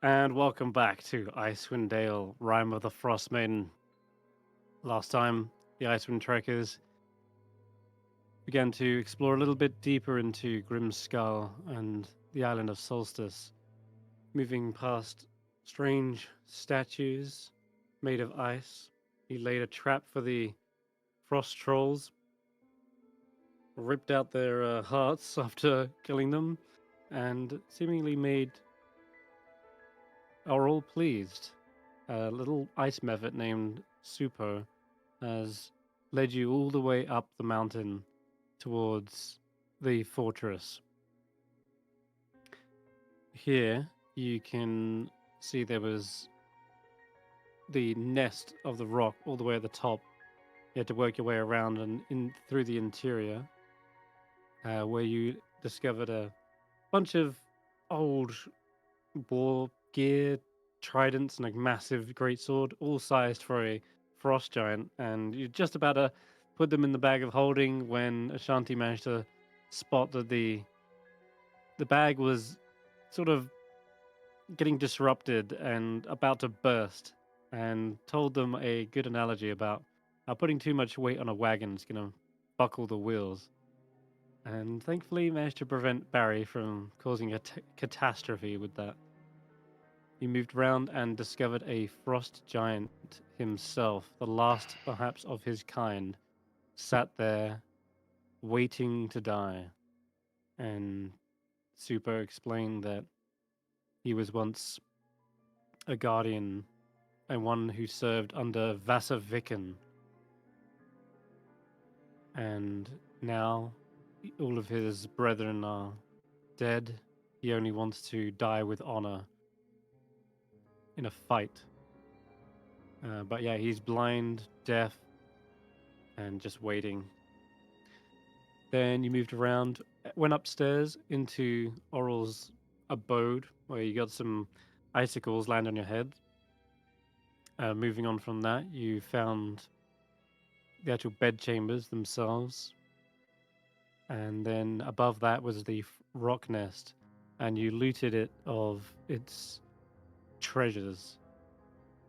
And welcome back to Icewindale, Rime of the Frostmaiden. Last time, the Icewind Trekkers began to explore a little bit deeper into Grim's Skull and the island of Solstice, moving past strange statues made of ice. He laid a trap for the frost trolls, ripped out their hearts after killing them, and seemingly made are all pleased. A little ice method named Supo has led you all the way up the mountain towards the fortress. Here you can see there was the nest of the rock all the way at the top. You had to work your way around and in through the interior, where you discovered a bunch of old war gear, tridents, and a massive greatsword, all sized for a frost giant. And you're just about to put them in the bag of holding when Ashanti managed to spot that the bag was sort of getting disrupted and about to burst, and told them a good analogy about how putting too much weight on a wagon is going to buckle the wheels. And thankfully managed to prevent Barry from causing a catastrophe with that. He moved round and discovered a frost giant himself, the last perhaps of his kind, sat there waiting to die. And Super explained that he was once a guardian and one who served under Vassaviken. And now all of his brethren are dead. He only wants to die with honor in a fight. But yeah, he's blind, deaf, and just waiting. Then you moved around, went upstairs into Oral's abode, where you got some icicles land on your head. Moving on from that, you found the actual bed chambers themselves. And then above that was the rock nest, and you looted it of its treasures.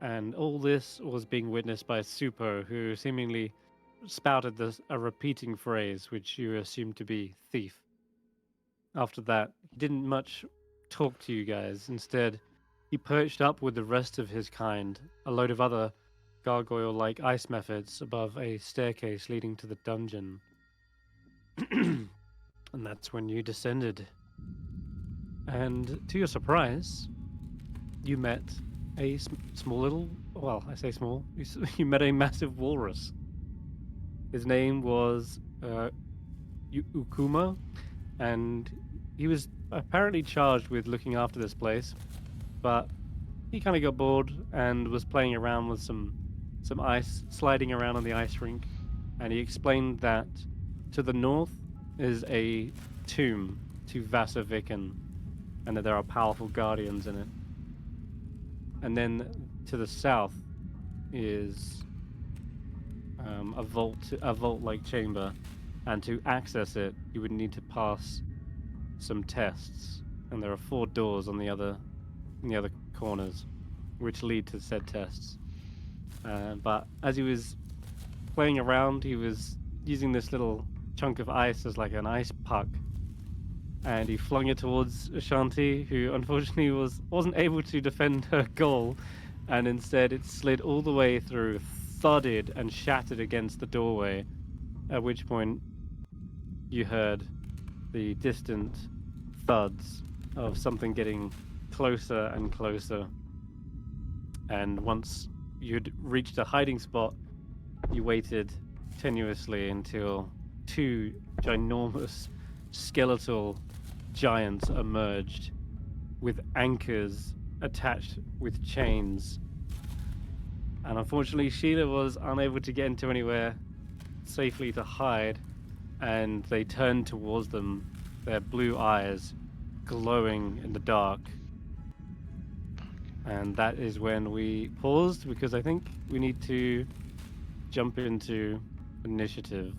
And all this was being witnessed by Supo, who seemingly spouted a repeating phrase, which you assumed to be thief. After that, he didn't much talk to you guys. Instead, he perched up with the rest of his kind, a load of other gargoyle like ice methods above a staircase leading to the dungeon. And that's when you descended. And to your surprise, you met a small little, well, I say small, you met a massive walrus. His name was Ukuma, and he was apparently charged with looking after this place, but he kind of got bored and was playing around with some ice, sliding around on the ice rink, and he explained that to the north is a tomb to Vassaviken, and that there are powerful guardians in it. And then to the south is a vault-like chamber, and to access it, you would need to pass some tests, and there are 4 doors on the other corners, which lead to said tests. But as he was playing around, he was using this little chunk of ice as like an ice puck, and he flung it towards Ashanti, who unfortunately wasn't able to defend her goal, and instead it slid all the way through, thudded, and shattered against the doorway. At which point, you heard the distant thuds of something getting closer and closer. And once you'd reached a hiding spot, you waited tenuously until 2 ginormous skeletal giants emerged with anchors attached with chains. And unfortunately, Sheila was unable to get into anywhere safely to hide, and they turned towards them, their blue eyes glowing in the dark. And that is when we paused, because I think we need to jump into initiative.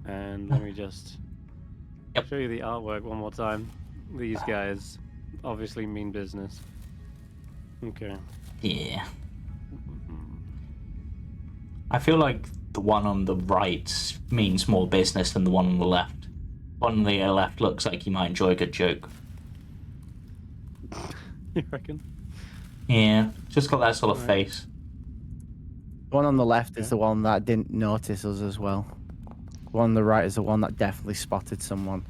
And let me just Yep. show you the artwork one more time. These guys. obviously mean business. Okay. Yeah. I feel like the one on the right means more business than the one on the left. One on the left looks like he might enjoy a good joke. You reckon? Yeah, just got that sort of Right. face. The one on the left is Yeah. the one that didn't notice us as well. The one on the right is the one that definitely spotted someone.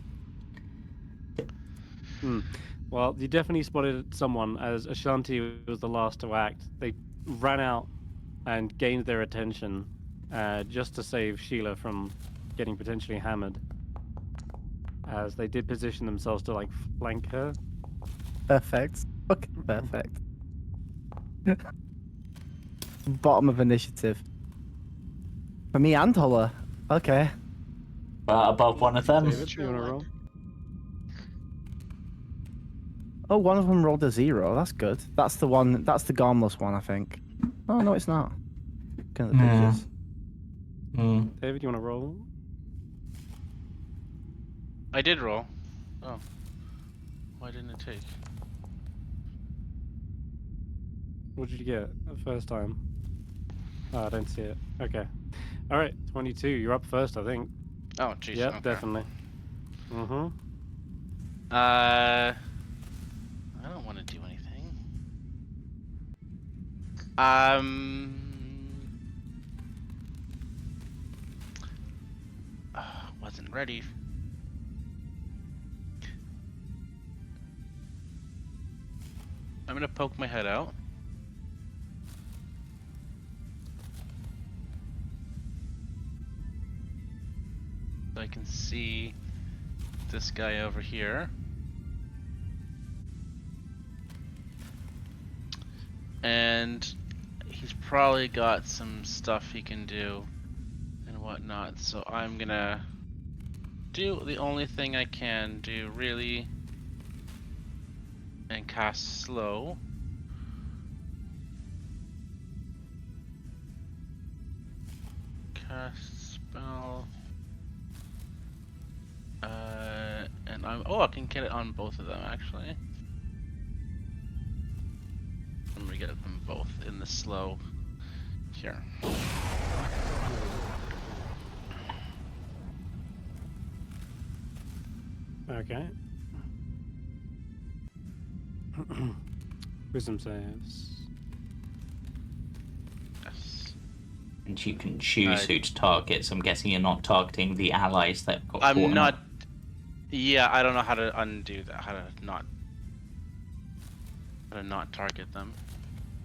Well, you definitely spotted someone, as Ashanti was the last to act. They ran out and gained their attention just to save Sheila from getting potentially hammered, as they did position themselves to, like, flank her. Perfect. Fucking perfect. Bottom of initiative. For me and Hulla. Okay. Above one of them. David, you want to roll? Oh, one of them rolled a 0. That's good. That's the one. That's the Gormless one, I think. Oh, no, it's not. Looking at the pictures. David, you want to roll? I did roll. Oh. Why didn't it take? What did you get the first time? Oh, I don't see it. Okay. All right, 22. You're up first, I think. Oh, jeez. Yep, okay. definitely. Mm-hmm. I don't want to do anything. Wasn't ready. I'm gonna poke my head out. So I can see this guy over here. And he's probably got some stuff he can do and whatnot, so I'm gonna do the only thing I can do, really, and cast slow. Cast spell. And I can get it on both of them, actually. I'm gonna get them both in the slow here. Okay. Wisdom saves. Yes. And you can choose who to target, so I'm guessing you're not targeting the allies that got caught. I'm not. Yeah, I don't know how to undo that. How to not target them.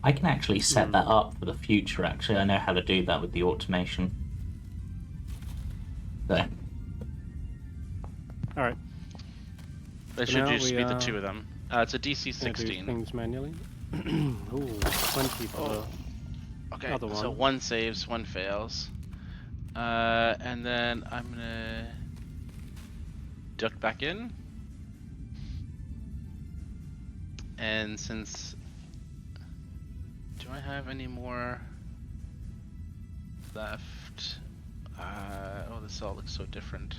I can actually set that up for the future, actually. I know how to do that with the automation. There. Alright. It should just be the two of them. It's a DC 16. Do things manually. Ooh, 20 for the okay, other one. So one saves, one fails. And then I'm gonna duck back in. And since... Do I have any more left? Oh, this all looks so different.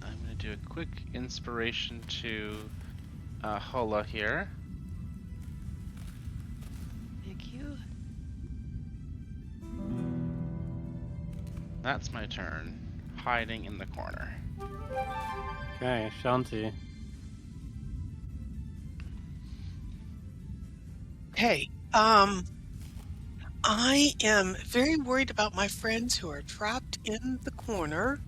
I'm gonna do a quick inspiration to Hulla here. Thank you. That's my turn. Hiding in the corner. Okay, Ashanti. Hey, I am very worried about my friends who are trapped in the corner.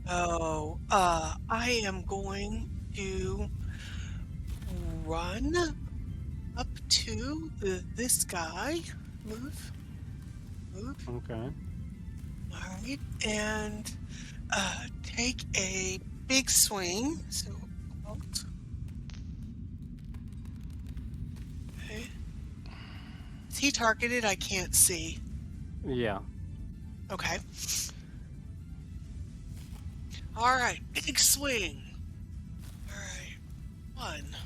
So, I am going to run up to this guy. Move. Okay. Alright, and take a big swing. So, out. Okay. Is he targeted? I can't see. Yeah. Okay. Alright, big swing. Alright. 1.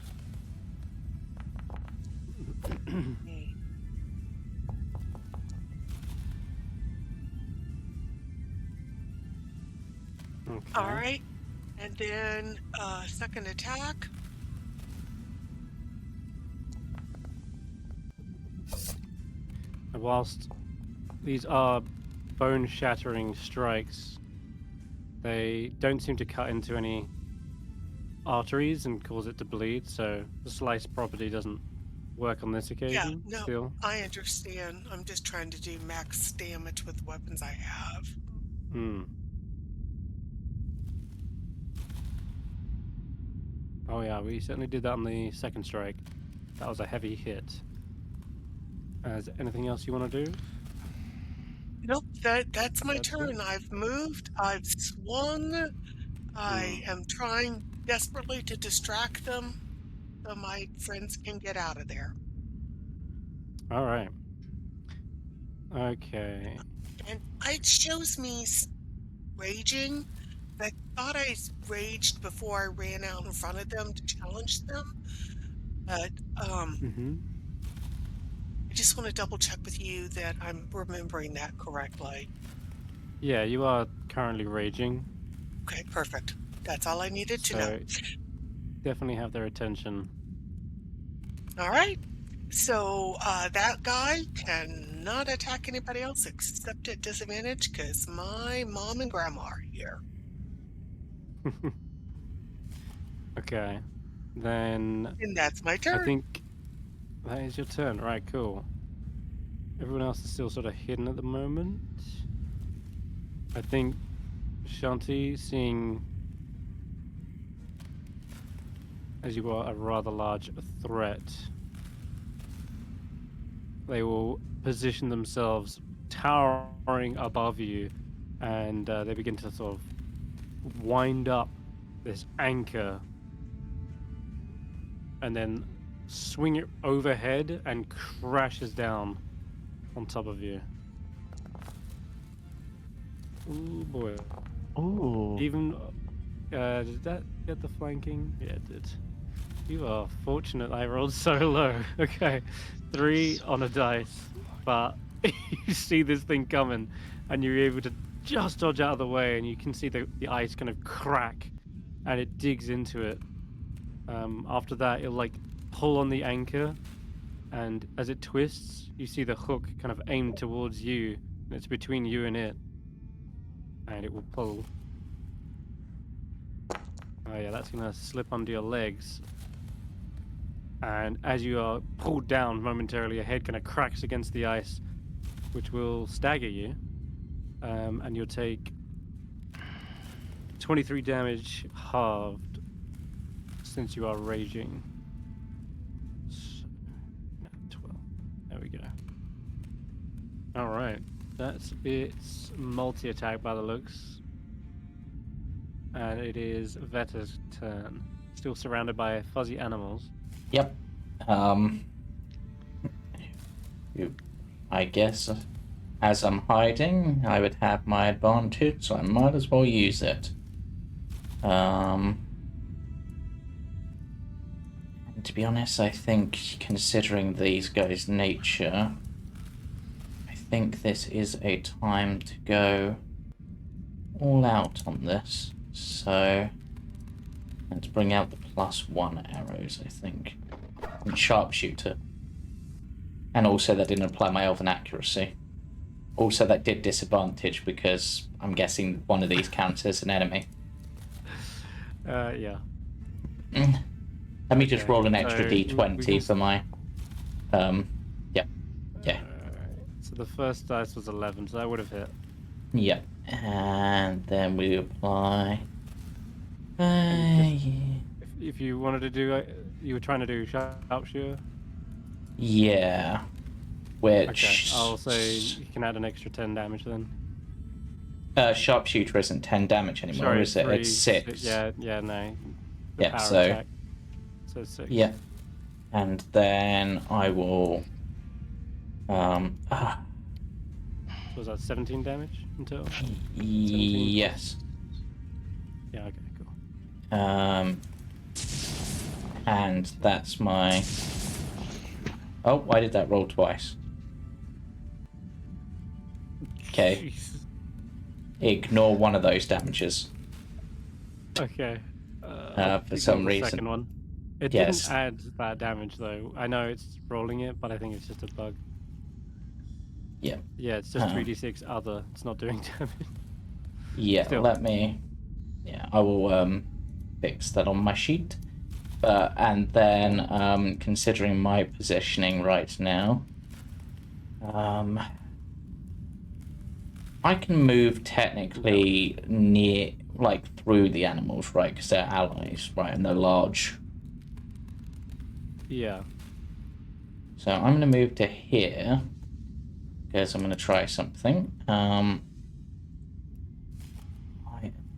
Okay. All right. And then second attack. And whilst these are bone-shattering strikes, they don't seem to cut into any arteries and cause it to bleed, so the slice property doesn't work on this Yeah, occasion. no, Still. I understand. I'm just trying to do max damage with the weapons I have. Hmm. Oh yeah, we certainly did that on the second strike. That was a heavy hit. Is there anything else you want to do? Nope, that's my That's it? turn. I've moved, I've swung, I am trying desperately to distract them so my friends can get out of there. All right. Okay. And it shows me raging. I thought I raged before I ran out in front of them to challenge them, but Mm-hmm. I just want to double check with you that I'm remembering that correctly. Yeah, you are currently raging, Okay, perfect. That's all I needed to know. so definitely have their attention. All right. So that guy cannot attack anybody else except at disadvantage because my mom and grandma are here. Okay. Then And that's my I turn. think that is your turn. Right, cool. Everyone else is still sort of hidden at the moment. I think Ashanti, seeing as you are a rather large threat, they will position themselves towering above you, and they begin to sort of wind up this anchor and then swing it overhead and crashes down on top of you. Ooh boy. Ooh. Even did that get the flanking? Yeah, it did. You are fortunate I rolled so low. Okay. 3 on a dice. But you see this thing coming and you're able to just dodge out of the way, and you can see the ice kind of crack and it digs into it. After that, it'll like pull on the anchor, and as it twists, you see the hook kind of aimed towards you, and it's between you and it, and it will pull. Oh yeah, that's gonna slip under your legs, and as you are pulled down momentarily, your head kind of cracks against the ice, which will stagger you, and you'll take 23 damage halved since you are raging. So, 12. There we go. All right, that's its multi-attack by the looks, and it is Vetter's turn. Still surrounded by fuzzy animals. Yep. I guess as I'm hiding, I would have my advantage, so I might as well use it. And to be honest, I think considering these guys' nature, I think this is a time to go all out on this. So let's bring out the +1 arrows, I think. And sharpshooter. And also that didn't apply my elven accuracy. Also that did disadvantage because I'm guessing one of these counts as an enemy. Yeah. Let me just Okay, roll an extra so d20 we can for my... Yeah. Alright, so the first dice was 11, so that would have hit. Yeah. And then we apply... If you wanted to do, you were trying to do sharpshooter. Yeah. Which... Okay, I'll say you can add an extra 10 damage then. Sharpshooter isn't 10 damage anymore, Sorry, is it? 3, It's 6. Yeah, no. The Yeah, power so... attack. So 6. Yeah. And then I will... Was that 17 damage until? Yes. Yeah, okay, cool. And that's my... Oh, why did that roll twice? Okay. Jesus. Ignore one of those damages. Okay. For some ignore the reason. second one. It Yes. didn't add that damage though. I know it's rolling it, but I think it's just a bug. Yeah. Yeah, it's just 3d6 other. It's not doing damage. Yeah, Still. let me. Yeah, I will fix that on my sheet. And then, considering my positioning right now, I can move technically near, like through the animals, right? Because they're allies, right? And they're large. Yeah. So I'm going to move to here because I'm going to try something. I'm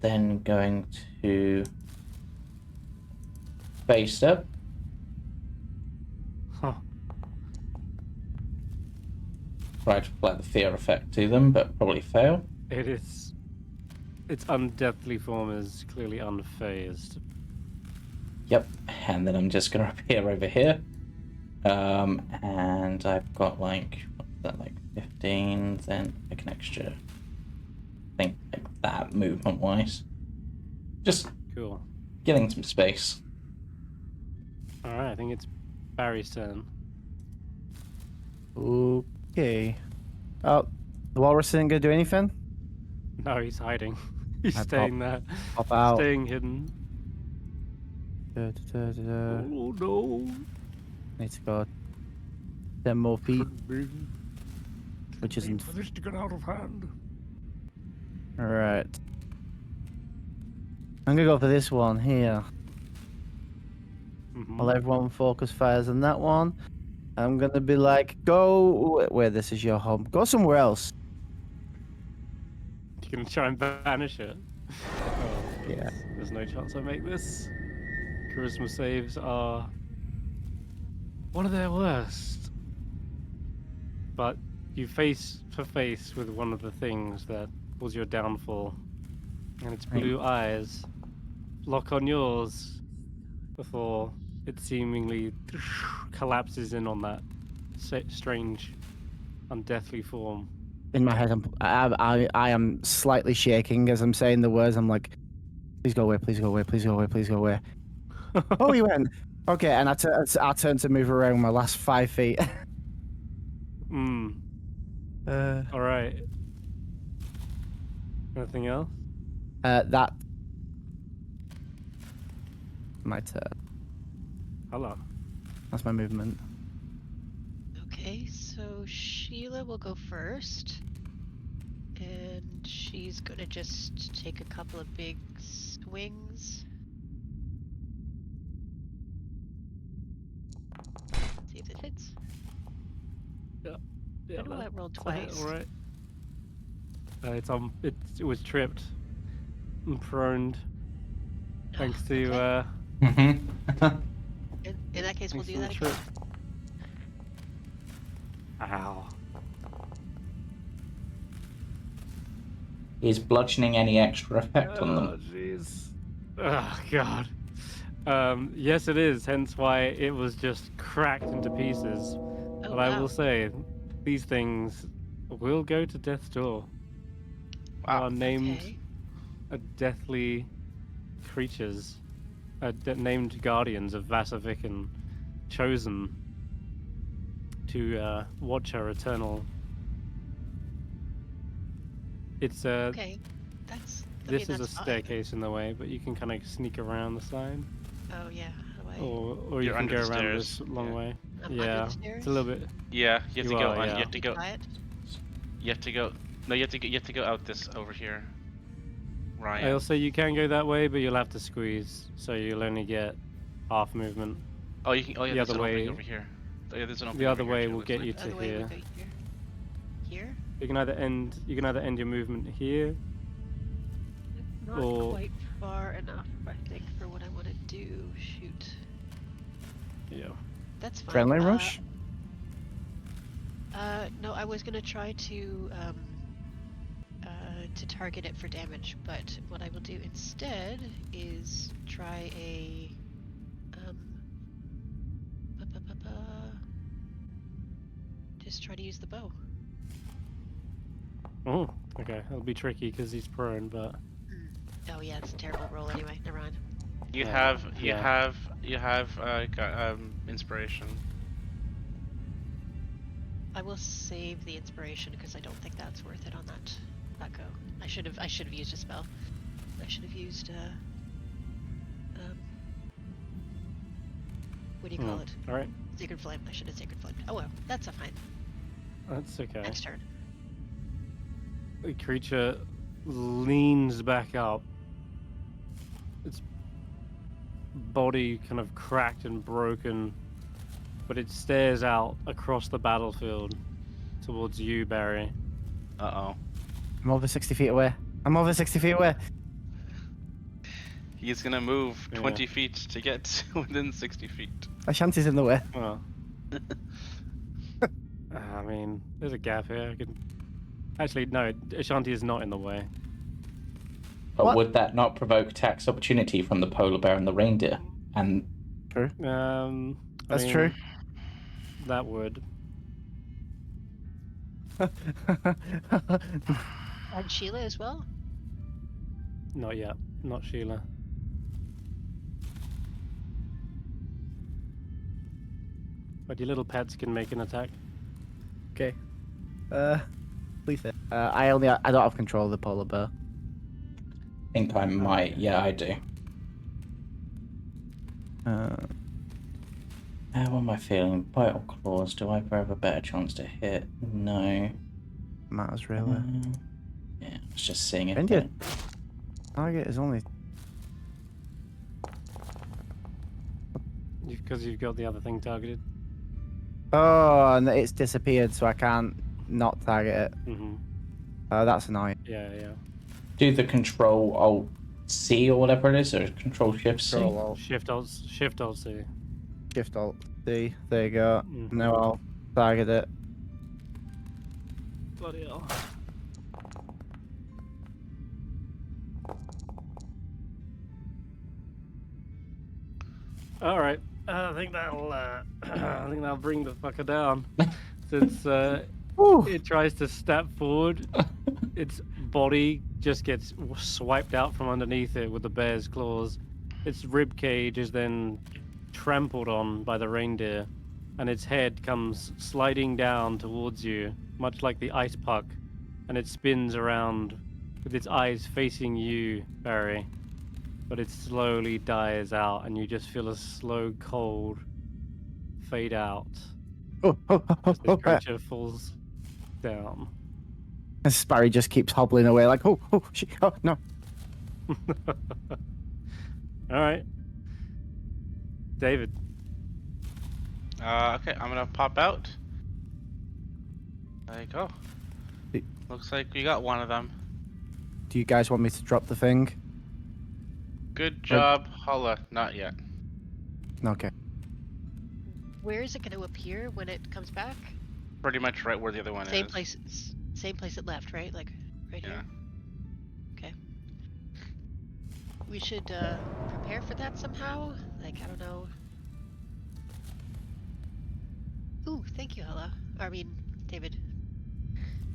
then going to face up. Huh. Try to apply the fear effect to them, but probably fail. It is. Its undeathly form is clearly unfazed. Yep, and then I'm just going to appear over here. And I've got like, what's that, like 15, then like an extra, I think like that movement wise. Just Cool. getting some space. Alright, I think it's Barry's turn. Okay. Oh, the walrus isn't gonna do anything. No, he's hiding. He's I staying there. Pop out. Staying hidden. Da, da, da, da, da. Oh no. Need to go 10 more feet, which isn't. for this to get out of hand. Alright. I'm gonna go for this one here. While everyone focus fires on that one, I'm gonna be like, go where this is your home. Go somewhere else. You can try and banish it. Oh, Yeah. There's no chance I make this. Charisma saves are one of their worst. But you face to face with one of the things that was your downfall. And its blue eyes lock on yours before it seemingly collapses in on that strange, undeathly form. In my head, I am slightly shaking as I'm saying the words. I'm like, please go away, please go away, please go away, please go away. Oh, you went. Okay, and I turn to move around my last 5 feet. All right. Anything else? That. My turn. Hello. That's my movement. Okay, so Sheila will go first. And she's gonna just take a couple of big swings. See if it hits. Yeah, Oh, I rolled twice. All right. It was tripped and proned thanks to In that case, we'll thanks do to the that trip. again. Ow. Is bludgeoning any extra effect on Oh them? jeez. Oh god. Yes, it is. Hence why it was just cracked into pieces. Oh, But I wow. will say, these things will go to death's door. They Wow. are named Okay. deathly creatures, named guardians of Vasaviken, chosen to watch our eternal. It's Okay. That's. this is a that's fine. staircase in the way, but you can kind of sneak around the side, Oh, yeah. How do I... or you You're can under go the around stairs, this long yeah. way. I'm under Yeah, the stairs? it's a little bit. Yeah, you have You to go. are, yeah. You have to go. Try it? You have to go. No, you have to go out this over here. Ryan. I also you can go that way, but you'll have to squeeze, so you'll only get half movement. Oh, you can. Oh, yeah. the There's other an opening way- over here. Oh, yeah, there's an opening The other over here way too, will looks get like. you The to other way here. would go here. Here? You can either end your movement here. Not Or- quite far enough, I think, for what I want to do. Shoot. Yeah. That's fine. Friendly rush? No, I was gonna try to target it for damage, but what I will do instead is try a just try to use the bow. Oh, okay. That'll be tricky because he's prone, but Oh yeah, it's a terrible roll anyway. Never mind. You Yeah, have inspiration. I will save the inspiration because I don't think that's worth it on that go. I should have used a spell. I should have used what do you call it? All right, Sacred Flame. I should have Sacred Flame. Oh well, that's a fine. that's okay. Next turn. The creature leans back up. Its body kind of cracked and broken, but it stares out across the battlefield towards you, Barry. Uh-oh. I'm over 60 feet away. I'm over 60 feet away. He's gonna move Yeah. 20 feet to get within 60 feet. Ashanti's in the way. Well, I mean, there's a gap here. I can... Actually, no, Ashanti is not in the way. But What? would that not provoke tax opportunity from the polar bear and the reindeer? And True. I That's mean, true. That would. And Sheila as well. Not yet. Not Sheila. But your little pets can make an attack. Okay. Please. I don't have control of the polar bear. I think I might. Yeah, I do. What am I feeling? Bite or claws? Do I have a better chance to hit? No. Matters really. Yeah, I was just seeing if India. Target is only. Because you've got the other thing targeted. Oh, and it's disappeared, so I can't not target it. Mm-hmm. That's annoying. Yeah, yeah. do the Control Alt C or whatever it is, or Control Shift C. Control Alt, Shift Alt C. Shift Alt C. There you go. Mhm. Now I'll target it. Bloody hell. All right. I think that'll bring the fucker down. Since Woo! it tries to step forward, its body just gets swiped out from underneath it with the bear's claws. Its rib cage is then trampled on by the reindeer, and its head comes sliding down towards you, much like the ice puck, and it spins around with its eyes facing you, Barry. But it slowly dies out, and you just feel a slow cold fade out Oh, oh, oh, as oh, the creature falls down. And Sparry just keeps hobbling away like, oh, shit, oh, no. All right, David. Okay, I'm gonna pop out. There you go. The- Looks like we got one of them. Do you guys want me to drop the thing? Good job, Hulla. Not yet. Okay. Where is it going to appear when it comes back? Pretty much right where the other one Same is. place. Same place it left, right? Like right Yeah. here. Okay. We should prepare for that somehow. Like I don't know. Ooh, thank you, Hulla. I mean, David.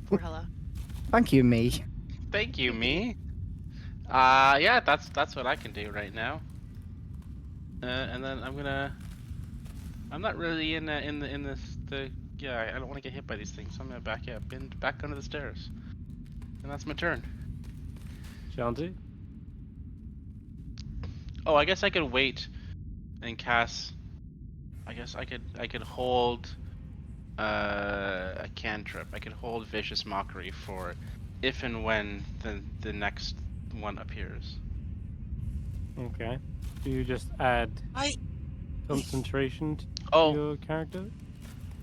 For Hulla. Thank you, me. Thank you, me. Yeah, that's what I can do right now. And then I'm not really in the yeah. I don't want to get hit by these things. So I'm gonna back under the stairs, and that's my turn. Shanti. Oh, I guess I could wait and cast. I guess I could hold a cantrip. I could hold Vicious Mockery for if and when the next one appears. Okay. Do you just add I concentration to Oh, your character?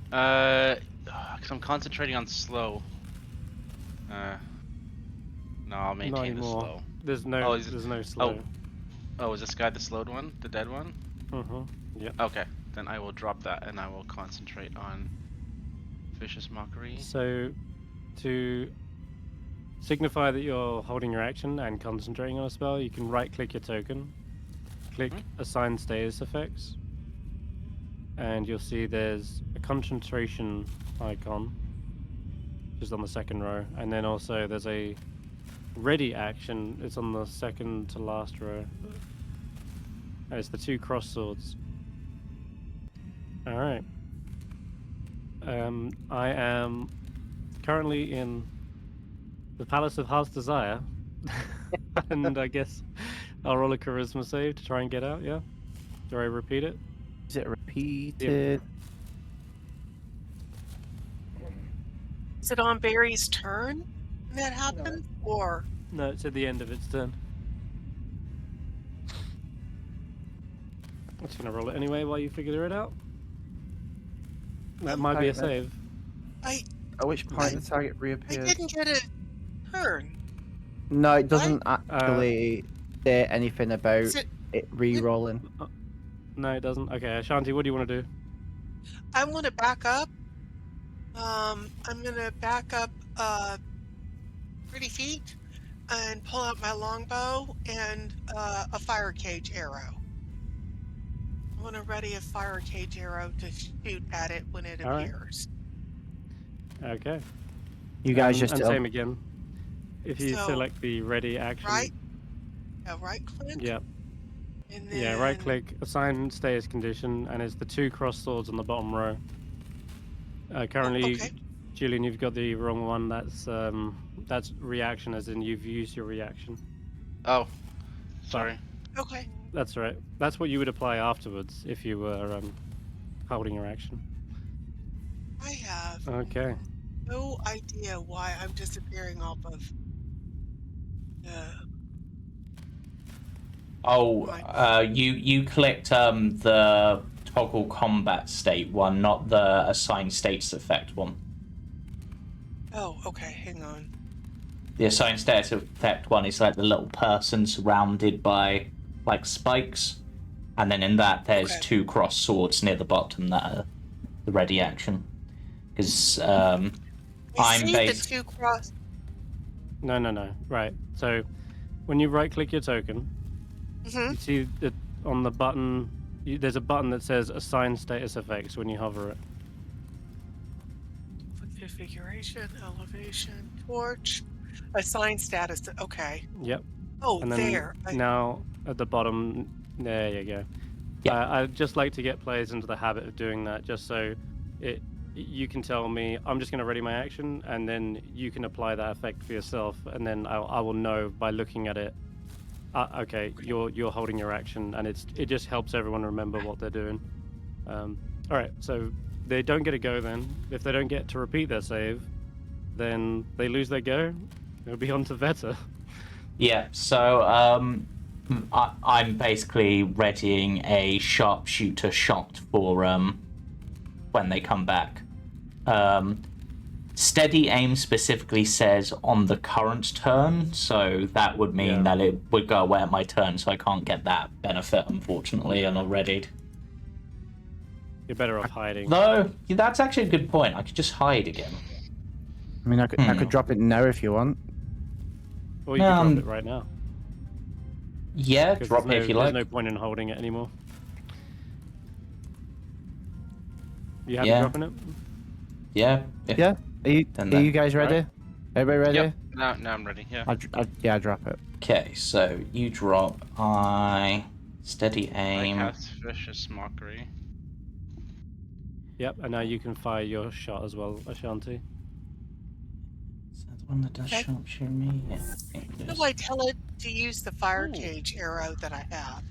because I'm concentrating on slow. No, I'll maintain the anymore. slow. There's no. Oh, is it- there's no slow. Oh, is this guy the slowed one? The dead one? Yep. Okay, then I will drop that and I will concentrate on Vicious Mockery. So, to signify that you're holding your action and concentrating on a spell, you can right-click your token, click Assign Status Effects, and you'll see there's a concentration icon, just on the second row, and then also there's a ready action, it's on the second to last row. Oh, it's the 2 cross swords. All right. I am currently in the Palace of Heart's Desire, and I guess I'll roll a charisma save to try and get out. Yeah. Do I repeat it? Is it repeated? Is it on Barry's turn when that happens, or No, it's at the end of its turn. I'm just gonna roll it anyway while you figure it out. That might be a save. At which point the target I reappears? didn't get a turn? No, it doesn't actually say anything about Is it? it re-rolling. No, it doesn't. Okay, Ashanti, what do you want to do? I want to back up. I'm gonna back up 30 feet and pull out my longbow and a fire cage arrow. I want to ready a fire cage arrow to shoot at it when it All right. appears. Okay. You guys just and same again. If you So, select the ready action. Right? Yeah, right click. Yep. And then, Yeah, right click, assign status condition, and it's the 2 cross swords on the bottom row. Currently, okay. Julian, you've got the wrong one. That's reaction, as in you've used your reaction. Oh, sorry. Okay. That's right. That's what you would apply afterwards if you were holding your action. I have Okay. no idea why I'm disappearing off of. You clicked the toggle combat state one, not the assign status effect one. Oh, okay. Hang on. The assigned status effect one is like the little person surrounded by like spikes, and then in that there's Okay. 2 cross swords near the bottom that are the ready action. Because I I'm see based. the 2 cross. No. Right. So, when you right-click your token, Mm-hmm. you see that on the button, there's a button that says assign status effects when you hover it. Configuration, elevation, torch, assign status. Okay. Yep. Oh, And then there. now at the bottom, there you go. Yeah. I'd just like to get players into the habit of doing that, just so you can tell me I'm just going to ready my action, and then you can apply that effect for yourself, and then I will know by looking at it. Okay, you're holding your action, and it just helps everyone remember what they're doing. All right, so they don't get a go then. If they don't get to repeat their save, then they lose their go. It'll be on to Vetter. Yeah, so I'm basically readying a sharpshooter shot for when they come back. Steady aim specifically says on the current turn, so that would mean that it would go away at my turn, so I can't get that benefit, unfortunately, and already. You're better off hiding. Though, that's actually a good point. I could just hide again. I mean, I could drop it now if you want. Or you can drop it right now. Yeah, 'Cause drop it if you like. There's no point in holding it anymore. You happy dropping it? Yeah. Yeah. Are you guys ready? Right. Everybody ready? Yep. Now I'm ready. Yeah. I drop it. Okay, so you drop. I steady I aim. cast Vicious Mockery. Yep, and now you can fire your shot as well, Ashanti. Is that the one that does Okay. sharpshooter me? Yeah. How do I tell it to use the fire cage arrow that I have?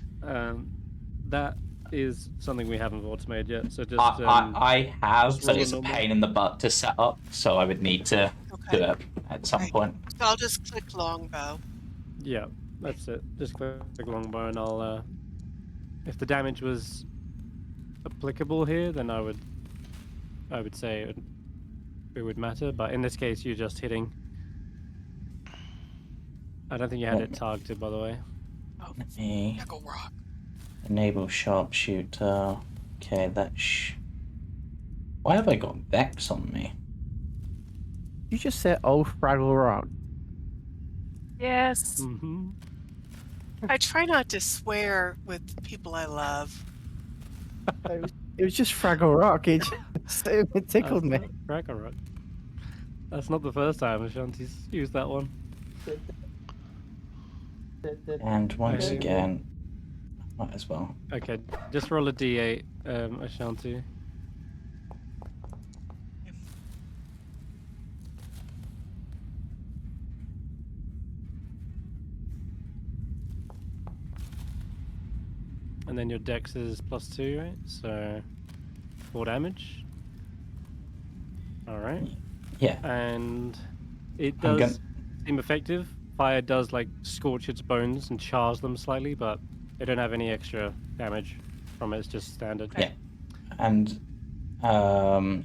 That is something we haven't automated yet, so just... I have, just but roll it's a normal. pain in the butt to set up, so I would need to Okay. do it at some Okay. point. So I'll just click longbow. Yeah, that's it. Just click longbow and I'll... if the damage was applicable here, then I would say it would matter, but in this case you're just hitting. I don't think you had it targeted, by the way. Oh, Let me Echo Rock. enable sharpshooter. Okay, why have I got Vex on me? You just said, "Oh, Fraggle Rock." Yes. Mm-hmm. I try not to swear with people I love. It was just Fraggle Rock. It tickled me. Fraggle Rock. That's not the first time Ashanti's used that one. And once Okay. again, might as well. Okay, just roll a d8, Ashanti. And then your dex is +2, right? So 4 damage. Alright. Yeah. And it I'm does seem effective. Fire does like scorch its bones and chars them slightly, but they don't have any extra damage from it. It's just standard. Yeah. And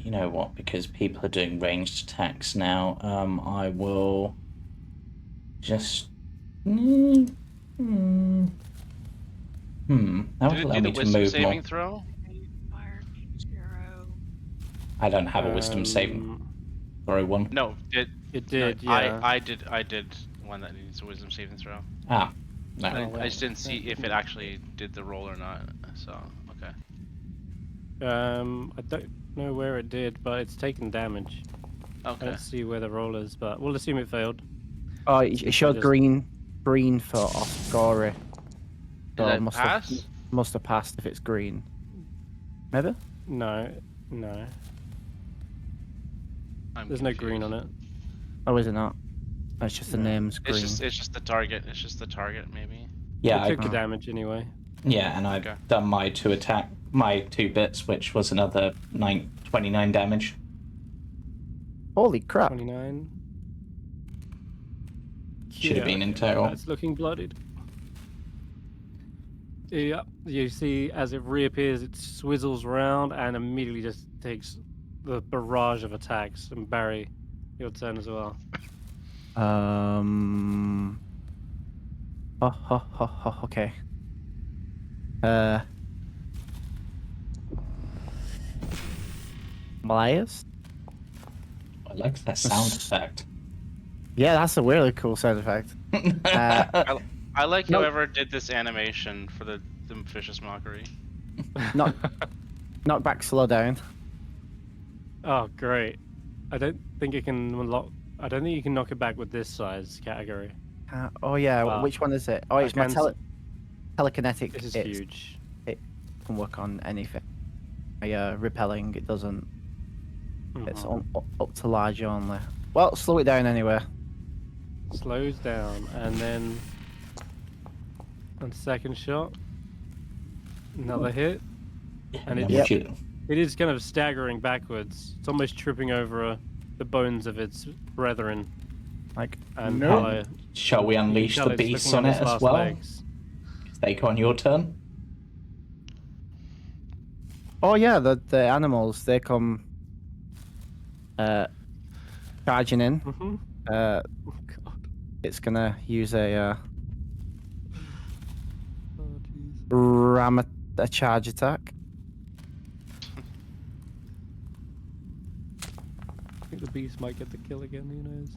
you know what? Because people are doing ranged attacks now, I will just. That would Did it allow do me the to wisdom move saving more. throw? Fire 0. I don't have a wisdom saving throw one. No, It did, no, yeah. I did one that needs a wisdom saving throw. Ah, no. Oh, well, I just didn't see that if it didn't- actually did the roll or not. So okay. I don't know where it did, but it's taken damage. I Okay. don't see where the roll is, but we'll assume it failed. Oh, it showed just- green for Oscori. Did So that must pass? must have passed if it's green. Maybe? No. I'm There's no green confused. on it. Oh, is it not? It's just the No. name's green. It's just the target. It's just the target, maybe. Yeah, It took the Oh. damage anyway. yeah, and I've Okay. done my 2 bits, which was another 29 damage. Holy crap. 29. Should have been in total. That's looking bloodied. Yeah, you see as it reappears, it swizzles round and immediately just takes the barrage of attacks. And Barry, your turn as well. Okay. Malayas? I like that sound effect. Yeah, that's a really cool sound effect. I like No. whoever did this animation for the vicious mockery. Knock back, slow down. Oh, great. I don't think you can unlock. I don't think you can knock it back with this size category. Oh yeah, Wow. which one is it? Oh, I it's my can telekinetic. This is It's- huge. It can work on anything. Repelling, it doesn't. It's Mhm. up to large only. Well, slow it down anyway. Slows down, and then on second shot, another hit, and then it's, would you- it is kind of staggering backwards. It's almost tripping over the bones of its brethren. Like, And no. Hulla, Shall we you can unleash tell the it's beasts looking on its it as last well? legs. They go on your turn. Oh yeah, the animals, they come charging in. Mhm. Uh, Oh god. it's gonna use a Oh jeez. ram a charge attack. I think the beast might get the kill again. Who knows?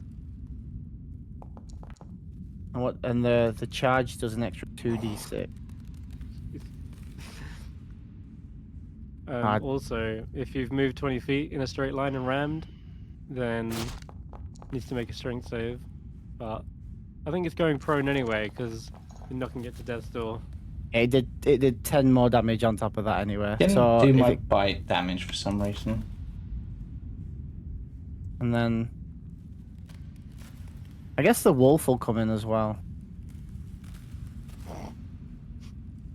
And the charge does an extra 2d6. Ah. Also, if you've moved 20 feet in a straight line and rammed, then needs to make a strength save. But I think it's going prone anyway because you're knocking it to death's door. It did 10 more damage on top of that anyway. Didn't so do if my it- bite damage for some reason. and then I guess the wolf will come in as well.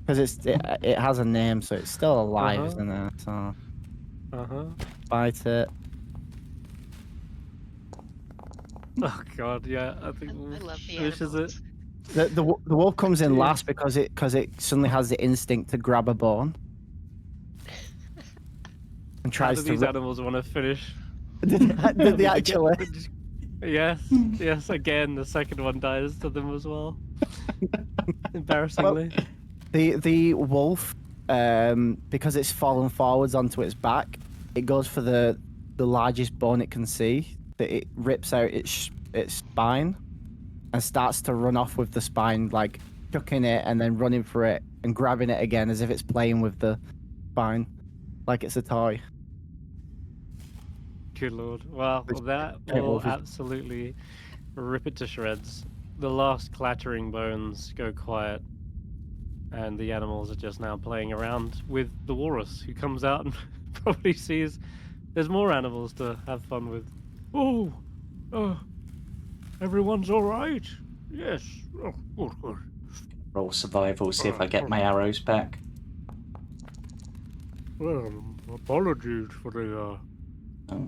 Because it has a name, so it's still alive, Uh-huh. isn't it? So Uh-huh. bite it. Oh god, yeah, I think I Wolf love the finishes it. animals. The wolf comes in Jeez. last because it suddenly has the instinct to grab a bone and How do tries to these rip. animals want to finish? Did they They get- actually? they just- Yes, yes, again, the second one dies to them as well. Embarrassingly. The wolf, because it's fallen forwards onto its back, it goes for the largest bone it can see. That it rips out its spine and starts to run off with the spine, like chucking it and then running for it and grabbing it again as if it's playing with the spine, like it's a toy. Good lord. Well, Which- that Great will wolf is- absolutely rip it to shreds. the last clattering bones go quiet, and the animals are just now playing around with the walrus, who comes out and probably sees there's more animals to have fun with. Oh, everyone's all right. Yes. Oh, good, good. Roll survival, see if I get my arrows back. Well, apologies for the Oh.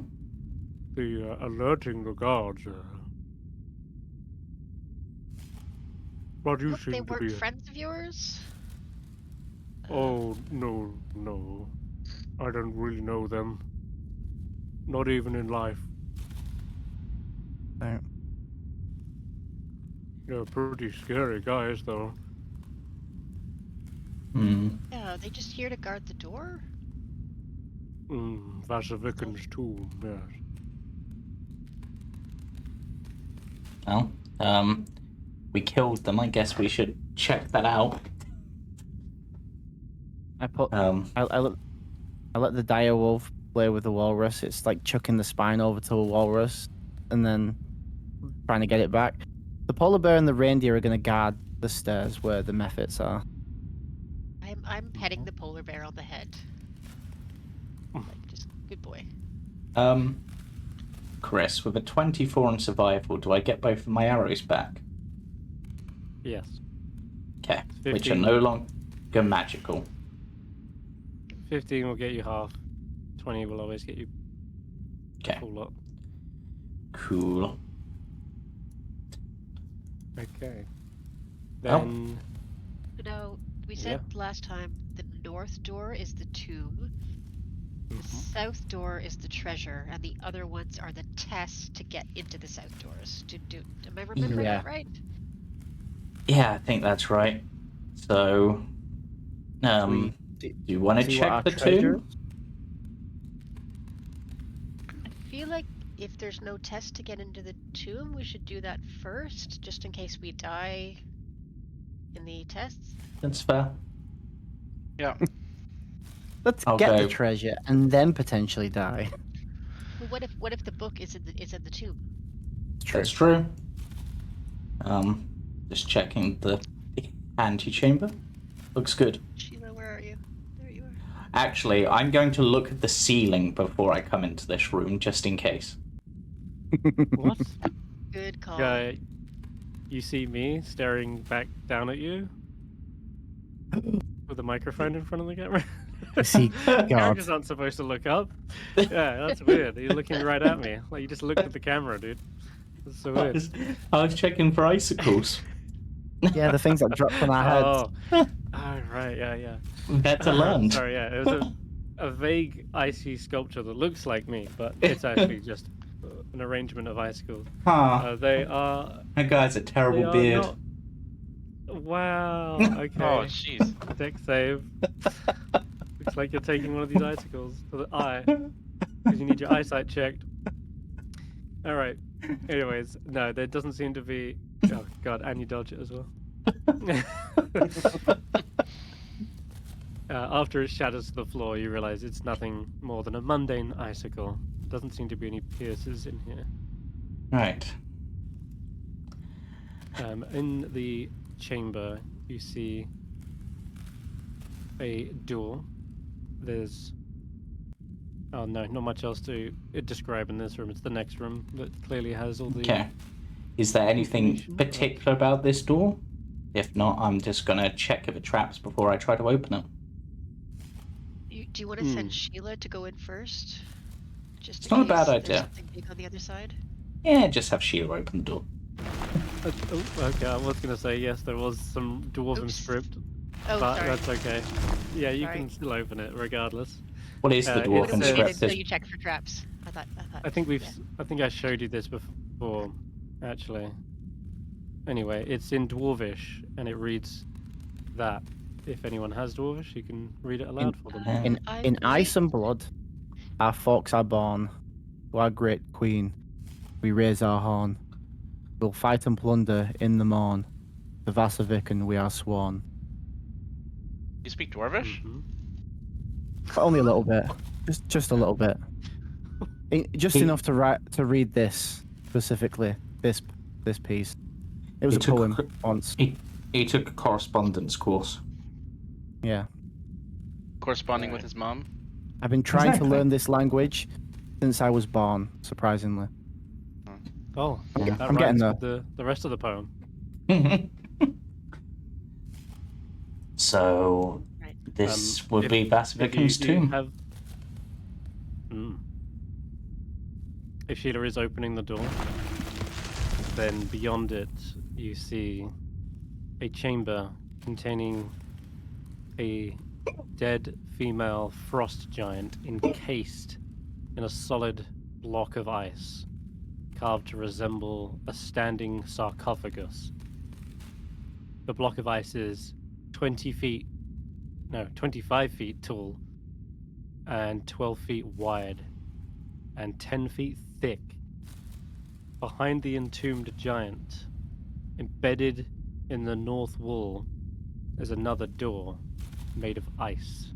alerting the guards. But you Look, they seem to weren't be. friends of yours? Oh, no. I don't really know them. Not even in life. Right. They're pretty scary guys, though. Yeah, are they just here to guard the door? Vasavikin's tomb, yes. Well, we killed them. I guess we should check that out. I put. Um, I let the dire wolf play with the walrus. It's like chucking the spine over to a walrus, and then trying to get it back. The polar bear and the reindeer are going to guard the stairs where the mephits are. I'm petting the polar bear on the head. Like, just good boy. Chris, with a 24 on survival, do I get both of my arrows back? Yes. Okay, which are 15. no longer magical. 15 will get you half. 20 will always get you Okay. a full lot. Cool. Okay. Oh. Then No, we said last time the north door is the tomb, the south door is the treasure, and the other ones are the tests to get into the south doors. Am I remembering Yeah. that right? Yeah, I think that's right. So, do you want to See what our check the treasure tomb? I feel like if there's no test to get into the tomb, we should do that first, just in case we die in the tests. That's fair. Yeah. Let's I'll get go. the treasure and then potentially die. Well, what if the book is in the tomb? That's true. Just checking the antechamber. Looks good. Sheila, where are you? There you are. Actually, I'm going to look at the ceiling before I come into this room, just in case. what? Good call. You see me staring back down at you with a microphone in front of the camera. I see God. Characters aren't supposed to look up. Yeah, that's weird. You're looking right at me. Like you just looked at the camera, dude. That's so weird. I was checking for icicles. Yeah, the things that drop from our heads. Oh, right, yeah. Better learned. Sorry, yeah. It was a vague icy sculpture that looks like me, but it's actually just an arrangement of icicles. They are. That guy's a terrible they are beard. not- Wow. Okay. Oh, jeez. Deck save. Looks like you're taking one of these icicles to the eye because you need your eyesight checked. All right. Anyways, no, there doesn't seem to be. Oh God, and you dodge it as well. After it shatters to the floor, you realize it's nothing more than a mundane icicle. Doesn't seem to be any pierces in here. Right. In the chamber, you see a door. There's... Oh no, not much else to describe in this room. It's the next room that clearly has all the... Okay. Is there anything information. particular about this door? If not, I'm just gonna check if it traps before I try to open it. Do you want to send Sheila to go in first? Just It's in not a bad case there's idea. something big on the other side? Yeah, just have Sheila open the door. Okay, I was going to say yes, there was some dwarven Oops. script, Oh, but sorry. that's okay. Yeah, you Sorry. can still open it regardless. What is the it dwarven Wouldn't says- wait script? until you check for traps. I thought. I think yeah. I think I showed you this before, actually. Anyway, it's in Dwarvish, and it reads that. If anyone has Dwarvish, you can read it aloud for them. In I'm ice right. and blood, our folks are born. To our great queen, we raise our horn. We'll fight and plunder in the morn. To Vasavikin we are sworn. You speak Dwarvish? Mhm. But only a little bit. Just a little bit. Just enough to read this specifically. This piece. It was He a took poem a- once. He took a correspondence course. Yeah. Corresponding with Right. his mom. I've been trying to Exactly. learn this language since I was born, surprisingly. Oh, Yeah. that I'm getting rhymes there. with the rest of the poem. So Right. this would If- be if Basilican's you tomb. have... If Sheila is opening the door, then beyond it you see a chamber containing a dead female frost giant encased in a solid block of ice, carved to resemble a standing sarcophagus. The block of ice is 25 feet tall and 12 feet wide and 10 feet thick. Behind the entombed giant, embedded in the north wall, is another door made of ice.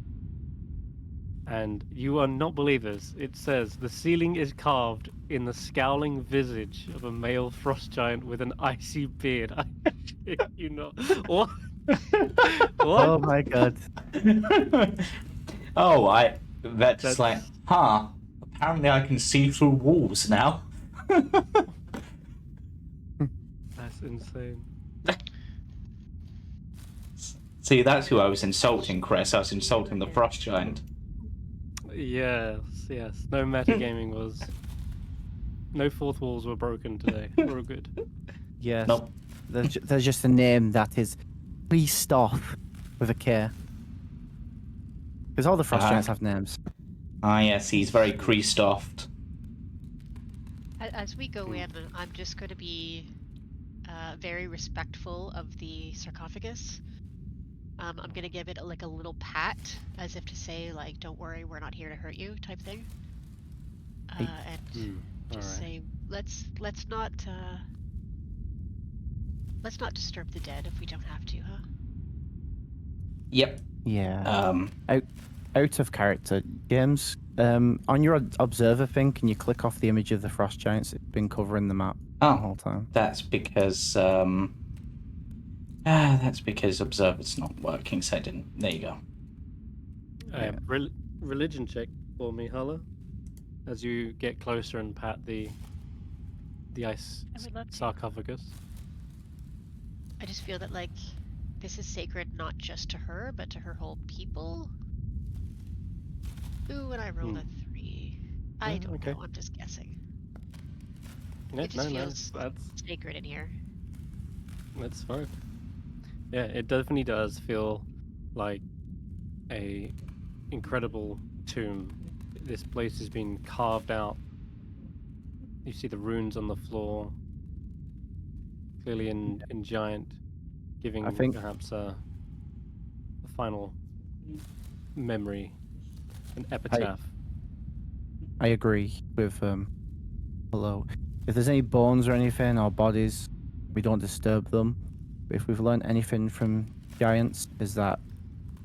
And you are not believers. It says the ceiling is carved in the scowling visage of a male frost giant with an icy beard. I shit you not. What? What? Oh my god. That's That's like, huh? Apparently, I can see through walls now. that's insane. See, that's who I was insulting, Chris. I was insulting the frost giant. Yes, yes. No metagaming was. No fourth walls were broken today. We're all good. Yes. Nope. There's just a name that is creased off with a K. Because all the frost giants have names. Ah, yes, he's very creased off. As we go in, I'm just going to be very respectful of the sarcophagus. I'm going to give it like a little pat, as if to say, like, don't worry, we're not here to hurt you, type thing. And just say, let's not disturb the dead if we don't have to, huh? Yep. Yeah. Out of character, James. On your observer thing, can you click off the image of the frost giants? It's been covering the map the whole time. That's because Observer's not working, so I didn't. There you go. Religion check for me, Hulla. As you get closer and pat the ice I would love to. sarcophagus. I just feel that, like, this is sacred not just to her, but to her whole people. Ooh, and I rolled a 3. I don't know, I'm just guessing. No, It just feels that's sacred in here. That's fine. Yeah, it definitely does feel like a incredible tomb. This place has been carved out. You see the runes on the floor, clearly in giant, giving I think- perhaps a final memory, an epitaph. I agree with hello. If there's any bones or anything or bodies, we don't disturb them. But if we've learned anything from giants, is that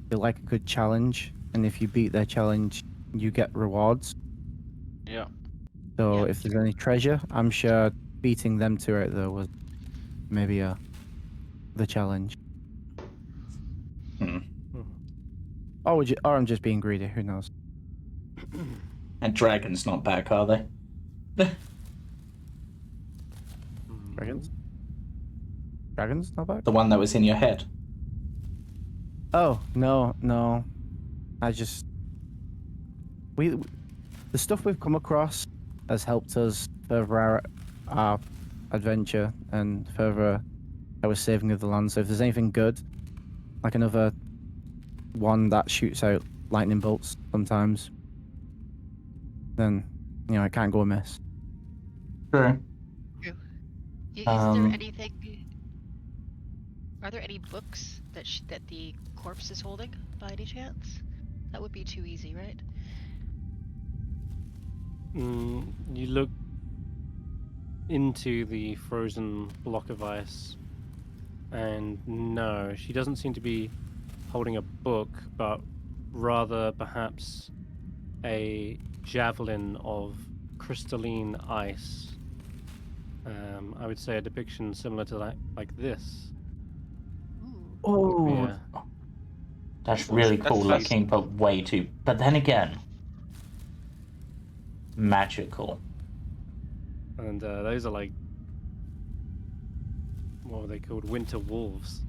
they like a good challenge, and if you beat their challenge, you get rewards. Yeah. So Yeah. if there's any treasure, I'm sure beating them to it though was maybe the challenge. Or I'm just being greedy. Who knows? And dragons not back, are they? Dragons? Dragons not back? The one that was in your head. Oh no. I just the stuff we've come across has helped us further our adventure and further our saving of the land. So if there's anything good, like another one that shoots out lightning bolts sometimes, then it can't go amiss. True. Is there anything? Are there any books that the corpse is holding by any chance? That would be too easy, right? You look into the frozen block of ice, and no, she doesn't seem to be holding a book, but rather perhaps a javelin of crystalline ice, I would say a depiction similar to that, like this. Ooh. Oh, Yeah. That's really That's cool nice. looking, but way too. But then again, magical. And those are like, what were they called? Winter wolves.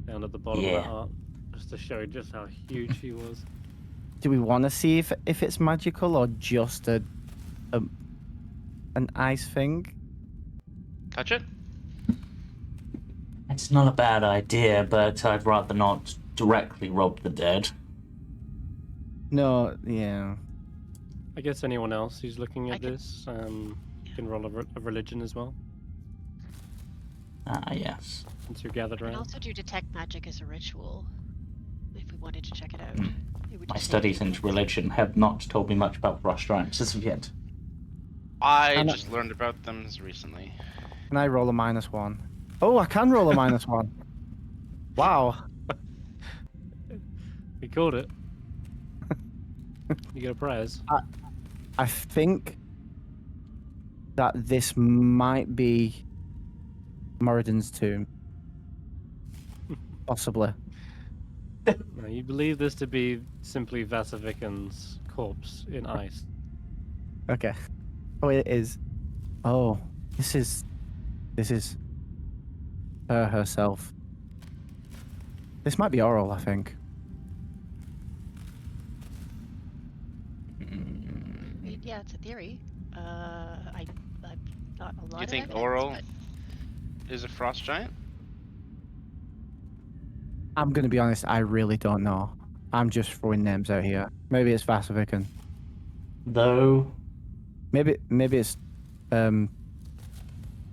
Down at the bottom of Yeah. that art, just to show just how huge he was. do we want to see if it's magical or just an ice thing? Touch it? It's not a bad idea, but I'd rather not directly rob the dead. No, yeah. I guess anyone else who's looking I at can- this can roll a religion as well, Ah, yes. since you're gathered We can around. also do detect magic as a ritual, if we wanted to check it out. It would My just studies take in religion have not told me much about frost giants as of yet. I And- just learned about them recently. Can I roll a -1? Oh, I can roll a -1. Wow. We called it. You get a prize. I think that this might be Moradin's tomb. Possibly. No, you believe this to be simply Vasavikan's corpse in ice. Okay. Oh, it is. Oh, this is her herself. This might be oral, I think. I mean, yeah, it's a theory. I'm not a lot You of think evidence, Oral but is a frost giant? I'm gonna be honest, I really don't know. I'm just throwing names out here. Maybe it's Vasavikan. Though, Maybe it's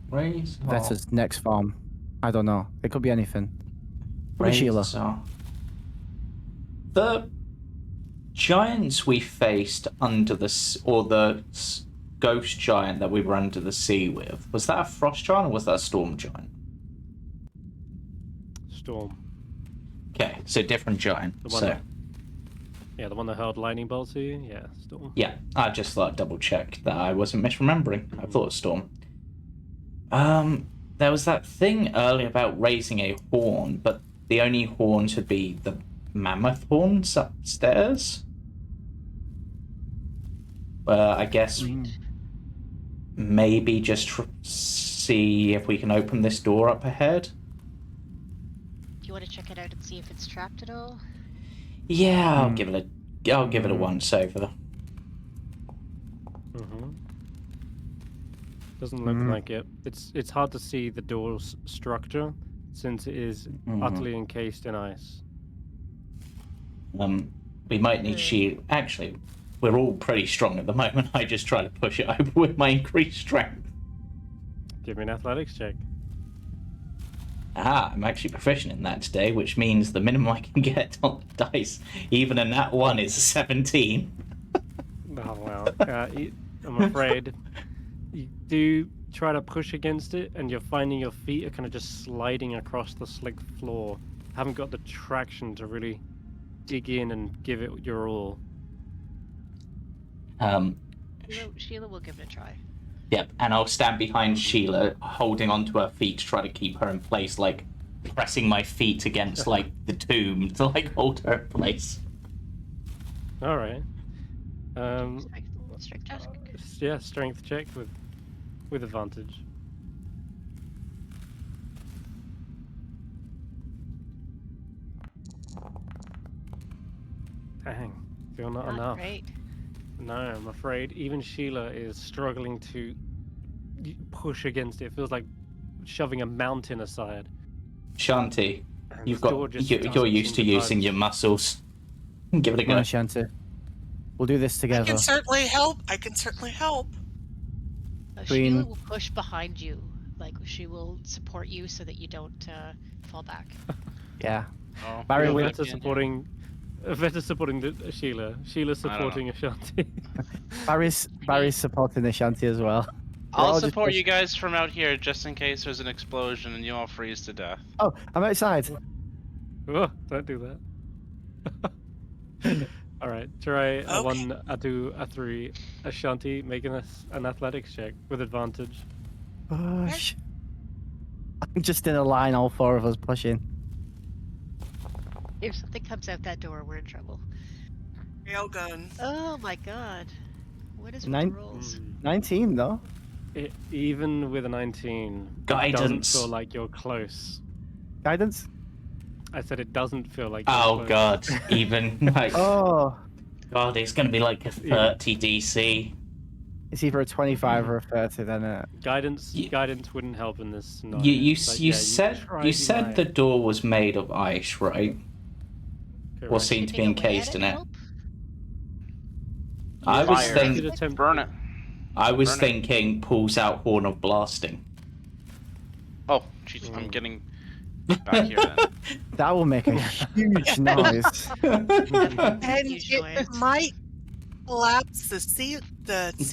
raise Vetter's next form. I don't know. It could be anything. Could be Sheila. The giants we faced under the ghost giant that we were under the sea with, was that a frost giant or was that a storm giant? Storm. Okay, so different giant. The one So that, yeah, the one that hurled lightning bolts to you? Yeah, Storm. yeah, I just thought I'd double check that I wasn't misremembering. I thought it was storm. There was that thing earlier about raising a horn, but the only horns would be the mammoth horns upstairs. I guess maybe just see if we can open this door up ahead. do you want to check it out and see if it's trapped at all? Yeah, I'll give it a once over. Mm-hmm. Doesn't look like it. It's hard to see the door's structure since it is utterly encased in ice. We might need shield. Actually, we're all pretty strong at the moment. I just try to push it over with my increased strength. Give me an athletics check. Ah, I'm actually proficient in that today, which means the minimum I can get on the dice, even in that one, is a 17. Oh wow. I'm afraid you do try to push against it, and you're finding your feet are kind of just sliding across the slick floor. Haven't got the traction to really dig in and give it your all. Sheila will give it a try. Yep, and I'll stand behind Sheila, holding onto her feet to try to keep her in place, like pressing my feet against like the tomb to like hold her in place. All right. Strength check. Yeah, strength check with advantage. Dang, still not enough. Great. No, I'm afraid even Sheila is struggling to push against it. It feels like shoving a mountain aside. Ashanti, And you've this door got just you're doesn't used to seem using budge. your muscles. Give it a Come on, go. Ashanti. We'll do this I together. can certainly help. I can certainly help. Queen. Sheila will push behind you. Like, she will support you so that you don't fall back. Yeah. Oh, Barry, Yeah, we- Veta supporting Sheila. Sheila supporting Ashanti. Barry's supporting Ashanti as well. We're all I'll just support push- you guys from out here just in case there's an explosion and you all freeze to death. Oh, I'm outside. Oh, don't do that. All right, try a Okay. 1, a 2, a 3. Ashanti, making us an athletics check with advantage. Push. I'm just in a line, all four of us pushing. If something comes out that door, we're in trouble. Railgun. Oh my god. What is with Nine- the rolls? 19 though. Even with a 19, it doesn't Guidance. feel like you're close. Guidance. I said it doesn't feel like you're Oh close. god, even like Oh, god, it's gonna be like a 30 DC. it's either a 25 or a 30 then. Guidance You- guidance wouldn't help in this scenario. You But you yeah, said tried, you said might. the door was made of ice, right? Or Correct. seemed to be Chipping away at encased in it. help? I was Fire. thinking. Could attempt Burn it. I was Burn it. thinking pulls out Horn of Blasting. Oh, jeez, I'm getting back here then. That will make a huge noise. And Huge it noise. might collapse the ceiling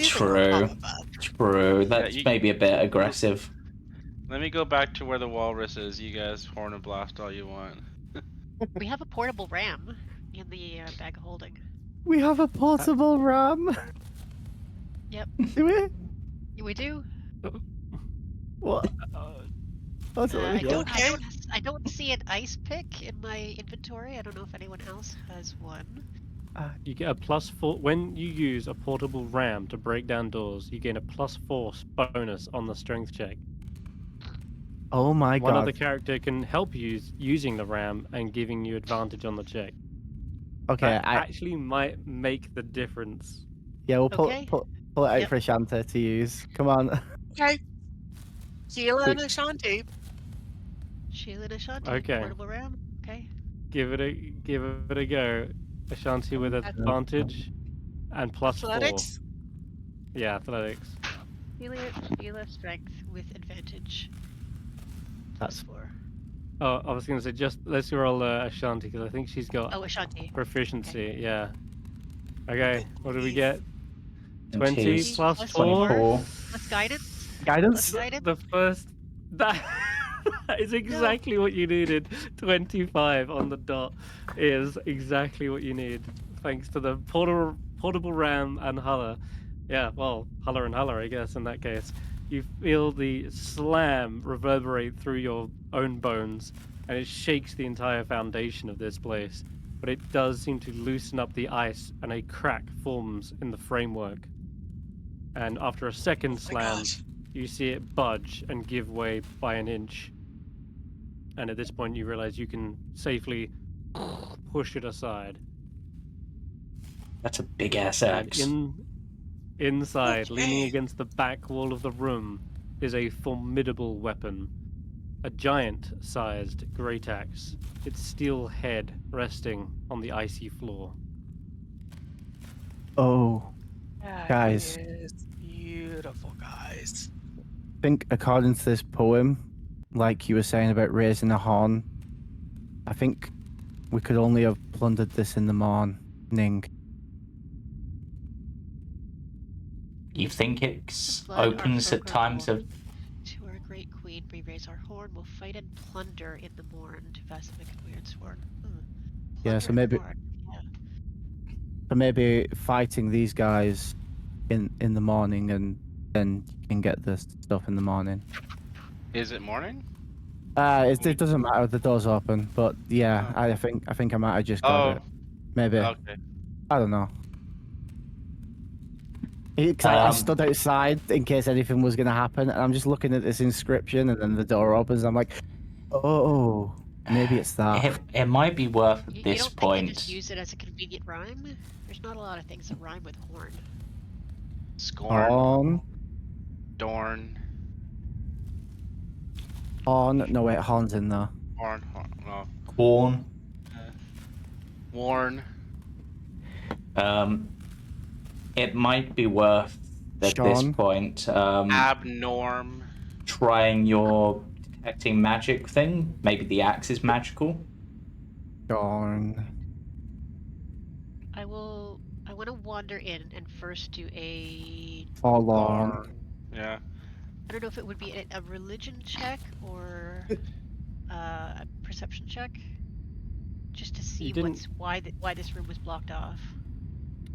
True. on top of us. True, that's you- maybe a bit aggressive. Let me go back to where the walrus is. You guys horn and blast all you want. We have a portable ram in the bag of holding. We have a portable ram. Yep. Do we? We do. What? That's what I we don't. got. Okay. I don't see an ice pick in my inventory. I don't know if anyone else has one. You get a +4 when you use a portable ram to break down doors. You gain a +4 bonus on the strength check. Oh my One god. other character can help you using the ram and giving you advantage on the check. Okay, That I actually might make the difference. yeah, we'll pull Okay. pull it out Yep. for Ashanti to use. Come on. Okay. Sheila and Ashanti. Sheila and Ashanti. Okay. Portable ram. Okay. Give it a go. Ashanti with advantage and +4. Athletics. Yeah, athletics. Sheila strength with advantage. That's- +4. Oh, I was gonna say just let's roll Ashanti because I think she's got Oh, Ashanti. proficiency. Yeah. Okay. What do we get? And 20 she's plus plus 4. 24. Plus guidance. Guidance. Plus guidance. The first that is exactly what you needed. 25 on the dot is exactly what you need. Thanks to the portable ram and Hulla. Yeah, well, Hulla and Hulla, I guess, in that case. You feel the slam reverberate through your own bones, and it shakes the entire foundation of this place. But it does seem to loosen up the ice, and a crack forms in the framework. And after a second Oh my slam, gosh. you see it budge and give way by an inch. And at this point, you realize you can safely push it aside. That's a big ass And axe. inside, leaning Okay. against the back wall of the room, is a formidable weapon. A giant-sized great axe, its steel head resting on the icy floor. Oh, That Guys. is beautiful, guys. I think according to this poem, like you were saying about raising a horn, I think we could only have plundered this in the morning. You think it Blood our opens at folk are times born. of. To our great queen, we raise our horn. We'll fight and plunder in the morn. To Vasimic and Weird Sworn. Yeah, so Plunder in the maybe- morn. Yeah. So maybe fighting these guys in the morning, and then you can get the stuff in the morning. Is it morning? It doesn't matter. The door's open, but yeah, Oh. I think I might have just got Oh, it. Maybe okay. I don't know. 'Cause I Um, stood outside in case anything was going to happen, and I'm just looking at this inscription, and then the door opens. I'm like, oh, maybe it's that. It might be worth at You this don't think point. they just use it as a convenient rhyme? There's not a lot of things that rhyme with horn. Scorn. Horn, Dorn. horn. No wait, horn's in there. Horn. No. Corn. Warn. It might be worth at this Sean? point Abnorm. trying your detecting magic thing. Maybe the axe is magical. Horn. I want to wander in and first do a. Forlorn. Yeah. I don't know if it would be a religion check or a perception check, just to see didn't- why this room was blocked off.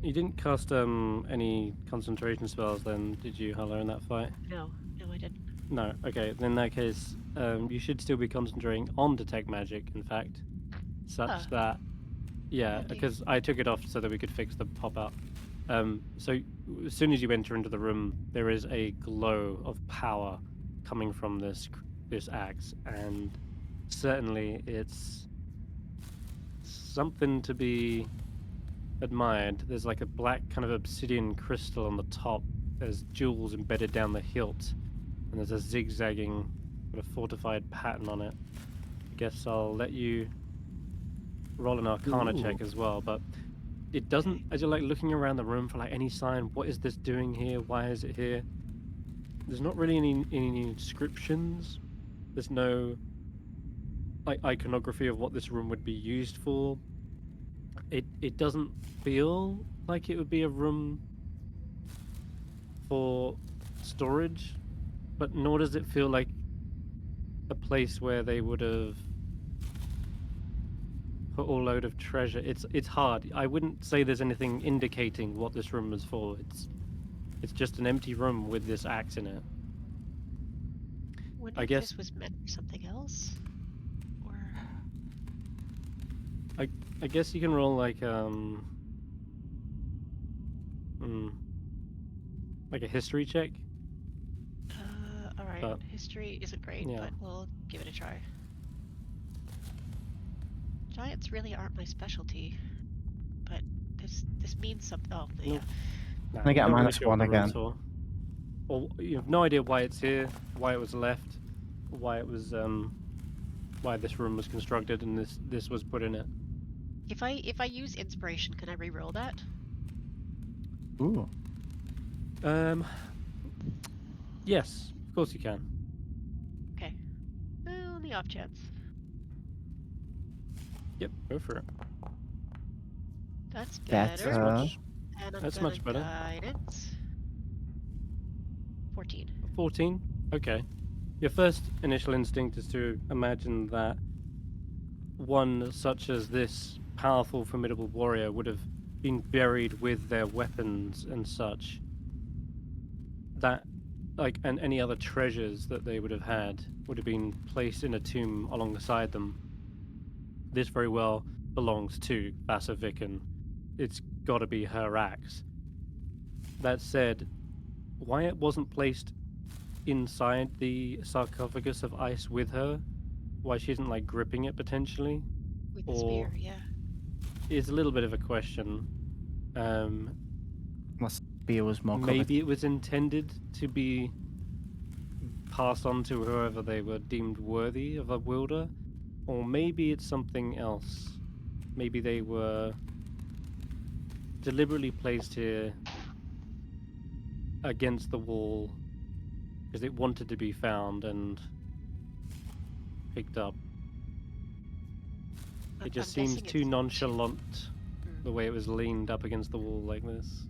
You didn't cast any concentration spells then, did you, Hulla, in that fight? No, I didn't. No. Okay. Then in that case, you should still be concentrating on detect magic. In fact, such Huh. that, yeah, Handy. because I took it off so that we could fix the pop out. So as soon as you enter into the room, there is a glow of power coming from this axe, and certainly it's something to be admired. There's like a black kind of obsidian crystal on the top. There's jewels embedded down the hilt, and there's a zigzagging, sort of fortified pattern on it. I guess I'll let you roll an Arcana check as well, but it doesn't. As you're like looking around the room for like any sign, what is this doing here? Why is it here? There's not really any inscriptions. There's no like iconography of what this room would be used for. It doesn't feel like it would be a room for storage, but nor does it feel like a place where they would have put a load of treasure. It's hard. I wouldn't say there's anything indicating what this room is for. It's just an empty room with this axe in it. Wonder I if guess this was meant for something else, or I guess you can roll like like a history check. all right. But- History isn't great, yeah. but we'll give it a try. Giants really aren't my specialty, but this means something. Oh, yeah. Nope. Nah, I you get a don't really minus sure what one the room's again. for. Or you have no idea why it's here, why it was left, why it was why this room was constructed and this was put in it. If I use inspiration, can I re-roll that? Ooh. Yes, of course you can. Okay. Well, on the off chance. Yep, go for it. That's That's, better. That's much. And I'm that's gonna much better. Guidance. 14. 14. Okay. Your first initial instinct is to imagine that one such as this powerful, formidable warrior would have been buried with their weapons and such. That, like, and any other treasures that they would have had would have been placed in a tomb alongside them. This very well belongs to Vasaviken. It's got to be her axe. That said, why it wasn't placed inside the sarcophagus of ice with her, why she isn't like gripping it potentially, With the or spear, yeah. is a little bit of a question. Unless beer was more covered. Maybe it was intended to be passed on to whoever they were deemed worthy of a wielder, or maybe it's something else. Maybe they were deliberately placed here against the wall because it wanted to be found and picked up. It just I'm seems guessing too it's nonchalant the way it was leaned up against the wall like this.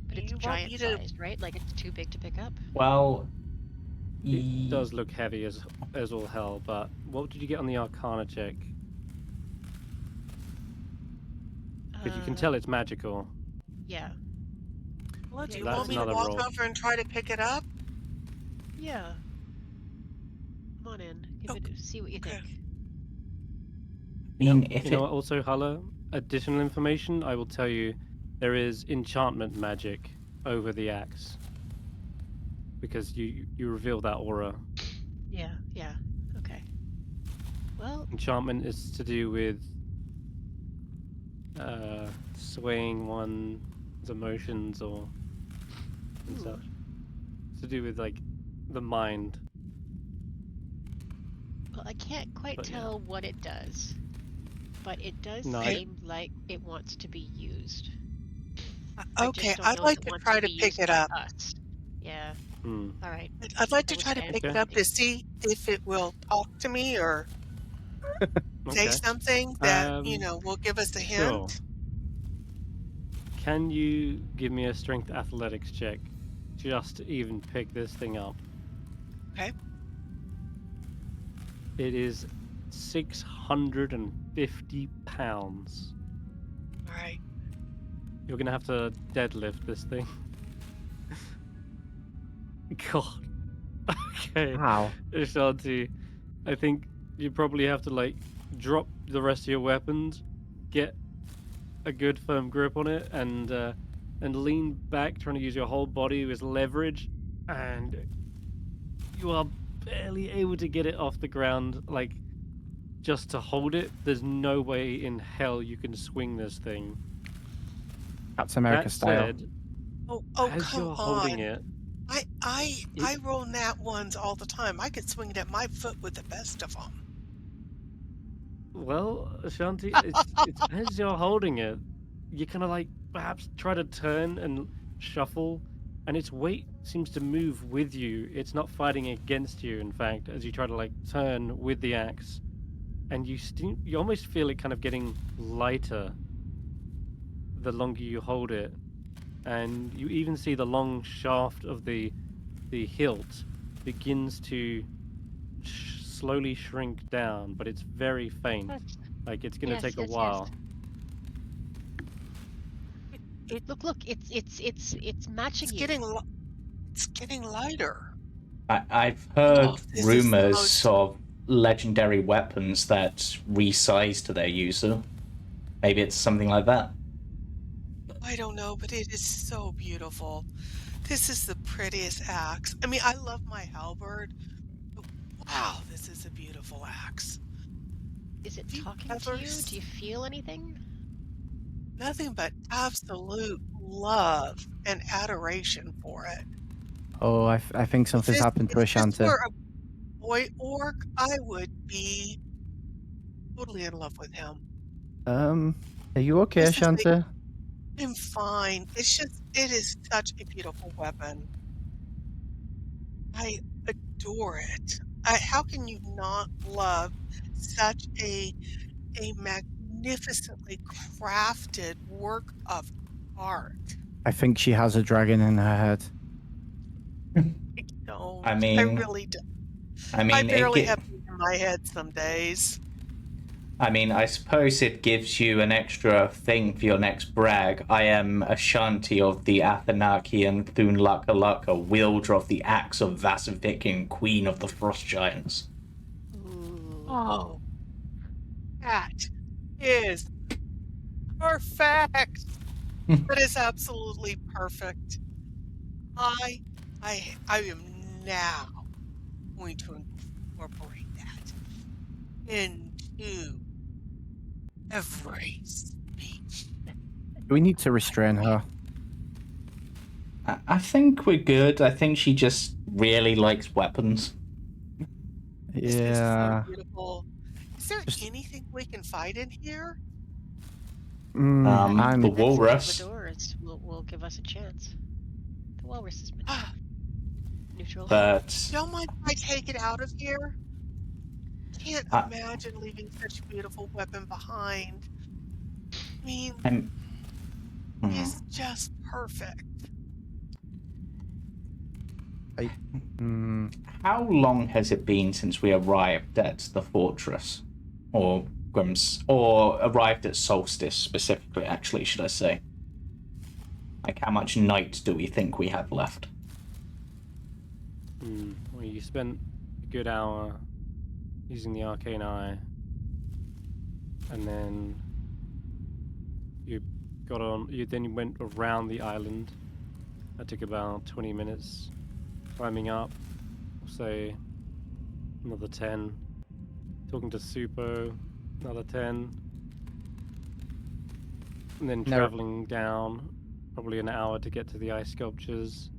But it's You want me giant to- sized, right? Like it's too big to pick up. Well, It does look heavy as all hell, but what did you get on the Arcana check? Because you can tell it's magical. Yeah. Well, do you That's want me to another walk roll. over and try to pick it up? Yeah. Come on in. See what you okay. think. I mean, if You know what, also, Hulla, additional information, I will tell you, there is enchantment magic over the axe. Because you reveal that aura. Yeah. Okay. Well, Enchantment is to do with swaying one's emotions or and Ooh. such. It's to do with like the mind. well, I can't quite But yeah. tell what it does, but it does No, I- seem like it wants to be used. Okay, I just don't I'd know like if it to wants try to be pick used it by up. us. Yeah. Hmm. All right. I'd like I to was try to gonna pick it Okay. up to see if it will talk to me or say Okay. something that, will give us a hint. Sure. Can you give me a strength athletics check just to even pick this thing up? Okay. It is 650 pounds. All right. You're gonna have to deadlift this thing. God. Okay, How? Ashanti, I think you probably have to like drop the rest of your weapons, get a good firm grip on it, and lean back, trying to use your whole body as leverage, and you are barely able to get it off the ground, like just to hold it. There's no way in hell you can swing this thing. Captain America That style. said, Oh, as come you're holding on. it, I roll nat ones all the time. I could swing it at my foot with the best of them. well, Ashanti, it's as you're holding it, you kind of like perhaps try to turn and shuffle, and its weight seems to move with you. It's not fighting against you, in fact, as you try to like turn with the axe, and you almost feel it kind of getting lighter the longer you hold it, and you even see the long shaft of the hilt begins to slowly shrink down, but it's very faint. Yes, Like it's gonna yes, take a yes, yes. while. Look, it's matching It's you. getting lighter. I've heard This is the rumors most- of legendary weapons that resize to their user. Maybe it's something like that. I don't know, but it is so beautiful. This is the prettiest axe. I mean, I love my halberd. But wow, this is a beautiful axe. Is it Do you talking to ever you? Do you feel anything? Nothing but absolute love and adoration for it. Oh, I think something's happened to If this Ashanti. were a boy orc, I would be totally in love with him. Are you okay, This is Ashanti? I'm fine. It is such a beautiful weapon. I adore it. How can you not love such a magnificently crafted work of art? I think she has a dragon in her head. I don't. I I mean, really don't. I I mean, barely have it in my head some days. I suppose it gives you an extra thing for your next brag. I am Ashanti of the Athanakian Thunlaka, wielder of the axe of Vasavikin, queen of the frost giants. Oh, that is perfect. That is absolutely perfect. I am now going to incorporate that into every speech. Do we need to restrain her? I think we're good. I think she just really likes weapons. This is Yeah. so beautiful. Is there Just- anything we can fight in here? I'm The Next walrus. Salvador's will give us a chance. The walrus has been Ah, neutral. But don't mind if I take it out of here? Can't I- imagine leaving such a beautiful weapon behind. I mean, it's just perfect. How long has it been since we arrived at the fortress? Or arrived at Solstice specifically, actually, should I say? Like, how much night do we think we have left? Well, you spent a good hour using the arcane eye, and then you then you went around the island. That took about 20 minutes. Climbing up, say another 10. Talking to Supo, another 10. And then traveling down, probably an hour to get to the ice sculptures,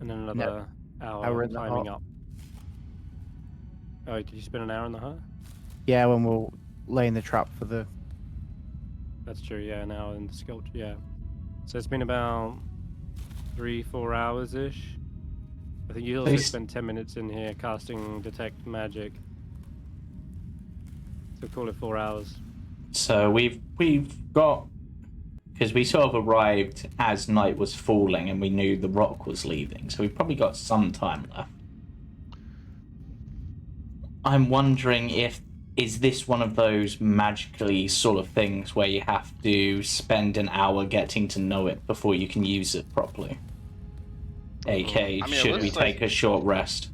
and then another hour in the climbing hut. up. Oh, did you spend an hour in the hut? Yeah, when we're laying the trap for the. That's true, yeah, an hour in the sculpture, yeah. So it's been about 3-4 hours-ish. I think you also Least- spent 10 minutes in here casting Detect Magic. So call it 4 hours. So we've got, because we sort of arrived as night was falling and we knew the rock was leaving, so we've probably got some time left. I'm wondering is this one of those magically sort of things where you have to spend an hour getting to know it before you can use it properly? AK, I mean, it should we looks like- take a short rest?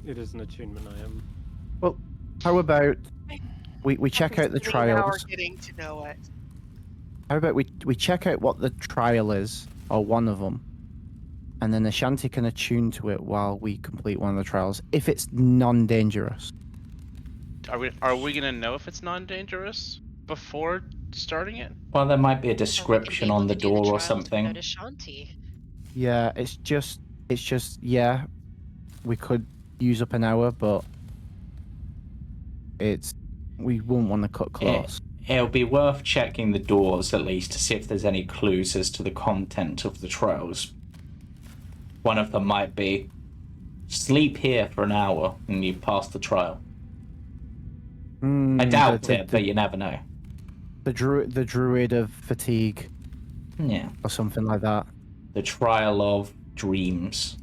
It is an attunement item. Well, how about we check After out the spending an hour trials? getting to know it. How about we check out what the trial is, or one of them, and then Ashanti can attune to it while we complete one of the trials, if it's non-dangerous. Are we gonna know if it's non-dangerous before starting it? Well, there might be a Or we could be description able on the to do door or trials something. without Ashanti. Yeah, it's just yeah, we could use up an hour, but we wouldn't want to cut close. It'll be worth checking the doors at least to see if there's any clues as to the content of the trials. One of them might be sleep here for an hour and you pass the trial. I doubt it, but you never know. The druid of fatigue. Yeah. Or something like that. The trial of dreams.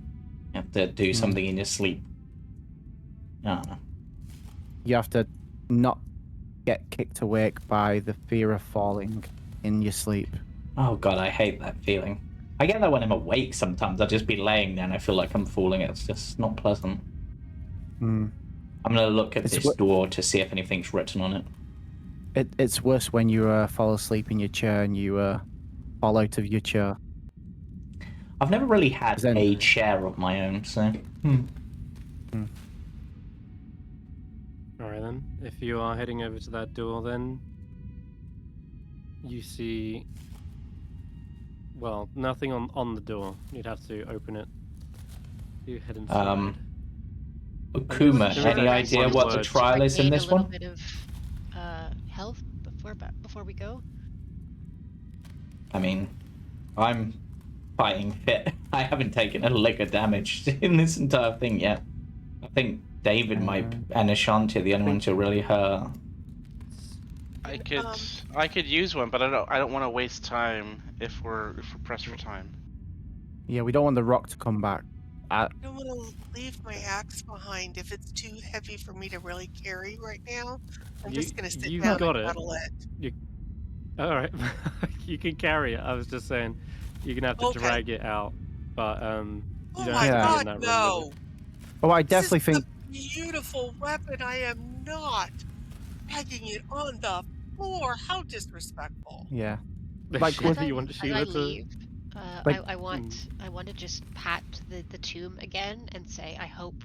You have to do something in your sleep. I don't know. You have to not get kicked awake by the fear of falling in your sleep. Oh god, I hate that feeling. I get that when I'm awake sometimes. I'll just be laying there and I feel like I'm falling. It's just not pleasant. I'm gonna look at this door to see if anything's written on it. It's worse when you fall asleep in your chair and you fall out of your chair. I've never really had a chair of my own, so... Alright then, if you are heading over to that door then, you see, well, nothing on the door. You'd have to open it. You head inside. Ukuma, any idea what the trial is in this one? A little bit of health before we go. I mean, I'm fighting fit. I haven't taken a lick of damage in this entire thing yet. I think David and Ashanti are the only ones who really hurt. I could use one, but I don't want to waste time if we're pressed for time. Yeah, we don't want the rock to come back. I don't want to leave my axe behind if it's too heavy for me to really carry right now. I'm just going to sit down and cuddle it. Alright, you can carry it. I was just saying, you're going to have to drag it out. But, you don't have to be in that room with it. Oh, I definitely think... Beautiful weapon. I am not dragging it on the floor. How disrespectful. Yeah. Like, whether you want to shoot it leave, I want to just pat the tomb again and say, I hope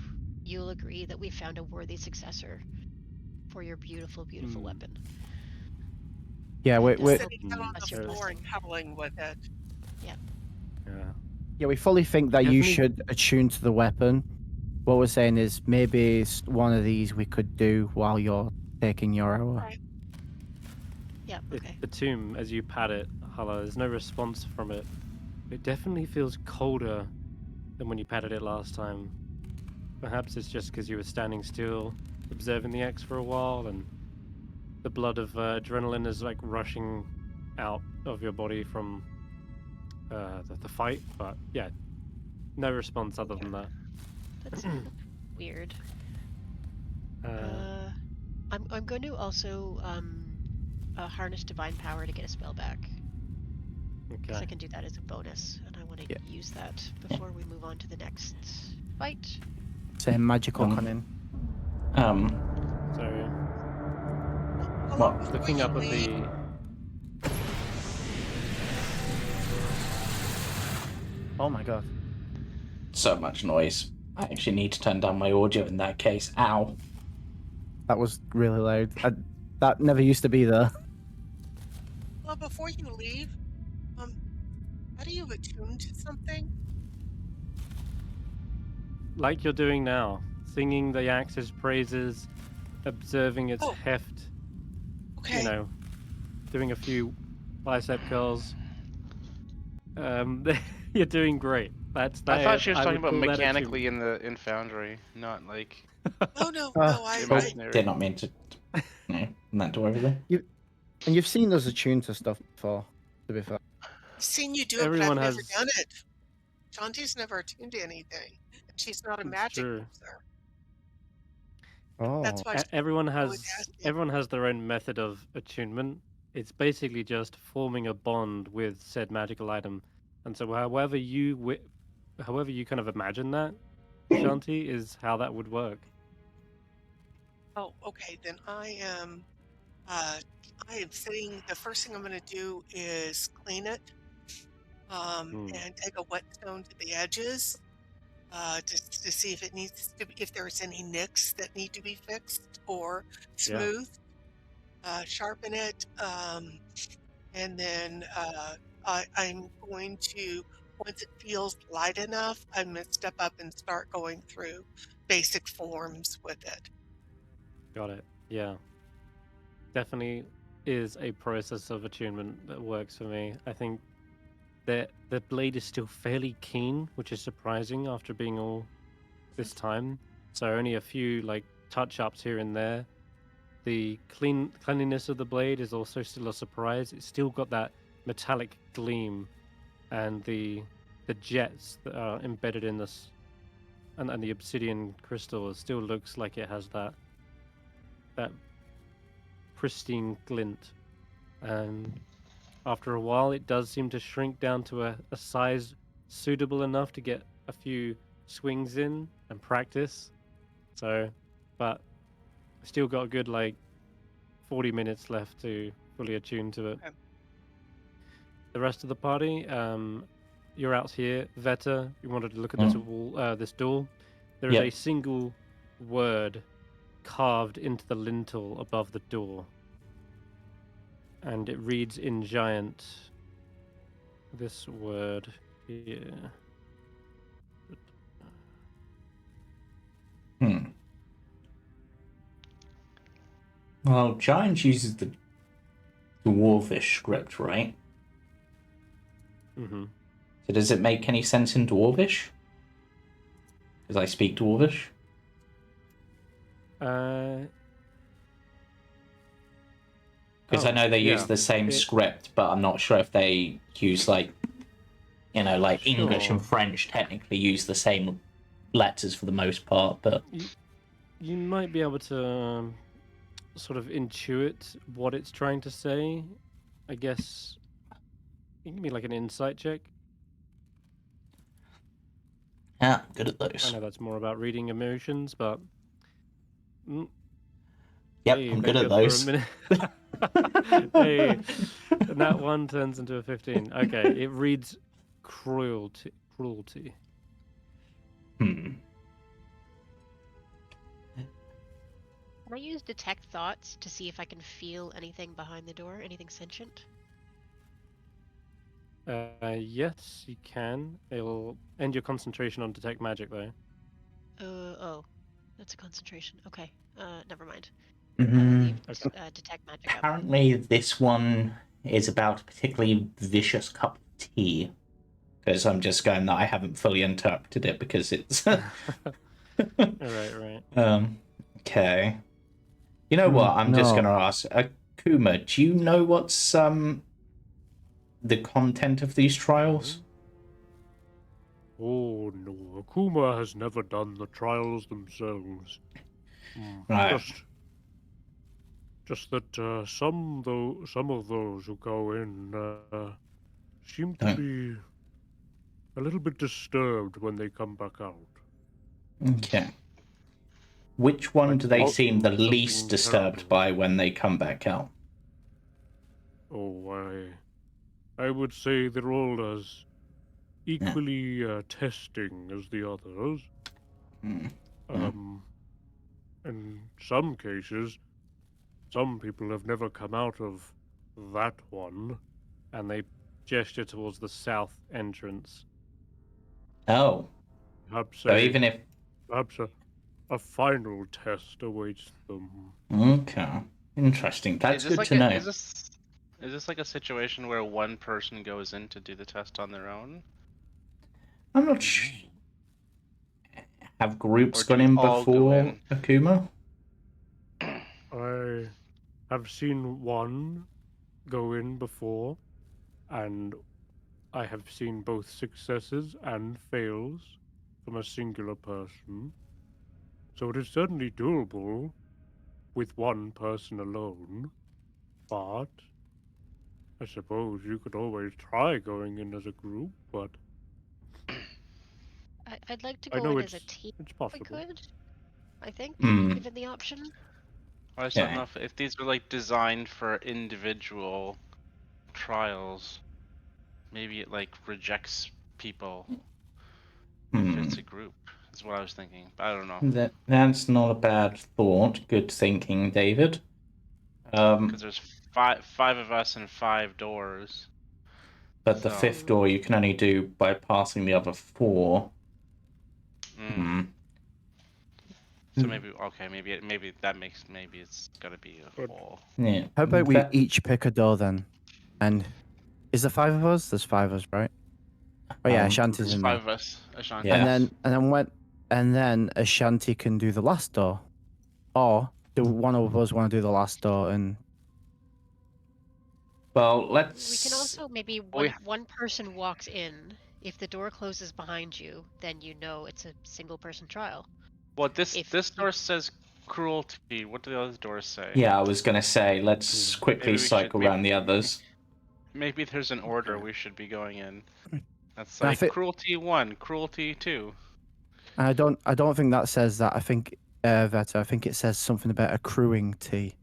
you'll agree that we found a worthy successor for your beautiful, beautiful weapon. Yeah, we're sitting down on the floor and cuddling with it. Yeah, we fully think that you should attune to the weapon. What we're saying is maybe one of these we could do while you're taking your hour. Right. Yeah, okay. The tomb, as you pat it, Hulla, there's no response from it. It definitely feels colder than when you patted it last time. Perhaps it's just because you were standing still, observing the X for a while, and the blood of adrenaline is like rushing out of your body from the fight. But yeah, no response other than that. That's weird. I'm going to also harness divine power to get a spell back. Okay. I can do that as a bonus, and I want to use that before we move on to the next fight. Same magical cunning. So what? Looking up at the. Oh my god. So much noise. I actually need to turn down my audio in that case. Ow. That was really loud. That never used to be there. Well, before you leave, how do you attune to something? Like you're doing now, singing the axe's praises, observing its heft. Okay. You know, doing a few bicep curls. You're doing great. I thought she was talking about mechanically in Foundry, not like. No, I did not mean to. No, meant to everything. And you've seen us attune to stuff before, to be fair. I've seen you do it, but I've never done it. Shanti's never attuned to anything, and she's not a magic user. Oh. That's why everyone has their own method of attunement. It's basically just forming a bond with said magical item, and so however you kind of imagine that, Ashanti, is how that would work. Oh, okay. Then I am sitting. The first thing I'm going to do is clean it, and take a whetstone to the edges, to see if it needs to be, if there's any nicks that need to be fixed or smoothed. Sharpen it, and then I'm going to, once it feels light enough, I'm going to step up and start going through basic forms with it. Got it. Yeah. Definitely is a process of attunement that works for me. I think that the blade is still fairly keen, which is surprising after being all this time. So only a few like touch-ups here and there. The cleanliness of the blade is also still a surprise. It's still got that metallic gleam, and the jets that are embedded in this, and the obsidian crystal still looks like it has that pristine glint. And after a while, it does seem to shrink down to a size suitable enough to get a few swings in and practice. So, but still got a good like 40 minutes left to fully attune to it. Okay. The rest of the party, you're out here. Veta, you wanted to look at this wall, this door. There is a single word carved into the lintel above the door, and it reads in giant. This word here. Well, Giant uses the Dwarvish script, right? Mm-hmm. So does it make any sense in Dwarvish? Because I speak Dwarvish. Because I know they use the same script, but I'm not sure if they use like English and French technically use the same letters for the most part, but you might be able to sort of intuit what it's trying to say. I guess it can be like an insight check. Yeah, good at those. I know that's more about reading emotions, but yep, hey, I'm good at those. Hey, and that one turns into a 15. Okay, it reads cruelty. Can I use detect thoughts to see if I can feel anything behind the door, anything sentient? Yes, you can. It'll end your concentration on detect magic, though. Oh, that's a concentration. Okay, never mind. Detect magic. Apparently, this one is about a particularly vicious cup of tea. Because I'm just going that I haven't fully interpreted it because it's. Right. Okay. You know what? I'm just going to ask Akuma. Do you know what's the content of these trials? Oh no, Akuma has never done the trials themselves. Right. Just that some of those who go in seem to be a little bit disturbed when they come back out. Okay. Which one do they seem the least disturbed by when they come back out? Oh, I would say they're all as equally testing as the others. In some cases, some people have never come out of that one, and they gesture towards the south entrance. Oh. Perhaps a final test awaits them. Okay. Interesting. That's good to know. Is this like a situation where one person goes in to do the test on their own? I'm not sure. Have groups gone in before, Akuma? I have seen one go in before, and I have seen both successes and fails from a singular person. So it is certainly doable with one person alone, but I suppose you could always try going in as a group, but... I'd like to I go know in as a it's team if we possible. could. I think, Hmm. given the option. I just Yeah. don't know if these are like designed for individual trials. Maybe it like rejects people if it's a group. Is what I was thinking. But I don't know. That's not a bad thought. Good thinking, David. Because there's five of us and 5 doors. But the So, fifth door you can only do by passing the other 4. So maybe okay, maybe it's gotta be a Good. whole. Yeah. How about we That- each pick a door then? And is there 5 of us? There's 5 of us, right? Oh yeah, Ashanti's There's in 5 there. of us. Ashanti. Yeah. And then Ashanti can do the last door, or do one of us want to do the last door? And Well, We let's. can also maybe one person walks in. If the door closes behind you, then you know it's a single person trial. Well, this If door says cruelty. What do the other doors say? Yeah, I was gonna say let's quickly Maybe we cycle should- around the others. Maybe there's an order Okay. we should be going in. That's I like thi- cruelty 1, cruelty 2. I don't think that says that. I think Veta, I think it says something about accruing tea.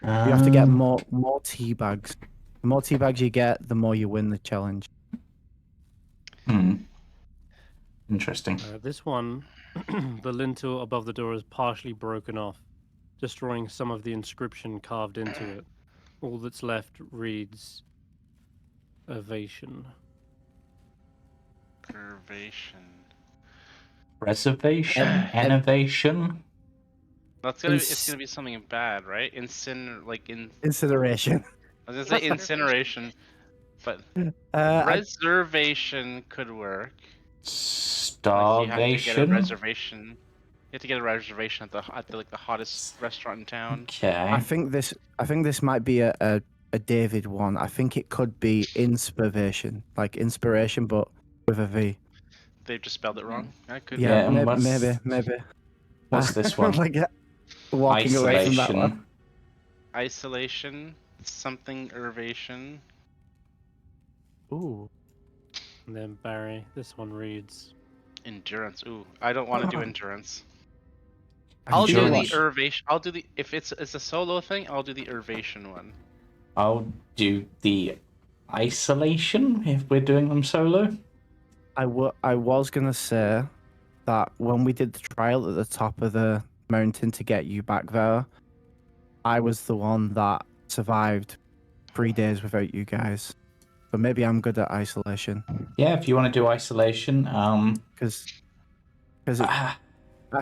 You have to get more tea bags. The more tea bags you get, the more you win the challenge. Interesting. This one, the lintel above the door is partially broken off, destroying some of the inscription carved into it. All that's left reads Ovation. Curvation. Reservation, innovation. That's gonna be, it's gonna be something bad, right? Incineration. I was gonna say incineration, but reservation could work. Like you have to get a Starvation. reservation. You have to get a reservation at the like the hottest restaurant in town. Okay. I think this might be a David one. I think it could be inspiration, like inspiration, but with a V. They've just spelled it wrong. That could Yeah, and maybe. What's this one? Like walking away from that one. Isolation. Isolation, something irvation. Ooh. And then Barry, this one reads Endurance. Ooh, I don't want to do endurance. I'll I'll do the Endurance. irvation. I'll do the if it's a solo thing. I'll do the irvation one. I'll do the isolation if we're doing them solo. I was gonna say that when we did the trial at the top of the mountain to get you back there, I was the one that survived 3 days without you guys. So maybe I'm good at isolation. Yeah, if you want to do isolation. Because I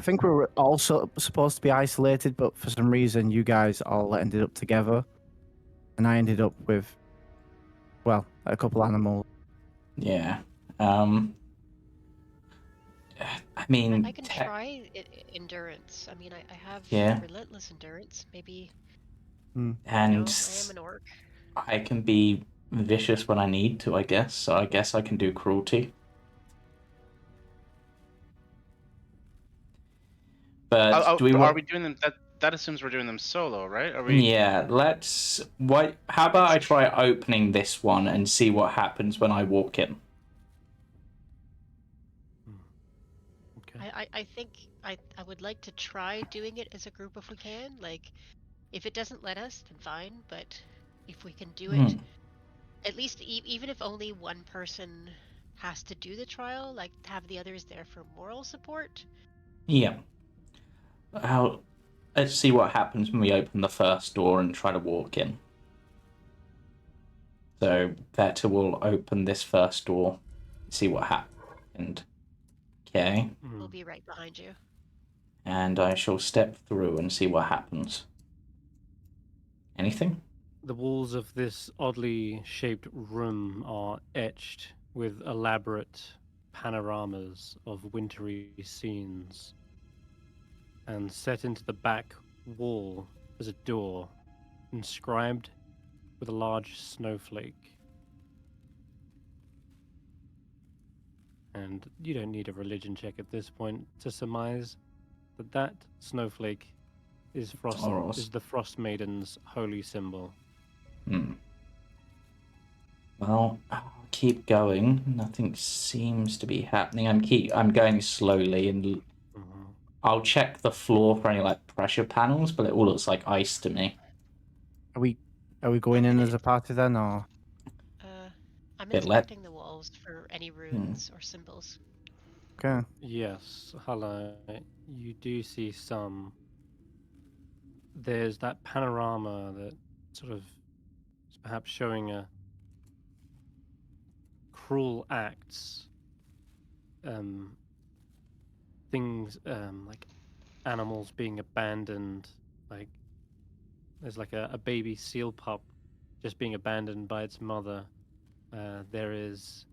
think we were also supposed to be isolated, but for some reason you guys all ended up together, and I ended up with, well, a couple animals. Yeah. I mean, I can try endurance. I mean, I have Yeah. relentless endurance. Maybe. and I am an orc. I can be vicious when I need to, I guess. So I guess I can do cruelty. But do we Are want? we doing them? That assumes we're doing them solo, right? Are we? Yeah, let's. What? How about I try opening this one and see what happens when I walk in? Okay. I think I would like to try doing it as a group if we can. Like, if it doesn't let us, then fine. But if we can do it, at least even if only one person has to do the trial, like have the others there for moral support. Yeah. Let's see what happens when we open the first door and try to walk in. So Veta will open this first door, see what happened. Okay. We'll be right behind you. And I shall step through and see what happens. Anything? The walls of this oddly shaped room are etched with elaborate panoramas of wintry scenes. And set into the back wall is a door inscribed with a large snowflake. And you don't need a religion check at this point to surmise that that snowflake is Taurus. the Frostmaiden's holy symbol. Well, I'll keep going. Nothing seems to be happening. I'm going slowly, and Mhm. I'll check the floor for any like pressure panels, but it all looks like ice to me. Are we going in as a party then, or? I'm It let- inspecting the walls for any runes or symbols. Okay. Yes, hello. You do see some. There's that panorama that sort of is perhaps showing a cruel acts, things like animals being abandoned. Like there's like a baby seal pup just being abandoned by its mother. There is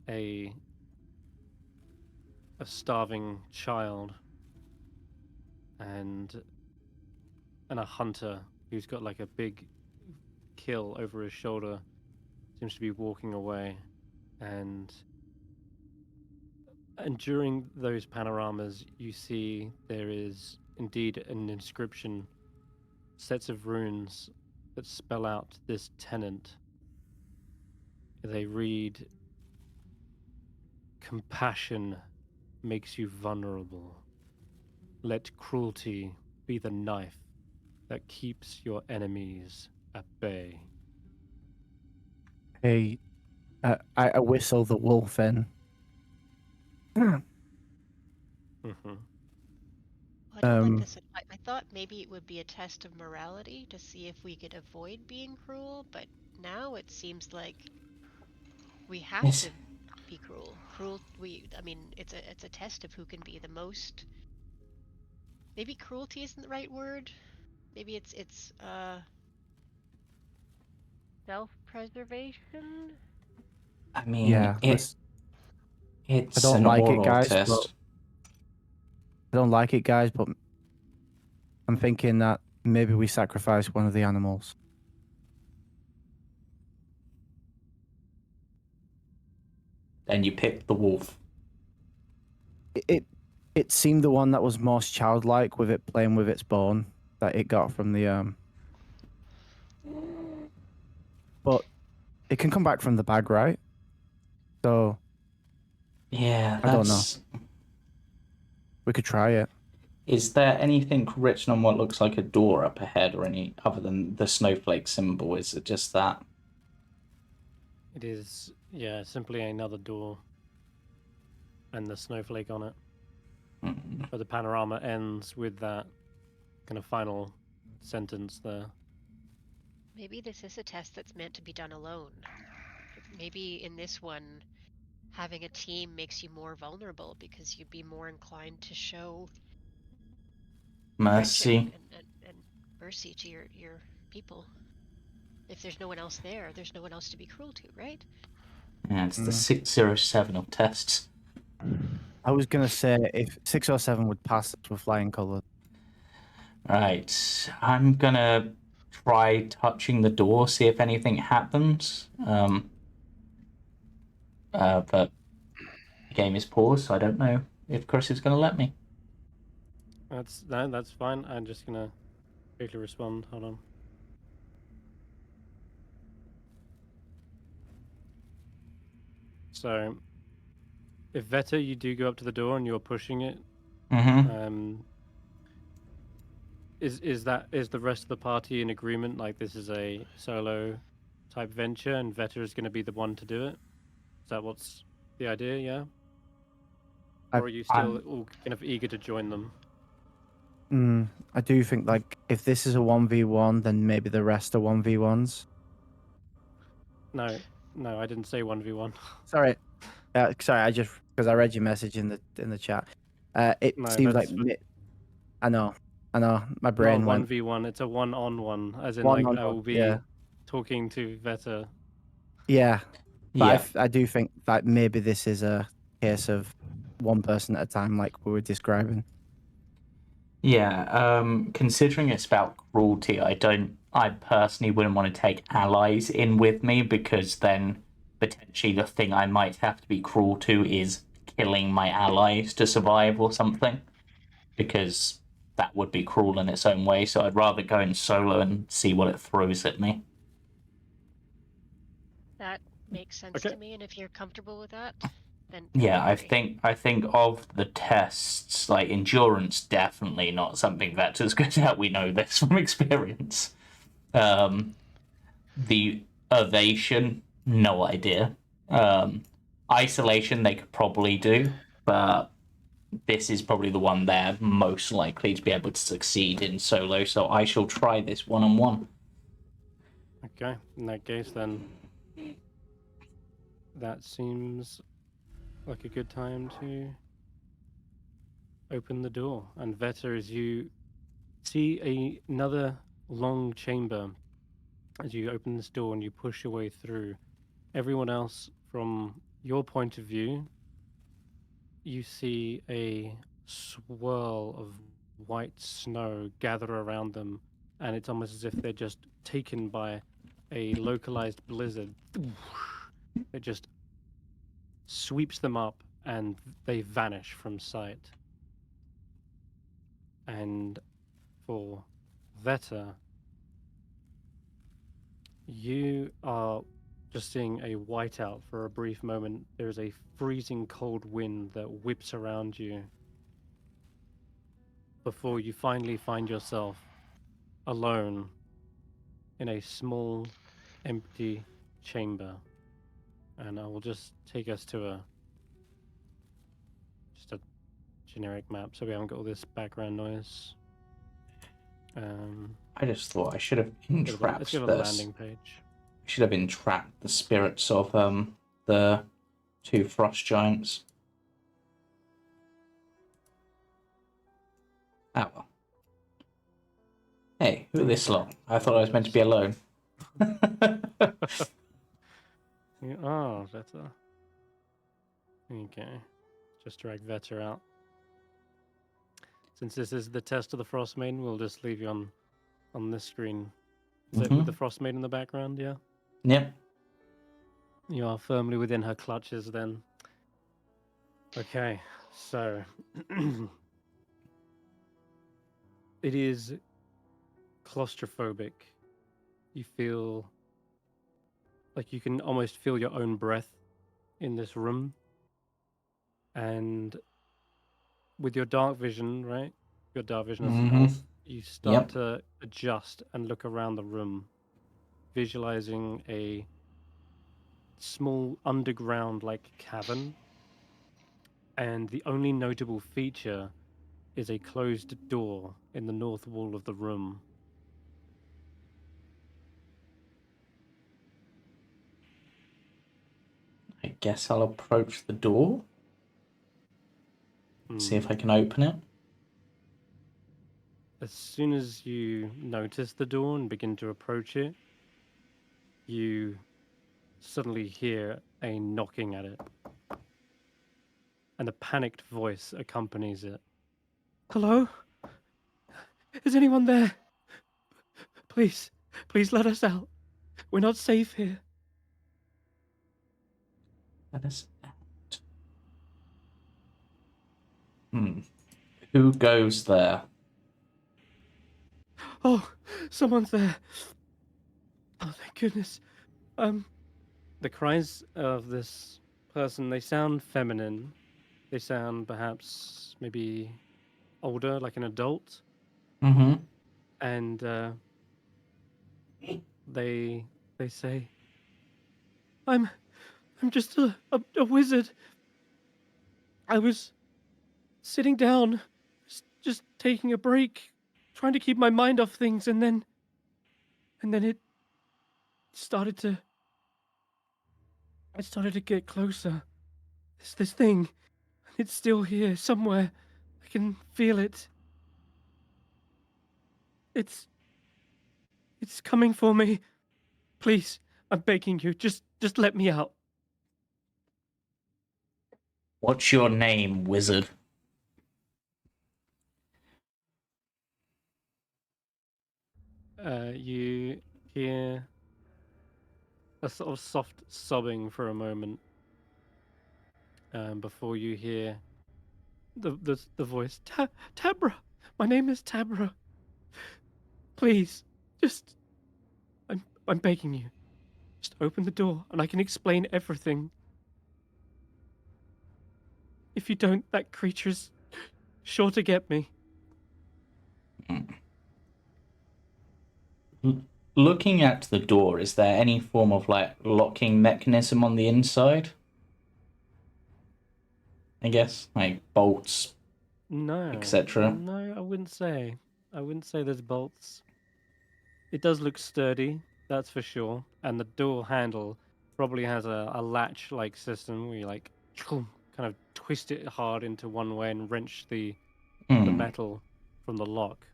a starving child and a hunter who's got like a big kill over his shoulder, seems to be walking away, and during those panoramas you see there is indeed an inscription, sets of runes that spell out this tenant. They read, compassion makes you vulnerable. Let cruelty be the knife that keeps your enemies at bay. Hey, I whistle the wolf in. I don't like Um, this. I thought maybe it would be a test of morality to see if we could avoid being cruel, but now it seems like we have Yes. to be cruel. I mean, it's a test of who can be the most. Maybe cruelty isn't the right word. Maybe it's self-preservation. I mean, yeah, it's I don't an like it, oral guys. But test. I don't like it, guys. But I'm thinking that maybe we sacrifice one of the animals. Then you pick the wolf. It seemed the one that was most childlike, with it playing with its bone that it got from the But it can come back from the bag, right? So Yeah, I don't know. that's. We could try it. Is there anything written on what looks like a door up ahead, or any other than the snowflake symbol? Is it just that? It is, yeah, simply another door and the snowflake on it. Mm. But the panorama ends with that kind of final sentence there. Maybe this is a test that's meant to be done alone. Maybe in this one, having a team makes you more vulnerable because you'd be more inclined to show Mercy. and mercy to your people. If there's no one else there, there's no one else to be cruel to, right? Yeah, it's the 607 of tests. I was gonna say if 607 would pass us with flying colours. Right, I'm gonna try touching the door, see if anything happens. But the game is paused, so I don't know if Chris is gonna let me. That's fine. I'm just gonna quickly respond. Hold on. So, if Veta, you do go up to the door and you're pushing it, Mm-hmm. is the rest of the party in agreement? Like this is a solo type venture, and Veta is going to be the one to do it. Is that what's the idea? Yeah. Or are you still all kind of eager to join them? I do think like if this is a 1v1, then maybe the rest are 1v1s. No, I didn't say 1v1. Sorry, sorry. I just because I read your message in the chat. It No, seems like that's I know. My not brain went 1v1. It's a one-on-one, as in one like on I one. will be Yeah, talking to Veta. yeah. Yeah. But I do think that maybe this is a case of one person at a time, like we were describing. Yeah, considering it's about cruelty, I personally wouldn't want to take allies in with me, because then potentially the thing I might have to be cruel to is killing my allies to survive or something, because that would be cruel in its own way. So I'd rather go in solo and see what it throws at me. That makes sense Okay. to me, and if you're comfortable with that, then Yeah, I agree. think of the tests, like endurance, definitely not something Vetter's good at. We know this from experience. The evation, no idea. Isolation, they could probably do, but this is probably the one they're most likely to be able to succeed in solo. So I shall try this one-on-one. Okay, in that case, then that seems like a good time to open the door. And Vetter, as you see another long chamber, as you open this door and you push your way through, everyone else, from your point of view, you see a swirl of white snow gather around them, and it's almost as if they're just taken by a localized blizzard. It just sweeps them up and they vanish from sight. And for Vetter, you are just seeing a whiteout for a brief moment. There is a freezing cold wind that whips around you before you finally find yourself alone in a small, empty chamber. And I will just take us to just a generic map, so we haven't got all this background noise. I just thought I should have entrapped Let's go to this. the landing page. I should have entrapped the spirits of the two frost giants. Oh well. Hey, who are this lot? I thought I was meant to be alone. Oh, Vetter. Okay. Just drag Vetter out. Since this is the test of the Frostmaiden, we'll just leave you on this screen. Is it with the Frostmaiden in the background, yeah? Yep. You are firmly within her clutches then. Okay, so it is claustrophobic. You feel like you can almost feel your own breath in this room. And with your dark vision, right? Your dark vision as an elf, you start to adjust and look around the room, visualizing a small underground like cavern. And the only notable feature is a closed door in the north wall of the room. I guess I'll approach the door. See if I can open it. As soon as you notice the door and begin to approach it, you suddenly hear a knocking at it. And a panicked voice accompanies it. Hello? Is anyone there? Please let us out. We're not safe here. Let us out. Who goes there? Oh, someone's there. Oh, thank goodness. The cries of this person, they sound feminine. They sound perhaps maybe older, like an adult. And they say, I'm just a wizard. I was sitting down, just taking a break, trying to keep my mind off things, and then it started to get closer. This thing, it's still here somewhere. I can feel it. It's coming for me. Please, I'm begging you, just let me out. What's your name, wizard? You hear a sort of soft sobbing for a moment before you hear the voice. Tabra, my name is Tabra. Please, just I'm begging you, just open the door and I can explain everything. If you don't, that creature's sure to get me. Looking at the door, is there any form of like locking mechanism on the inside? I guess like bolts, No, etc. no, I wouldn't say. I wouldn't say there's bolts. It does look sturdy, that's for sure. And the door handle probably has a latch-like system where you like kind of twist it hard into one way and wrench the metal from the lock.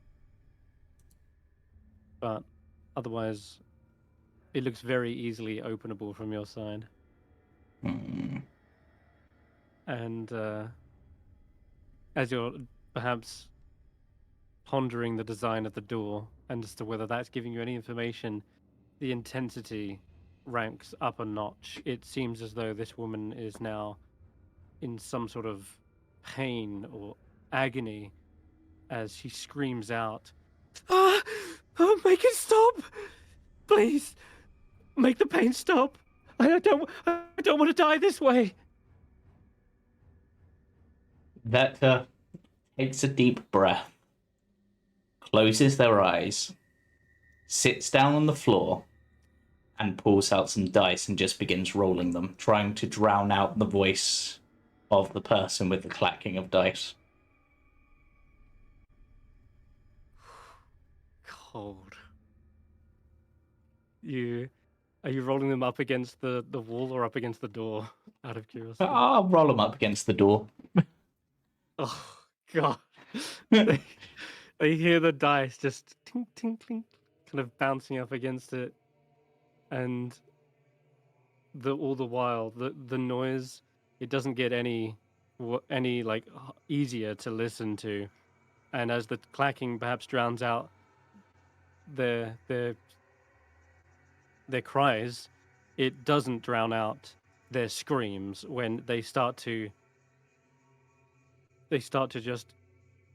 But otherwise, it looks very easily openable from your side. And as you're perhaps pondering the design of the door and as to whether that's giving you any information, the intensity ranks up a notch. It seems as though this woman is now in some sort of pain or agony as she screams out, "Ah! Oh, make it stop! Please, make the pain stop! I don't want to die this way!" Vector takes a deep breath, closes their eyes, sits down on the floor, and pulls out some dice and just begins rolling them, trying to drown out the voice of the person with the clacking of dice. Cold. Are you rolling them up against the wall or up against the door? Out of curiosity. I'll roll them up against the door. Oh God! They hear the dice just tink tink tink, kind of bouncing up against it, and all the while the noise, it doesn't get any like easier to listen to, and as the clacking perhaps drowns out their cries, it doesn't drown out their screams when they start to just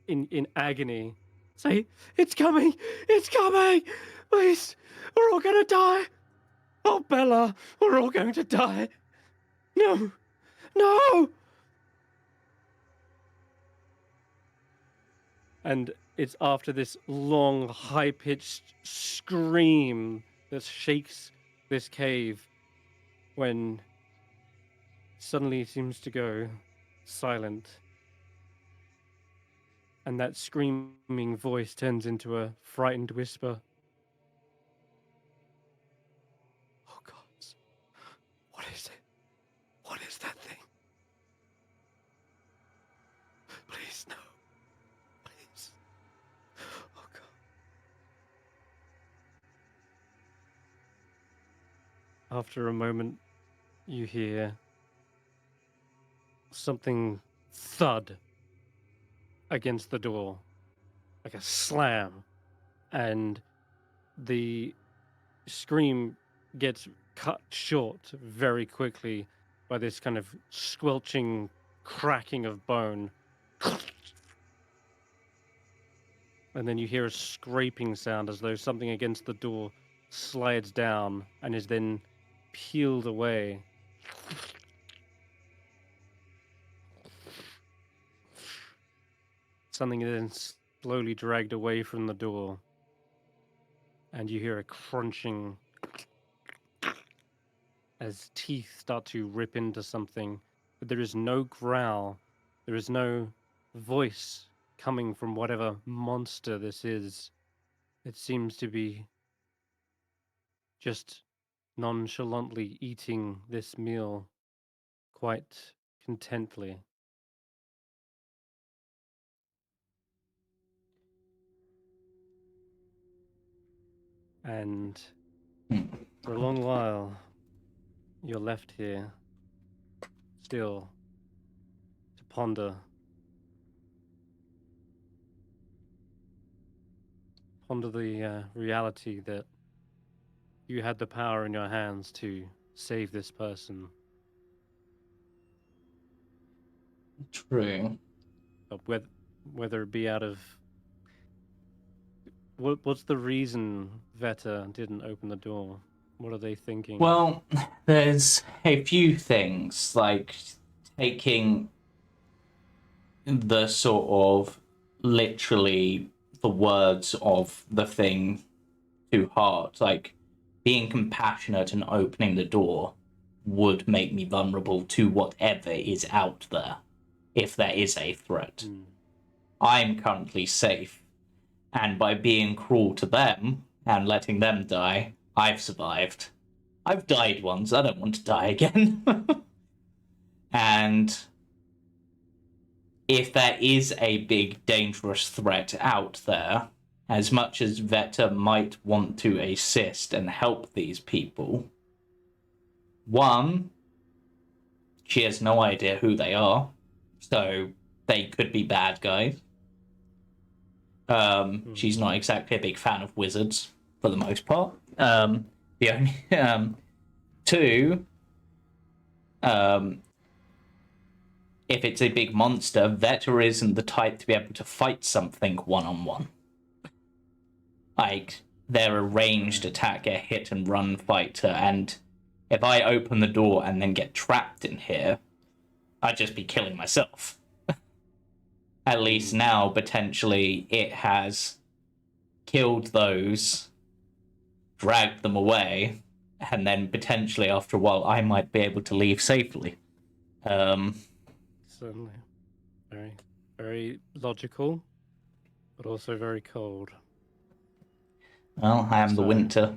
in agony say, "It's coming! It's coming! Please, we're all gonna die! Oh, Bella, we're all going to die! No! No!" And it's after this long, high-pitched scream that shakes this cave when suddenly it seems to go silent. And that screaming voice turns into a frightened whisper. "Oh, gods. What is it? What is that thing? Please, no. Please. Oh, God." After a moment, you hear something thud against the door, like a slam, and the scream gets cut short very quickly by this kind of squelching cracking of bone. And then you hear a scraping sound as though something against the door slides down and is then peeled away. Something is then slowly dragged away from the door. And you hear a crunching as teeth start to rip into something. But there is no growl. There is no voice coming from whatever monster this is. It seems to be just nonchalantly eating this meal quite contently. And for a long while, you're left here, still, to ponder the reality that you had the power in your hands to save this person. True. But whether it be out of... What's the reason Veta didn't open the door? What are they thinking? Well, there's a few things, like taking the sort of literally the words of the thing to heart. Like, being compassionate and opening the door would make me vulnerable to whatever is out there, if there is a threat. I'm currently safe, and by being cruel to them and letting them die, I've survived. I've died once, I don't want to die again. And if there is a big, dangerous threat out there, as much as Vetter might want to assist and help these people, one, she has no idea who they are, so they could be bad guys. She's not exactly a big fan of wizards, for the most part. The only two, if it's a big monster, Vetter isn't the type to be able to fight something one-on-one. Like, they're a ranged attacker, hit and run fighter, and if I open the door and then get trapped in here, I'd just be killing myself. At least now, potentially, it has killed those, dragged them away, and then potentially, after a while, I might be able to leave safely. Certainly. Very, very logical, but also very cold. Well, I am the winter.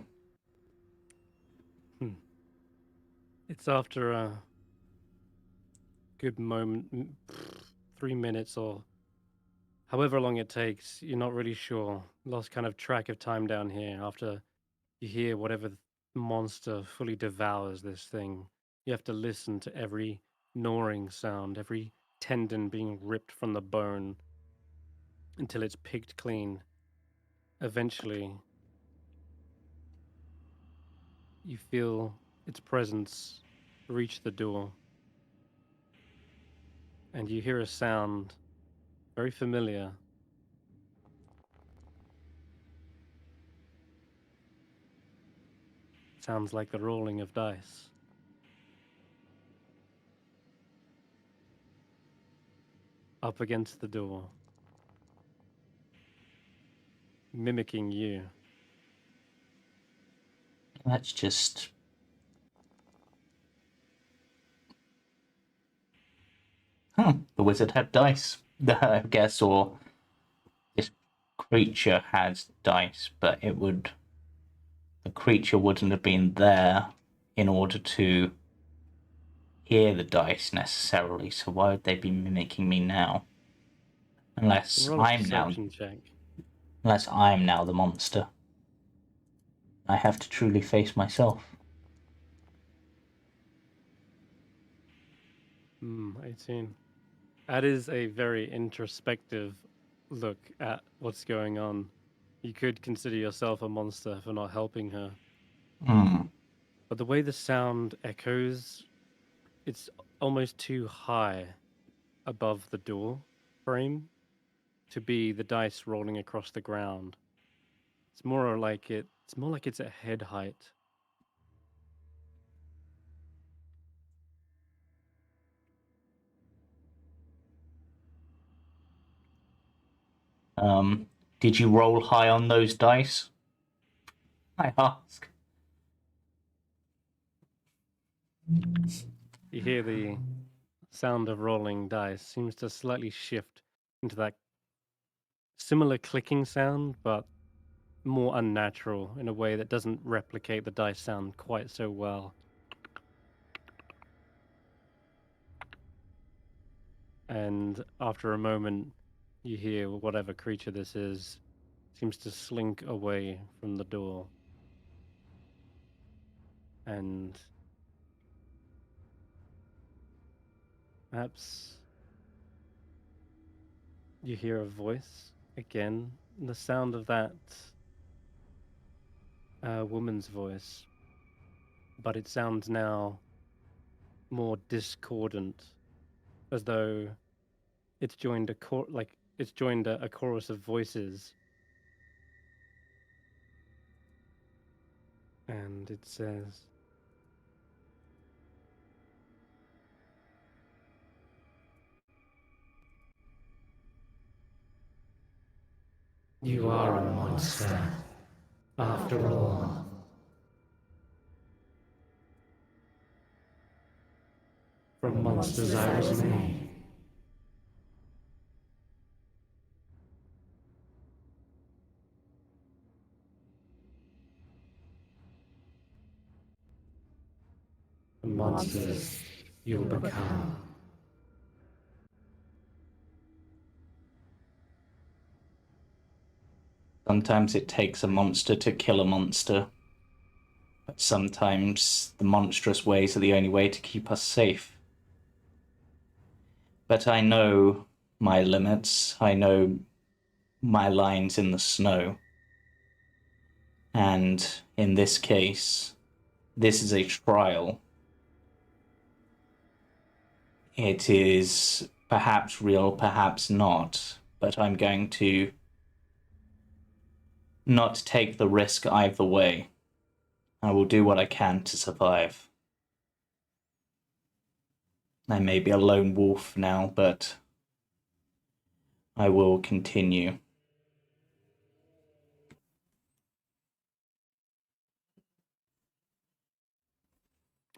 It's after a good moment, 3 minutes or however long it takes. You're not really sure. Lost kind of track of time down here after you hear whatever monster fully devours this thing. You have to listen to every gnawing sound, every tendon being ripped from the bone until it's picked clean. Eventually, you feel its presence reach the door, and you hear a sound very familiar. Sounds like the rolling of dice. Up against the door, mimicking you. That's just... the wizard had dice, I guess, or this creature has dice, but it would... the creature wouldn't have been there in order to hear the dice necessarily, so why would they be mimicking me now? Unless Roll a I'm now... perception check. unless I'm now the monster. I have to truly face myself. 18. That is a very introspective look at what's going on. You could consider yourself a monster for not helping her. But the way the sound echoes, it's almost too high above the door frame to be the dice rolling across the ground. It's more like it's at head height. Did you roll high on those dice? I ask. You hear the sound of rolling dice seems to slightly shift into that similar clicking sound, but more unnatural in a way that doesn't replicate the dice sound quite so well. And after a moment, you hear whatever creature this is seems to slink away from the door. And perhaps you hear a voice again, the sound of that woman's voice, but it sounds now more discordant, as though it's joined a chorus of voices. And it says, "You are a monster, after all. From monsters I was made. The monsters you'll become." Sometimes it takes a monster to kill a monster. But sometimes the monstrous ways are the only way to keep us safe. But I know my limits. I know my lines in the snow. And in this case, this is a trial. It is perhaps real, perhaps not, but I'm going to not take the risk either way. I will do what I can to survive. I may be a lone wolf now, but I will continue.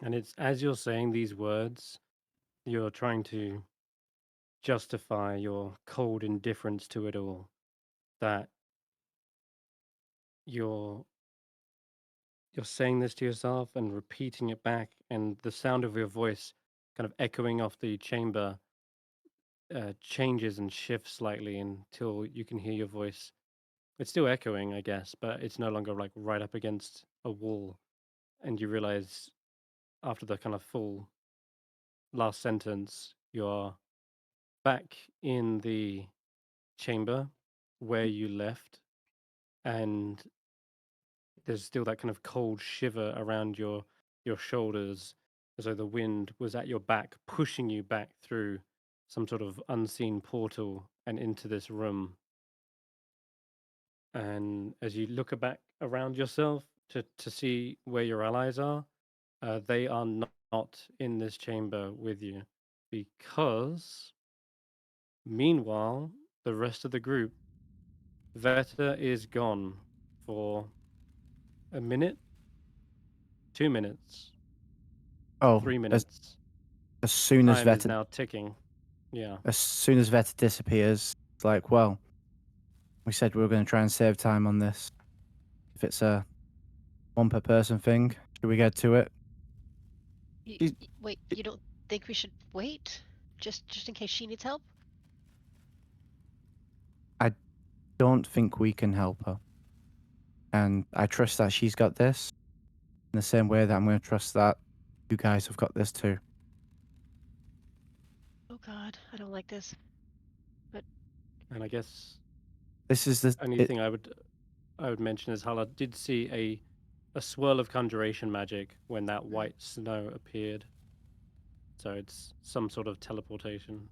And it's as you're saying these words, you're trying to justify your cold indifference to it all. That you're saying this to yourself and repeating it back, and the sound of your voice kind of echoing off the chamber changes and shifts slightly until you can hear your voice. It's still echoing, I guess, but it's no longer like right up against a wall. And you realize after the kind of full last sentence, you're back in the chamber where you left, and there's still that kind of cold shiver around your shoulders, as though the wind was at your back, pushing you back through some sort of unseen portal and into this room. And as you look back around yourself to see where your allies are, they are not in this chamber with you, because meanwhile, the rest of the group, Veta is gone for a minute, 2 minutes, Oh, 3 as minutes. as soon as Time is Veta now ticking. Yeah. disappears, it's like, well, we said we were going to try and save time on this. If it's a one per person thing, should we get to it? Wait, you don't think we should wait? Just in case she needs help? I don't think we can help her. And I trust that she's got this in the same way that I'm going to trust that you guys have got this too. Oh God, I don't like this. But And I guess This is the only thing I would mention is Hulla did see a swirl of conjuration magic when that white snow appeared. So it's some sort of teleportation.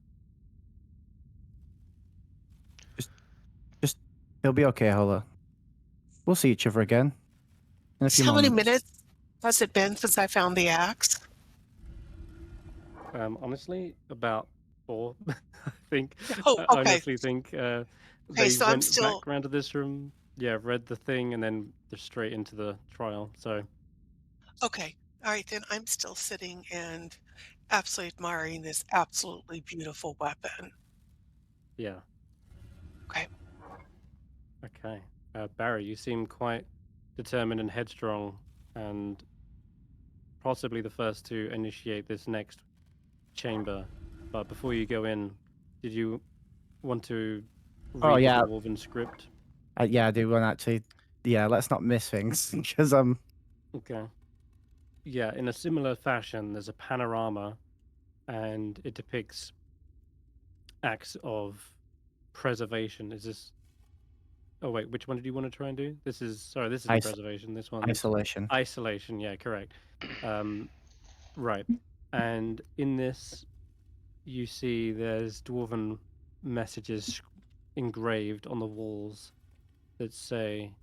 just it'll be okay, Hola. We'll see each other again in a few How many moments. minutes has it been since I found the axe? Honestly, about 4, I think. Oh, I okay. honestly think Okay, they so I'm went still back round to this room, yeah, read the thing, and then just straight into the trial. So okay. All right, then I'm still sitting and absolutely admiring this absolutely beautiful weapon. yeah, Okay. okay. Barry, you seem quite determined and headstrong, and possibly the first to initiate this next chamber. But before you go in, did you want to Oh read the yeah, dwarven script? yeah, I do want to actually. Yeah, let's not miss things because Okay. Yeah, in a similar fashion, there's a panorama, and it depicts acts of preservation. Is this? Oh wait, which one did you want to try and do? This is sorry. This isn't preservation. This one's isolation. isolation. Yeah, correct. Right. And in this, you see there's dwarven messages engraved on the walls that say,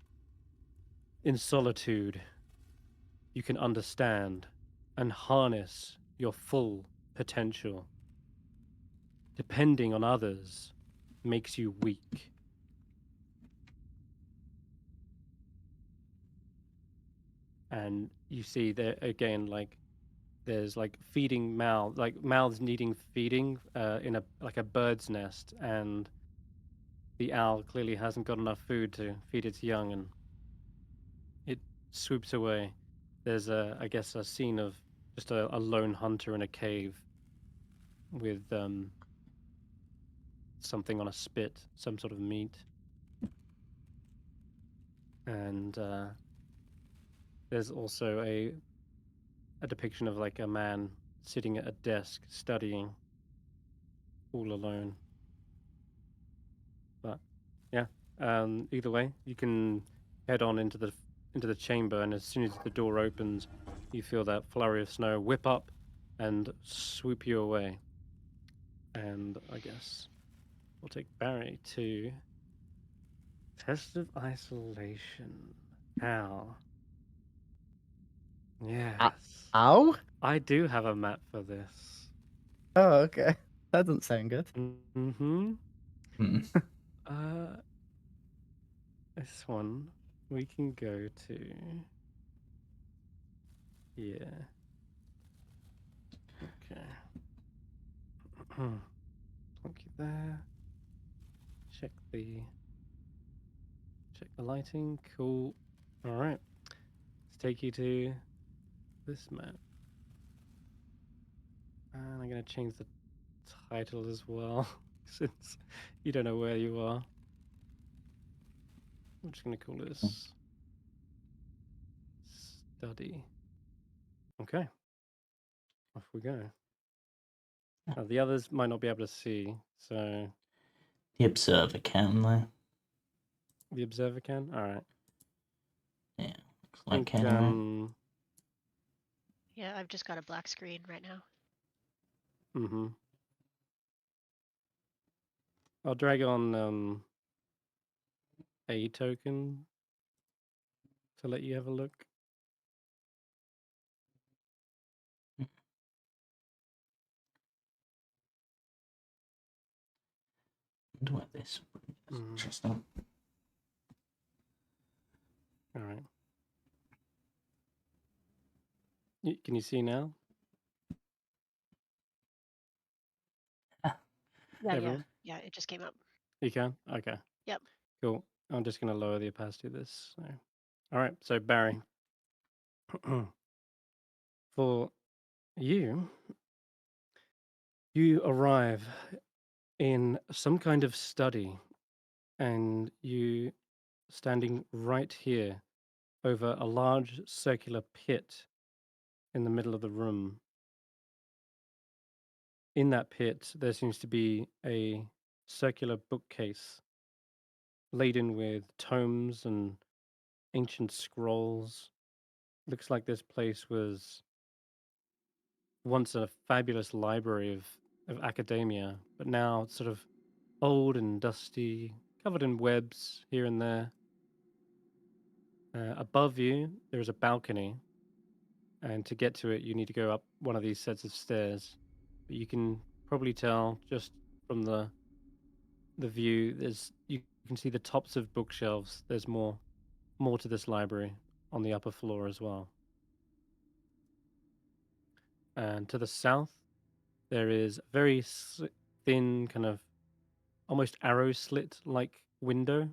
"In solitude, you can understand and harness your full potential. Depending on others makes you weak. And you see there again, like there's like feeding mouth, like mouths needing feeding in a bird's nest, and the owl clearly hasn't got enough food to feed its young, and it swoops away. There's I guess a scene of just a lone hunter in a cave with something on a spit, some sort of meat, and there's also a depiction of like a man sitting at a desk studying, all alone. But yeah, either way, you can head on into the chamber, and as soon as the door opens, you feel that flurry of snow whip up and swoop you away. And I guess we'll take Barry to test of isolation. How? Yes. Ow? I do have a map for this. Oh, okay. That doesn't sound good. Mm-hmm. Hmm. This one we can go to. Yeah. Okay. Plunk you there. Check the lighting. Cool. All right. Let's take you to this map. And I'm gonna change the title as well, since you don't know where you are. I'm just gonna call this study. Okay. Off we go. Now, the others might not be able to see, so The observer can, though. the observer can. All right. Yeah, looks I think, like anyway. Yeah, I've just got a black screen right now. Mm-hmm. I'll drag on a token to let you have a look. Wonder what this is. Interesting. All right. Can you see now? Yeah, Everyone? yeah, it just came up. You can? Okay. Yep. Cool. I'm just going to lower the opacity of this. So. All right. So, Barry, for you, you arrive in some kind of study, and you standing right here over a large circular pit in the middle of the room. In that pit, there seems to be a circular bookcase laden with tomes and ancient scrolls. Looks like this place was once a fabulous library of academia, but now it's sort of old and dusty, covered in webs here and there. Above you, there is a balcony, and to get to it, you need to go up one of these sets of stairs. But you can probably tell just from the view, you can see the tops of bookshelves. There's more to this library on the upper floor as well. And to the south, there is a very thin, kind of almost arrow slit like window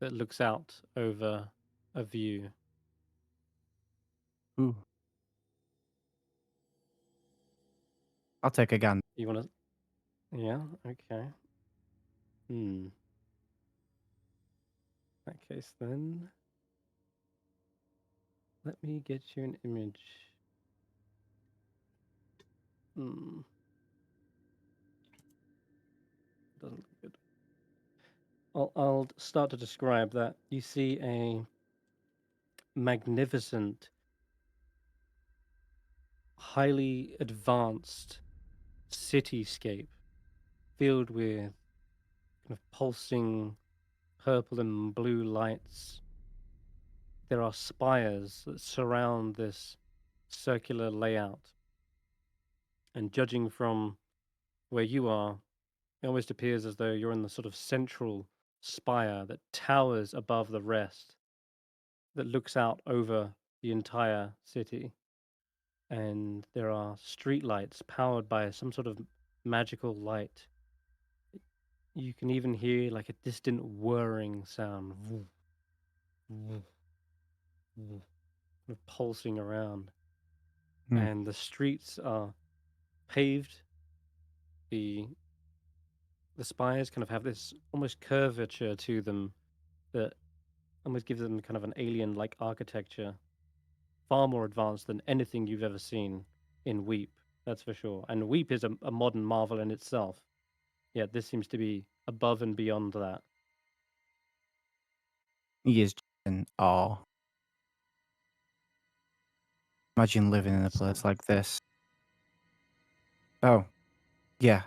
that looks out over a view. Ooh. I'll take a gun. You want to? Yeah, okay. In that case, then, let me get you an image. Doesn't look good. I'll start to describe that. You see a magnificent, highly advanced cityscape filled with kind of pulsing purple and blue lights, there are spires that surround this circular layout. And judging from where you are, it almost appears as though you're in the sort of central spire that towers above the rest, that looks out over the entire city. And there are streetlights powered by some sort of magical light. You can even hear like a distant whirring sound, kind of pulsing around. Hmm. And the streets are paved. The spires kind of have this almost curvature to them that almost gives them kind of an alien-like architecture, far more advanced than anything you've ever seen in Weep. That's for sure. And Weep is a modern marvel in itself. Yet this seems to be above and beyond that. He is in awe. Imagine living in a place like this. Oh, yeah,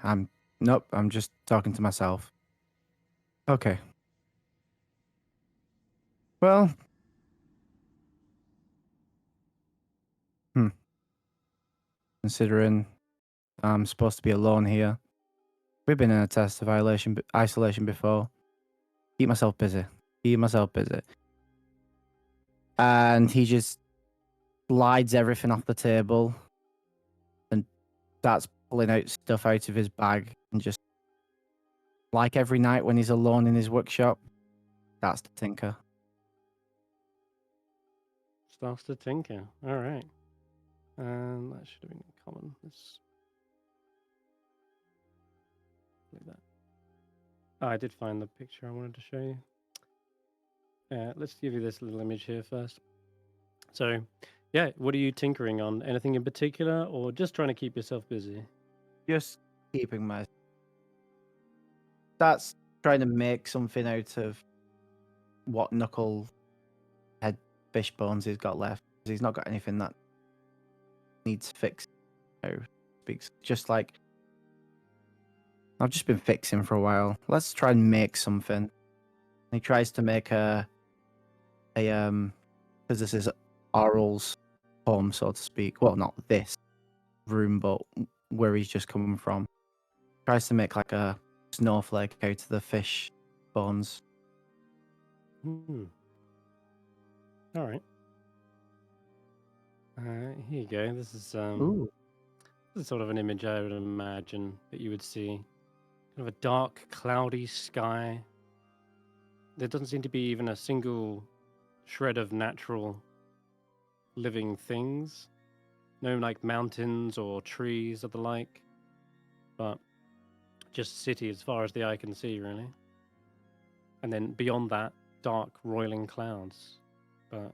nope, I'm just talking to myself. Okay. Well, considering I'm supposed to be alone here, we've been in a test of isolation before. Keep myself busy. Keep myself busy. And he just slides everything off the table and starts pulling out stuff out of his bag and just, like every night when he's alone in his workshop, starts to tinker. Starts to tinker. All right. That should have been common. Let's leave that. Oh, I did find the picture I wanted to show you. Let's give you this little image here first. So, yeah, what are you tinkering on? Anything in particular, or just trying to keep yourself busy? Just keeping my. That's trying to make something out of what knuckle head fish bones he's got left. He's not got anything that needs fixing. Just like I've just been fixing for a while. Let's try and make something. He tries to make a because this is Arl's home, so to speak. Well, not this room, but where he's just coming from. Tries to make like a snowflake out of the fish bones. Hmm. All right. Here you go. This is Ooh. this is sort of an image I would imagine that you would see. Kind of a dark, cloudy sky. There doesn't seem to be even a single shred of natural living things. No like mountains or trees or the like. But just city as far as the eye can see, really. And then beyond that, dark, roiling clouds. But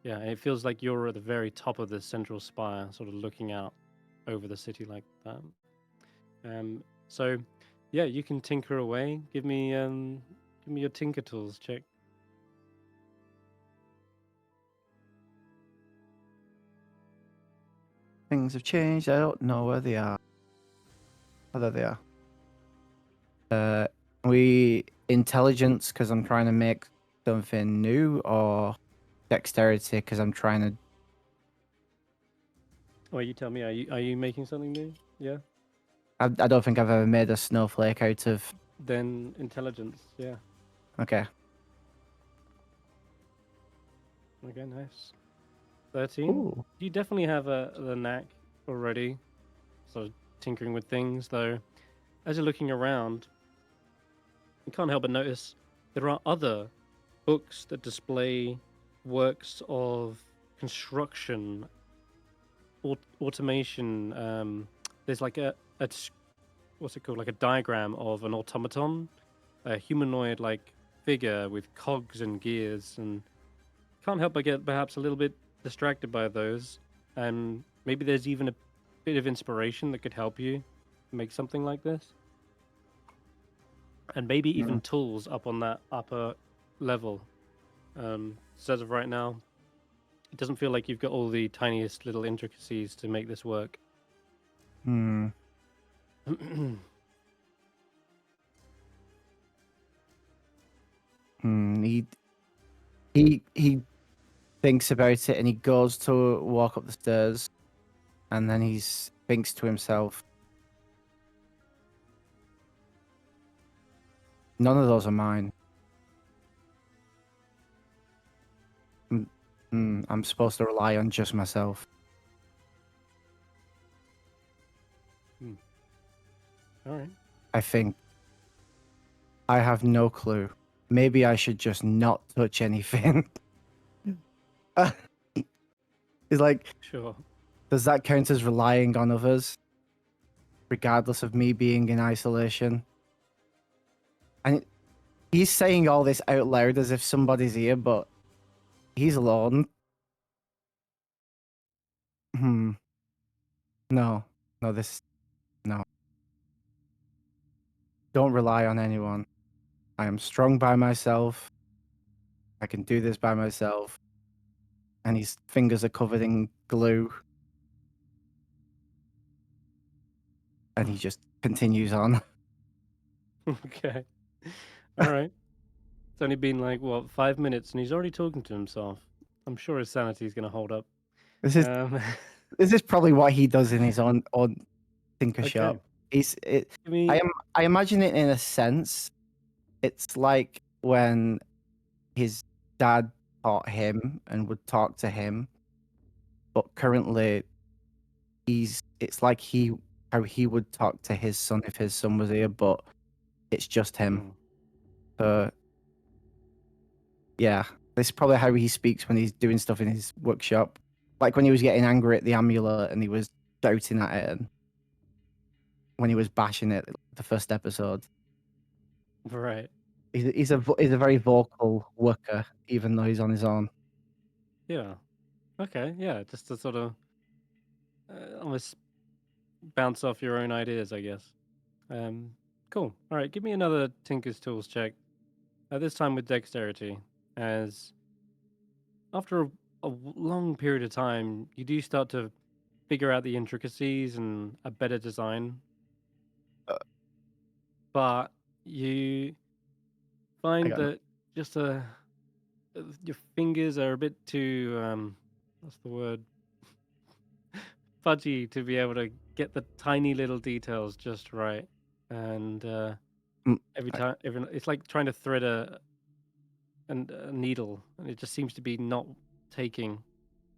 yeah, it feels like you're at the very top of this central spire, sort of looking out over the city like that. So yeah, you can tinker away. Give me your tinker tools check. Things have changed. I don't know where they are. Oh, there they are. We intelligence because I'm trying to make something new, or dexterity because I'm trying to. Well, you tell me. Are you making something new? Yeah. I don't think I've ever made a snowflake out of. Then intelligence. Yeah. Okay. Okay. Nice. 13. Ooh. You definitely have the knack already, sort of tinkering with things. Though, as you're looking around, you can't help but notice there are other books that display works of construction, automation. There's like what's it called? Like a diagram of an automaton, a humanoid like figure with cogs and gears, and can't help but get perhaps a little bit distracted by those. And maybe there's even a bit of inspiration that could help you make something like this. And maybe even tools up on that upper level. So as of right now, it doesn't feel like you've got all the tiniest little intricacies to make this work. Need. He thinks about it and he goes to walk up the stairs, and then he thinks to himself, "None of those are mine. I'm supposed to rely on just myself." All right. I think I have no clue. Maybe I should just not touch anything. It's like, Sure. does that count as relying on others, regardless of me being in isolation? And he's saying all this out loud as if somebody's here, but he's alone. No, no. Don't rely on anyone. I am strong by myself. I can do this by myself. And his fingers are covered in glue. And he just continues on. Okay. All right. It's only been like, what, 5 minutes, and he's already talking to himself. I'm sure his sanity is going to hold up. This is this is probably what he does in his own thinker Okay. shop. Give me... I imagine it in a sense. It's like when his dad taught him and would talk to him, but currently it's like how he would talk to his son if his son was here, but it's just him. So yeah, this is probably how he speaks when he's doing stuff in his workshop. Like when he was getting angry at the amulet and he was shouting at it, and when he was bashing it the first episode. Right. He's a very vocal worker, even though he's on his own. Yeah. Okay. Yeah. Just to sort of almost bounce off your own ideas, I guess. Cool. All right. Give me another Tinker's Tools check. This time with dexterity, as after a long period of time, you do start to figure out the intricacies and a better design. But you find that just your fingers are a bit too what's the word, fudgy to be able to get the tiny little details just right. And every time it's like trying to thread a needle, and it just seems to be not taking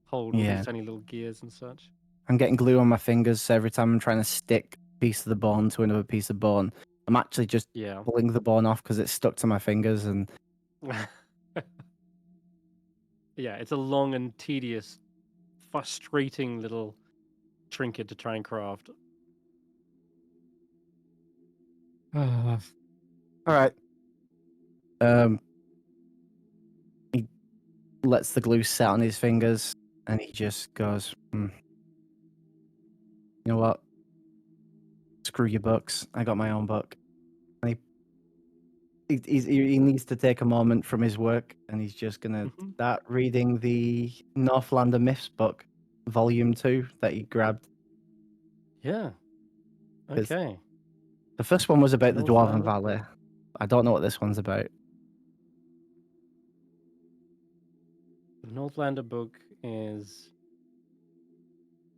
hold with these tiny little gears and such. I'm getting glue on my fingers, so every time I'm trying to stick a piece of the bone to another piece of bone, I'm actually just pulling the bone off because it's stuck to my fingers. And yeah, it's a long and tedious, frustrating little trinket to try and craft. All right. He lets the glue set on his fingers, and he just goes, "You know what? Screw your books. I got my own book." And he needs to take a moment from his work, and he's just gonna start reading the Northlander Myths book, Volume 2, that he grabbed. Yeah. Okay. The first one was about the Dwarven Valley. I don't know what this one's about. The Northlander book is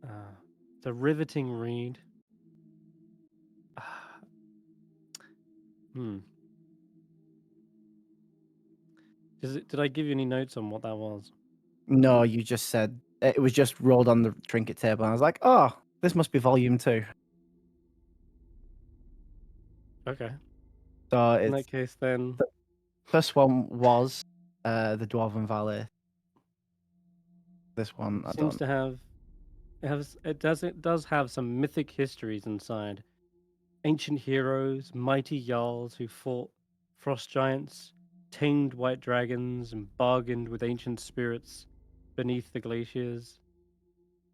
it's a riveting read. Did I give you any notes on what that was? No, you just said it was just rolled on the trinket table, and I was like, "Oh, this must be Volume 2." Okay. So in that case, then the first one was the Dwarven Valley. This one seems to have it does have some mythic histories inside. Ancient heroes, mighty jarls who fought frost giants, tamed white dragons, and bargained with ancient spirits beneath the glaciers.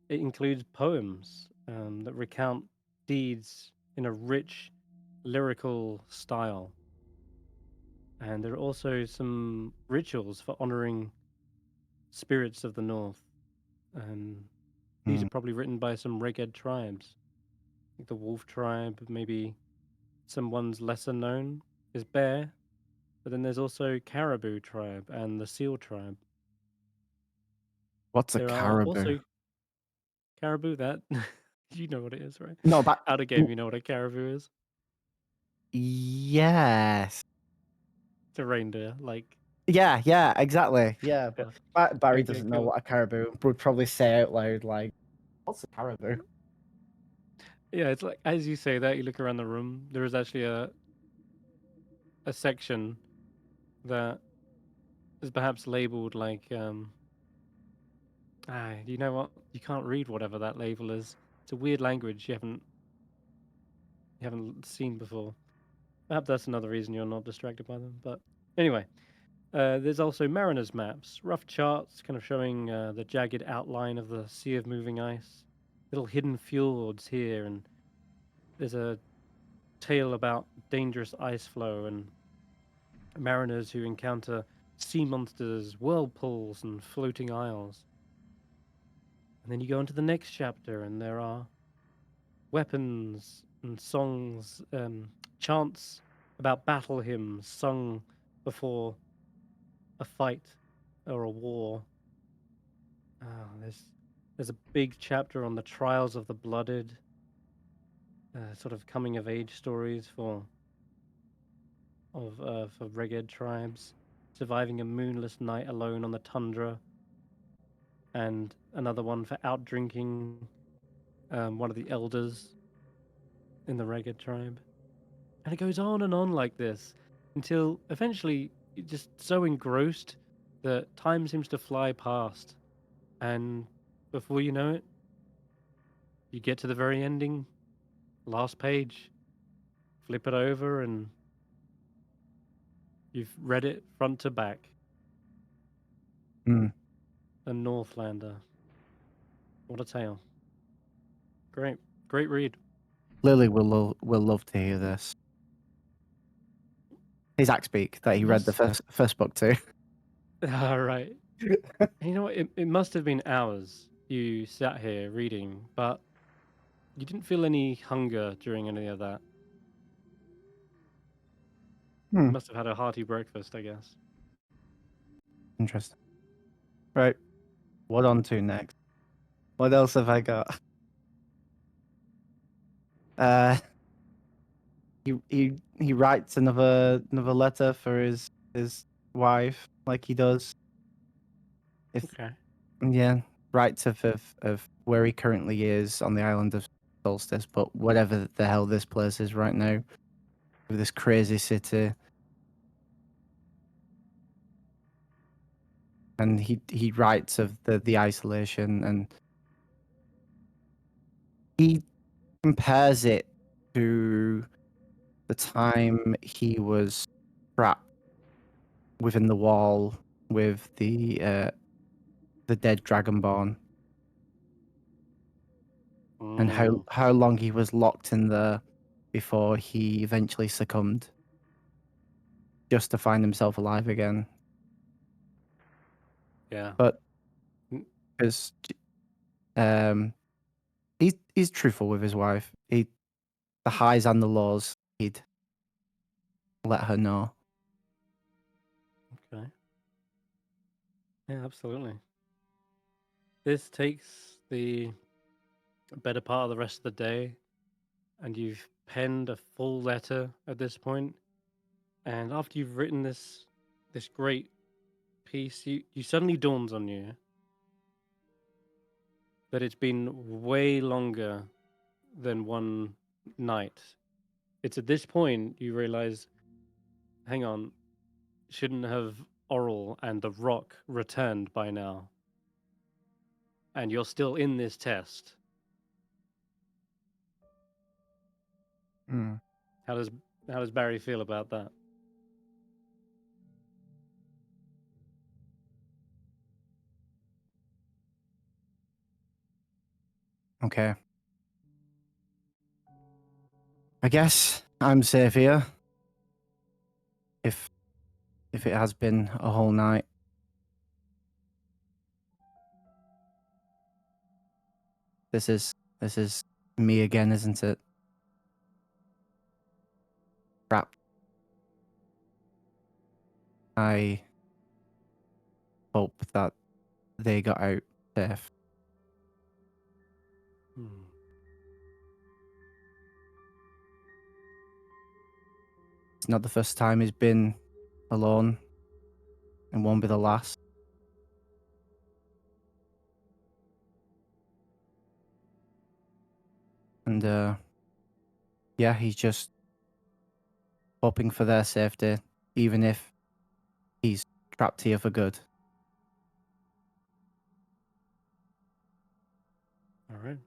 It includes poems that recount deeds in a rich, lyrical style. And there are also some rituals for honoring spirits of the north. And these are probably written by some Reged tribes. Like the Wolf tribe, maybe some ones lesser known is Bear. But then there's also Caribou tribe and the Seal tribe. What's a There are caribou? also caribou. That you know what it is, right? No, but Out of game, you know what a caribou is? yes. It's a reindeer. Like, Yeah, exactly. Yeah, yeah. but Barry Okay, doesn't know cool. what a caribou would probably say out loud, like, what's a caribou? Yeah, it's like as you say that, you look around the room. There is actually a section that is perhaps labeled like you know what? You can't read whatever that label is. It's a weird language you haven't seen before. Perhaps that's another reason you're not distracted by them. But anyway, there's also mariners maps, rough charts kind of showing the jagged outline of the sea of moving ice, little hidden fjords here, and there's a tale about dangerous ice flow and mariners who encounter sea monsters, whirlpools, and floating isles. And then you go into the next chapter, and there are weapons and songs, chants about battle hymns sung before a fight or a war. There's a big chapter on the trials of the blooded, sort of coming of age stories for Reged tribes, surviving a moonless night alone on the tundra, and another one for out drinking one of the elders in the Reged tribe. And it goes on and on like this until eventually you're just so engrossed that time seems to fly past. And before you know it, you get to the very ending, last page, flip it over, and you've read it front to back. Hmm. A Northlander. What a tale. Great. Great read. Lily will love to hear this. His act speak that he read the first book to. All right. You know what? It must have been hours you sat here reading, but you didn't feel any hunger during any of that. You Hmm. must have had a hearty breakfast, I guess. Interesting. Right. What on to next? What else have I got? He writes another letter for his wife, like he does. Okay. Yeah, writes of where he currently is on the island of Solstice, but whatever the hell this place is right now, with this crazy city. And he writes of the isolation, and he compares it to the time he was trapped within the wall with the dead dragonborn, and how long he was locked in there before he eventually succumbed, just to find himself alive again. Yeah. But Mm. because he's truthful with his wife, the highs and the lows, he'd let her know. Okay. Yeah, absolutely. This takes the better part of the rest of the day, and you've penned a full letter at this point. And after you've written this great piece, you suddenly dawns on you that it's been way longer than one night. It's at this point you realize, hang on, shouldn't have Oral and the Rock returned by now? And you're still in this test. Mm. How does Barry feel about that? Okay. I guess I'm safe here. If it has been a whole night. This is me again, isn't it? Crap. I hope that they got out safe. Hmm. It's not the first time he's been alone, and won't be the last. And yeah, he's just hoping for their safety, even if he's trapped here for good. All right.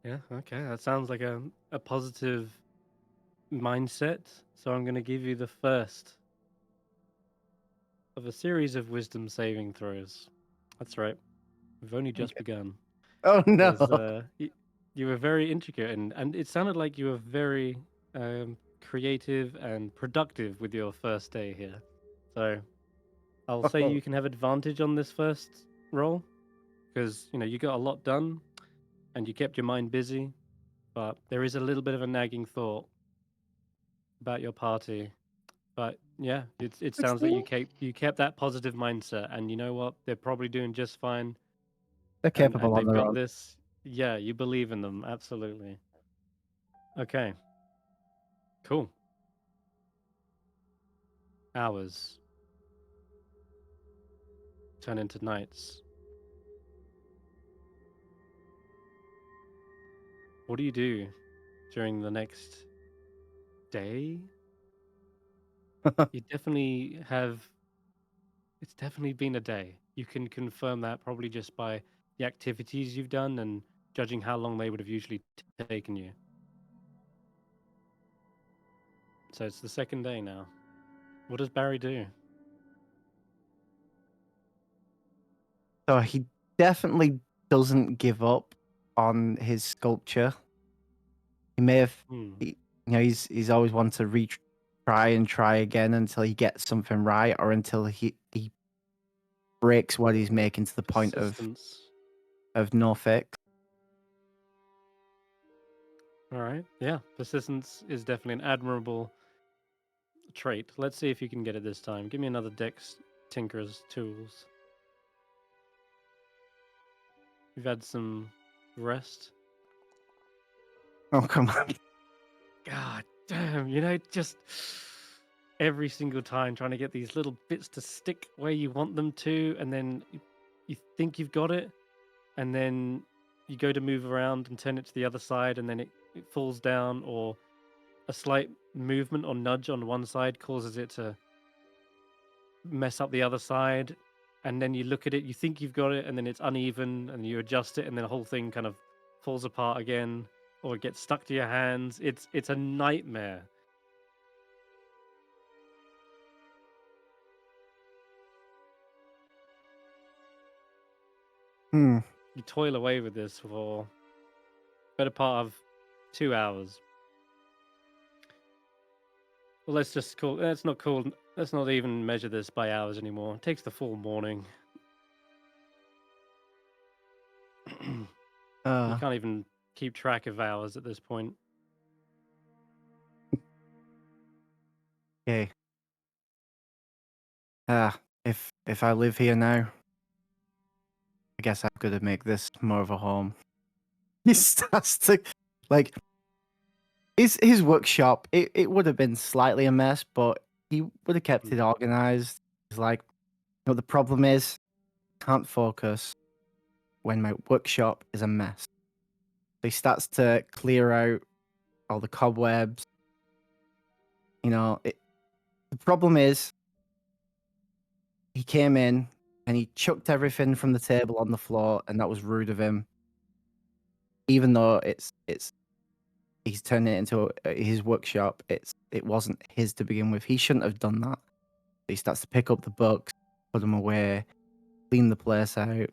Yeah, okay. That sounds like a positive mindset. So I'm going to give you the first of a series of wisdom saving throws. That's right. We've only just begun. Oh no! Because you were very intricate and it sounded like you were very creative and productive with your first day here. So I'll say you can have advantage on this first roll because you got a lot done and you kept your mind busy, but there is a little bit of a nagging thought about your party. But yeah, it sounds like you kept that positive mindset, and you know what? They're probably doing just fine, They're and capable on they've their got own. this. Yeah, you believe in them, absolutely. Okay, cool. Hours turn into nights. What do you do during the next day? You definitely have. It's definitely been a day. You can confirm that probably just by the activities you've done and judging how long they would have usually taken you. So it's the second day now. What does Barry do? So he definitely doesn't give up on his sculpture. He may have, Hmm. he's always wanted to try and try again until he gets something right, or until he breaks what he's making to the point Persistence. of no fix. All right. Yeah. Persistence is definitely an admirable trait. Let's see if you can get it this time. Give me another Dex Tinker's tools. You've had some rest. Oh come on! God damn, just every single time trying to get these little bits to stick where you want them to, and then you think you've got it, and then you go to move around and turn it to the other side, and then it falls down, or a slight movement or nudge on one side causes it to mess up the other side, and then you look at it, you think you've got it, and then it's uneven, and you adjust it, and then the whole thing kind of falls apart again, or it gets stuck to your hands. It's a nightmare. Hmm. You toil away with this for better part of 2 hours. Well, let's not even measure this by hours anymore. It takes the full morning. You can't even keep track of hours at this point. Okay. If I live here now, I guess I've got to make this more of a home. He starts to, like, his workshop. It would have been slightly a mess, but he would have kept it organized. He's like, the problem is, I can't focus when my workshop is a mess. So he starts to clear out all the cobwebs. The problem is, he came in and he chucked everything from the table on the floor, and that was rude of him. Even though he's turned it into his workshop, it wasn't his to begin with. He shouldn't have done that. He starts to pick up the books, put them away, clean the place out,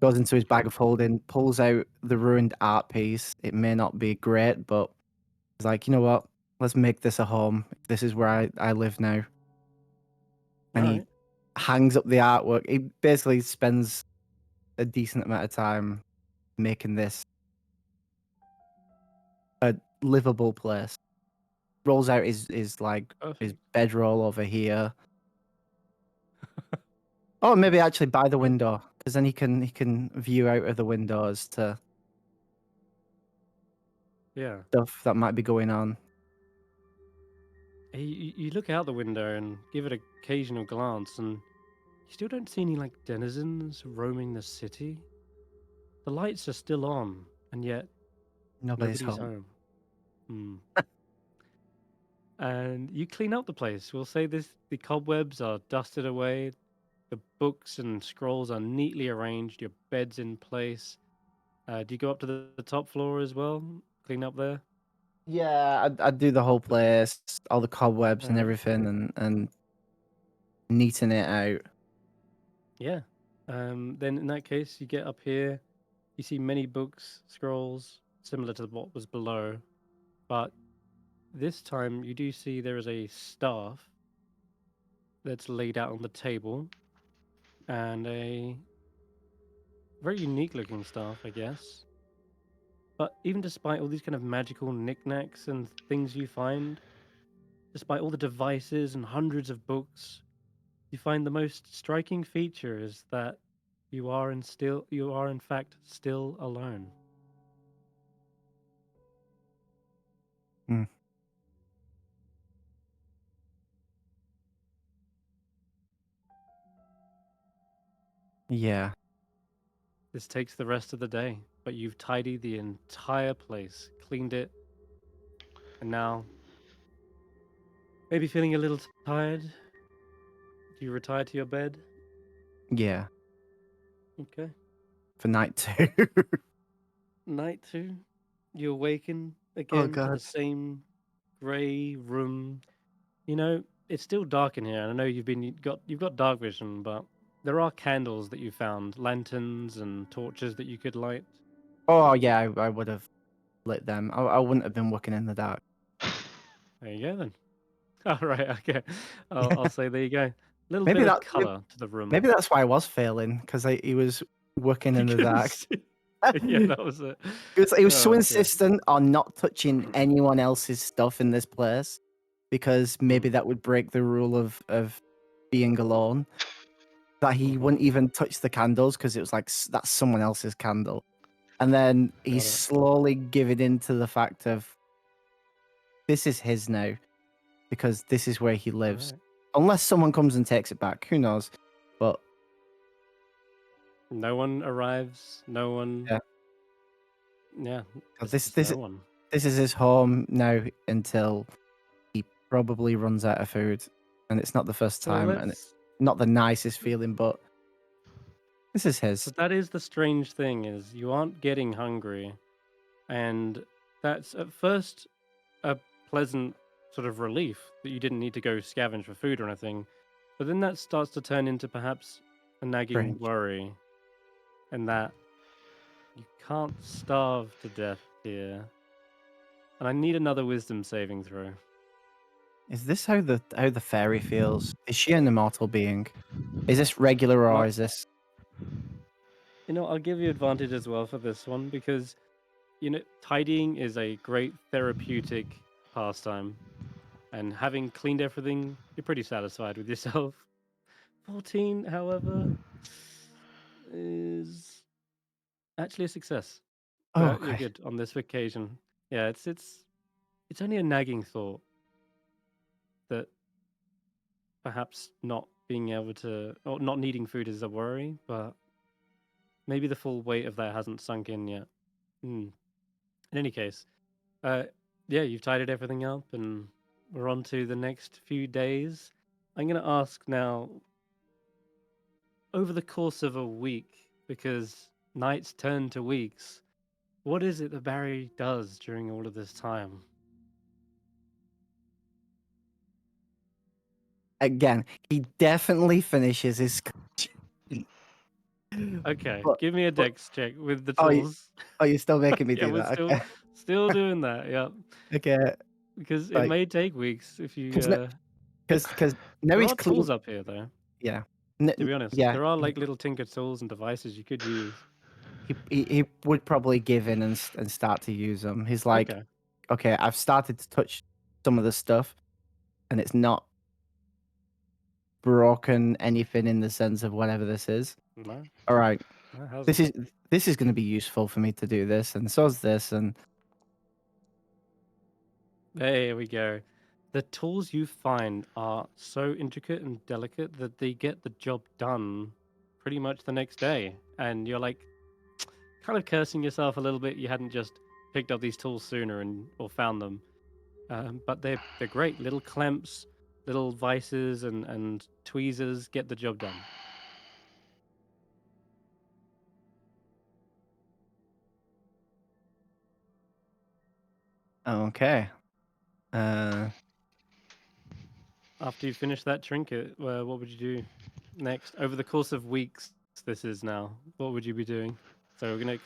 goes into his bag of holding, pulls out the ruined art piece. It may not be great, but he's like, you know what? Let's make this a home. This is where I live now. And he hangs up the artwork. He basically spends a decent amount of time making this a livable place. rolls out his like his Perfect. bedroll over here. Oh, maybe actually by the window, because then he can view out of the windows to Yeah. stuff that might be going on. You look out the window and give it an occasional glance, and you still don't see any like denizens roaming the city. The lights are still on, and yet Nobody's nobody's home. home. Hmm. And you clean up the place. We'll say the cobwebs are dusted away, the books and scrolls are neatly arranged, your bed's in place. Do you go up to the top floor as well? Clean up there? Yeah, I'd do the whole place, all the cobwebs and Alright. everything, and neaten it out. Yeah. Then in that case, you get up here, you see many books, scrolls, similar to what was below, but this time you do see there is a staff that's laid out on the table, and a very unique looking staff, I guess. But even despite all these kind of magical knickknacks and things you find, despite all the devices and hundreds of books, you find the most striking feature is that you are in fact still alone. Hmm. Yeah. This takes the rest of the day, but you've tidied the entire place, cleaned it, and now maybe feeling a little tired. Do you retire to your bed? Yeah. Okay. For night 2. Night 2. You awaken Oh again to the god. same grey room. You know, it's still dark in here, and I know you've got dark vision, but there are candles that you found, lanterns and torches that you could light. Oh yeah, I would have lit them. I wouldn't have been working in the dark. There you go then. All right, okay. I'll say there you go. Little Maybe bit of that color to the room. maybe that's why I was failing, because he was working You in the couldn't dark. see. Yeah, that was it. He was so Oh dear. insistent on not touching anyone else's stuff in this place, because maybe that would break the rule of being alone. That he wouldn't even touch the candles because it was like that's someone else's candle. And then he's Got it. slowly giving into the fact of this is his now, because this is where he lives. Alright. Unless someone comes and takes it back, who knows? But No one arrives. No one. yeah, Yeah, this just this no one. this is his home now until he probably runs out of food, and it's not the first So time, and it's let's. not the nicest feeling, but this is his. So that is the strange thing is you aren't getting hungry, and that's at first a pleasant sort of relief that you didn't need to go scavenge for food or anything. But then that starts to turn into perhaps a nagging Strange. worry, and that you can't starve to death here. And I need another wisdom saving throw. Is this how the fairy feels? Is she an immortal being? Is this regular or Well, is this? you know, I'll give you advantage as well for this one because, you know, tidying is a great therapeutic pastime. And having cleaned everything, you're pretty satisfied with yourself. 14, however, is actually a success. Oh, But you're okay. good on this occasion. Yeah, it's only a nagging thought that perhaps not being able to or not needing food is a worry, but maybe the full weight of that hasn't sunk in yet. Hmm. In any case, uh, yeah, you've tidied everything up, and we're on to the next few days. I'm gonna ask now, over the course of a week, because nights turn to weeks, what is it that Barry does during all of this time? Again, he definitely finishes his. Okay, But, give me a but dex check with the oh, you, tools. oh, you're still making me Yeah, do we're that. Okay. still doing that. Yeah, Okay. because it Like, may take weeks if you. because now There he's are clean. tools up here, though. Yeah. To be honest, Yeah. there are like little tinker tools and devices you could use. He would probably give in and start to use them. He's like, Okay. okay, I've started to touch some of the stuff, and it's not broken anything in the sense of whatever this is. No, All right, no, how's this it? is going to be useful for me to do this, and so's this, and There we go. The tools you find are so intricate and delicate that they get the job done pretty much the next day. And you're like kind of cursing yourself a little bit. You hadn't just picked up these tools sooner or found them. But they're great. Little clamps, little vices and tweezers get the job done. okay. After you finish that trinket, what would you do next? Over the course of weeks, this is now. What would you be doing? So we're going to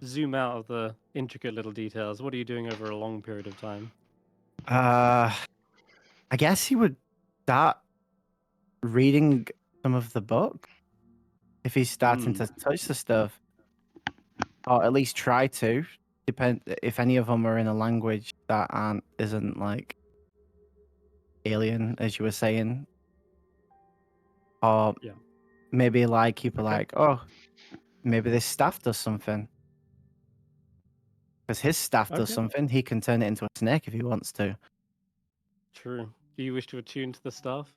zoom out of the intricate little details. What are you doing over a long period of time? I guess he would start reading some of the book if he's starting to touch the stuff, or at least try to. Depend if any of them are in a language that isn't like alien, as you were saying, or Yeah. maybe like people Okay. like, oh, maybe this staff does something. Because his staff does Okay. something, he can turn it into a snake if he wants to. True. Do you wish to attune to the staff?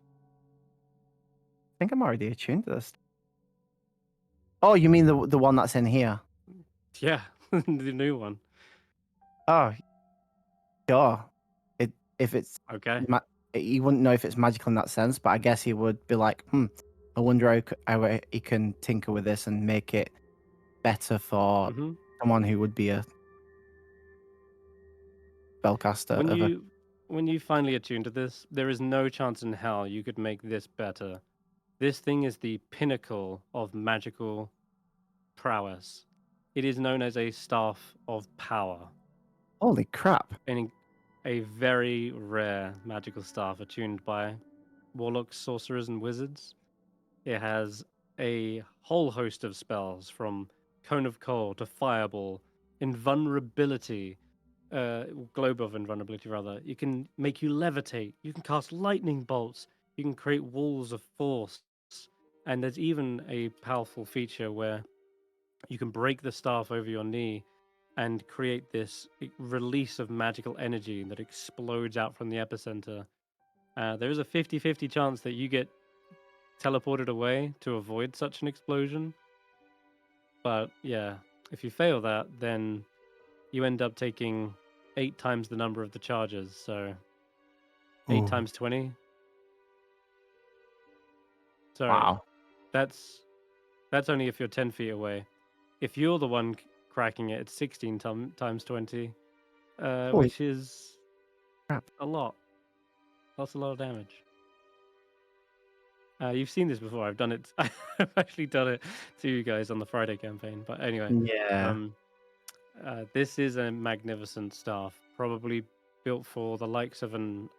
I think I'm already attuned to this. Oh, you mean the one that's in here? Yeah, the new one. Oh, sure. If it's Okay. he wouldn't know if it's magical in that sense, but I guess he would be like, I wonder how he can tinker with this and make it better for Mm-hmm. someone who would be a spellcaster When you finally attune to this, there is no chance in hell you could make this better. This thing is the pinnacle of magical prowess. It is known as a staff of power, Holy crap. and a very rare magical staff attuned by warlocks, sorcerers, and wizards. It has a whole host of spells from Cone of Coal to Fireball, Invulnerability, Globe of Invulnerability, rather. You can make you levitate, you can cast lightning bolts, you can create walls of force, and there's even a powerful feature where you can break the staff over your knee and create this release of magical energy that explodes out from the epicenter. There is a 50-50 chance that you get teleported away to avoid such an explosion. But yeah, if you fail that, then you end up taking 8 times the number of the charges. So 8 times 20. Sorry, Wow. that's only if you're 10 feet away. If you're the one cracking it, it's 16 times 20, Holy which is crap. a lot. That's a lot of damage. You've seen this before. I've done it. I've actually done it to you guys on the Friday campaign. But anyway, Yeah. this is a magnificent staff, probably built for the likes of an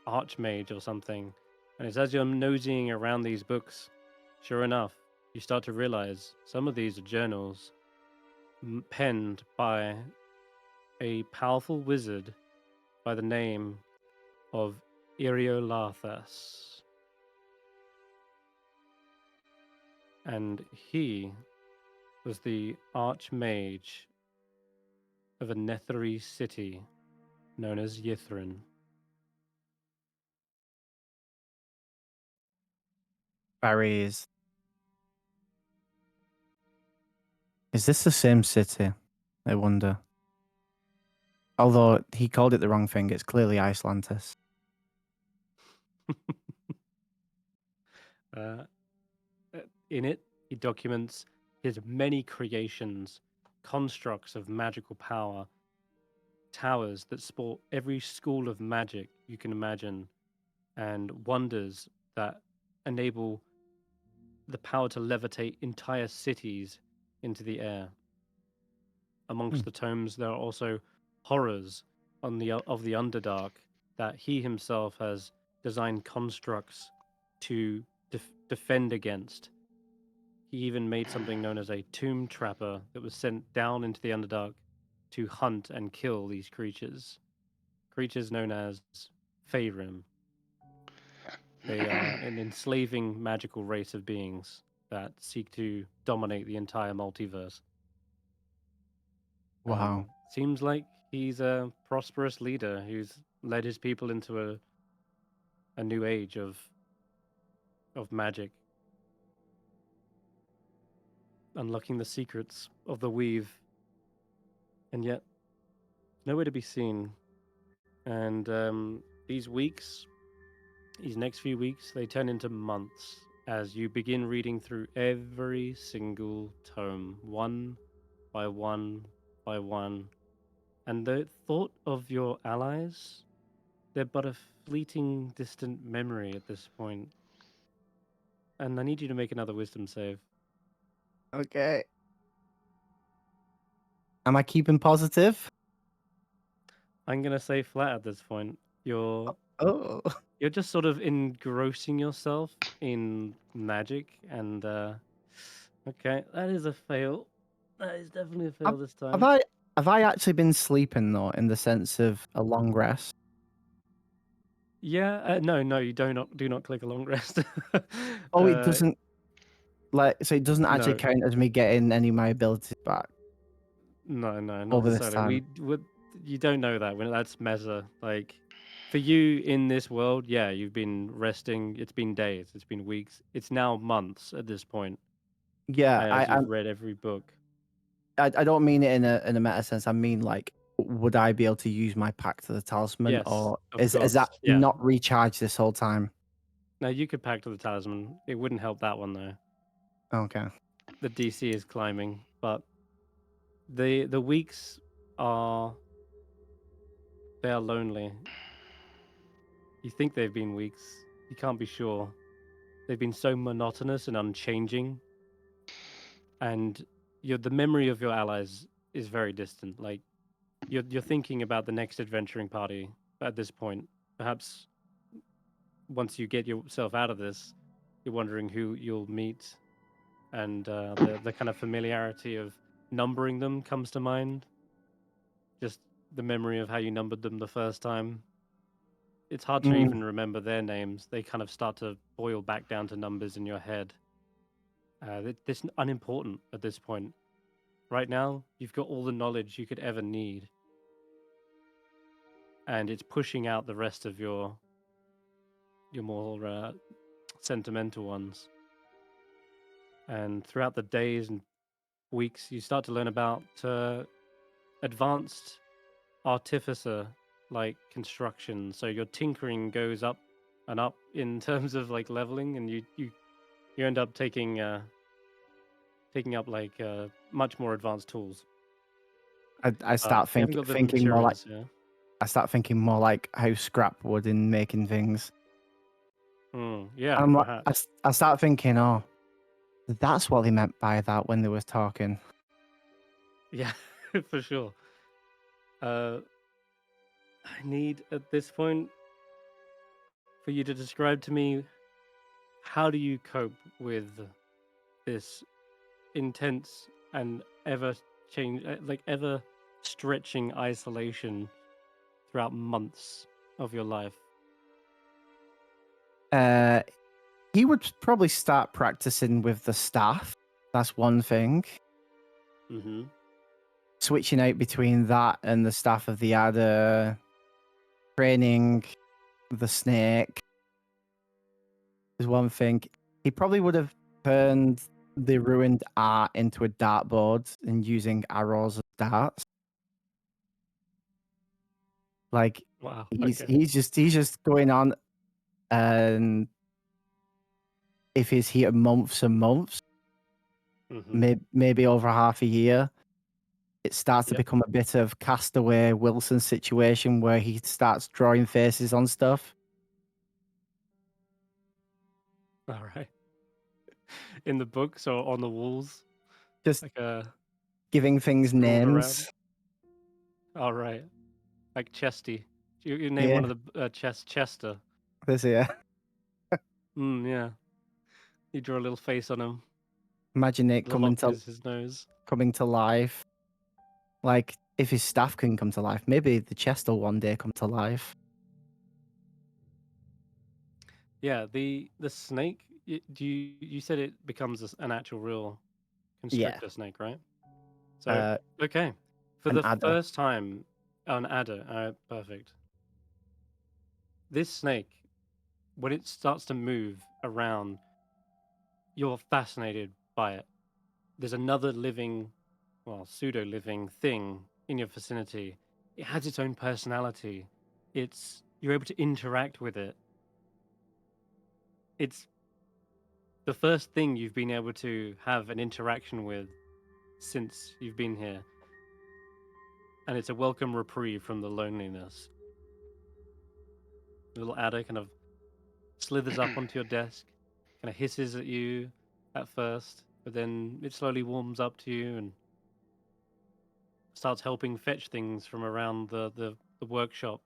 archmage or something. And it's as you're nosying around these books, sure enough, you start to realize some of these are journals penned by a powerful wizard by the name of Eriolathas. And he was the archmage of a Netherese city known as Yithrin. Barry's. Is this the same city? I wonder. Although he called it the wrong thing, it's clearly Icelantis. uh, in it, he documents his many creations, constructs of magical power, towers that sport every school of magic you can imagine, and wonders that enable the power to levitate entire cities into the air. Amongst the tomes, there are also horrors of the Underdark that he himself has designed constructs to defend against. He even made something known as a tomb trapper that was sent down into the Underdark to hunt and kill these creatures. creatures known as Rime. They are an enslaving magical race of beings that seek to dominate the entire multiverse. Wow. Seems like he's a prosperous leader who's led his people into a new age of magic, unlocking the secrets of the weave, and yet nowhere to be seen. And these next few weeks, they turn into months as you begin reading through every single tome, one by one by one. And the thought of your allies, they're but a fleeting, distant memory at this point. And I need you to make another wisdom save. Okay. Am I keeping positive? I'm gonna say flat at this point. You're Oh. you're just sort of engrossing yourself in magic, and okay, that is a fail. That is definitely a fail this Have time. I actually been sleeping though, in the sense of a long rest? Yeah, no, you do not click a long rest. Oh, it doesn't so it doesn't actually No, count as me getting any of my abilities back no, not over this necessarily. time. You don't know that when that's meta. Like for you in this world, yeah, you've been resting. It's been days. It's been weeks. It's now months at this point, Yeah, as you've read every book. I don't mean it in a meta sense. I mean, like, would I be able to use my pact to the talisman, Yes, or of is course. that Yeah. not recharged this whole time? Now you could pact with the talisman. It wouldn't help that one though. Okay. The DC is climbing, but the weeks are they are lonely. You think they've been weeks. You can't be sure. They've been so monotonous and unchanging, and the memory of your allies is very distant. Like you're thinking about the next adventuring party at this point. Perhaps once you get yourself out of this, you're wondering who you'll meet, and the kind of familiarity of numbering them comes to mind. Just the memory of how you numbered them the first time. It's hard to even remember their names. They kind of start to boil back down to numbers in your head. It's unimportant at this point. Right now, you've got all the knowledge you could ever need, and it's pushing out the rest of your more sentimental ones. And throughout the days and weeks, you start to learn about advanced artificer like construction. So your tinkering goes up and up in terms of like leveling, and you end up taking up like much more advanced tools. I start You haven't got the thinking more like materials, yeah. I start thinking more like how Skrapp would in making things. Yeah, I'm like, perhaps. I start thinking, oh, that's what they meant by that when they was talking. Yeah, for sure. I need at this point for you to describe to me, how do you cope with this intense and ever ever stretching isolation throughout months of your life? He would probably start practicing with the staff. That's one thing. Mm-hmm. Switching out between that and the staff of the adder, training the snake is one thing. He probably would have turned the ruined art into a dartboard and using arrows as darts. Like Wow. he's Okay. he's just going on, and if he's here months and months, Mm-hmm. maybe over half a year, it starts to Yep. become a bit of Castaway Wilson situation where he starts drawing faces on stuff. All right. In the books or on the walls, Just like giving things scrawled around. names. All right. Like Chesty. You name Yeah, one of the Chester. this here. Yeah. You draw a little face on him. Imagine it The lock is his nose. coming to life. Like if his staff can come to life, maybe the chest will one day come to life. Yeah, the snake. You said it becomes an actual real Yeah. constrictor snake, right? So okay, for An the adder. first time, an adder. Perfect. This snake, when it starts to move around, you're fascinated by it. There's another living, well, pseudo living thing in your vicinity. It has its own personality. You're able to interact with it. It's the first thing you've been able to have an interaction with since you've been here. And it's a welcome reprieve from the loneliness. The little adder kind of slithers up onto your desk, kind of hisses at you at first, but then it slowly warms up to you and starts helping fetch things from around the workshop.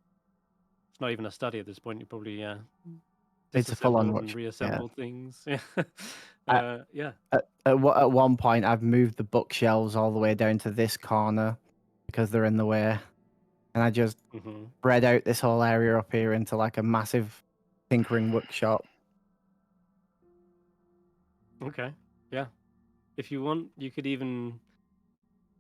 It's not even a study at this point. You probably It's a full-on disassembled and watch. Yeah. reassembled things. I, Yeah. at one point, I've moved the bookshelves all the way down to this corner because they're in the way, and I just hmm spread out this whole area up here into like a massive tinkering workshop. Okay. Yeah. If you want, you could even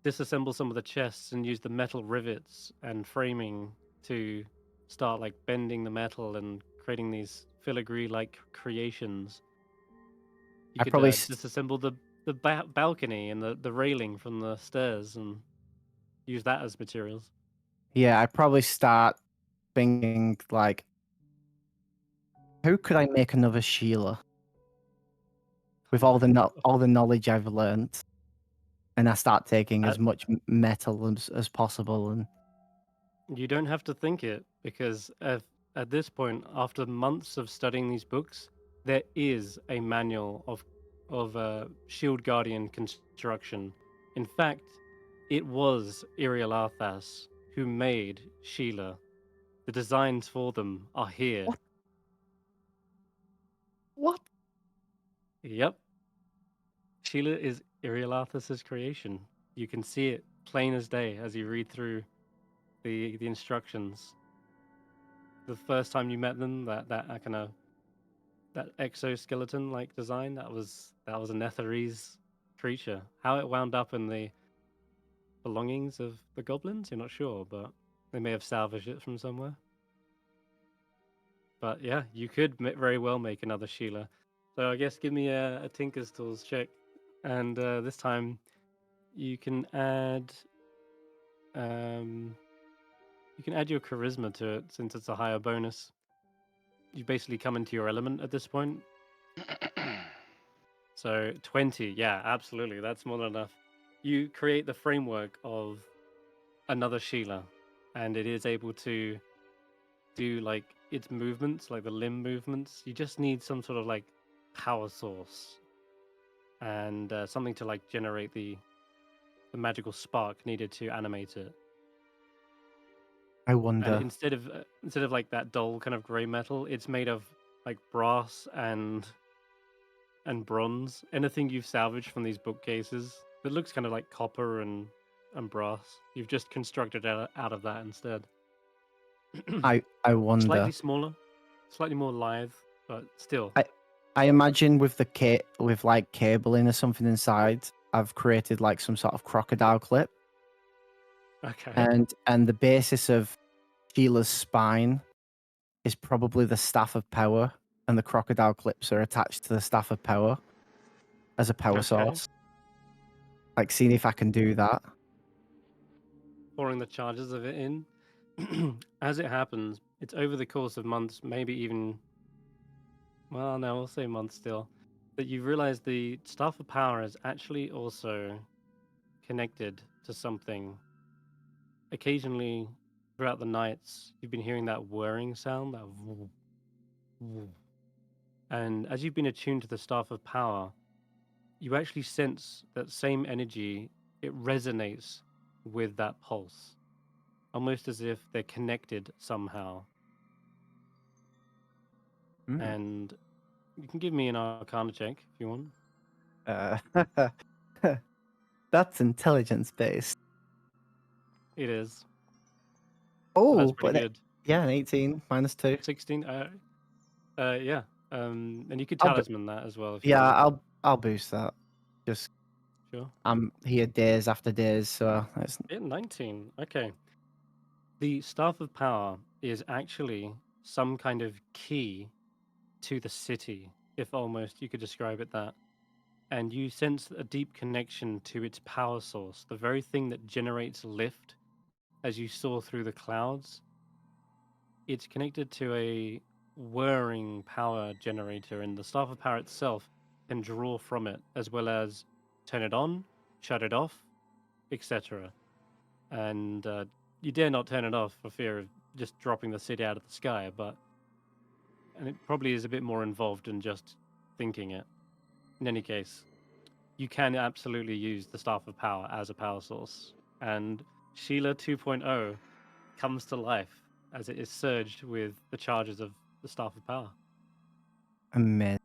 disassemble some of the chests and use the metal rivets and framing to start like bending the metal and creating these filigree-like creations. You I could probably disassemble the balcony and the railing from the stairs and use that as materials. Yeah, I probably start thinking like, how could I make another Sheila with all the knowledge I've learned, and I start taking Uh, as much metal as possible. And You don't have to think it because at this point, after months of studying these books, there is a manual of Shield Guardian construction. In fact, it was Irialathas who made Sheila. The designs for them are here. what? Yep, Sheila is Irialathas's creation. You can see it plain as day as you read through the instructions. The first time you met them, that kind of that exoskeleton like design, that was a Netherese creature. How it wound up in the belongings of the goblins, you're not sure, but they may have salvaged it from somewhere. But yeah, you could very well make another Sheila. So I guess give me a Tinker's Tools check, and this time you can add your charisma to it since it's a higher bonus. You basically come into your element at this point. So 20, yeah, absolutely. That's more than enough. You create the framework of another Sheila, and it is able to do like its movements, like the limb movements. You just need some sort of like power source and something to like generate the magical spark needed to animate it. I And wonder. instead of like that dull kind of gray metal, it's made of like brass and bronze. Anything you've salvaged from these bookcases that looks kind of like copper and brass. You've just constructed out of that instead. I wonder. Slightly smaller, slightly more lithe, but still. I imagine with with like cabling or something inside, I've created like some sort of crocodile clip, Okay. and the basis of Sheila's spine is probably the staff of power, and the crocodile clips are attached to the staff of power as a power Okay. source. Like, seeing if I can do that. Pouring the charges of it in. As it happens, it's over the course of months, maybe even, well, no, we'll say months still, that you realize the staff of power is actually also connected to something. Occasionally, throughout the nights, you've been hearing that whirring sound, that woo, woo. And as you've been attuned to the staff of power, you actually sense that same energy, it resonates with that pulse, almost as if they're connected somehow. Mm. And you can give me an Arcana check if you want. That's intelligence based. It is. Oh, That's pretty but good. yeah, an 18 minus 2. 16. Yeah. And you could I'll bo- talisman that as well if you yeah, wanted. I'll boost that. Just Sure. I'm here days after days, so it's Yeah, 19. Okay. The Staff of Power is actually some kind of key to the city, if almost you could describe it that. And you sense a deep connection to its power source, the very thing that generates lift as you soar through the clouds. It's connected to a whirring power generator, and the Staff of Power itself can draw from it, as well as turn it on, shut it off, etc. And you dare not turn it off for fear of just dropping the city out of the sky, and it probably is a bit more involved than just thinking it. In any case, you can absolutely use the Staff of Power as a power source, and Sheila 2.0 comes to life as it is surged with the charges of the Staff of Power. amazing.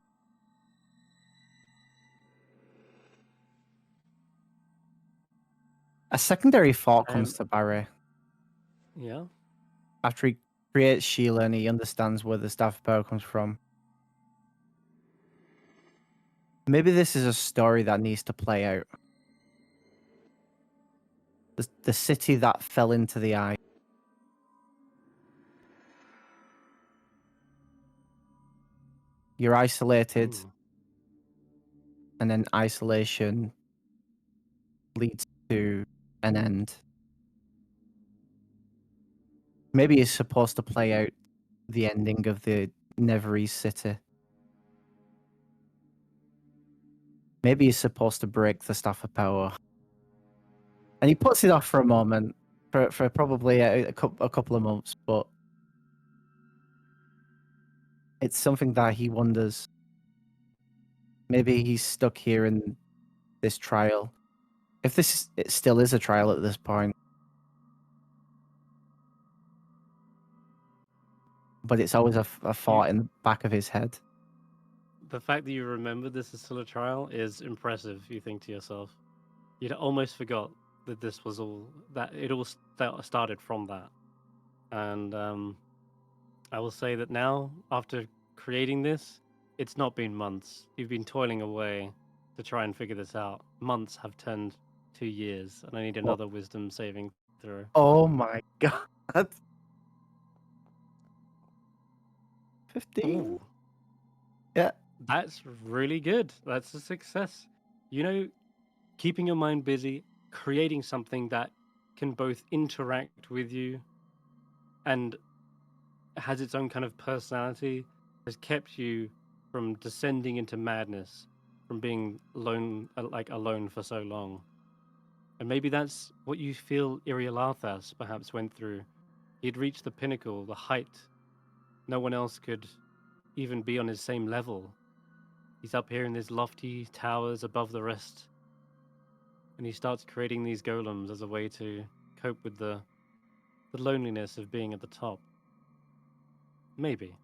A secondary thought comes to Barry Yeah. after he creates Sheila and he understands where the Staff of Power comes from. Maybe this is a story that needs to play out. The city that fell into the eye. You're isolated, and then isolation leads to an end. Maybe it's supposed to play out the ending of the Neverese city. Maybe he's supposed to break the Staff of Power. And he puts it off for a moment, for probably a couple of months, but it's something that he wonders. Maybe he's stuck here in this trial. If it still is a trial at this point. But it's always a thought in the back of his head. The fact that you remember this is still a trial is impressive, you think to yourself. You'd almost forgot that this was that it all started from that. And I will say that now, after creating this, it's not been months. You've been toiling away to try and figure this out. Months have turned to years, and I need another wisdom saving throw. Oh my god. 15. Ooh. Yeah. That's really good. That's a success. You know, keeping your mind busy, creating something that can both interact with you and has its own kind of personality has kept you from descending into madness, from being alone for so long. And maybe that's what you feel Irialathas perhaps went through. He'd reached the pinnacle, the height. No one else could even be on his same level. He's up here in these lofty towers above the rest. And he starts creating these golems as a way to cope with the loneliness of being at the top. Maybe.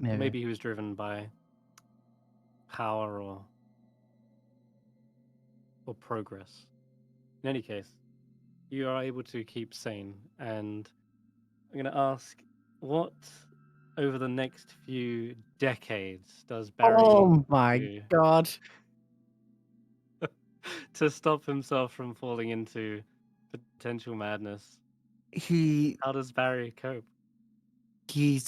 Maybe he was driven by power or progress. In any case, you are able to keep sane, and I'm going to ask, what over the next few decades does Barry Oh my do god. to stop himself from falling into potential madness? How does Barry cope? He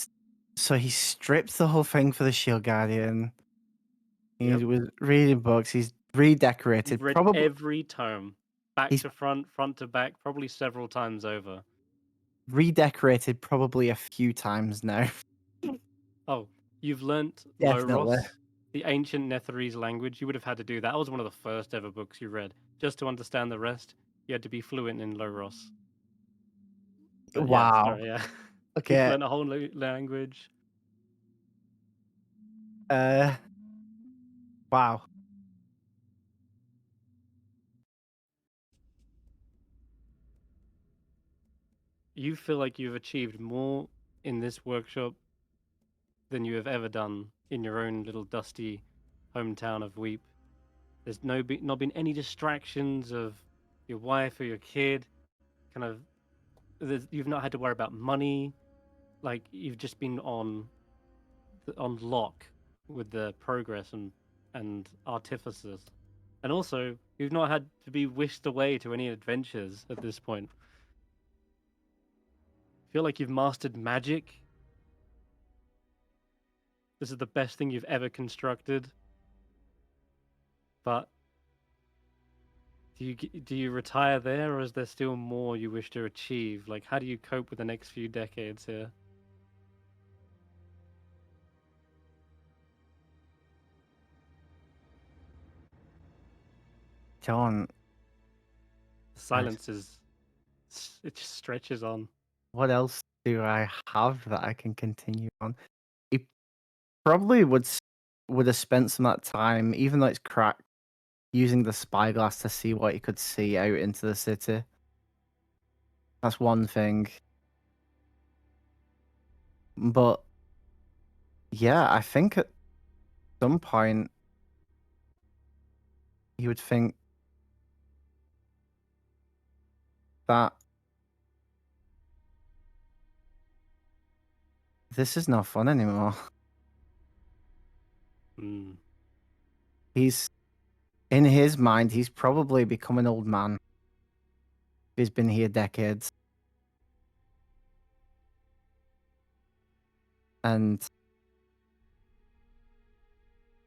stripped the whole thing for the Shield Guardian. He was reading books. He's redecorated. You've read probably every tome, back to front, front to back, probably several times over. redecorated probably a few times now. Oh, you've learnt Definitely. Loros, the ancient Netherese language. You would have had to do that. That was one of the first ever books you read. Just to understand the rest, you had to be fluent in Loros. But yeah, Wow. sorry, yeah. You've Okay. learnt a whole language. Wow. You feel like you've achieved more in this workshop than you have ever done in your own little dusty hometown of Weep. There's not been any distractions of your wife or your kid kind of you've not had to worry about money. Like you've just been on lock with the progress and artificers, and also you've not had to be whisked away to any adventures at this point. Feel like you've mastered magic. This is the best thing you've ever constructed. But do you retire there, or is there still more you wish to achieve? Like, how do you cope with the next few decades here? John, Silence it just stretches on. what else do I have that I can continue on? He probably would have spent some of that time, even though it's cracked, using the spyglass to see what he could see out into the city. That's one thing. But yeah, I think at some point he would think that this is not fun anymore. Mm. He's in his mind, he's probably become an old man. He's been here decades. And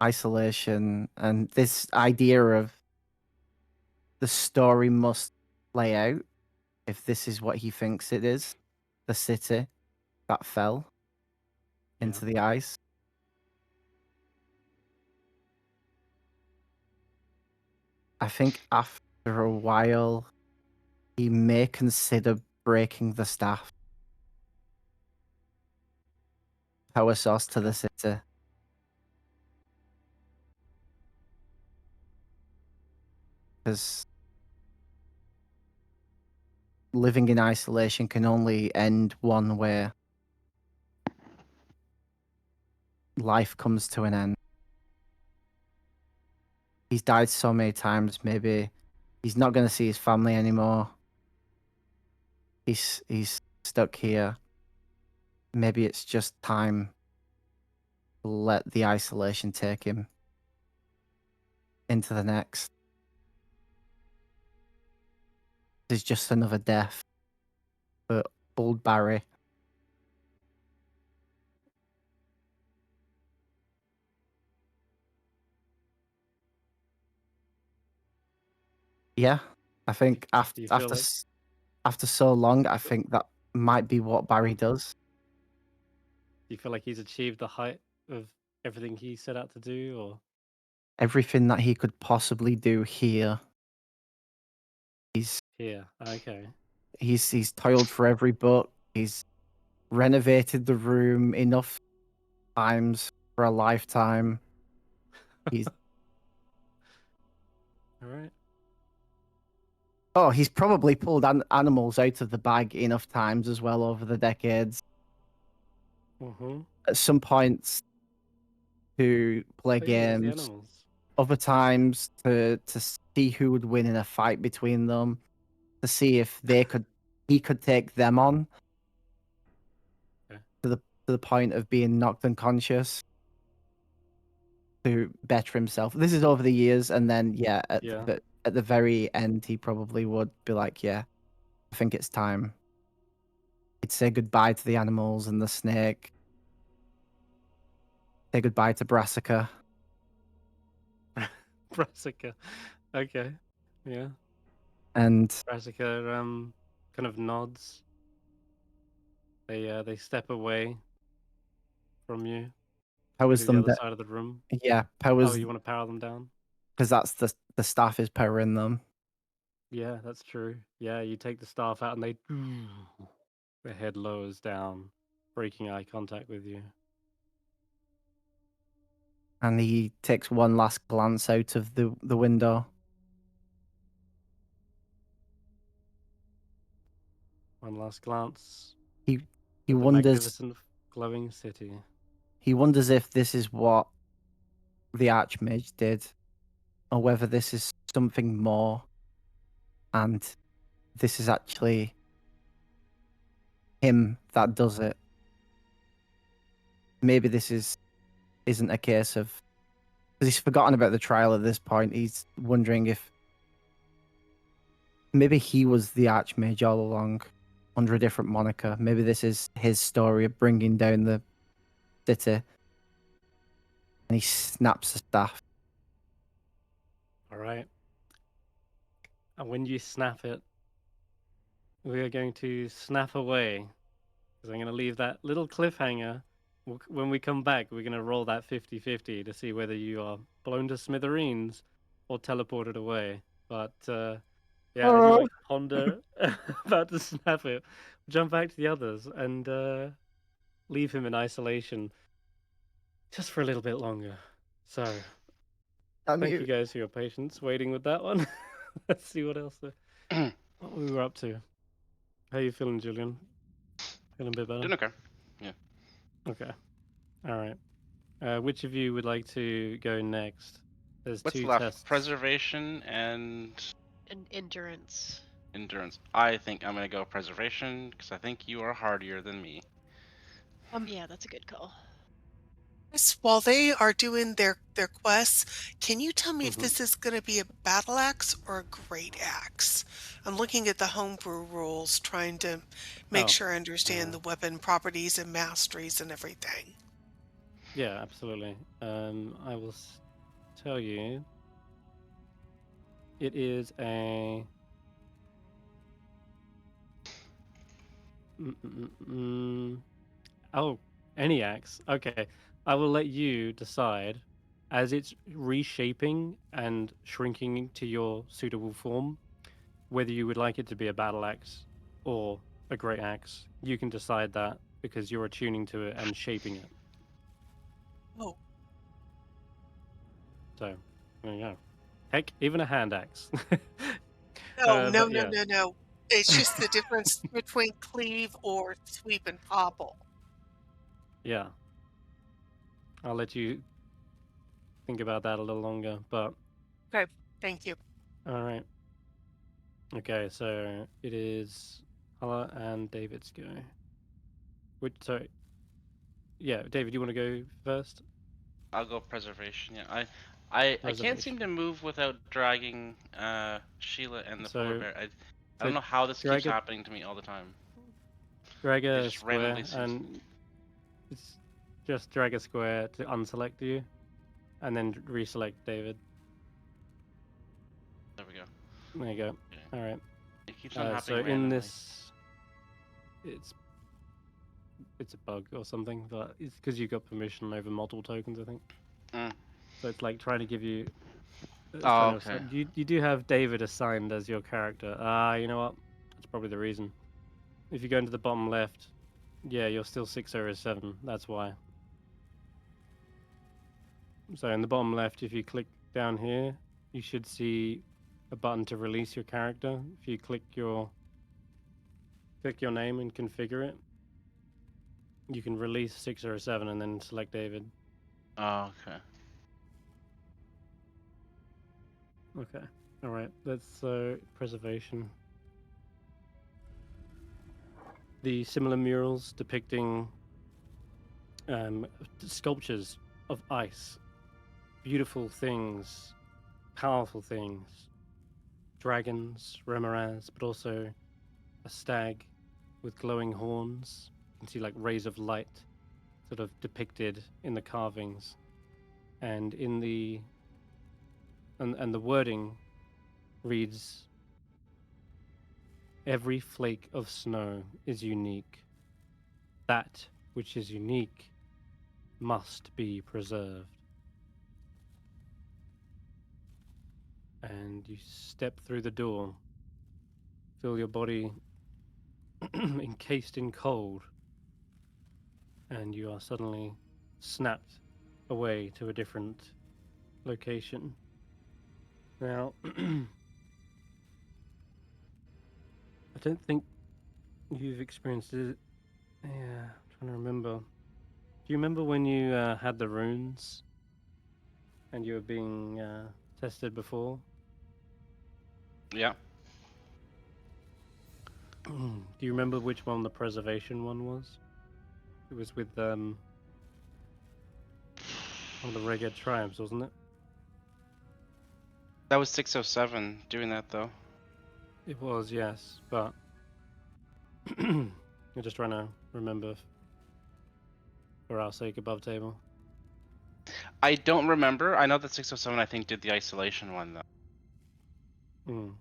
isolation and this idea of the story must play out if this is what he thinks it is, the city that fell into the ice. I think after a while, he may consider breaking the staff. Power source to the city. Because living in isolation can only end one way. Life comes to an end. He's died so many times, maybe he's not going to see his family anymore. He's stuck here. Maybe it's just time to let the isolation take him into the next. This is just another death for old Barry. Yeah, I think after so long, I think that might be what Barry does. Do you feel like he's achieved the height of everything he set out to do, or everything that he could possibly do here? He's okay. He's toiled for every book. He's renovated the room enough times for a lifetime. He's all right. Oh, he's probably pulled animals out of the bag enough times as well over the decades. Mm-hmm. At some points to play games, other times to see who would win in a fight between them, to see if he could take them on. Okay. To the point of being knocked unconscious to better himself. This is over the years, and then at the very end, he probably would be like, "Yeah, I think it's time." He'd say goodbye to the animals and the snake. Say goodbye to Brassica. Brassica, okay, yeah. And Brassica kind of nods. They step away from you. Powers to them the other side of the room. Yeah, powers. Oh, you want to power them down? Because that's the staff is powering them. Yeah, that's true. Yeah, you take the staff out and they their head lowers down, breaking eye contact with you. And he takes one last glance out of the window. One last glance. He at wonders. The magnificent, glowing city. He wonders if this is what the Archmage did, or whether this is something more, and this is actually him that does it. Maybe this isn't a case of because he's forgotten about the trial at this point. He's wondering if maybe he was the Archmage all along under a different moniker. Maybe this is his story of bringing down the city. And he snaps the staff. All right. And when you snap it, we are going to snap away. Because I'm going to leave that little cliffhanger. When we come back, we're going to roll that 50-50 to see whether you are blown to smithereens or teleported away. But yeah, as you like ponder about to snap it, jump back to the others and leave him in isolation just for a little bit longer. So thank you guys for your patience waiting with that one. Let's see what else what we were up to. How you feeling, Julian? Feeling a bit better? Doing okay. Yeah. Okay. All right. Which of you would like to go next? There's What's two left? tests. Preservation and endurance. endurance. I think I'm gonna go preservation because I think you are hardier than me. Yeah, that's a good call. While they are doing their quests, can you tell me if Mhm. this is going to be a battle axe or a great axe? I'm looking at the homebrew rules, trying to make sure I understand the weapon properties and masteries and everything. Yeah, absolutely. I will tell you. It is a. Oh, any axe. Okay. I will let you decide as it's reshaping and shrinking to your suitable form whether you would like it to be a battle axe or a great axe. You can decide that because you're attuning to it and shaping it. Oh. So, there you go. Heck, even a hand axe. No, no, But no, yeah. no, no. It's just the difference between cleave or sweep and popple. Yeah. I'll let you think about that a little longer, but Okay, thank you. all right. Okay, so it is Hulla and David's go. Sorry. Yeah, David, you want to go first? I'll go preservation. Yeah, I can't seem Preservation. to move without dragging Sheila and the polar So, bear. I don't know how this keeps happening to me all the time. Drag It a just square randomly seems. and it's just drag a square to unselect you, and then reselect David. There we go. There you go. Okay. All right. It keeps on happening So randomly. in this, it's a bug or something, but it's because you got permission over multiple tokens, I think. So it's like trying to give you. Oh, okay. You do have David assigned as your character. You know what? That's probably the reason. If you go into the bottom left, yeah, you're still 607. That's why. So in the bottom left, if you click down here, you should see a button to release your character. If you click your name and configure it, you can release 607 and then select David. Oh, okay. Okay. All right. That's preservation. The similar murals depicting sculptures of ice, beautiful things, powerful things, dragons, remoras, but also a stag with glowing horns. You can see like rays of light sort of depicted in the carvings, and in the and the wording reads, "Every flake of snow is unique. That which is unique must be preserved." And you step through the door, feel your body encased in cold, and you are suddenly snapped away to a different location. Now, I don't think you've experienced it. Yeah, I'm trying to remember. Do you remember when you had the runes and you were being tested before? Yeah. Do you remember which one the preservation one was? It was with one of the Reggae tribes, wasn't it? That was 607 doing that though. It was, yes, but I'm just trying to remember for our sake above table. I don't remember. I know that 607 I think did the isolation one though. Mm.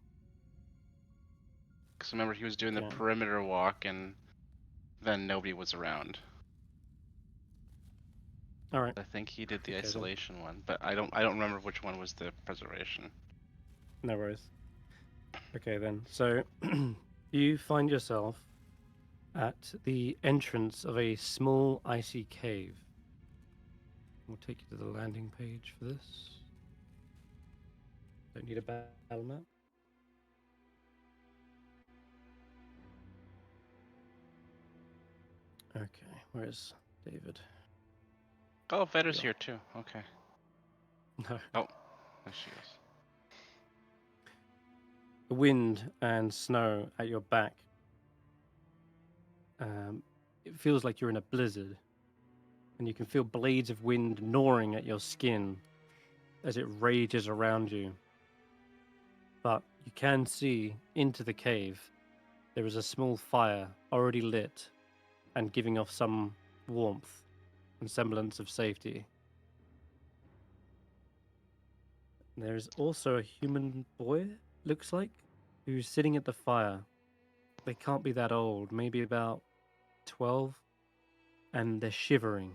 Because remember he was doing the Okay. perimeter walk and then nobody was around. All right. I think he did the Okay, then. isolation one, but I don't remember which one was the preservation. No worries. Okay, then. So you find yourself at the entrance of a small icy cave. We'll take you to the landing page for this. Don't need a battle map. Okay, where's David? Oh, Vetter's Yeah. here too. Okay. No. Oh, there she is. The wind and snow at your back. It feels like you're in a blizzard, and you can feel blades of wind gnawing at your skin as it rages around you. But you can see into the cave. There is a small fire already lit and giving off some warmth and semblance of safety. There is also a human boy, looks like, who's sitting at the fire. They can't be that old, maybe about 12, and they're shivering.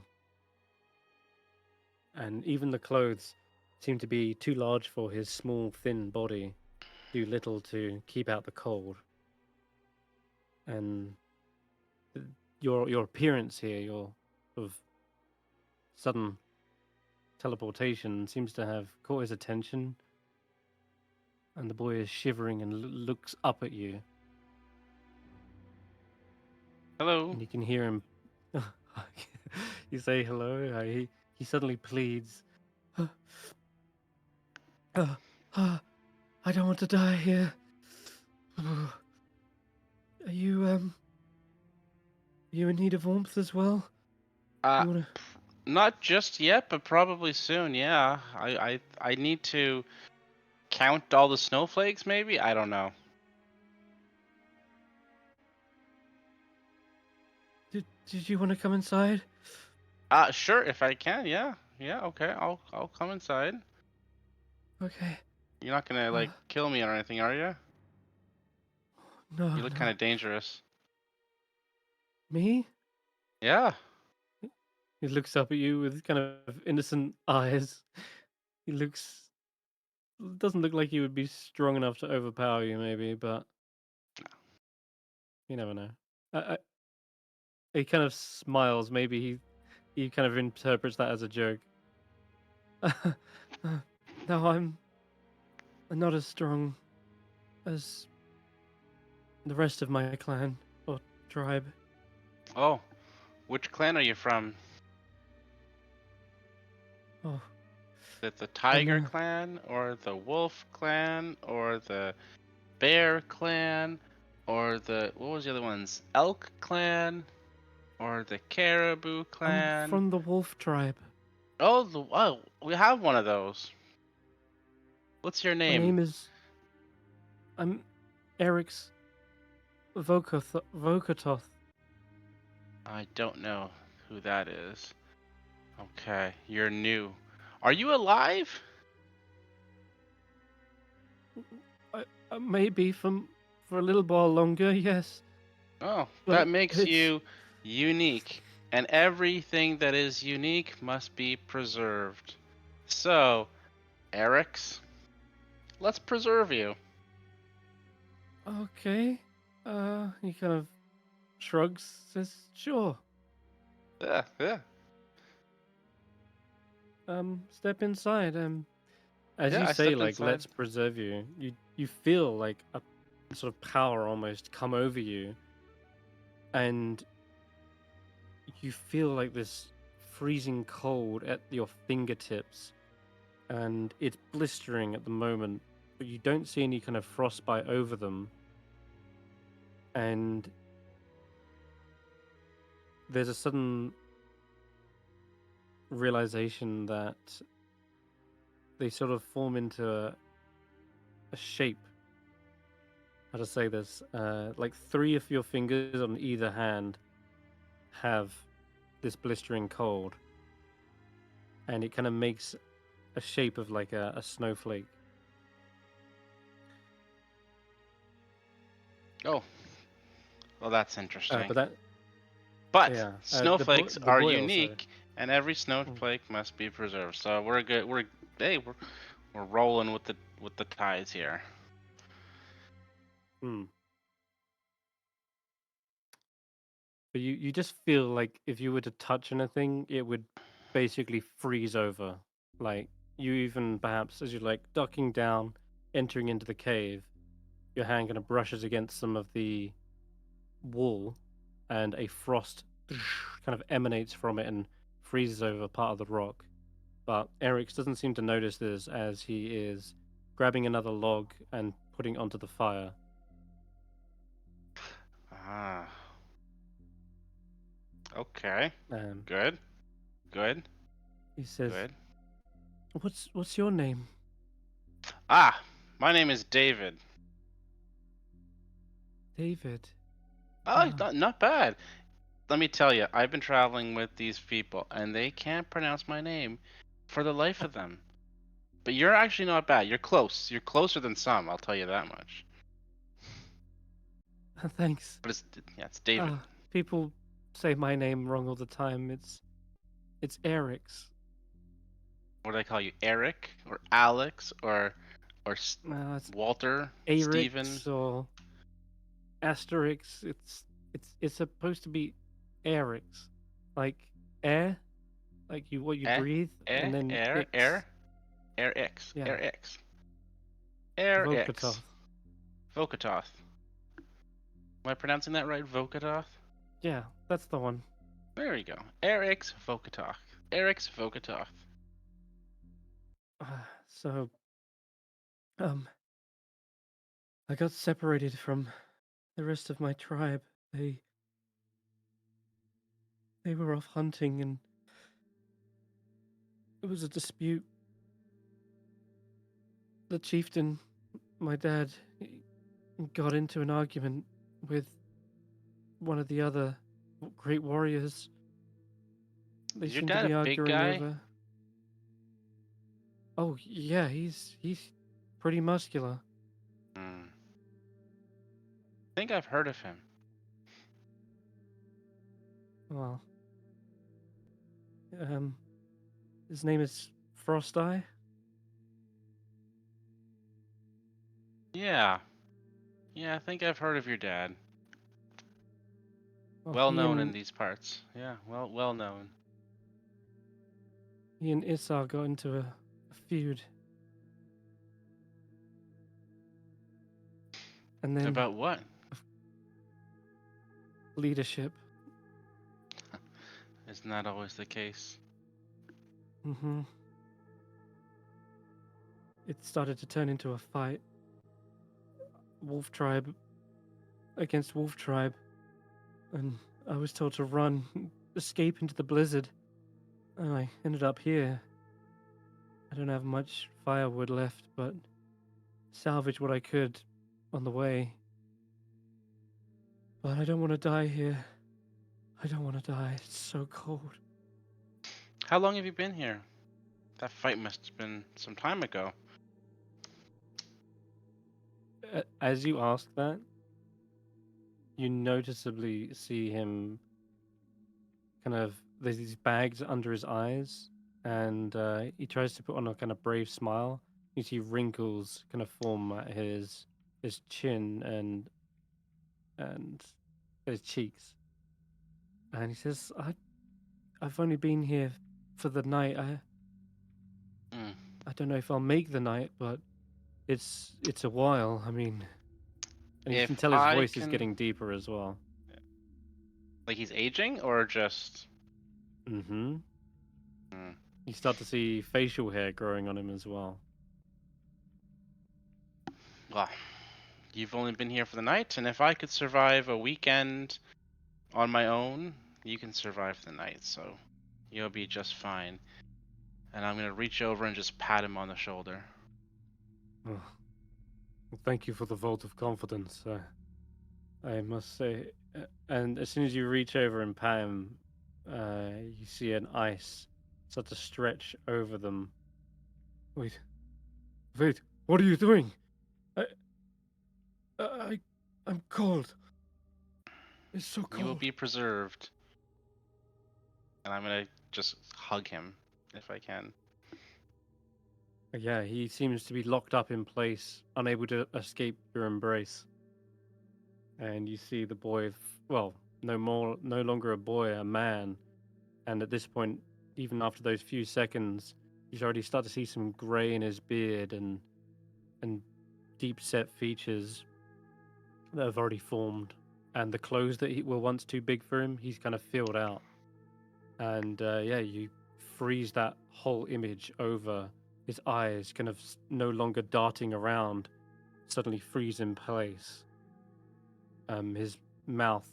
And even the clothes seem to be too large for his small, thin body, do little to keep out the cold. And your appearance here, your sort of sudden teleportation seems to have caught his attention. And the boy is shivering and looks up at you. Hello. And you can hear him. You say hello. He suddenly pleads. I don't want to die here. Are you in need of warmth as well? You wanna... Not just yet, but probably soon. Yeah. I need to count all the snowflakes. Maybe I don't know. Did you want to come inside? Sure, if I can. Yeah. Yeah. Okay. I'll come inside. Okay. You're not gonna like kill me or anything, are you? No. You look kind of dangerous. Me? Yeah. He looks up at you with kind of innocent eyes. He doesn't look like he would be strong enough to overpower you, maybe, but you never know. He kind of smiles. Maybe he kind of interprets that as a joke. No, I'm not as strong as the rest of my clan or tribe. Oh, which clan are you from? Oh, Is it the Tiger clan or the Wolf clan or the Bear clan or the what was the other ones? Elk clan or the Caribou clan? I'm from the Wolf tribe. Oh, we have one of those. What's your My name? name is. I'm Eric's Vokatoth. I don't know who that is. Okay, you're new. Are you alive? Maybe for a little while longer. Yes. Oh, But that makes it's- you unique. And everything that is unique must be preserved. So, Eric's, let's preserve you. Okay. He kind of shrugs. Says, "Sure. Yeah. Step inside." As Yeah, you I say, stepped like, inside. let's preserve you. You feel like a sort of power almost come over you, and you feel like this freezing cold at your fingertips, and it's blistering at the moment, but you don't see any kind of frostbite over them. and there's a sudden realization that they sort of form into a shape. How to say this? Like 3 of your fingers on either hand have this blistering cold, and it kind of makes a shape of like a snowflake. Oh, well, that's interesting. But that, But yeah, snowflakes the are boy also. unique, and every snowflake must be preserved. So we're good. We're rolling with the tides here. But you just feel like if you were to touch anything, it would basically freeze over. Like you even perhaps as you're like ducking down, entering into the cave, your hand kind of brushes against some of the wall, and a frost kind of emanates from it and freezes over part of the rock. But Eric's doesn't seem to notice this as he is grabbing another log and putting it onto the fire. Ah. Okay. Um, Good. Good. he says, Good. What's your name?" Ah, my name is David. "David." Oh, not bad. Let me tell you, I've been traveling with these people, and they can't pronounce my name for the life of them. But you're actually not bad. You're close. You're closer than some. I'll tell you that much. Thanks. But it's David. People say my name wrong all the time. It's Eric's. What do I call you? Eric or Alex or It's Walter? Arix Steven? or Asterix. It's supposed to be Eric's, like air, like what you breathe, and then Air X. Yeah. Air X. Air X. Vokatoth. Vokatoth. Am I pronouncing that right? Vokatoth? Yeah, that's the one. There you go. Eric's Vokatoth. Eric's Vokatoth. So, I got separated from the rest of my tribe. They were off hunting, and it was a dispute. The chieftain, my dad, got into an argument with one of the other great warriors. They Is your seem dad to be a big arguing guy? over. Oh yeah, he's pretty muscular. I think I've heard of him. Well, his name is Frosteye. Yeah. Yeah, I think I've heard of your dad. Well, Well known in these parts. Yeah, well known. He and Issar got into a feud. And then About what? leadership. Isn't that always the case? Mm-hmm. It started to turn into a fight. Wolf tribe against wolf tribe. And I was told to run, escape into the blizzard. And I ended up here. I don't have much firewood left, but salvage what I could on the way. But I don't want to die here. I don't want to die. It's so cold. How long have you been here? That fight must have been some time ago. As you ask that, you noticeably see him kind of, there's these bags under his eyes, and he tries to put on a kind of brave smile. You see wrinkles kind of form at his chin and his cheeks. And he says, I've only been here for the night. I don't know if I'll make the night, but it's a while. I mean, and you can tell his voice is getting deeper as well. Like he's aging, or just? Mm-hmm. You start to see facial hair growing on him as well. Well, You've only been here for the night, and if I could survive a weekend on my own, you can survive the night, so you'll be just fine. And I'm gonna reach over and just pat him on the shoulder. Oh, well, thank you for the vote of confidence. I must say, and as soon as you reach over and pat him, you see an ice start to stretch over them. Wait, what are you doing? I, I'm cold. It's so You will cold. be preserved. And I'm gonna just hug him if I can. Yeah, he seems to be locked up in place, unable to escape your embrace. And you see the boy, well, no longer a boy, a man. And at this point, even after those few seconds, you already start to see some grey in his beard and deep set features that have already formed. And the clothes that were once too big for him, he's kind of filled out. And yeah, you freeze that whole image over his eyes, kind of no longer darting around, suddenly freeze in place. His mouth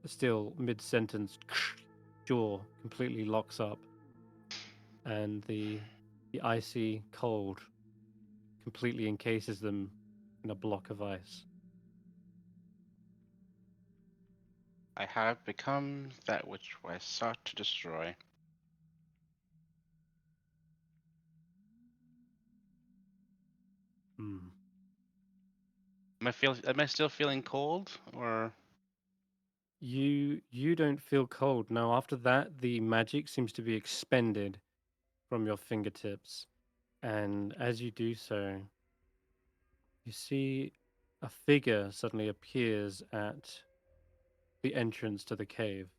still mid-sentence, jaw completely locks up, and the icy cold completely encases them in a block of ice. I have become that which I sought to destroy. Hmm. Am I still feeling cold, or? You don't feel cold. No, after that, the magic seems to be expended from your fingertips. And as you do so, you see a figure suddenly appears at the entrance to the cave.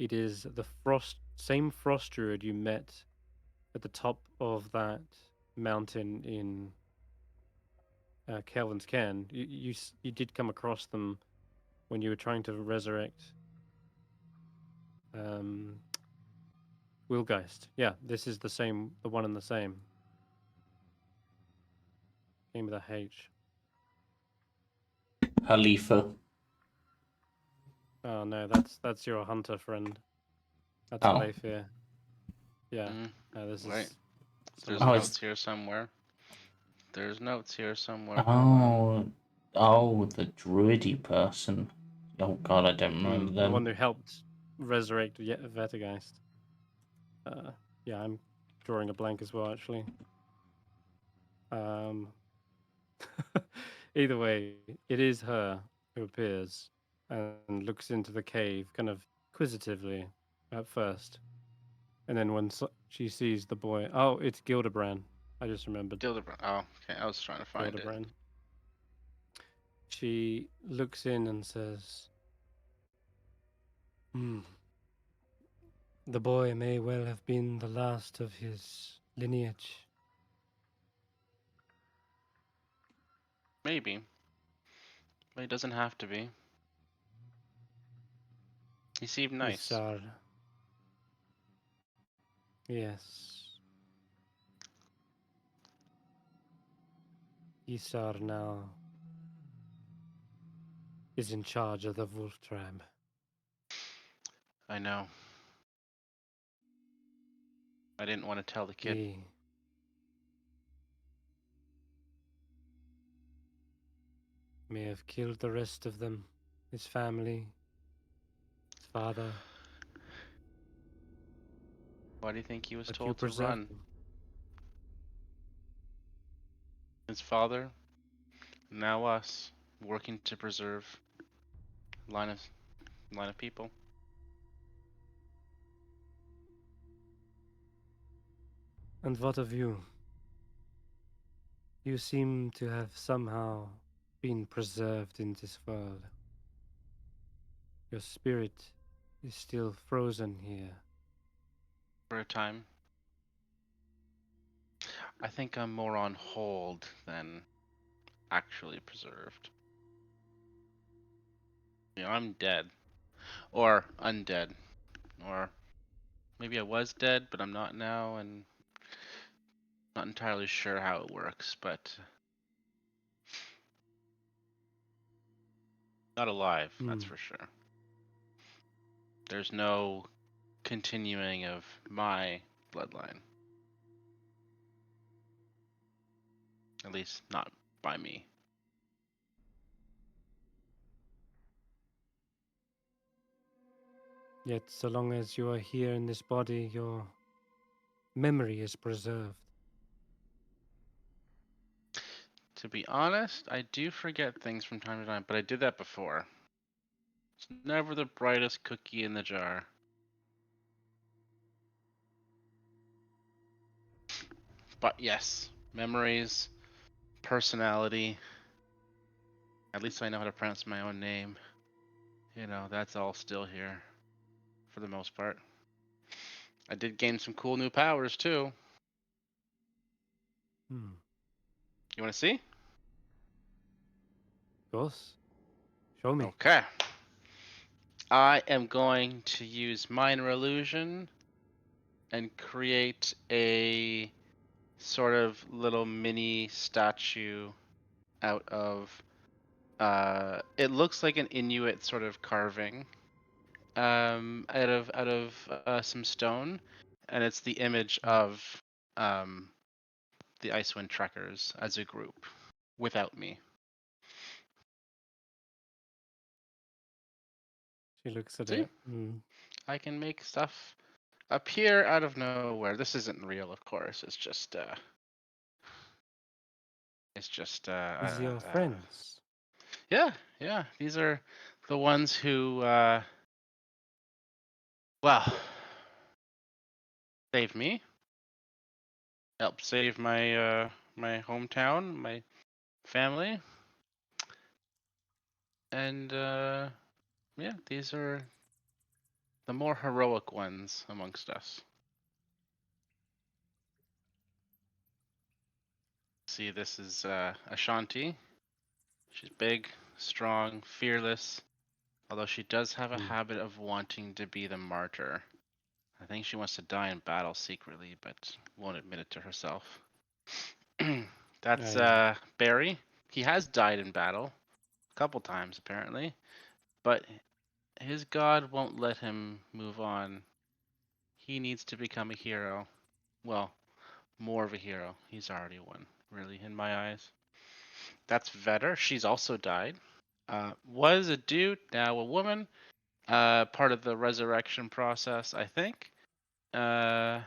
It is the same frost druid you met at the top of that mountain in Kelvin's Cairn. You did come across them when you were trying to resurrect um, Wilgeist. Yeah, this is the one and the same. Name with a H. Halifa. Oh no, that's your hunter friend. That's Oh. Aleifir. Yeah, this Right. is There's someone it's- notes here somewhere. There's notes here somewhere. Hold on. The druidy person. Oh god, I don't remember the one them. who helped resurrect Vettrgeist. Yeah, I'm drawing a blank as well, actually. Um, either way, it is her who appears and looks into the cave, kind of inquisitively at first, and then when she sees the boy, oh, it's Gildebrand. I just remembered Dildebrand. Oh, okay. I was trying to find it. Gildebrand. She looks in and says, "Hmm. The boy may well have been the last of his lineage." Maybe. But it doesn't have to be. He seemed nice. Isar. Yes. Isar now is in charge of the wolf tribe. I know. I didn't want to tell the kid. He may have killed the rest of them, his family, his father, Why do you think he was but you told to preserved run? them. His father, now us, working to preserve line of people. And what of you? You seem to have somehow been preserved in this world. Your spirit is still frozen here. For a time. I think I'm more on hold than actually preserved. You know, I'm dead. Or undead. Or maybe I was dead, but I'm not now, and not entirely sure how it works, but Not alive, that's Hmm. for sure. There's no continuing of my bloodline. At least not by me. Yet, so long as you are here in this body, your memory is preserved. To be honest, I do forget things from time to time, but I did that before. It's never the brightest cookie in the jar. But yes, memories, personality. At least I know how to pronounce my own name. You know, that's all still here for the most part. I did gain some cool new powers too. Hmm. You want to see? Of course. Show me. Okay. I am going to use minor illusion and create a sort of little mini statue out of it looks like an Inuit sort of carving out of some stone, and it's the image of the Icewind Trekkers as a group without me. She looks at See? it. Hmm. I can make stuff appear out of nowhere. This isn't real, of course. It's just These are your friends. yeah. These are the ones who well, saved me. Helped save my my hometown, my family. And yeah, these are the more heroic ones amongst us. See, this is Ashanti. She's big, strong, fearless, although she does have a Hmm. habit of wanting to be the martyr. I think she wants to die in battle secretly, but won't admit it to herself. That's I Barry. He has died in battle a couple times apparently, but his god won't let him move on. He needs to become a hero. Well, more of a hero. He's already one, really, in my eyes. That's Vetter. She's also died. Was a dude, now a woman. Part of the resurrection process, I think. But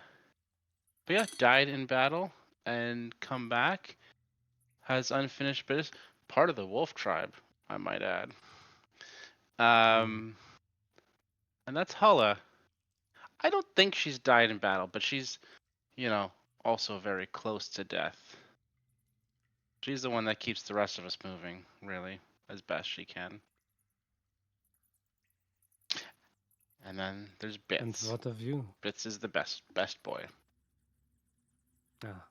yeah, died in battle and come back. Has unfinished business. Part of the wolf tribe, I might add. Hmm. Um, and that's Hulla. I don't think she's died in battle, but she's, you know, also very close to death. She's the one that keeps the rest of us moving, really, as best she can. And then there's And Bits. what of you? Bits is the best boy. Ah,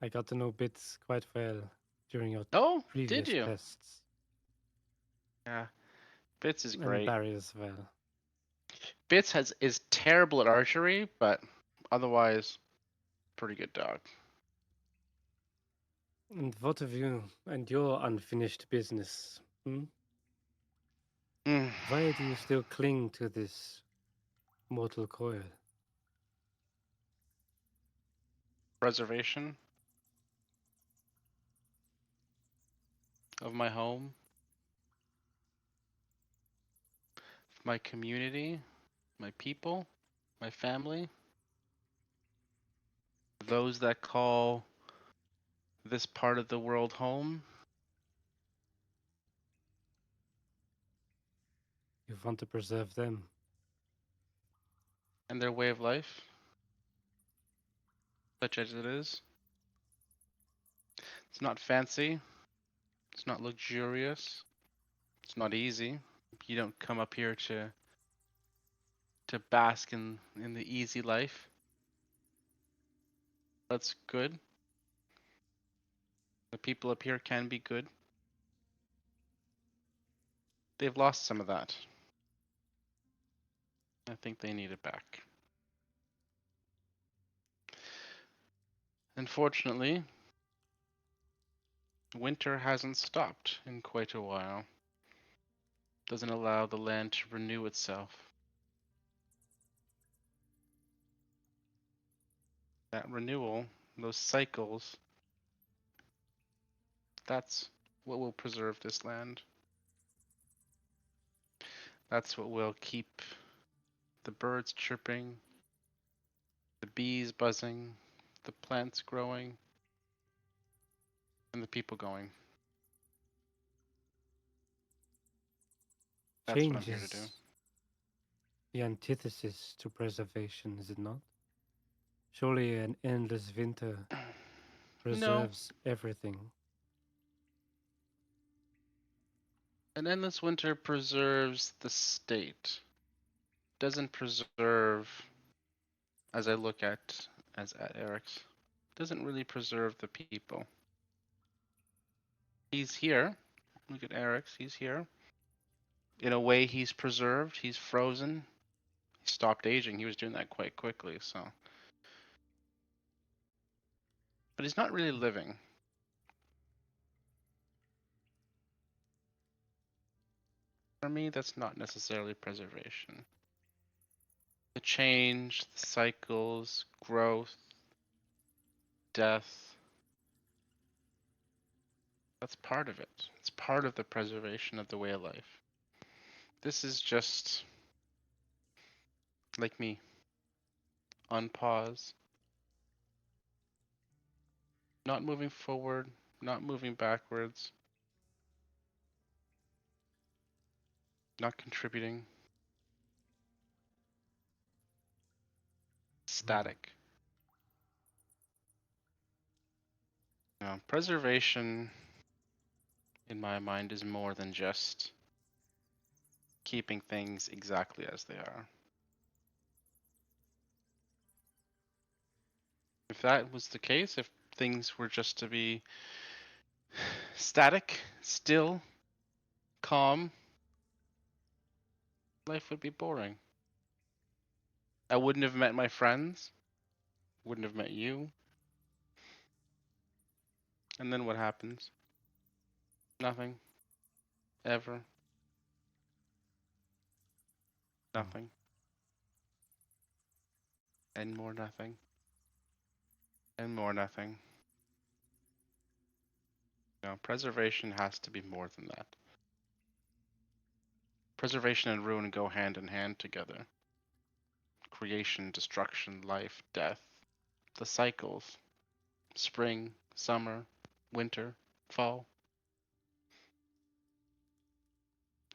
I got to know Bits quite well during your Oh, did previous you? tests. Yeah, Bits is And great. Barry as well. Bits is terrible at archery, but otherwise, pretty good dog. And what of you and your unfinished business? Hmm? Mm. Why do you still cling to this mortal coil? Preservation of my home, my community, my people, my family, those that call this part of the world home. You want to preserve them. And their way of life, such as it is. It's not fancy, it's not luxurious, it's not easy. You don't come up here to bask in the easy life. That's good. The people up here can be good. They've lost some of that. I think they need it back. Unfortunately, Winter hasn't stopped in quite a while. Doesn't allow the land to renew itself. That renewal, those cycles, that's what will preserve this land. That's what will keep the birds chirping, the bees buzzing, the plants growing, and the people going. That's what I'm Change here to do. is the antithesis to preservation, is it not? Surely an endless winter No, preserves everything. an endless winter preserves the state. Doesn't preserve, as I look at Eric's, doesn't really preserve the people. He's here. Look at Eric's. He's here. In a way, he's preserved. He's frozen. He stopped aging. He was doing that quite quickly. So, but he's not really living. For me, that's not necessarily preservation. The change, the cycles, growth, death. That's part of it. It's part of the preservation of the way of life. This is just like me. On pause. Not moving forward, not moving backwards. Not contributing. Static. No, preservation, in my mind, is more than just keeping things exactly as they are. If that was the case, if things were just to be static, still, calm, life would be boring. I wouldn't have met my friends, wouldn't have met you. And then what happens? Nothing. Ever. Nothing. And more nothing. And more nothing. No, preservation has to be more than that. Preservation and ruin go hand in hand together. Creation, destruction, life, death, the cycles, spring, summer, winter, fall.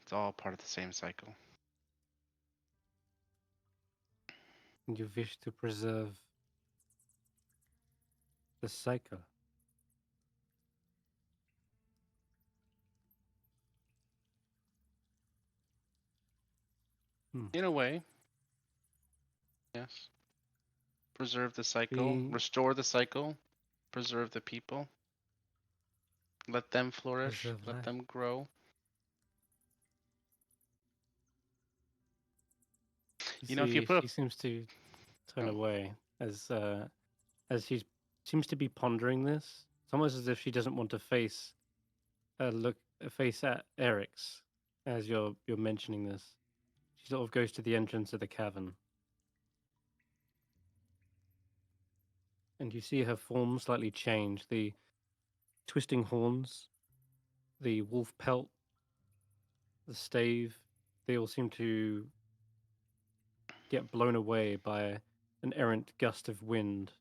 It's all part of the same cycle. You wish to preserve the cycle. In a way, yes. Preserve the cycle, restore the cycle, preserve the people. Let them flourish, Preserve let life. them grow. You know, if you put She seems to turn Oh. away as she seems to be pondering this. It's almost as if she doesn't want to face at Eric's as you're mentioning this. She sort of goes to the entrance of the cavern. And you see her form slightly change. The twisting horns, the wolf pelt, the stave, they all seem to get blown away by an errant gust of wind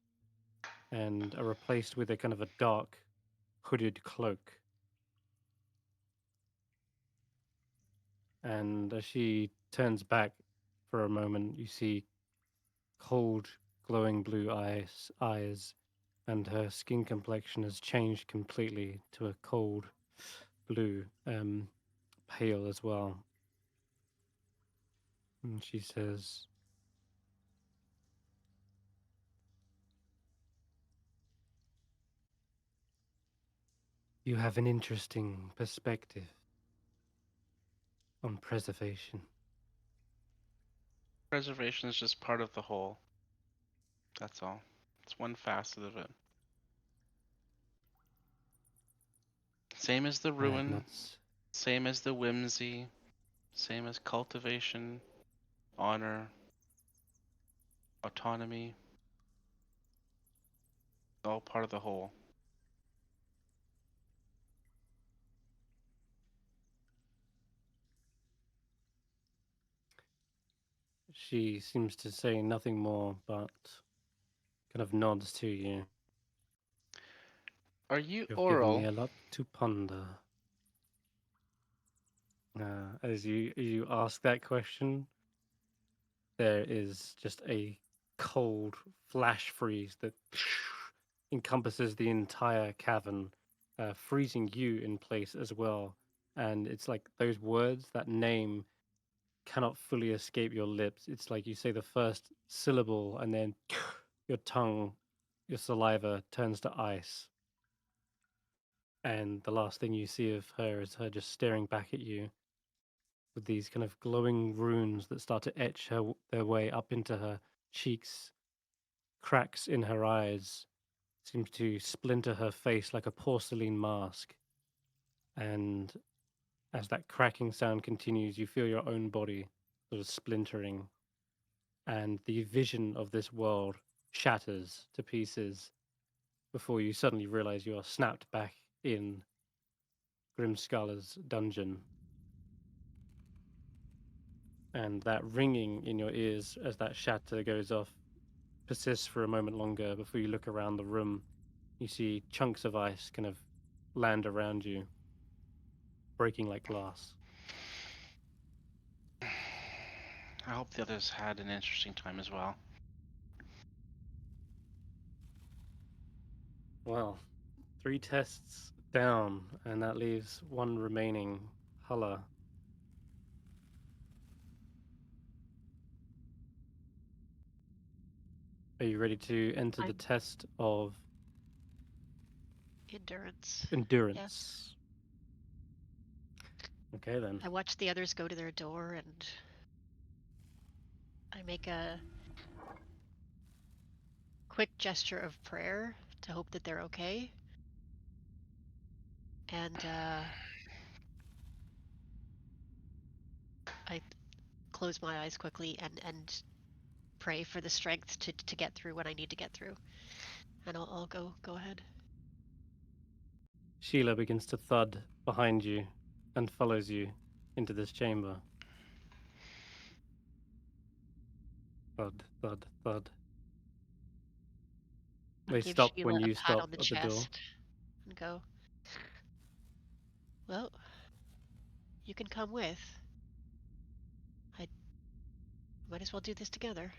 and are replaced with a kind of a dark hooded cloak. And as she turns back for a moment, you see cold, glowing blue eyes, and her skin complexion has changed completely to a cold blue, pale as well. And she says, "You have an interesting perspective on preservation." preservation is just part of the whole. That's all. It's one facet of it. Same as the I have ruin, not s- same as the whimsy, same as cultivation, honor, autonomy. All part of the whole. She seems to say nothing more, but kind of nods to you. Are you You've given me oral? a lot to ponder. As you ask that question, there is just a cold flash freeze that encompasses the entire cavern, freezing you in place as well. And it's like those words, that name, cannot fully escape your lips. It's like you say the first syllable, and then your tongue, your saliva turns to ice. And the last thing you see of her is her just staring back at you with these kind of glowing runes that start to etch their way up into her cheeks. Cracks in her eyes seems to splinter her face like a porcelain mask. And as that cracking sound continues, you feel your own body sort of splintering, and the vision of this world shatters to pieces before you suddenly realize you are snapped back in Grimscala's dungeon. And that ringing in your ears as that shatter goes off persists for a moment longer before you look around the room. You see chunks of ice kind of land around you, breaking like glass. I hope the others had an interesting time as well. Well, 3 tests down, and that leaves 1 remaining. Hulla. Are you ready to enter the I'm- test of Endurance. endurance? Okay, then. I watch the others go to their door and I make a quick gesture of prayer to hope that they're okay. And I close my eyes quickly and pray for the strength to get through what I need to get through. And I'll go ahead. Sheila begins to thud behind you and follows you into this chamber. Thud, thud, thud. They Give stop Sheila when a you pat stop on the at the door. chest and go, well, you can come with. I might as well do this together.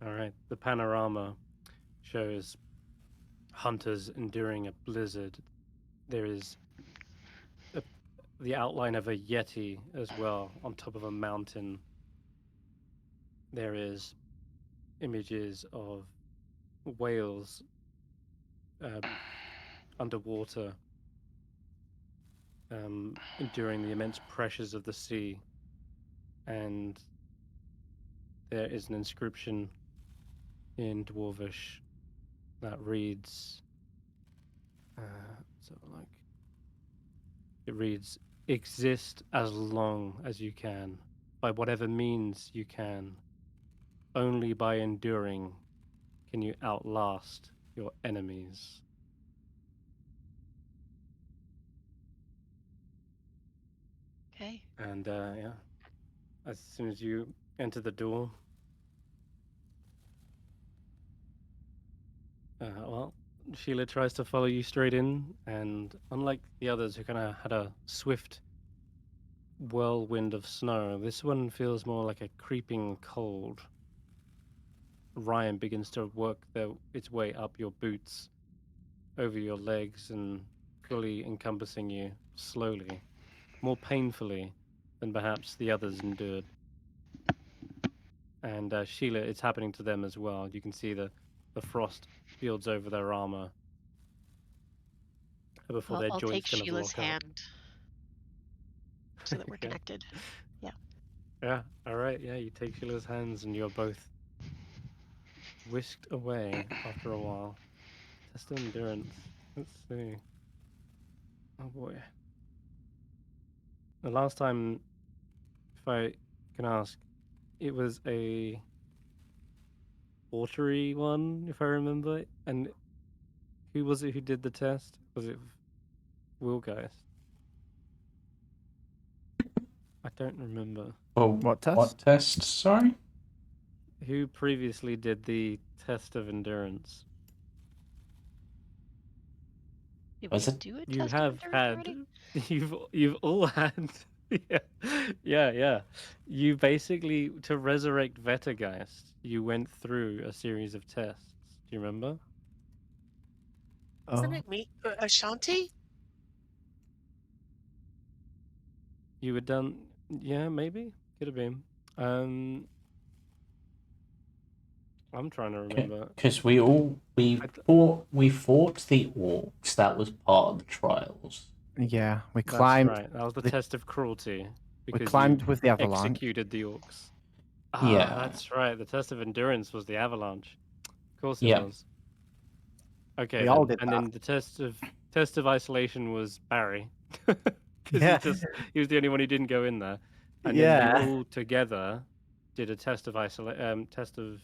All right. The panorama shows hunters enduring a blizzard. There is the outline of a yeti as well on top of a mountain. There is images of whales underwater, enduring the immense pressures of the sea. And there is an inscription in Dwarvish that reads, it reads, exist as long as you can, by whatever means you can. Only by enduring can you outlast your enemies. Okay. And yeah, as soon as you enter the door, well, Sheila tries to follow you straight in, and unlike the others who kind of had a swift whirlwind of snow, this one feels more like a creeping cold. Rime begins to work its way up your boots, over your legs, and fully encompassing you slowly, more painfully than perhaps the others endured. And Sheila, it's happening to them as well. You can see the frost builds over their armor before their I'll joints take kind of Sheila's lock up. hand so that we're Okay. connected. Yeah. Yeah. All right. Yeah. You take Sheila's hands, and you're both whisked away after a while. Test of endurance. Let's see. Oh boy. The last time, if I can ask, it was a watery one, if I remember. And who was it who did the test? Was it Willgeist? I don't remember. Oh, What test? What test? Sorry. Who previously did the test of endurance? Did Was we it- do a You test of have endurance had. already? You've all had. Yeah. You basically, to resurrect Vettrgeist, you went through a series of tests. Do you remember? Isn't Oh, it me? Ashanti? You were done. Yeah, maybe could have been. Um, I'm trying to remember. Because we I th- fought the orcs. That was part of the trials. yeah. We That's climbed. right. That was the the- test of cruelty We because climbed you with the avalanche. executed the orcs. Yeah. Ah, that's right. The test of endurance was the avalanche. Of course it Yeah. was. Okay, We then. all did And that. then the test of isolation was Barry, because Yeah. he was the only one who didn't go in there. And then Yeah. you all together did a test of test of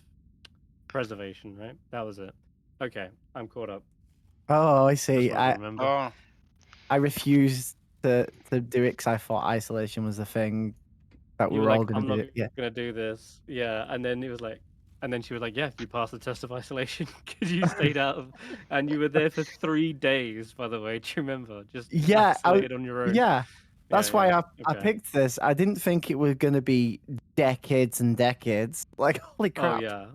preservation, right? That was it. Okay, I'm caught up. Oh, I Just see. wanted to remember. Oh, I refused to do it because I thought isolation was the thing that we You were were all like, going I'm to not do. Yeah. gonna do this. Yeah, and then it was like, and then she was like, yeah, you passed the test of isolation because you stayed out of, and you were there for 3 days, by the way. Do you remember? Just Yeah. isolated on your own. Yeah. That's why I Okay. picked this. I didn't think it was going to be decades and decades. Like, holy Oh crap. yeah,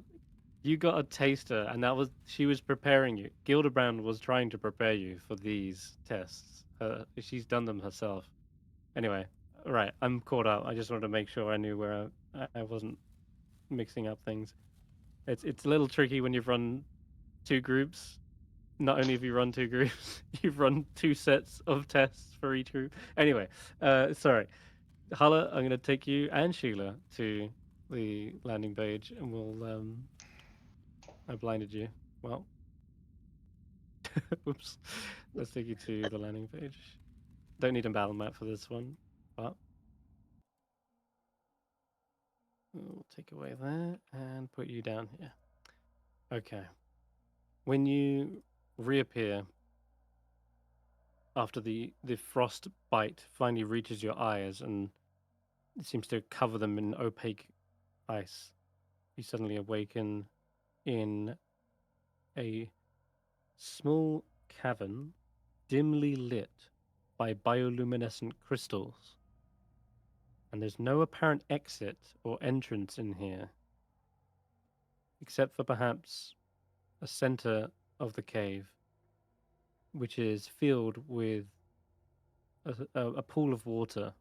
you got a taster, and she was preparing you. Gildebrand was trying to prepare you for these tests. She's done them herself. Anyway, right, I'm caught up. I just wanted to make sure I knew where I wasn't mixing up things. It's a little tricky when you've run 2 groups. Not only have you run 2 groups, you've run 2 sets of tests for each group. Anyway, sorry. Hulla, I'm going to take you and Sheila to the landing page, and we'll. I blinded you. Well, oops. Let's take you to the landing page. Don't need a battle map for this one, but we'll take away that and put you down here. Okay. When you reappear after the frost bite finally reaches your eyes and it seems to cover them in opaque ice, you suddenly awaken in a small cavern dimly lit by bioluminescent crystals. And there's no apparent exit or entrance in here, except for perhaps a center of the cave, which is filled with a pool of water.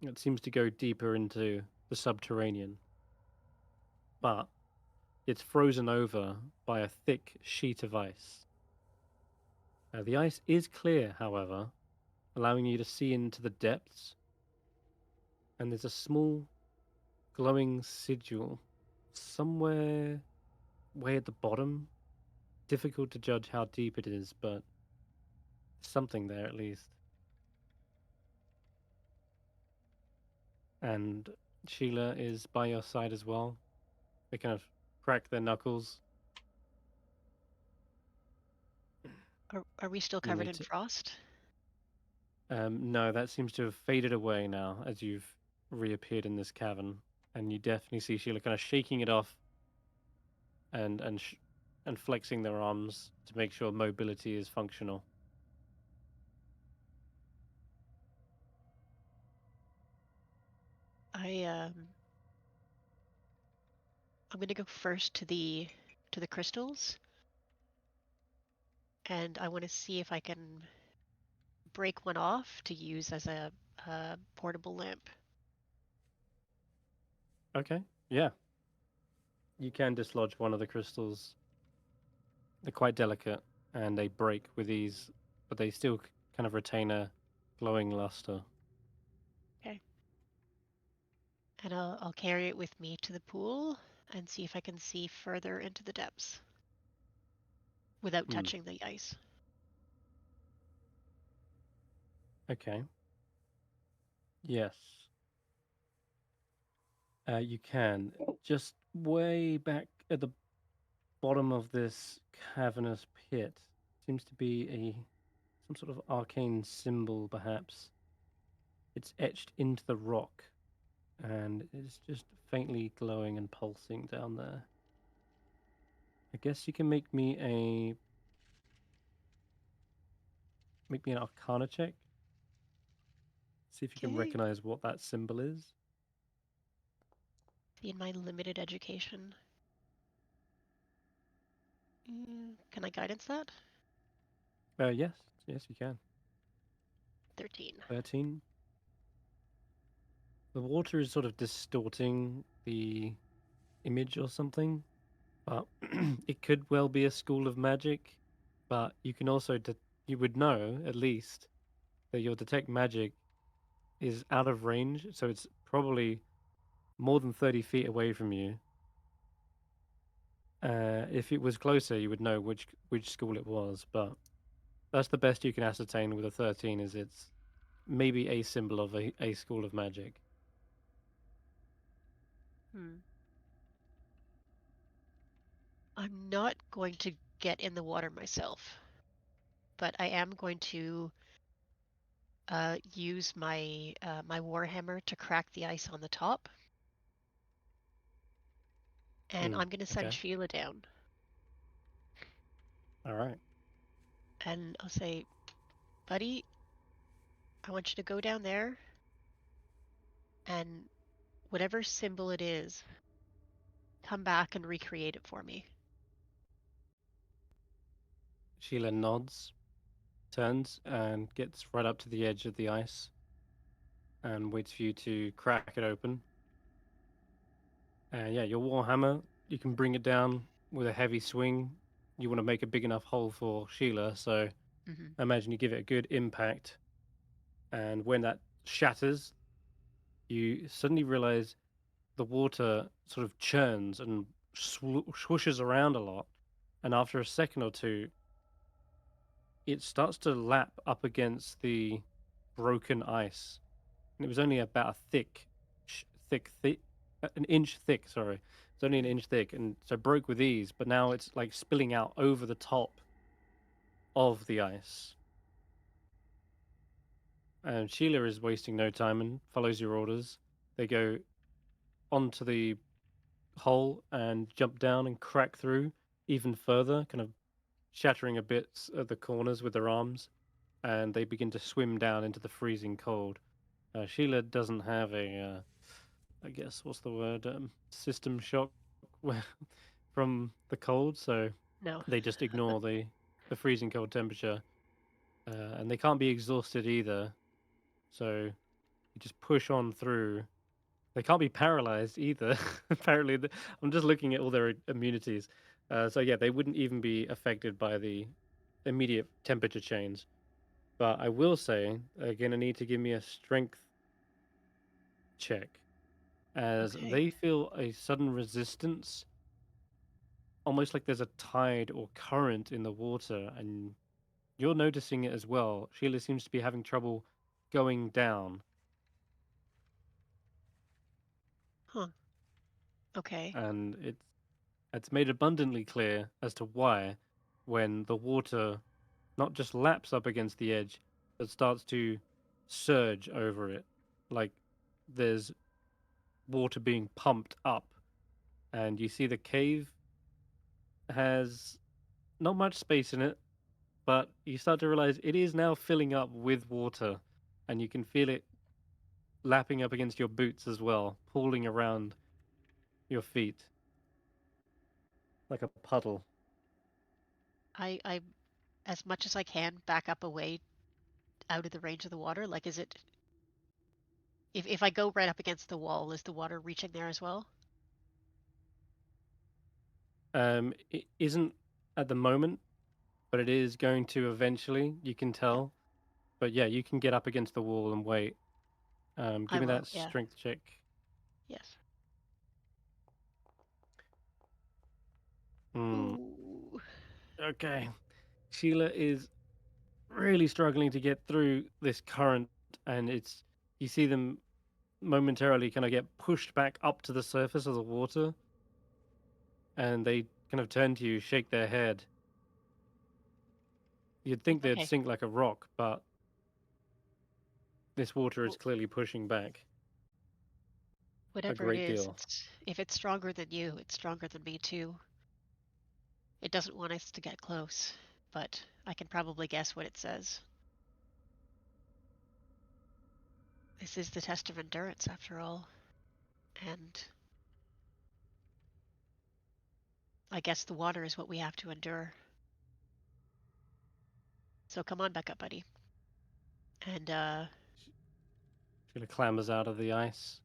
It seems to go deeper into the subterranean, but it's frozen over by a thick sheet of ice. The ice is clear, however, allowing you to see into the depths, and there's a small glowing sigil somewhere way at the bottom. Difficult to judge how deep it is, but something there at least. And Sheila is by your side as well. They kind of crack their knuckles. Are we still You covered need in to. frost? No, that seems to have faded away now as you've reappeared in this cavern, and you definitely see Sheila kind of shaking it off, and flexing their arms to make sure mobility is functional. I'm gonna go first to the crystals, and I want to see if I can break one off to use as a portable lamp. Okay, yeah. You can dislodge one of the crystals. They're quite delicate and they break with ease, but they still kind of retain a glowing luster. Okay. And I'll carry it with me to the pool. and see if I can see further into the depths without touching the ice. Okay. Yes. You can. Just way back at the bottom of this cavernous pit seems to be some sort of arcane symbol, perhaps. It's etched into the rock, and it's just faintly glowing and pulsing down there. I guess you can make me an Arcana check. See if you can Okay. recognize what that symbol is. See in my limited education. Can I guidance that? Yes, you can. 13. 13. The water is sort of distorting the image or something, but it could well be a school of magic. But you can also you would know at least that your detect magic is out of range, so it's probably more than 30 feet away from you. If it was closer, you would know which school it was, but that's the best you can ascertain with a 13. Is it's maybe a symbol of a school of magic. I'm not going to get in the water myself, but I am going to use my my warhammer to crack the ice on the top, and I'm going to send Okay. Sheila down. All right. And I'll say, buddy, I want you to go down there, and whatever symbol it is, come back and recreate it for me. Sheila nods, turns, and gets right up to the edge of the ice and waits for you to crack it open. And yeah, your warhammer, you can bring it down with a heavy swing. You want to make a big enough hole for Sheila, so I imagine you give it a good impact. And when that shatters, you suddenly realize the water sort of churns and swooshes around a lot. And after a second or two, it starts to lap up against the broken ice. And it was only about a an inch thick, sorry. It's only an inch thick, and so broke with ease, but now it's like spilling out over the top of the ice. And Sheila is wasting no time and follows your orders. They go onto the hole and jump down and crack through even further, kind of shattering a bit at the corners with their arms, and they begin to swim down into the freezing cold. Sheila doesn't have I guess, what's the word? System shock from the cold, so No. they just ignore the freezing cold temperature, and they can't be exhausted either. So you just push on through. They can't be paralyzed either. Apparently, I'm just looking at all their immunities. So yeah, they wouldn't even be affected by the immediate temperature change. But I will say, they're gonna need to give me a strength check, as Okay. they feel a sudden resistance, almost like there's a tide or current in the water, and you're noticing it as well. Sheila seems to be having trouble going down, Huh. Okay. and it's made abundantly clear as to why when the water not just laps up against the edge, but starts to surge over it, like there's water being pumped up, and you see the cave has not much space in it, but you start to realize it is now filling up with water, and you can feel it lapping up against your boots as well, pooling around your feet like a puddle. I as much as I can back up away out of the range of the water. Like, is it if I go right up against the wall, is the water reaching there as well? It isn't at the moment, but it is going to eventually. You can tell, but yeah, you can get up against the wall and wait. I Give me will. that Yeah. strength check. Yes. Okay. Sheila is really struggling to get through this current, and you see them momentarily kind of get pushed back up to the surface of the water, and they kind of turn to you, shake their head. You'd think they'd Okay. sink like a rock, but this water is clearly pushing back a Whatever it great is, deal. if it's stronger than you, it's stronger than me too. It doesn't want us to get close, but I can probably guess what it says. This is the test of endurance, after all. And I guess the water is what we have to endure. So come on back up, buddy. And, Sheila clambers out of the ice,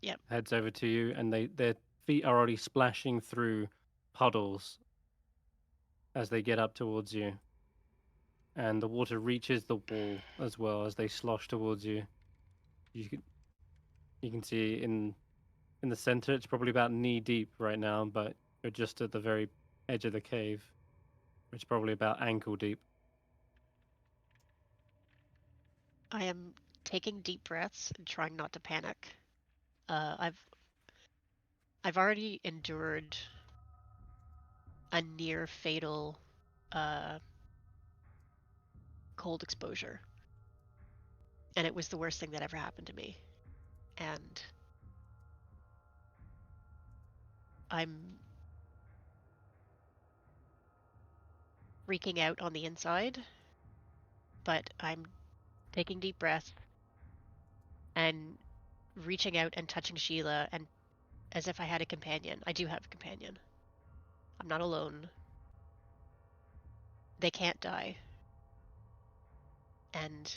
yep. heads over to you, and their feet are already splashing through puddles as they get up towards you. And the water reaches the wall as well as they slosh towards you. You can see in the center, it's probably about knee deep right now, but you're just at the very edge of the cave. It's probably about ankle deep. I am taking deep breaths and trying not to panic. I've already endured a near fatal cold exposure, and it was the worst thing that ever happened to me. And I'm freaking out on the inside, but I'm taking deep breaths and reaching out and touching Sheila, and as if I had a companion. I do have a companion. I'm not alone. They can't die. And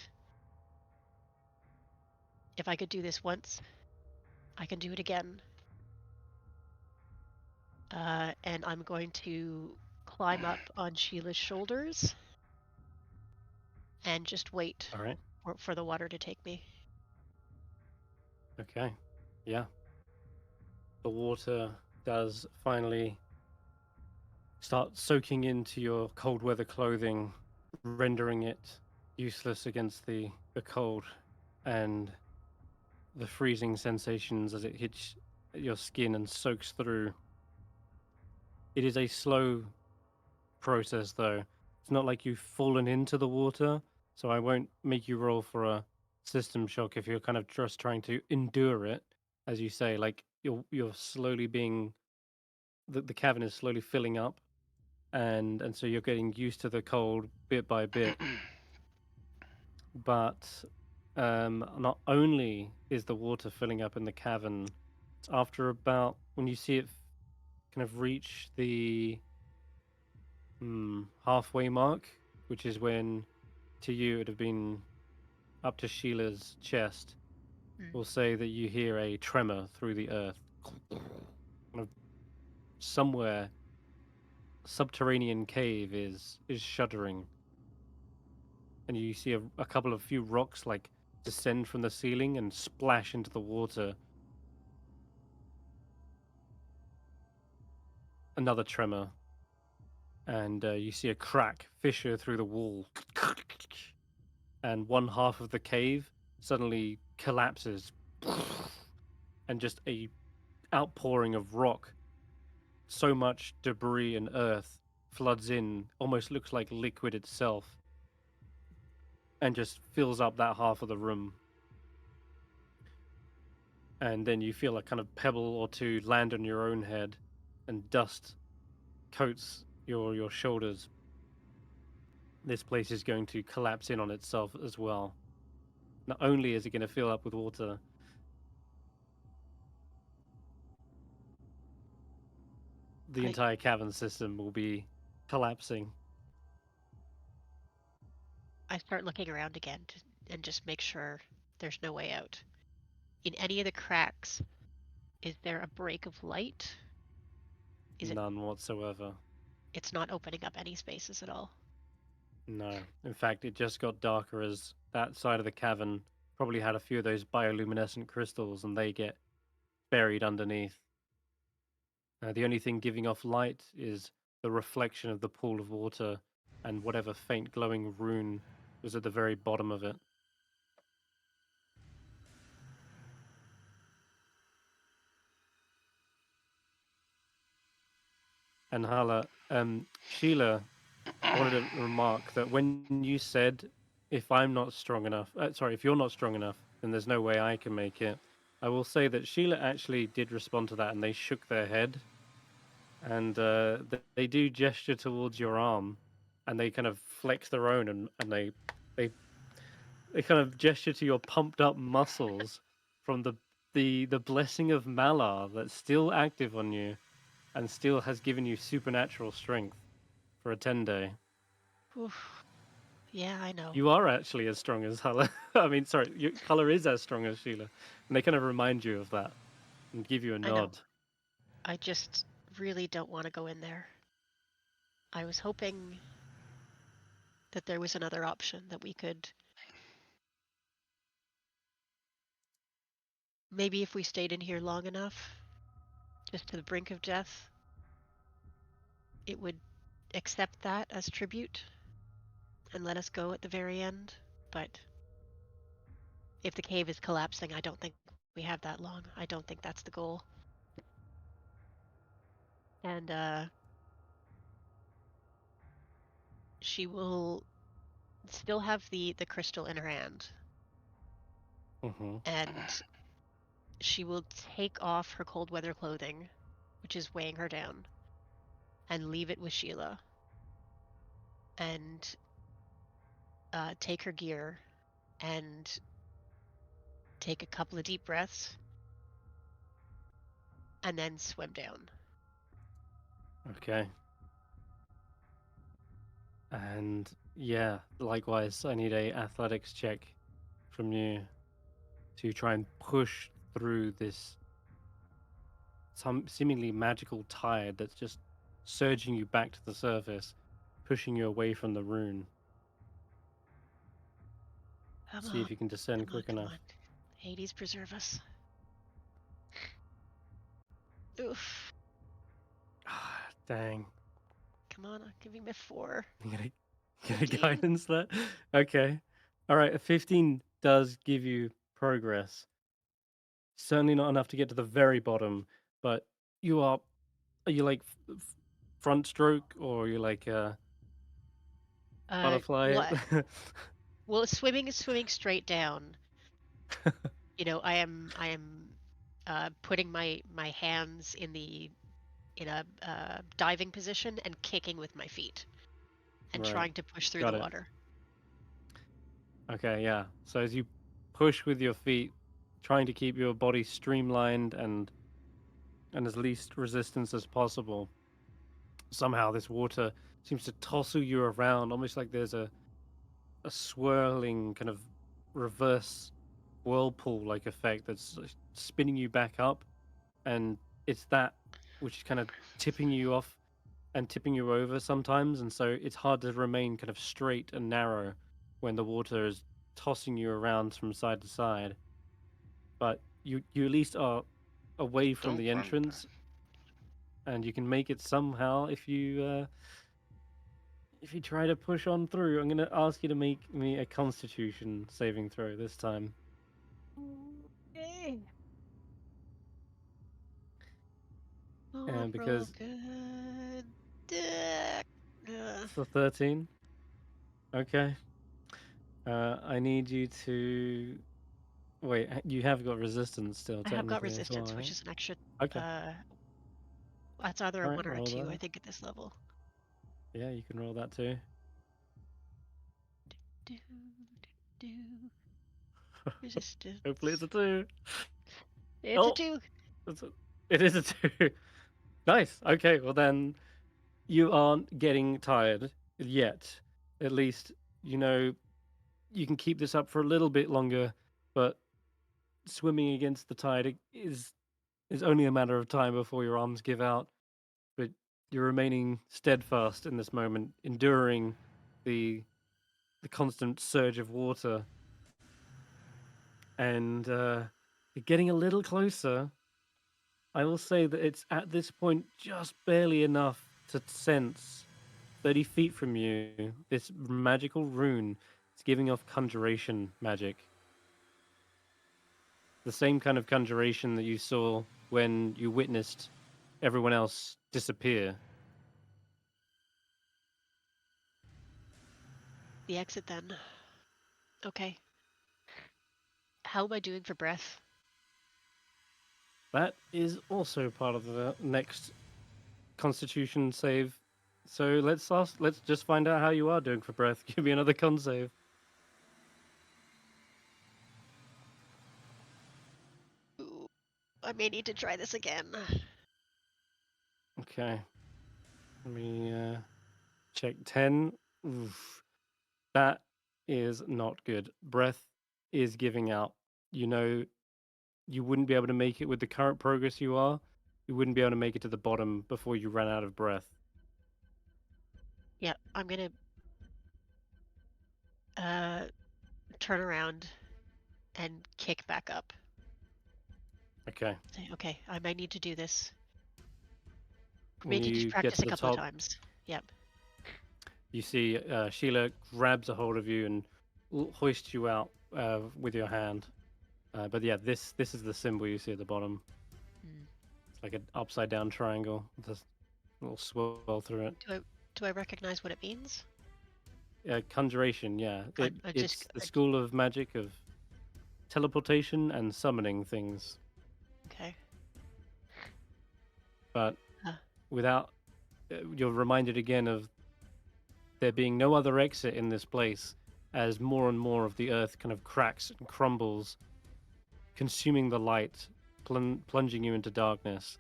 if I could do this once, I can do it again. And I'm going to climb up on Sheila's shoulders and just wait All right. for the water to take me. Okay. Yeah. The water does finally start soaking into your cold weather clothing, rendering it useless against the cold and the freezing sensations as it hits your skin and soaks through. It is a slow process, though. It's not like you've fallen into the water, so I won't make you roll for a system shock if you're kind of just trying to endure it, as you say. Like you're slowly being the cavern is slowly filling up, and so you're getting used to the cold bit by bit. But not only is the water filling up in the cavern, it's after about when you see it kind of reach the halfway mark, which is when to you it would have been up to Sheila's chest. We'll say that you hear a tremor through the earth. Kind of somewhere subterranean cave is shuddering. And you see a couple of few rocks like descend from the ceiling and splash into the water. Another tremor. And you see a crack fissure through the wall. And one half of the cave suddenly collapses. And just a outpouring of rock. So much debris and earth floods in, almost looks like liquid itself. And just fills up that half of the room. And then you feel a kind of pebble or two land on your own head, and dust coats your shoulders. This place is going to collapse in on itself as well. Not only is it going to fill up with water, the entire cavern system will be collapsing. I start looking around again and just make sure there's no way out. In any of the cracks, is there a break of light? None whatsoever. It's not opening up any spaces at all. No. In fact, it just got darker as that side of the cavern probably had a few of those bioluminescent crystals and they get buried underneath. The only thing giving off light is the reflection of the pool of water and whatever faint glowing rune was at the very bottom of it. And Hala, Sheila wanted to remark that when you said, if I'm not strong enough, sorry, if you're not strong enough, then there's no way I can make it. I will say that Sheila actually did respond to that and they shook their head and they do gesture towards your arm and they kind of flex their own and they kind of gesture to your pumped up muscles from the blessing of Malar that's still active on you and still has given you supernatural strength for a 10-day. Oof. Yeah, I know. You are actually as strong as Hulla. I mean, sorry, your color is as strong as Sheila. And they kind of remind you of that and give you a I know. nod. I just really don't want to go in there. I was hoping that there was another option that we could... Maybe if we stayed in here long enough, just to the brink of death, it would accept that as tribute and let us go at the very end. But if the cave is collapsing, I don't think we have that long. I don't think that's the goal. And she will still have the crystal in her hand. Mm-hmm. And she will take off her cold weather clothing, which is weighing her down, and leave it with Sheila. And take her gear and take a couple of deep breaths and then swim down. Okay. And yeah, likewise, I need a athletics check from you to try and push through this some seemingly magical tide that's just surging you back to the surface, pushing you away from the rune. Come See on, if you can descend come on, quick come enough. on. Hades, preserve us. Oof. Ah, dang. Come on, I'm giving me 4. You get a 15. guidance there? Okay. All right, a 15 does give you progress. Certainly not enough to get to the very bottom, but are you like front stroke or you like butterfly? Well, well, swimming is swimming straight down. You know, I am putting my hands in a diving position and kicking with my feet and Right. trying to push through Got the it. water. Okay, yeah. So as you push with your feet, trying to keep your body streamlined and as least resistance as possible, somehow this water seems to tossle you around, almost like there's a swirling kind of reverse whirlpool like effect that's spinning you back up, and it's that which is kind of tipping you off and tipping you over sometimes, and so it's hard to remain kind of straight and narrow when the water is tossing you around from side to side. But you at least are away from the entrance, and you can make it somehow if you try to push on through. I'm going to ask you to make me a Constitution saving throw this time. Okay. And because good. it's a 13. Okay. I need you to wait. You have got resistance still, I have got technically as well, resistance, which right? is an extra. Okay. That's either a All right. 1 or a Roll 2, I that. think, at this level. Yeah, you can roll that too. Do, do, resistance. Hopefully, it's a 2. It's a Oh, 2. it is a 2. Nice. Okay. Well, then you aren't getting tired yet. At least you know you can keep this up for a little bit longer, but swimming against the tide is only a matter of time before your arms give out. But you're remaining steadfast in this moment, enduring the constant surge of water, and you're getting a little closer. I will say that it's at this point just barely enough to sense 30 feet from you this magical rune. It's giving off conjuration magic. The same kind of conjuration that you saw when you witnessed everyone else disappear. The exit then. Okay. How am I doing for breath? That is also part of the next Constitution save. So let's just find out how you are doing for breath. Give me another con save. Ooh, I may need to try this again. Okay. Let me check 10. Oof. That is not good. Breath is giving out. You know, you wouldn't be able to make it with the current progress you are. You wouldn't be able to make it to the bottom before you ran out of breath. Yeah, I'm gonna turn around and kick back up. Okay. Say, okay, I might need to do this. When Maybe just you get practice to a the couple of top, times. Yep. you see Sheila grabs a hold of you and hoists you out with your hand. But yeah, this is the symbol you see at the bottom. Mm. It's like an upside down triangle with a little swirl through it. Do I recognize what it means? Conjuration, yeah. I It's just the school of magic of teleportation and summoning things. okay. But Huh. without, you're reminded again of there being no other exit in this place as more and more of the earth kind of cracks and crumbles, consuming the light, plunging you into darkness.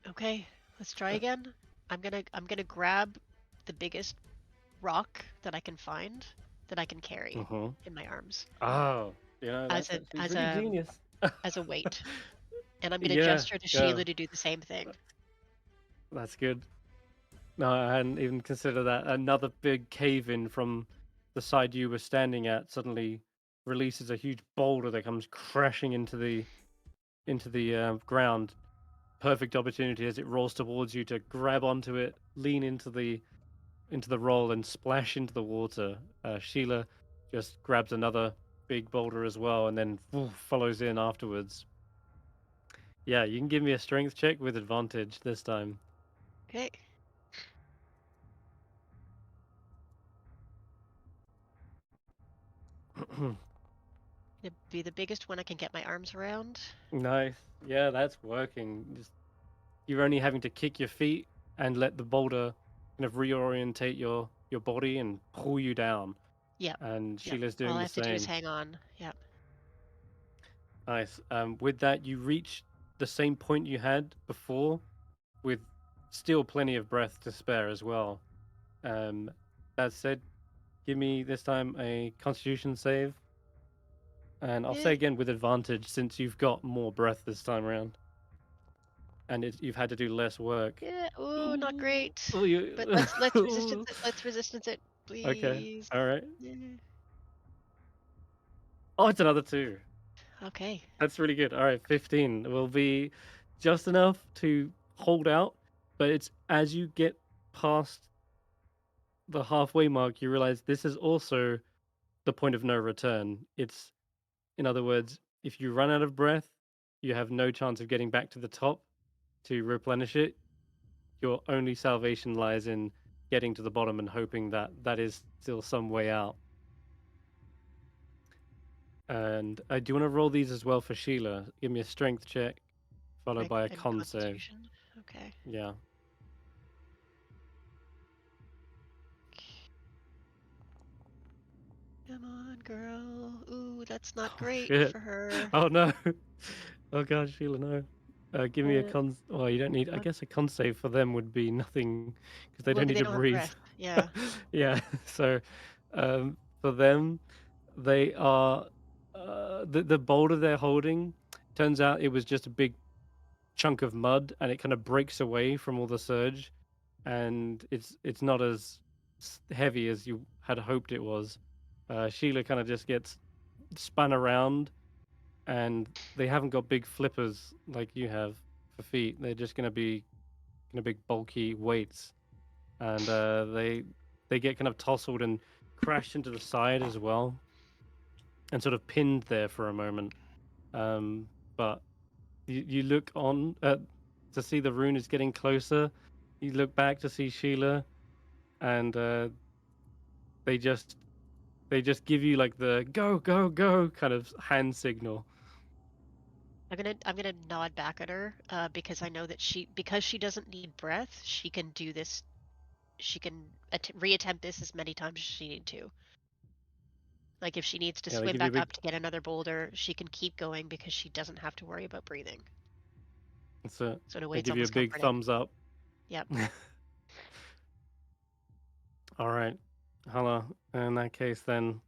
Okay, let's try again. I'm gonna grab the biggest rock that I can find that I can carry in my arms Oh, as that's a actually pretty genius. as a weight, and I'm gonna Yeah, gesture to yeah, Sheila to do the same thing. that's good. No, I hadn't even considered that. Another big cave in from the side you were standing at suddenly releases a huge boulder that comes crashing into the ground. Perfect opportunity as it rolls towards you to grab onto it, lean into the roll, and splash into the water. Sheila just grabs another big boulder as well, and then follows in afterwards. Yeah, you can give me a strength check with advantage this time. Okay. It'd be the biggest one I can get my arms around. Nice. Yeah, that's working. You're only having to kick your feet and let the boulder kind of reorientate your body and pull you down. Yep. And Yep. Sheila's All doing I the have to do is same. hang on. Yep. Nice. With that, you reach the same point you had before, with still plenty of breath to spare as well. That said, give me this time a Constitution save, and I'll say Yeah. again with advantage since you've got more breath this time around, and you've had to do less work. Yeah. Ooh, not great. Oh, you... But let's resistance it. Let's resistance it, Okay. please. All right. Yeah. Oh, it's another 2. Okay. That's really good. All right, 15 will be just enough to hold out, but it's as you get past the halfway mark, you realize this is also the point of no return. It's, in other words, if you run out of breath, you have no chance of getting back to the top to replenish it. Your only salvation lies in getting to the bottom and hoping that that is still some way out. And I do want to roll these as well for Sheila. Give me a strength check, followed by a And con save. Constitution. Okay. Yeah. Come on, girl. Ooh, that's not Oh great shit. for her. Oh no. Oh god, Sheila, no. Give me a Uh, con. Well, you don't need. I uh, guess a con save for them would be nothing because they well, don't need they to don't have breathe. breath. Yeah. Yeah. So, for them, they are the boulder they're holding. Turns out it was just a big chunk of mud, and it kind of breaks away from all the surge, and it's not as heavy as you had hoped it was. Sheila kind of just gets spun around, and they haven't got big flippers like you have for feet. They're just going to be kind of big, bulky weights, and they get kind of tousled and crashed into the side as well, and sort of pinned there for a moment. But you look on to see the rune is getting closer. You look back to see Sheila, and they just give you like the go go go kind of hand signal. I'm gonna nod back at her because I know that because she doesn't need breath, she can do this. She can reattempt this as many times as she needs to. Like if she needs to Yeah, they swim give you a back big. up to get another boulder, she can keep going because she doesn't have to worry about breathing. So So in a way, they it's give you a almost big comforting. thumbs up. Yep. All right, Hulla. In that case, then,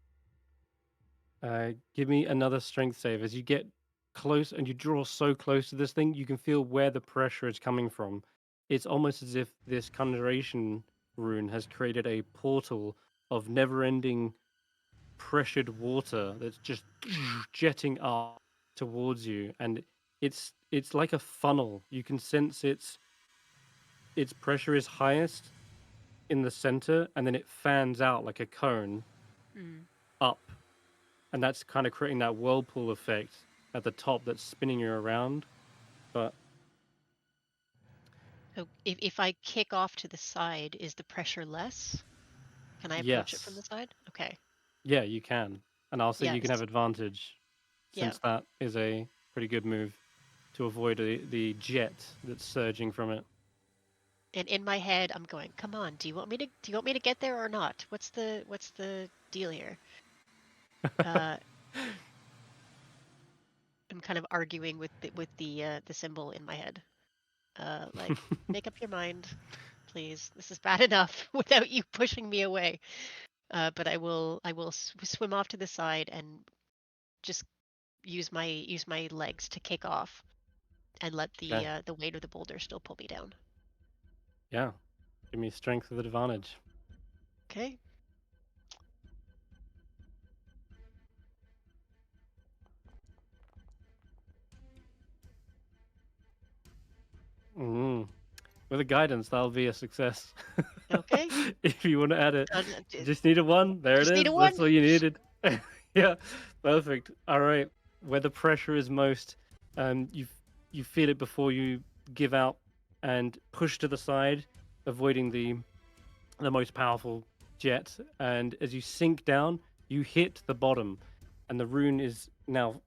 give me another strength save. As you get close and you draw so close to this thing, you can feel where the pressure is coming from. It's almost as if this conjuration rune has created a portal of never-ending pressured water that's just jetting up towards you, and it's like a funnel. You can sense its pressure is highest in the center, and then it fans out like a cone Mm. up, and that's kind of creating that whirlpool effect at the top that's spinning you around. But So if I kick off to the side, is the pressure less? Can I approach it from the yes, side? Okay. yeah, you can, and I'll say you can have Yes. advantage Yeah. since that is a pretty good move to avoid the jet that's surging from it. And in my head, I'm going, "Come on, do you want me to get there or not? What's the deal here?" Uh, I'm kind of arguing with the symbol in my head. Like, make up your mind, please. This is bad enough without you pushing me away. But I will swim off to the side and just use my legs to kick off and let Okay. the weight of the boulder still pull me down. Yeah. Give me strength with advantage. Okay. Mm. With a guidance, that'll be a success. Okay. If you want to add it, Done. just need a one. There it Just need is. a That's one. all you needed. Yeah, perfect. All right. Where the pressure is most, you feel it before you give out and push to the side, avoiding the most powerful jet. And as you sink down, you hit the bottom, and the rune is now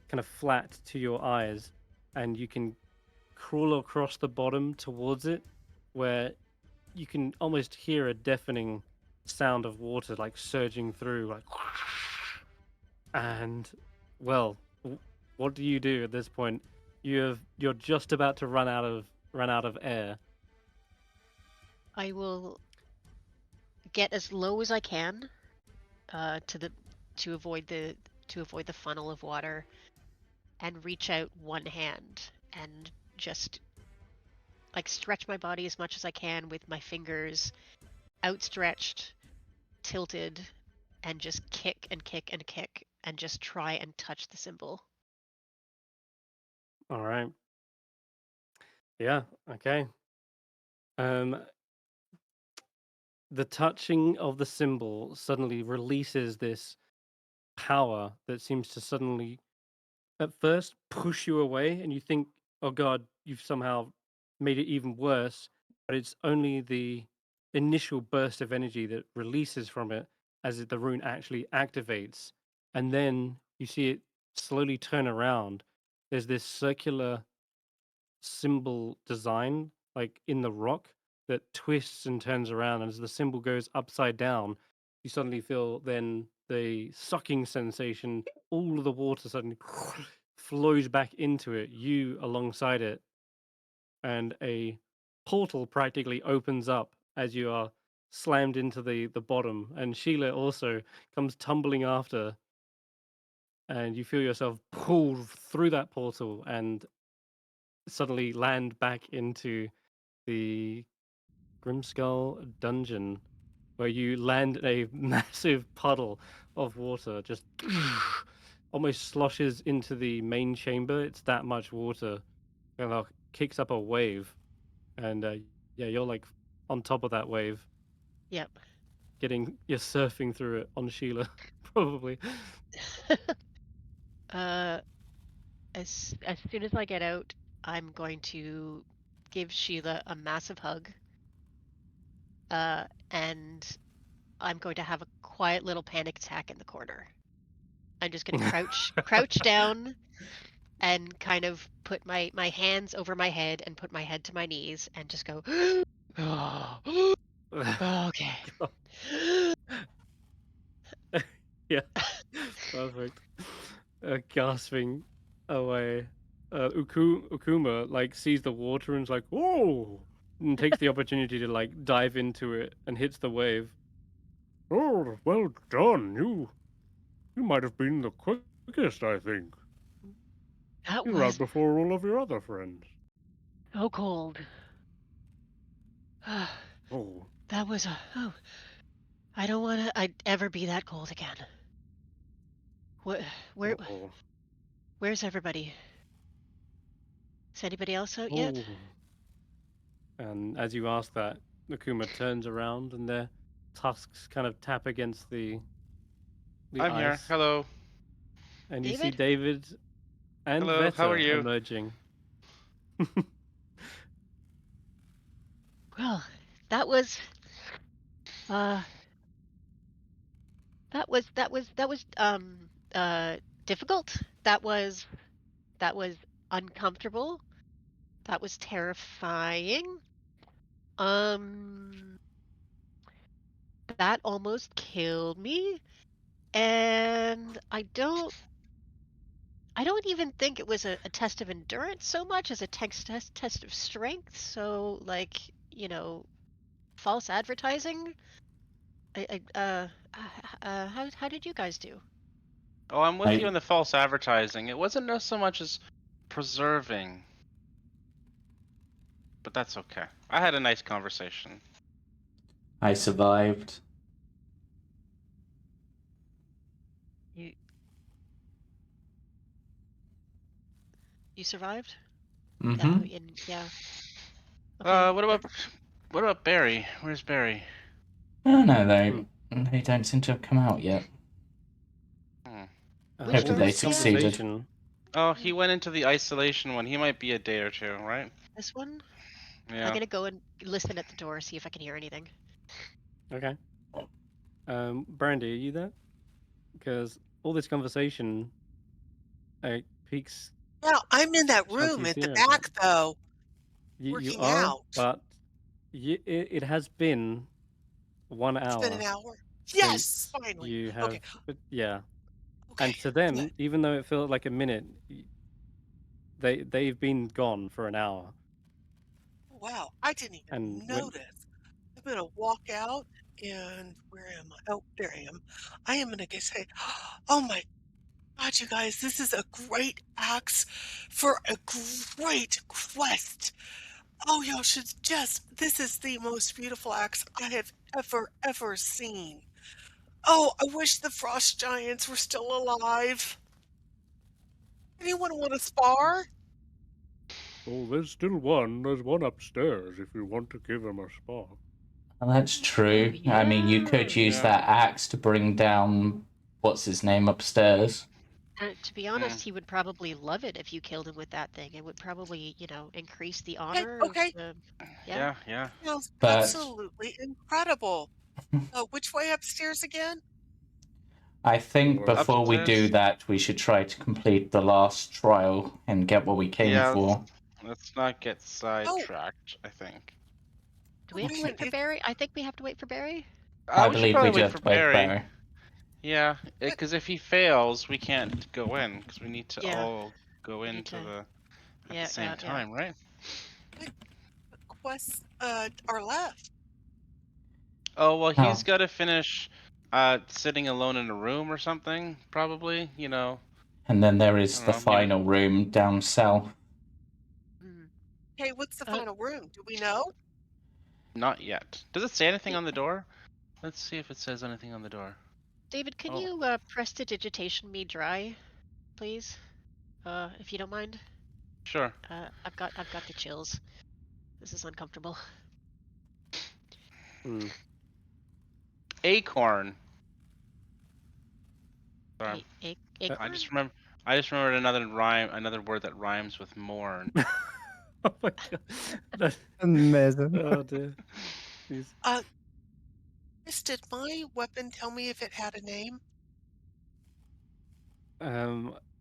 kind of flat to your eyes, and you can crawl across the bottom towards it, where you can almost hear a deafening sound of water like surging through, like, and well, what do you do at this point? You're just about to run out of air. I will get as low as I can to the to avoid the funnel of water and reach out one hand and just like stretch my body as much as I can with my fingers outstretched, tilted, and just kick and kick and kick and just try and touch the symbol. All right. Yeah. Okay. Um, the touching of the symbol suddenly releases this power that seems to suddenly at first push you away, and you think, oh god, you've somehow made it even worse, but it's only the initial burst of energy that releases from it as the rune actually activates, and then you see it slowly turn around. There's this circular symbol design like in the rock that twists and turns around, and as the symbol goes upside down, you suddenly feel then the sucking sensation. All of the water suddenly flows back into it, you alongside it, and a portal practically opens up as you are slammed into the bottom, and Sheila also comes tumbling after, and you feel yourself pulled through that portal and suddenly land back into the Grimskull dungeon, where you land in a massive puddle of water, just almost sloshes into the main chamber. It's that much water, kind of kicks up a wave, and yeah, you're like on top of that wave, Yep. you're surfing through it on Sheila, probably. As soon as I get out, I'm going to give Sheila a massive hug. And I'm going to have a quiet little panic attack in the corner. I'm just going to crouch down and kind of put my hands over my head and put my head to my knees and just go, oh, okay. Yeah, perfect. Gasping away. Ukuma like sees the water and's like, "Whoa!" and takes the opportunity to like dive into it and hits the wave. Oh, well done. You might have been the quickest, I think. That You're out was before all of your other friends. so cold. Oh, That was I don't want to I'd ever be that cold again. oh, Where's everybody? Is anybody else out yet? oh. And as you ask that, Ukuma turns around and their tusks kind of tap against the I'm here. ice. Hello. And you see David? David and Hello, how are Vetter you? emerging. Well, that was difficult. That was uncomfortable. That was terrifying. That almost killed me. And I don't even think it was a test of endurance so much as a test of strength. So like, false advertising. How did you guys do? Oh, I'm with you on the false advertising. It wasn't so much as preserving. But that's okay. I had a nice conversation. I survived. You survived? Mm-hmm. Yeah. Okay. What about Barry? Where's Barry? Oh no, they don't seem to have come out yet. Which Hopefully door they is he at? succeeded. Oh, he went into the isolation one. He might be a day or two, right? This one? Yeah. I'm gonna go and listen at the door, see if I can hear anything. Okay. Brandee, are you there? Because all this conversation peaks. Yeah, I'm in that room Ashanti's at the ear a back, bit. though, You working are, out. but it has been 1 It's hour been an hour. Yes, since finally. you have. Okay. Yeah. Okay. And to them, Good. even though it felt like a minute, they've been gone for an hour. Wow, I didn't even And notice. I'm gonna walk out, and where am I? Oh, there I am. I am gonna say, oh my God, you guys, this is a great axe for a great quest. Oh, y'all should this is the most beautiful axe I have ever seen. Oh, I wish the frost giants were still alive. Anyone want to spar? oh, there's still one. There's one upstairs. If you want to give him a spark. Well, that's true. I mean, you could use that axe to bring down what's his name upstairs. To be honest, he would probably love it if you killed him with that thing. It would probably, increase the honor. Okay. Yeah. Sounds But absolutely incredible. Which way upstairs again? I think before we do Upstairs? that, we should try to complete the last trial and get what we came for. Let's not get sidetracked, I think. Do we have to wait for Barry? I think we have to wait for Barry. I We should believe probably we do wait have for to wait for Barry. Barry. Yeah, because if he fails, we can't go in, because we need to Yeah. all go into at the same time, right? What quests are left? Oh, well, he's got to finish sitting alone in a room or something, probably, And then there is the final room down south. Okay, what's the final room? Do we know? Not yet. Does it say anything on the door? Let's see if it says anything on the door. David, can you prestidigitation me dry, please? If you don't mind. Sure. I've got the chills. This is uncomfortable. Hmm. Acorn. Sorry. Acorn? I just remembered another word that rhymes with mourn. Oh my god. That- Amazing. oh dear. Jeez. Chris, did my weapon tell me if it had a name?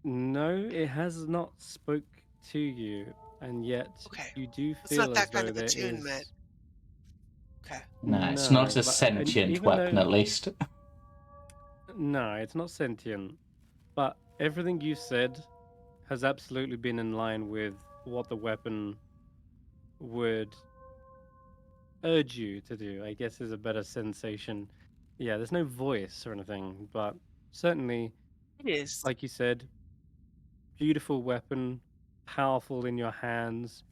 No, it has not spoke to you, and yet Okay. you do It's not feel as that kind though of there attunement. is. Okay. No, it's not a No, but and sentient even weapon, though at least. no, it's not sentient. But everything you said has absolutely been in line with what the weapon would urge you to do, I guess is a better sensation. Yeah, there's no voice or anything, but certainly, It is. like you said, beautiful weapon, powerful in your hands,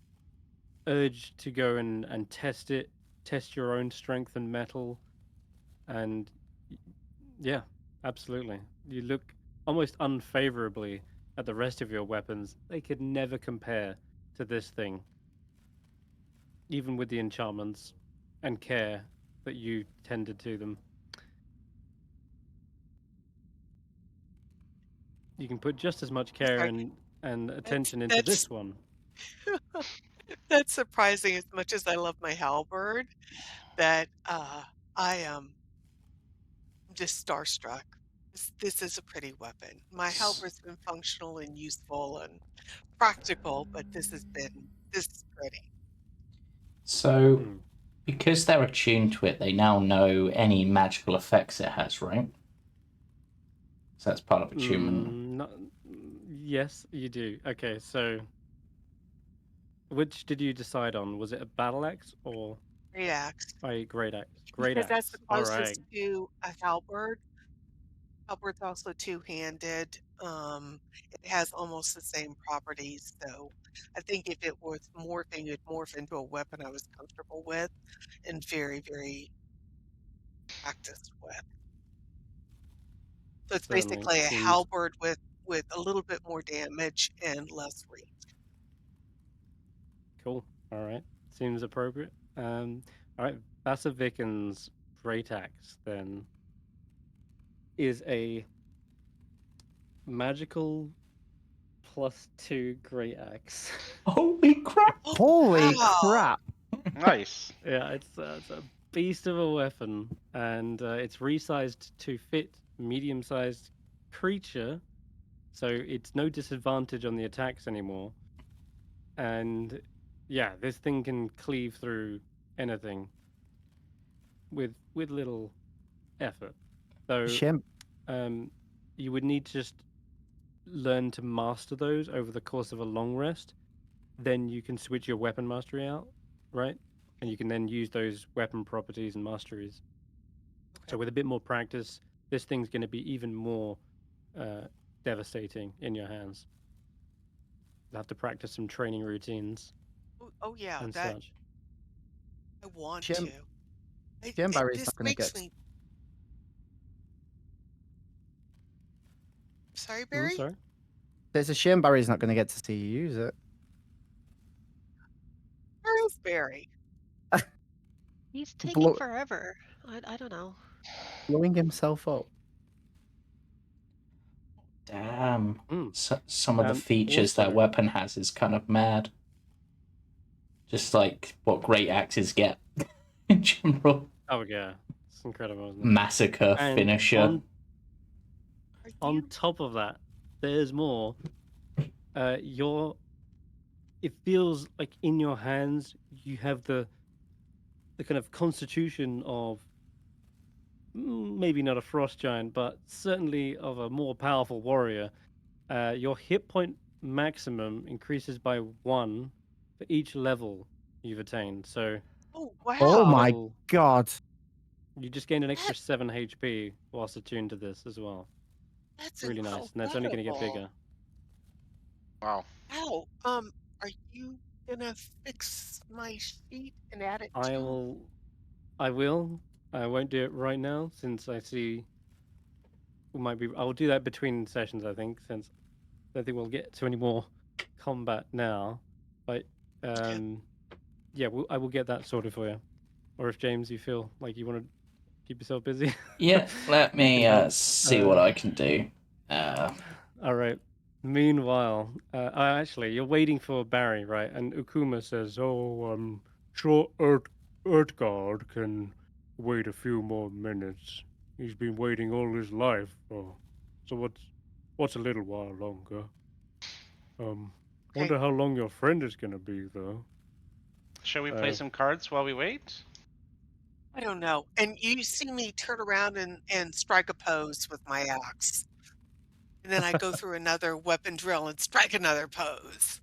urge to go and test it, test your own strength and metal, and yeah, absolutely. You look almost unfavorably at the rest of your weapons. They could never compare to this thing, even with the enchantments and care that you tended to them. You can put just as much I'm care sorry. and attention into That's this one. that's surprising as much as I love my halberd that I am just starstruck. This is a pretty weapon. My halberd's been functional and useful and practical, but this is pretty. So, Hmm. because they're attuned to it, they now know any magical effects it has, right? So that's part of attunement. Not, yes, you do. Okay, so which did you decide on? Was it a battle axe or Great axe. a great axe? Great Because that's the axe. All right. closest to a halberd. Halberd's also two-handed. It has almost the same properties, so I think if it was morphing, it'd morph into a weapon I was comfortable with and very, very practiced with. So it's Certainly basically a seems halberd with a little bit more damage and less reach. cool. All right. Seems appropriate. All right. Vasavikin's great axe then is a magical +2 great axe. Holy crap! Oh, Holy wow. crap! Nice. Yeah, it's a beast of a weapon, and it's resized to fit medium-sized creature, so it's no disadvantage on the attacks anymore. And yeah, this thing can cleave through anything with little effort. So Shame. you would need to just learn to master those over the course of a long rest. Then you can switch your weapon mastery out, right? And you can then use those weapon properties and masteries. Okay. So with a bit more practice, this thing's going to be even more devastating in your hands. You'll have to practice some training routines Oh yeah, and that such. I want Shame. to. Shame Barry's This not going to makes get. me. Sorry, Mm, Barry? sorry. It's a shame Barry's not going to get to see you use it. Where is Barry? He's taking Blow, forever. I don't know. blowing himself up. Damn. Mm. Some of the features that Also, weapon has is kind of mad. Just like what great axes get in general. oh yeah, it's incredible, isn't it? Massacre, And finisher. on top of that, there's more. It feels like in your hands you have the kind of constitution of maybe not a frost giant, but certainly of a more powerful warrior. Your hit point maximum increases by 1 for each level you've attained. So Oh Oh wow. my level, god! you just gain an extra That 7 HP whilst attuned to this as well. that's Really nice, and that's only going to get incredible. bigger. Wow. Ow. Are you gonna fix my sheet and add it I to? will. I will. I won't do it right now since I see we might be. I'll do that between sessions. I think since I don't think we'll get to any more combat now, but yeah, I will get that sorted for you. Or if James, you feel like you want to keep yourself busy. Yeah, let I can me help. see what I can do. All right. Meanwhile, actually, you're waiting for Barry, right? And Ukuma says, "Oh, I'm sure Urtgard can wait a few more minutes. He's been waiting all his life. So what's a little while longer? Wonder how long your friend is gonna be, though." Shall we play some cards while we wait? I don't know. And you see me turn around and strike a pose with my axe. And then I go through another weapon drill and strike another pose.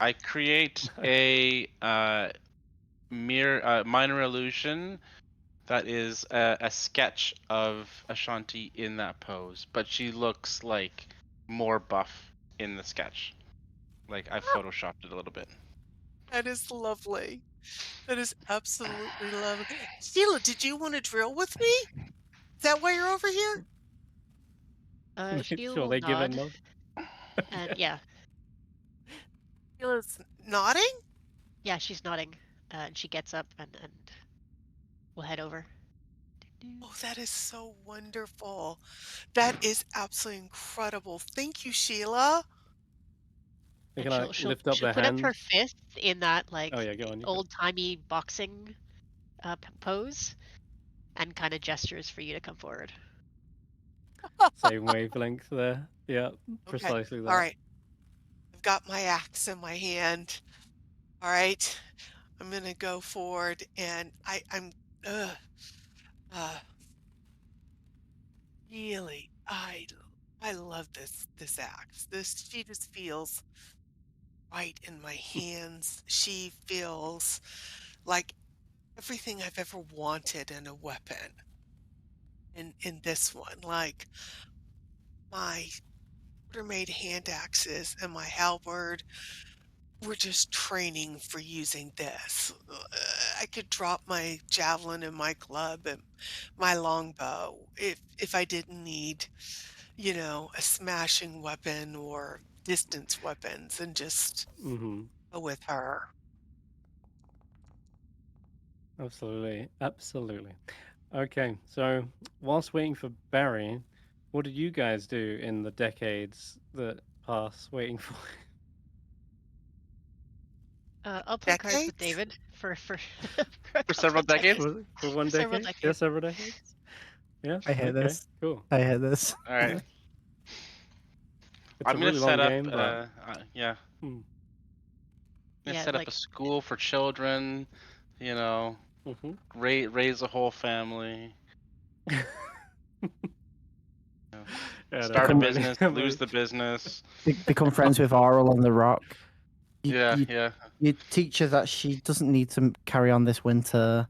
I create a minor illusion that is a sketch of Ashanti in that pose, but she looks like more buff in the sketch. Like I photoshopped it a little bit. That is lovely. That is absolutely lovely. Sheila, did you want to drill with me? Is that why you're over here? Sheila Sure, will they give a nod. nod. And yeah, Sheila's nodding? yeah, she's nodding. And she gets up and we'll head over. Oh, that is so wonderful. That is absolutely incredible. Thank you, Sheila. They And can she'll lift up their put up hand. her fist in that like Oh yeah, go on. old timey boxing pose, and kind of gestures for you to come forward. Same wavelength there. Yeah, Okay. precisely that. All right. I've got my axe in my hand. All right. I'm going to go forward and I'm really I love this axe. She just feels right in my hands. She feels like everything I've ever wanted in a weapon. In this one, like my quarter-made hand axes and my halberd, we're just training for using this. I could drop my javelin and my club and my longbow if I didn't need, a smashing weapon or distance weapons and just go with her. Absolutely. Okay, so whilst waiting for Barry, what did you guys do in the decades that pass waiting for? I'll play cards with Decades? David for a For couple several of decades. decades? For one Several decade? Yeah, decades. several decades. Yeah. I hear Okay. this. Cool. I hear this. All right. It's I'm a gonna really set long up. game, but Yeah. hmm. I'm gonna Yeah, set up like a school for children. You know, Mm-hmm. raise a whole family. Yeah, Start a no, business, I'm lose only- the business. Become friends with Aurel on the rock. You, Yeah, you, yeah. you teach her that she doesn't need to carry on this winter.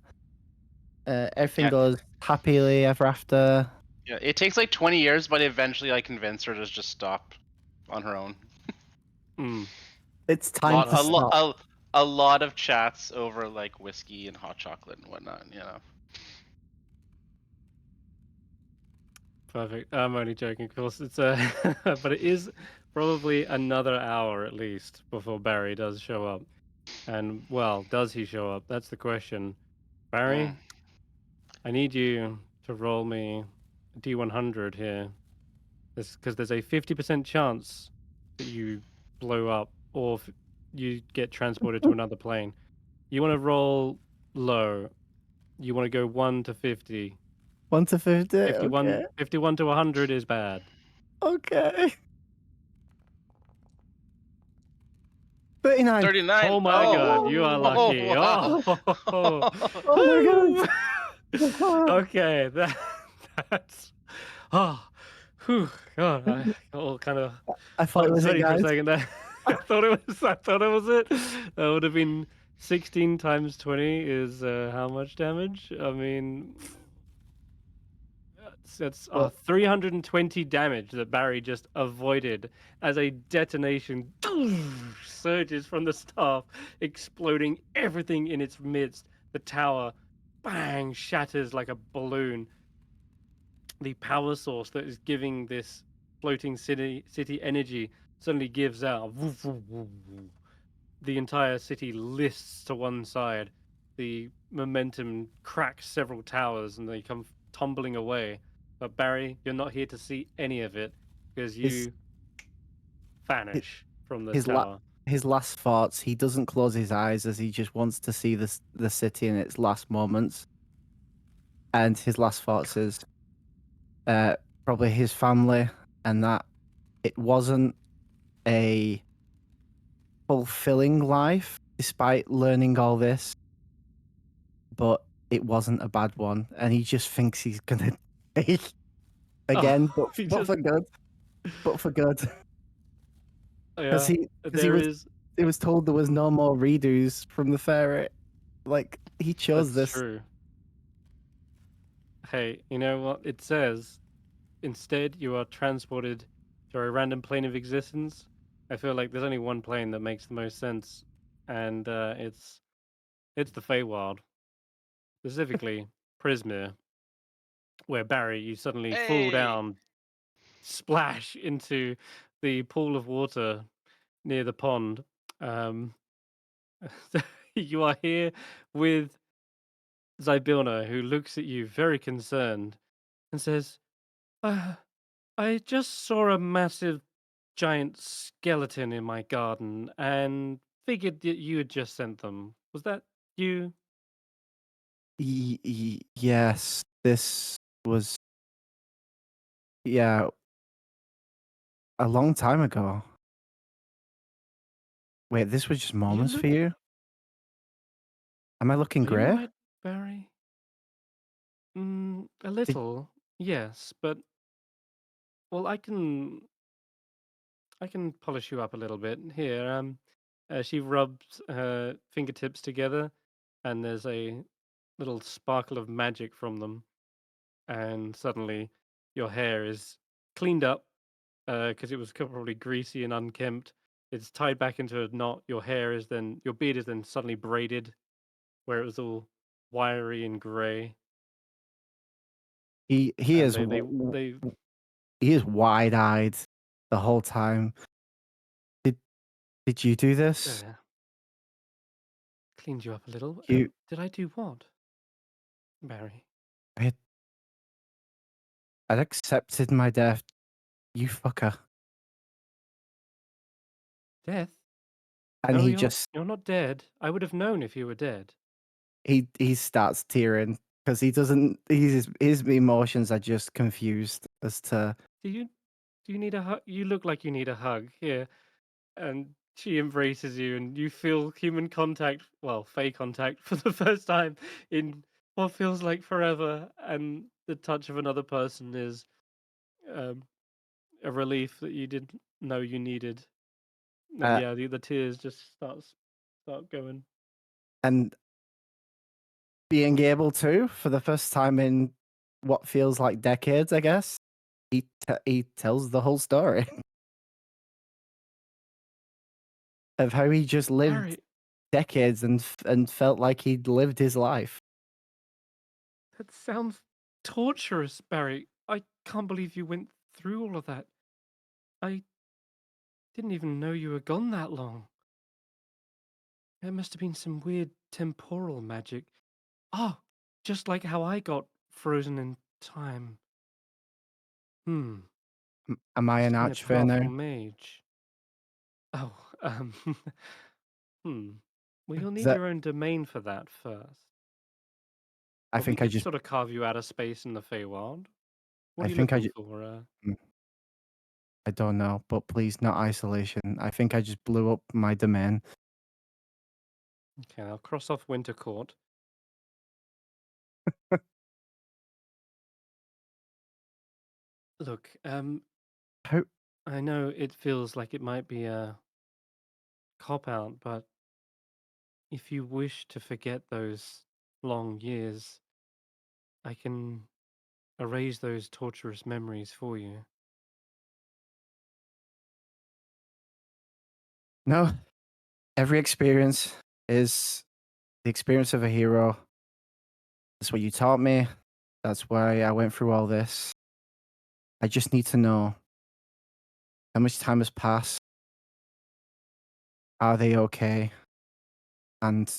Everything Yeah. goes happily ever after. Yeah, it takes like 20 years, but eventually I convince her to just stop on her own. Mm. It's time to stop. A lot of chats over like whiskey and hot chocolate and whatnot, you know. Perfect. I'm only joking, of course. It's but it is probably another hour at least before Barry does show up. And well, does he show up? That's the question. Barry, I need you to roll me a D100 here. Because there's a 50% chance that you blow up or you get transported to another plane. You want to roll low. You want to go 1 to 50. 1 to 50. 51, Okay. 51 to 100 is bad. Okay. 39. 39. Oh my god, you are lucky. Wow. Oh my god. Okay, that's whew, God, I got all kind of I thought hot it and was it, sweaty for a guys. second there. I thought it was it. That would have been 16 times 20 is how much damage? I mean, that's Well, 320 damage that Barry just avoided as a detonation surges from the staff, exploding everything in its midst. The tower, bang, shatters like a balloon. The power source that is giving this floating city energy suddenly gives out. The entire city lists to one side. The momentum cracks several towers and they come tumbling away. But Barry, you're not here to see any of it because His you vanish from the his la- tower. his last thoughts. He doesn't close his eyes as he just wants to see the city in its last moments. And his last thoughts is probably his family, and that it wasn't a fulfilling life despite learning all this, but it wasn't a bad one, and he just thinks he's gonna take again, Oh, he but just for good, but for good, because yeah. he There is. was told there was no more redos from the fairy. Like he chose That's this. true. Hey, you know what it says? Instead, you are transported to a random plane of existence. I feel like there's only one plane that makes the most sense, and it's the Feywild, specifically Prismere, where Barry, you suddenly fall Hey! down, splash into the pool of water near the pond. Um, you are here with Zybilna, who looks at you very concerned and says, I just saw a massive giant skeleton in my garden and figured that you had just sent them. Was that you? Yes, this was yeah a long time ago. Wait, this was just You moments look. for you? Am I looking Are you grey? alright, Barry? A Did little, yes, but well, I can polish you up a little bit here. She rubs her fingertips together, and there's a little sparkle of magic from them, and suddenly your hair is cleaned up because it was probably greasy and unkempt. It's tied back into a knot. Your beard is then suddenly braided, where it was all wiry and grey. he And is he is wide eyed the whole time. Did did you do this? uh, cleaned you up a little. You Did I do what, Barry? I had, I'd accepted my death. You fucker. Death? And No, he you're just you're not dead. I would have known if you were dead. he starts tearing because he doesn't his emotions are just confused as to Do you do you need a hug? You look like you need a hug. Here, and she embraces you, and you feel human contact, well, fey contact, for the first time in what feels like forever. And the touch of another person is um, a relief that you didn't know you needed. And uh, yeah, the tears just start going. and being able to for the first time in what feels like decades, I guess. He tells the whole story of how he just lived Barry, decades and felt like he'd lived his life. that sounds torturous, Barry. I can't believe you went through all of that. I didn't even know you were gone that long. It must have been some weird temporal magic. Oh, just like how I got frozen in time. Hmm, Am I an must have been a powerful archfey mage. Oh, hmm. Well, you'll Is need that your own domain for that first. I But we think I could just sort of carve you out of space in the Feywild. What I are you think I looking just for? I don't know, but please not isolation. I think I just blew up my domain. Okay, I'll cross off Winter Court. Look, How I know it feels like it might be a cop out, but if you wish to forget those long years, I can erase those torturous memories for you. no, every experience is the experience of a hero. That's what you taught me. That's why I went through all this. I just need to know how much time has passed Are they okay? And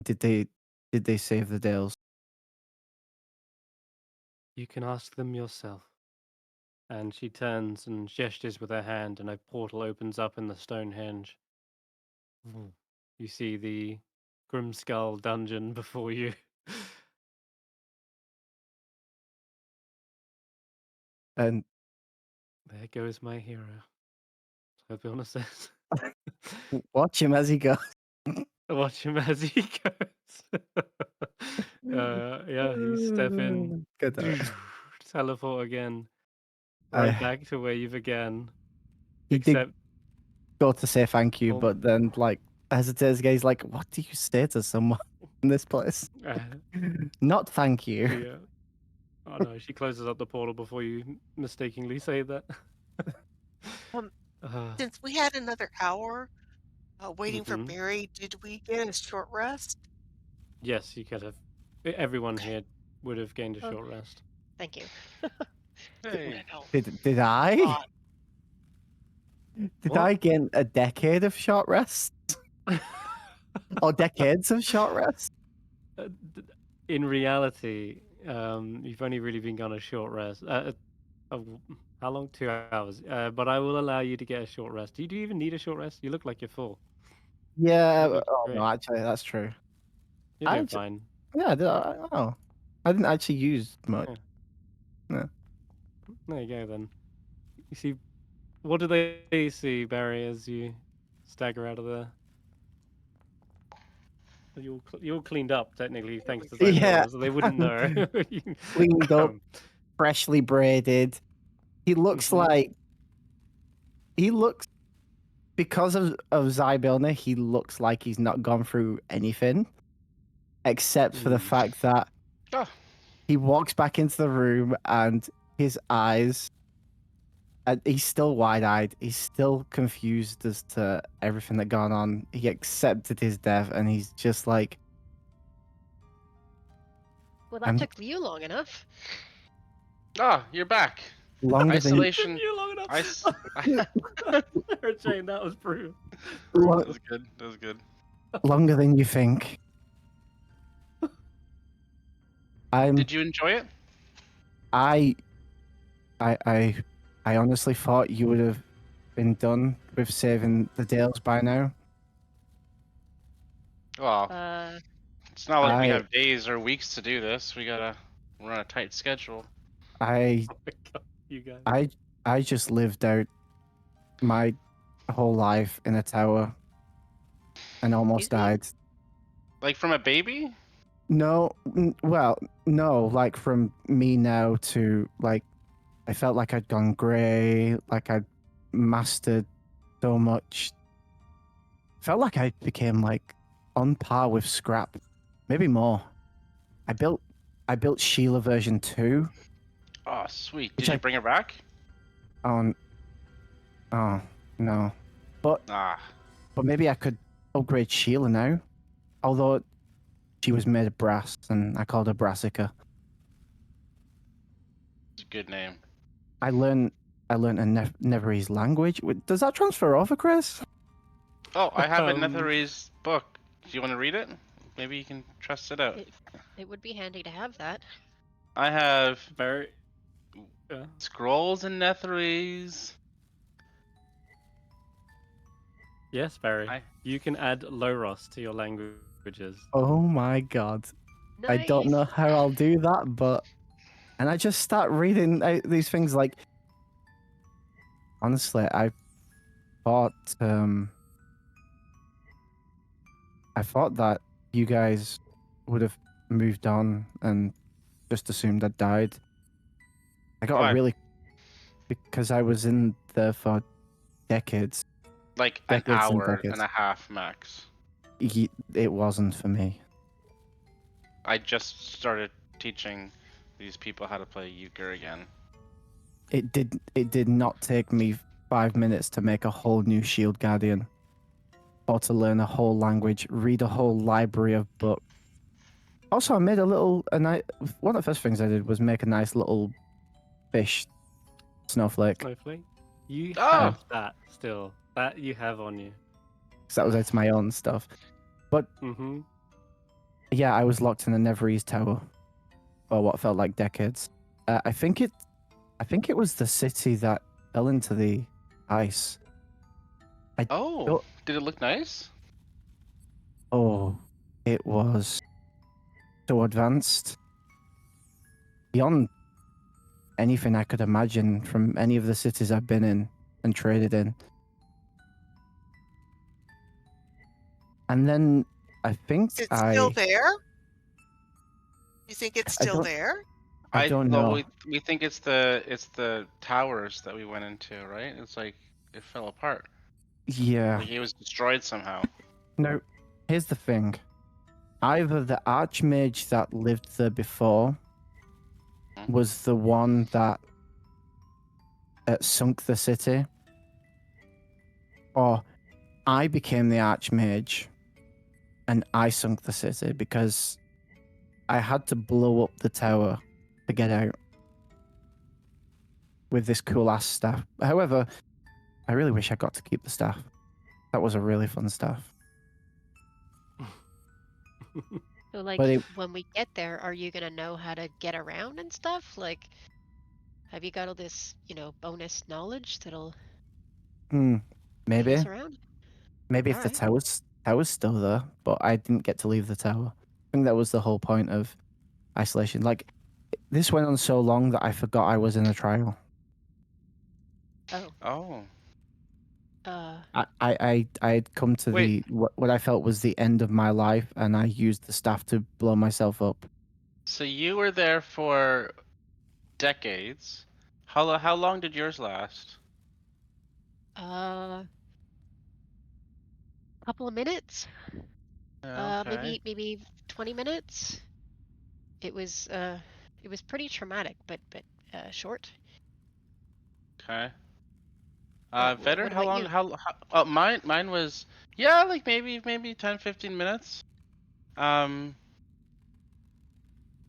did they save the Dales? You can ask them yourself. And she turns and gestures with her hand, and a portal opens up in the Stonehenge. You see the Grimskull dungeon before you. And There goes my hero. Hope says. watch him as he goes. Watch him as he goes. Yeah, you step in, Good. teleport again, right I back to where you began. he did Except, go to say thank you, um, but then like hesitates again. He's like, "What do you say to someone in this place?" Not thank you. yeah. Oh no, she closes up the portal before you mistakenly say that. Um, Uh, since we had another hour waiting for mhm. Barry, did we get a short rest? Yes, you could have. Everyone Okay. here would have gained a Oh. short rest. Thank you. Hey. Did I? God. Did What? I get a decade of short rest? Or decades of short rest? In reality, you've only really been on a short rest. How long? 2 hours. But I will allow you to get a short rest. Do you even need a short rest? You look like you're full. Yeah. You look Oh great. no, actually, that's true. You're I doing actually, fine. yeah. Oh, I didn't actually use much. Yeah. Yeah. There you go then. You see, what do they see, Barry, as you stagger out of there? You're all cleaned up, technically, thanks to that Yeah. door, so they wouldn't know. Cleaned up, freshly braided. He looks Mhm. like he looks because of Zybilna, he looks like he's not gone through anything except for the Mm. fact that Oh. he walks back into the room and his eyes, he's still wide-eyed. He's still confused as to everything that gone on. He accepted his death and he's just like, Well, that I'm took you long enough. Ah, you're back. longer than Isolation. You long enough. Ice. Sarah-Jane, that was brutal. That was good. That was good. longer than you think. Did you enjoy it? I honestly thought you would have been done with saving the Dales by now. Well, Uh, it's not like we I have days or weeks to do this. We're on a tight schedule. I Oh my God, you guys. I just lived out my whole life in a tower and almost Excuse me? died. Like from a baby? No, well, no, like from me now to like, I felt like I'd gone grey, like I'd mastered so much. Felt like I became like on par with Skrapp, maybe more. I built Sheila version 2. Oh, sweet. Which Did you bring her back? Oh no, but Ah, maybe I could upgrade Sheila now. Although she was made of brass, and I called her Brassica. it's a good name. I learned a Netherese language. Does that transfer over, Chris? Oh, I have a Um, Netherese book. Do you want to read it? Maybe you can trust it out. It would be handy to have that. I have Barry. scrolls in Netherese. Yes, Barry. You can add Loros to your languages. Oh my god. Nice. I don't know how I'll do that, but... And I just start reading out these things like... Honestly, I thought that you guys would have moved on and just assumed I'd died. I got Why? a really... Because I was in there for decades. Like an Decades and hour decades. and a half max. It wasn't for me. I just started teaching these people how to play euchre again. It did not take me 5 minutes to make a whole new Shield Guardian, or to learn a whole language, read a whole library of books. Also, I made one of the first things I did was make a nice little fish snowflake. Snowflake. You Oh! have that still. That you have on you. because that was out of my own stuff. But Mm-hmm. yeah, I was locked in the Neverese Tower for what felt like decades. I think it was the city that fell into the ice. Oh, did it look nice? Oh, it was so advanced beyond anything I could imagine from any of the cities I've been in and traded in. And then I think Is it still there? You think it's I still don't there? I don't well, know. we think it's the towers that we went into, right? It's like it fell apart. Yeah. Like it was destroyed somehow. No. Here's the thing. Either the Archmage that lived there before was the one that sunk the city, or I became the Archmage and I sunk the city because I had to blow up the tower to get out with this cool ass staff. However, I really wish I got to keep the staff. That was a really fun staff. So, like, But it, when we get there, are you gonna know how to get around and stuff? Like, have you got all this, bonus knowledge that'll get maybe us around? if the Alright. tower's still there, but I didn't get to leave the tower. I think that was the whole point of isolation. Like, this went on so long that I forgot I was in a trial. Oh. Oh. I had come to Wait. what I felt was the end of my life, and I used the staff to blow myself up. So you were there for decades. How long did yours last? Couple of minutes. Okay. Maybe 20 minutes. It was pretty traumatic, but short. Okay. What Vetter, how about long? you? Mine was like maybe 10, 15 minutes. Um,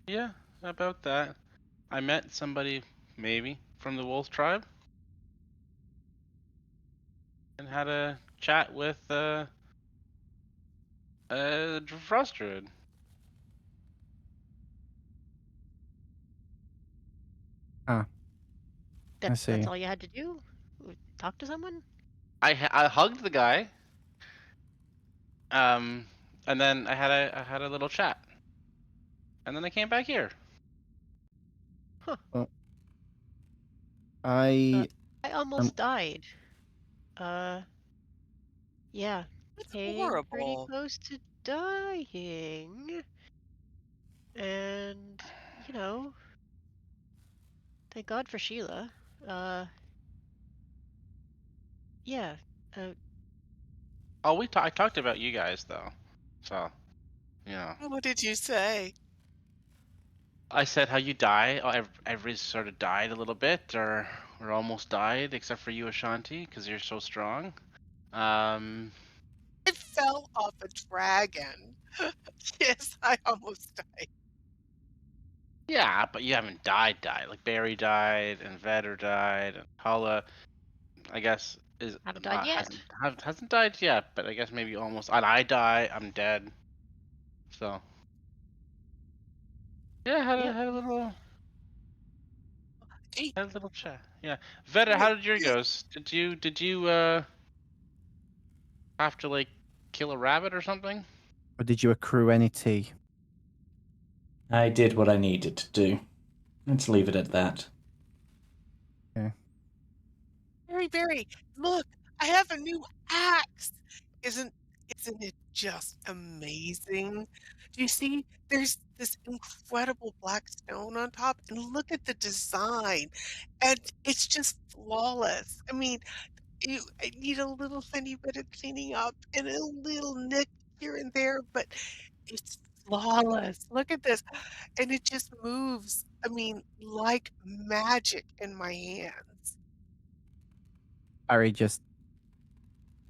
yeah, about that. I met somebody maybe from the Wolf tribe and had a chat with Frost Druid. Ah, I see. That's all you had to do? Talk to someone? I hugged the guy. And then I had a little chat. And then I came back here. Huh. Well, I I almost died. Yeah. It's Came pretty horrible. close to dying. And, thank God for Sheila. Yeah. Oh, I talked about you guys though. So, What did you say? I said how you die. Oh, every sort of died a little bit, or almost died, except for you, Ashanti, because you're so strong. I fell off a dragon. Yes, I almost died. Yeah, but you haven't died. Like Barry died, and Vetter died, and Hulla, I guess, is Haven't died yet. hasn't died yet, but I guess maybe almost. And I die, I'm dead. So, yeah, Yep. had a little. Hey, Had a little chat. Yeah, Vetter, how did your goes? Did you have to like kill a rabbit or something? or did you accrue any tea? I did what I needed to do. Let's leave it at that. Okay. Barry, look, I have a new axe. Isn't it just amazing? Do you see? There's this incredible black stone on top, and look at the design, and it's just flawless. I mean, I need a little tiny bit of cleaning up and a little nick here and there, but it's flawless. Look at this, and it just moves. I mean, like magic in my hands. Harry just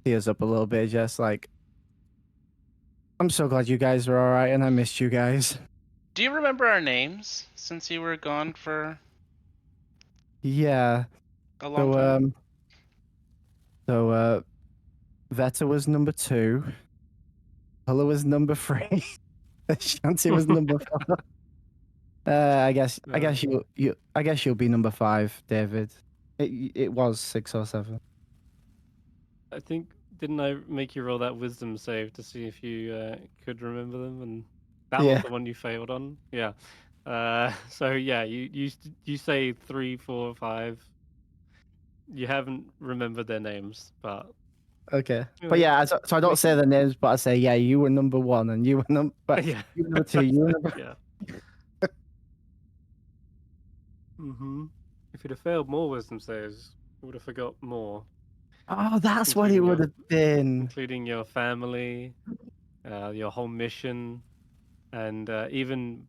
tears up a little bit, just like, I'm so glad you guys are all right, and I missed you guys. Do you remember our names since you were gone for Yeah. a long time? So Veta was number 2. Hulla was number 3. Ashanti was number 4. I guess you'll be number 5, David. It was 6 or 7. I think didn't I make you roll that wisdom save to see if you could remember them, and that was Yeah. the one you failed on. Yeah. So yeah, you say 3, 4, 5. You haven't remembered their names, but Okay. you But know, yeah, so I don't make say it- the names, but I say, yeah, you were number 1 and you were number yeah. you were number 2, you were number Yeah. If you'd have failed more wisdom saves, you would have forgot more, Oh, that's what it including would your have been. including your family, your whole mission, and even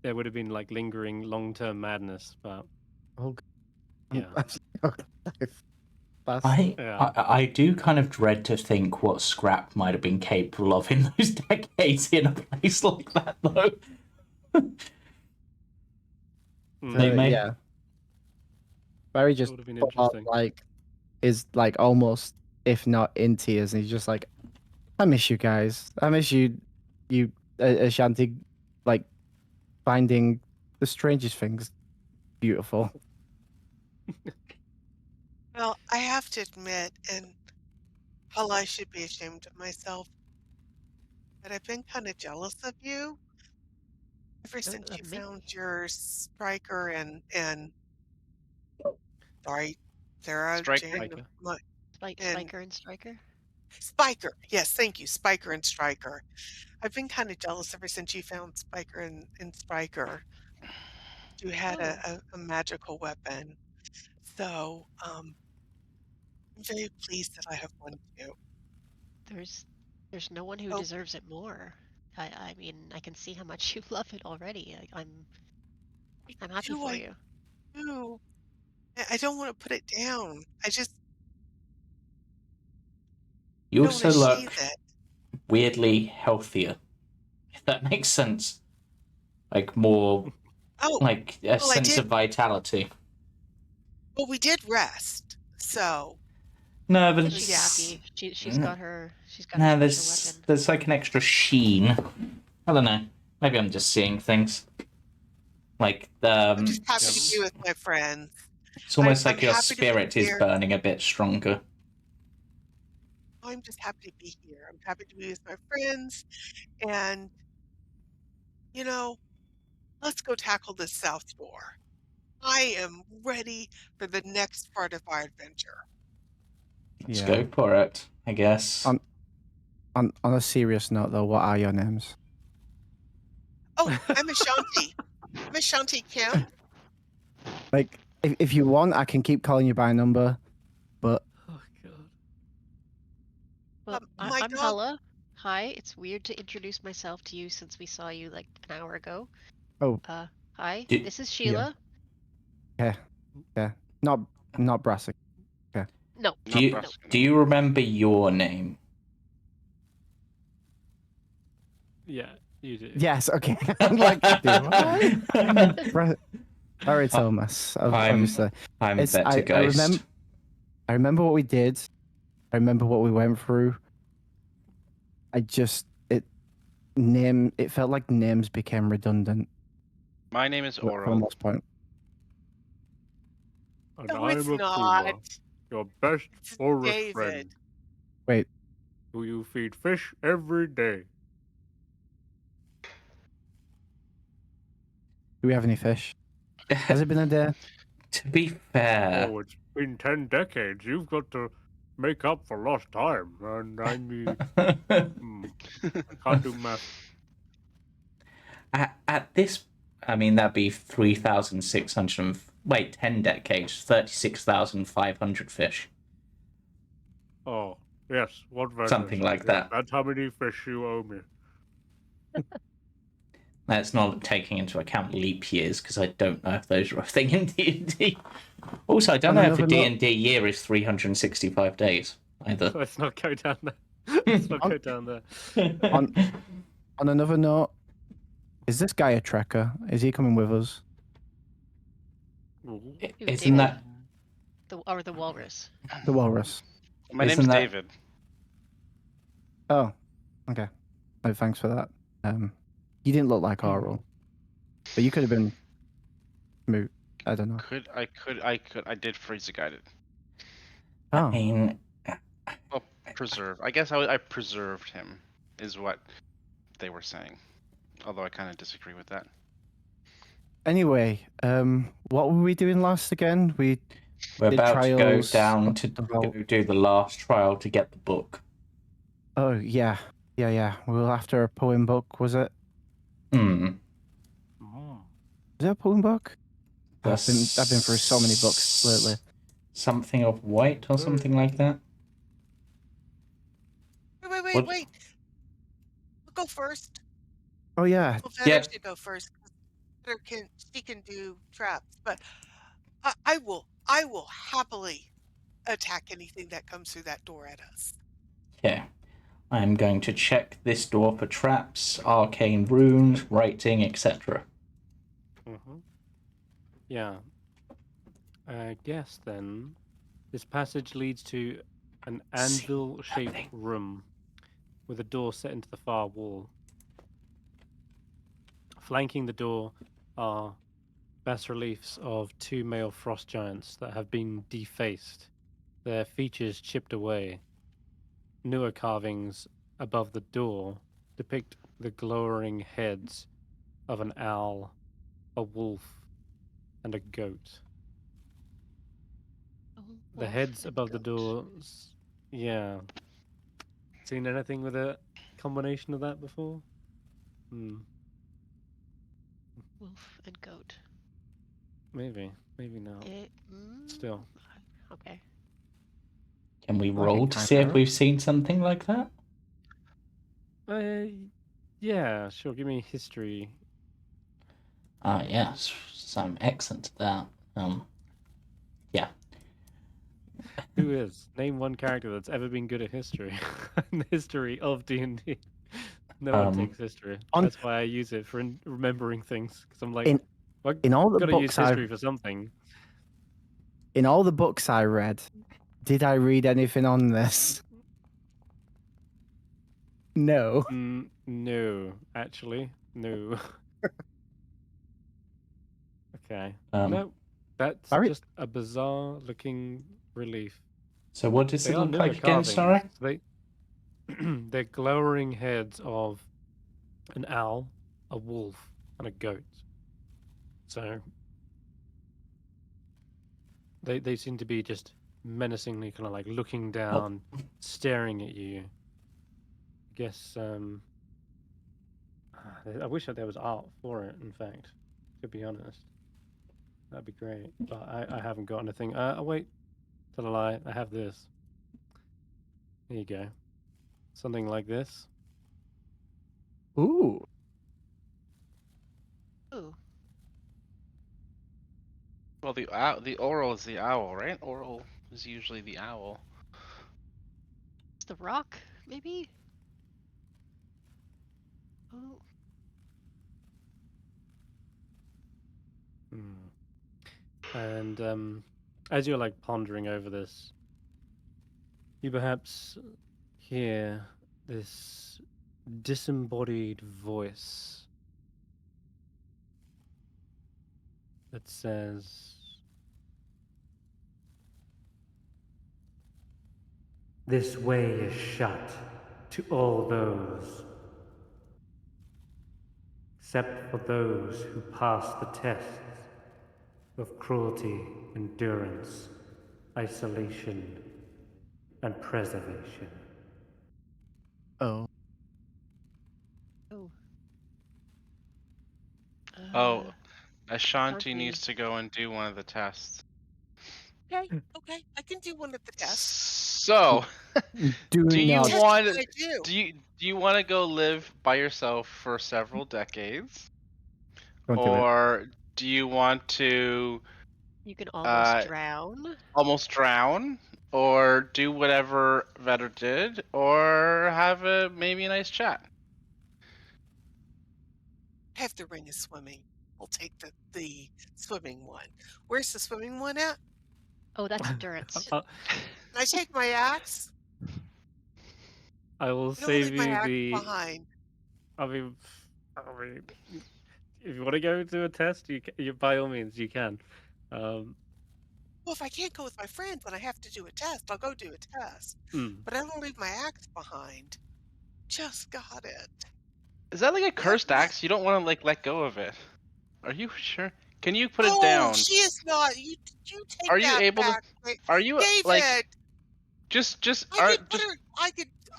there would have been like lingering long-term madness. But Oh, yeah, that's yeah. I do kind of dread to think what Skrapp might have been capable of in those decades in a place like that, though. They may. yeah. Barry just Would have been put up, interesting. like is like almost, if not in tears, and he's just like, I miss you guys. I miss you, Ashanti, like finding the strangest things beautiful. Well, I have to admit, and Hulla, I should be ashamed of myself, but I've been kind of jealous of you ever since you Of me? found your Striker and sorry, Sara-Jane, Spiker. and Spiker and Striker? Spiker. Yes, thank you, Spiker and Striker. I've been kind of jealous ever since you found Spiker and Striker. You had a magical weapon. So, I'm very pleased that I have one too. There's no one who Oh. deserves it more. I mean, I can see how much you love it already. I'm happy for you. do. I don't want to put it down. I just You don't want also to look sheathe it. weirdly healthier, if that makes sense. Like more, Oh, like a well, I sense did. of vitality. Well, we did rest, so No, but She's it's, happy. She's got her. She's got no, her special weapon. there's like an extra sheen. I don't know. Maybe I'm just seeing things. Like I'm just happy to be with my friends. it's almost I'm like your happy to be spirit is here. burning a bit stronger. I'm just happy to be here. I'm happy to be with my friends, and you know, let's go tackle this south door. I am ready for the next part of our adventure. Let's go for it, I guess. On a serious note, though, what are your names? Oh, I'm Ashanti. I'm Ashanti Kim. Like, if you want, I can keep calling you by number, but Oh god. Well, my I'm dog- Hulla. Hi. It's weird to introduce myself to you since we saw you like an hour ago. Oh. Hi. Did- This is Sheila. yeah, not Brassic. No. Do you remember your name? Yeah, you do. Yes. Okay. I'm like, do I? Barritomus, obviously. I'm I Vettrgeist. I remember what we did. I remember what we went through. It felt like names became redundant My name is for the Oral. most part. And No, I'm it's a not. Puma, your best It's forest David. friend, Wait, who you feed fish every day. do we have any fish? Has it been a day? To be fair, Oh, it's been 10 decades. You've got to make up for lost time. And I mean, I can't do math. at this, I mean, that'd be 3,600. Wait, 10 decades, 36,500 fish. Oh, yes. What vendor Something said, like yes, that. That's how many fish you owe me. That's not taking into account leap years, because I don't know if those are a thing in D&D. Also, I don't know if a D&D year is 365 days, either. Let's not go down there. Let's not go down there. On another note, is this guy a trekker? Is he coming with us? Ooh. Isn't that... The walrus. The walrus. My Isn't name's that- David. Oh, okay. Oh, thanks for that. You didn't look like Oral, but you could have been Moot. I don't know. I did freeze a guided. Oh, I mean, Well, preserve. I guess I preserved him, is what they were saying. Although I kind of disagree with that. anyway, what were we doing last again? we're did about to go trials down to of go Vault. do the last trial to get the book. Oh yeah. We were after a poem book, was it? Hmm. Is it a poem book? The I've been through so many books lately. Something of white or something like that. What? Wait. I'll go first. Oh yeah. Well, Vetter Yep. should go first. She can do traps, but I will happily attack anything that comes through that door at us. Yeah. I am going to check this door for traps, arcane runes, writing, etc. Yeah. I guess then this passage leads to an anvil-shaped room with a door set into the far wall. Flanking the door are bas-reliefs of 2 male frost giants that have been defaced, their features chipped away. Newer carvings above the door depict the glowering heads of an owl, a wolf, and a goat. The heads above the doors. Yeah. Seen anything with a combination of that before? Wolf and goat. Maybe not. Still. Okay. Can we Like roll a to see if kangaroo? we've seen something like that? Yeah, sure. Give me history. Ah, yes. So I'm excellent at that. Yeah. Who is? Name one character that's ever been good at history. The history of D&D. No one takes history. That's why I use it for remembering things. Because I'm like, in all the gotta use books history for something. in all the books I read, did I read anything on this? No. No, actually, no. Okay. No, that's just a bizarre-looking relief. So what does They it are look newer like again, carvings. sorry? They're glowering heads of an owl, a wolf, and a goat. So they seem to be just menacingly kind of like looking down, staring at you. I guess I wish that there was art for it, in fact, to be honest. That'd be great. But I haven't got anything. Oh wait, tell a lie, I have this. There you go. Something like this. Ooh. Ooh. Well, the oral is the owl, right? Oral is usually the owl. It's the rock, maybe? Oh. And as you're like pondering over this, you perhaps hear this disembodied voice that says, "This way is shut to all those, except for those who pass the tests of cruelty, endurance, isolation, and preservation." Oh. Oh, Ashanti needs to go and do one of the tests. Okay, I can do one of the tests. So, do you not. want to go live by yourself for several decades, Don't do it. or do you want to? You can almost drown. Or do whatever Vetter did, or have maybe a nice chat. I have the ring of swimming. I'll take the swimming one. Where's the swimming one at? Oh, that's endurance. Can I take my axe? I will I don't save leave my you axe the. behind. I mean, I mean, if you want to go to a test, you by all means you can. Um, Well, if I can't go with my friends and I have to do a test, I'll go do a test. mm. But I don't leave my axe behind. Just got it. Is that like a What? cursed What? axe? You don't want to like let go of it. Are you sure? Can you put it Oh, down? she is not. You take Are you that able to? back, Are you like David. just I could put just her.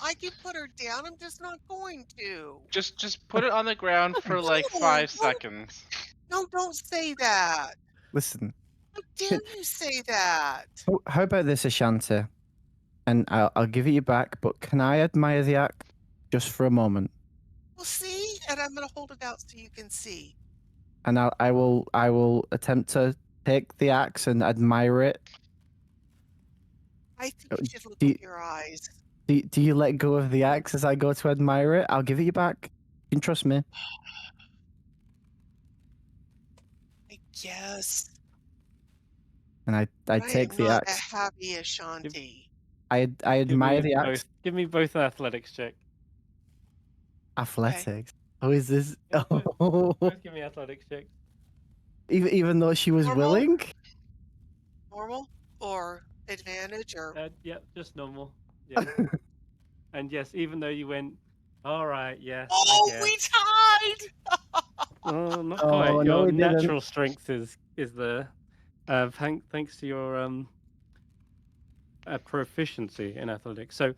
I could put her down. I'm just not going to. just put it on the ground for like No, 5 seconds? don't say that. Listen, How dare you say that? how about this, Ashanti? And I'll give it you back, but can I admire the act just for a moment? Well, see, and I'm gonna hold it out so you can see. And I will attempt to take the axe and admire it. I think you should look do you- with your eyes. Do you let go of the axe as I go to admire it? I'll give it you back. You can trust me. I guess. And I But take am the not axe. a happy Ashanti. I admire the axe. Give me both an athletics check. Athletics. Oh, is this? Yeah, Oh, both give me athletics checks. even though she was Normal? willing. Normal or advantage or Yeah, just normal. Yeah. And yes, even though you went, all right, yes, oh, I guess. we tied. Not Oh, quite. no, Your we didn't. natural strength is the thanks to your proficiency in athletics. So,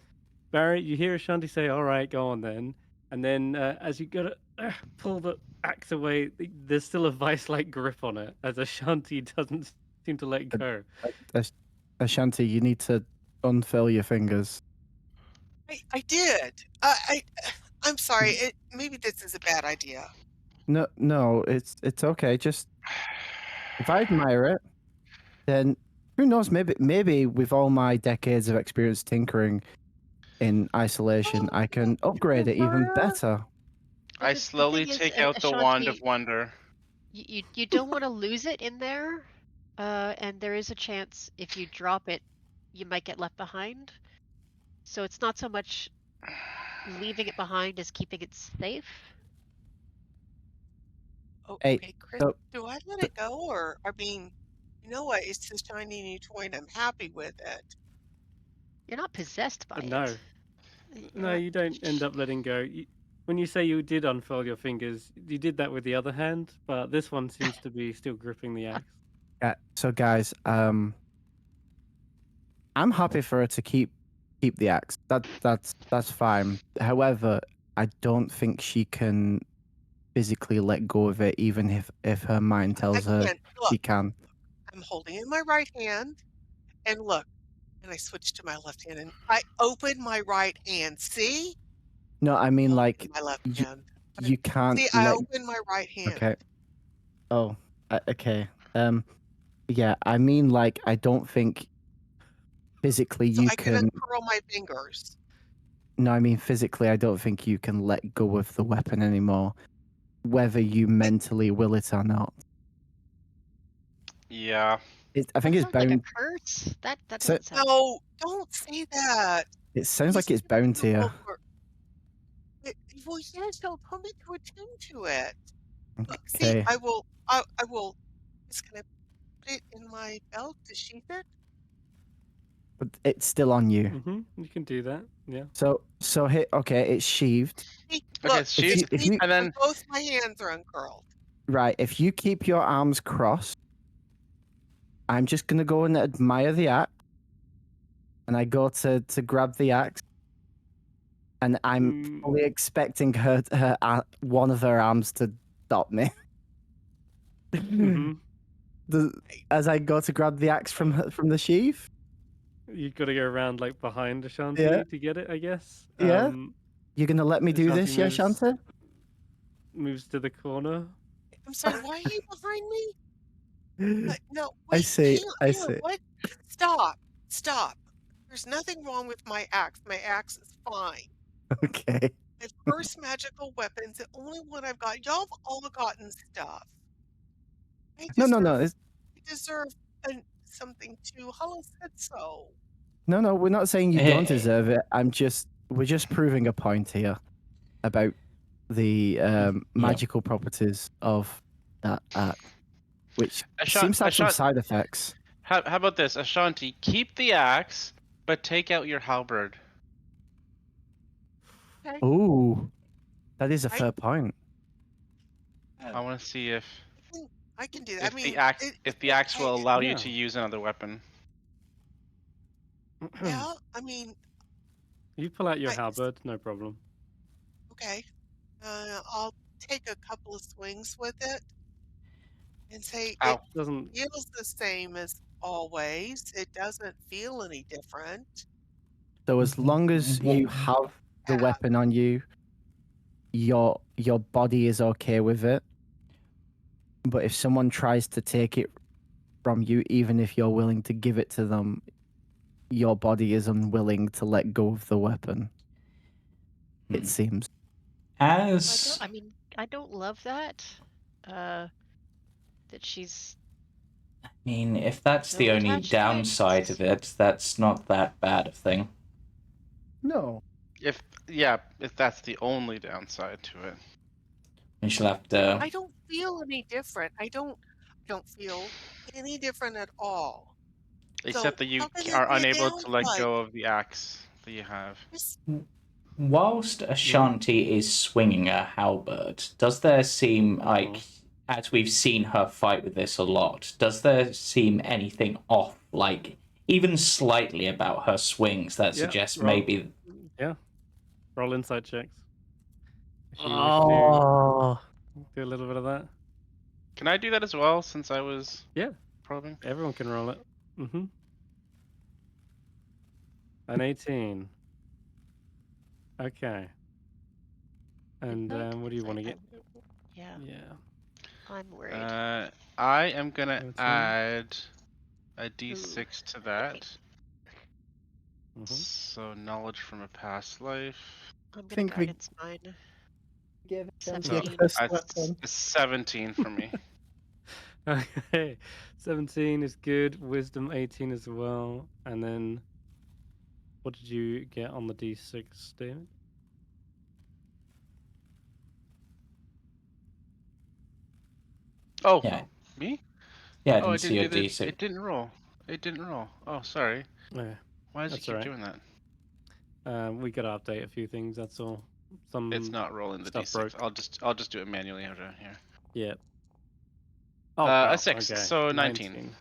Barry, you hear Ashanti say, "All right, go on then," and then as you go to pull the axe away, there's still a vice-like grip on it, as Ashanti doesn't seem to let go. Ashanti, you need to unfurl your fingers. I did. I'm sorry. Maybe this is a bad idea. No, it's okay. Just if I admire it, then who knows? Maybe with all my decades of experience tinkering in isolation, I can upgrade it even better. Well, I the slowly thing is, take out the wand of Ashanti, wonder. you don't want to lose it in there, and there is a chance if you drop it, you might get left behind. So it's not so much leaving it behind as keeping it safe. Oh, Hey, okay, Chris. so- Do I let it go, or I mean, you know what? It's a shiny new toy, and I'm happy with it. You're not possessed by No. it. No, you don't end up letting go. When you say you did unfurl your fingers, you did that with the other hand, but this one seems to be still gripping the axe. So guys, I'm happy for her to keep the axe. That's fine. However, I don't think she can physically let go of it, even if her mind I tells her can't. she Look, can. I'm holding in my right hand, and look, and I switched to my left hand, and I open my right hand. See? No, I mean Holding like in my left you, hand. you can't See, I let. open my right hand. Okay. Oh, okay. Yeah, I mean like I don't think physically So you I can can. uncurl my fingers. No, I mean physically, I don't think you can let go of the weapon anymore, whether you mentally will it or not. Yeah. I think That it's sounds like a bound. curse. That So, doesn't sound. No, don't say that. it sounds like These it's bound people to you. will well, yes, they'll tell me to attend to it. Look, see, Okay. I will. Just gonna put it in my belt to sheath it. But it's still on you. You can do that. Yeah. So hit. Okay, it's sheathed. See, Okay, look, sheath, just see, and then both my hands are uncurled. Right. If you keep your arms crossed, I'm just gonna go and admire the axe, and I go to grab the axe, and I'm fully expecting her one of her arms to stop me. hmm As I go to grab the axe from the sheath. You've got to go around like behind Ashanti Yeah. to get it, I guess. Yeah. You're gonna let me do Ashanti this, yeah, moves- Shanta? Moves to the corner. I'm sorry, why are you behind me? No, I wait, see. hang on, I hang on, see. what? Stop. There's nothing wrong with my axe. My axe is fine. Okay. My first magical weapon's the only one I've got. Y'all have all gotten stuff. I No. deserve something too. Hulla said so. No, we're not saying you don't deserve it. I'm just we're just proving a point here about the magical properties of that axe, which seems to have some side effects. How about this, Ashanti? Keep the axe, but take out your halberd. Okay. Ooh, that is a fair point. I want to see if I can do that. if I mean, the axe if the axe will allow you Yeah. to use another weapon. Yeah, I mean, You pull out your halberd, no problem. okay. I'll take a couple of swings with it and say Ow. it Doesn't feels the same as always. It doesn't feel any different. So as long as you have the weapon on you, your body is okay with it. But if someone tries to take it from you, even if you're willing to give it to them, your body is unwilling to let go of the weapon. It seems. As I don't love that. That she's. I mean, if that's so the only attached to it. downside of it, that's not that bad a thing. No. If that's the only downside to it. And she'll have to. I don't feel any different. I don't feel any different at all. Except So that you how can are there be a unable to let downside? go of the axe that you have. Whilst Ashanti is swinging a halberd, does there seem like, as we've seen her fight with this a lot, does there seem anything off, like even slightly about her swings that suggests maybe? Yeah. Roll insight checks. If you wish Oh. to do a little bit of that. Can I do that as well, since I was probing? Everyone can roll it. Mm-hmm. An 18. Okay. And what do you want to get? Yeah. Yeah. I'm worried. I am gonna 13. add a d6 to that. Mm-hmm. So knowledge from a past life. I'm gonna guidance mine. Give 17. That's a 17 for me. Okay. 17 is good. Wisdom 18 as well. And then what did you get on the d6, David? Oh, Yeah. me? Yeah, I Oh, didn't see your it d6. didn't roll. It didn't roll. Oh, sorry. Yeah. Why does it That's keep alright. doing that? We gotta update a few things, that's all. It's not rolling the stuff d6. broke. I'll just do it manually out of here. Yeah. Oh, A 6, okay. so 19.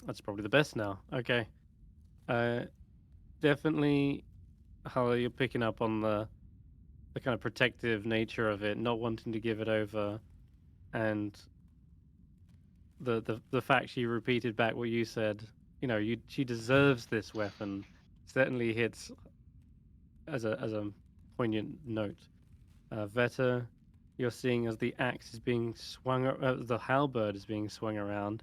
That's probably the best now. Okay. Definitely how you're picking up on the kind of protective nature of it, not wanting to give it over, and the fact she repeated back what you said. You know, she deserves this weapon. Certainly hits as a poignant note. Vetter, you're seeing as the axe is being swung, the halberd is being swung around.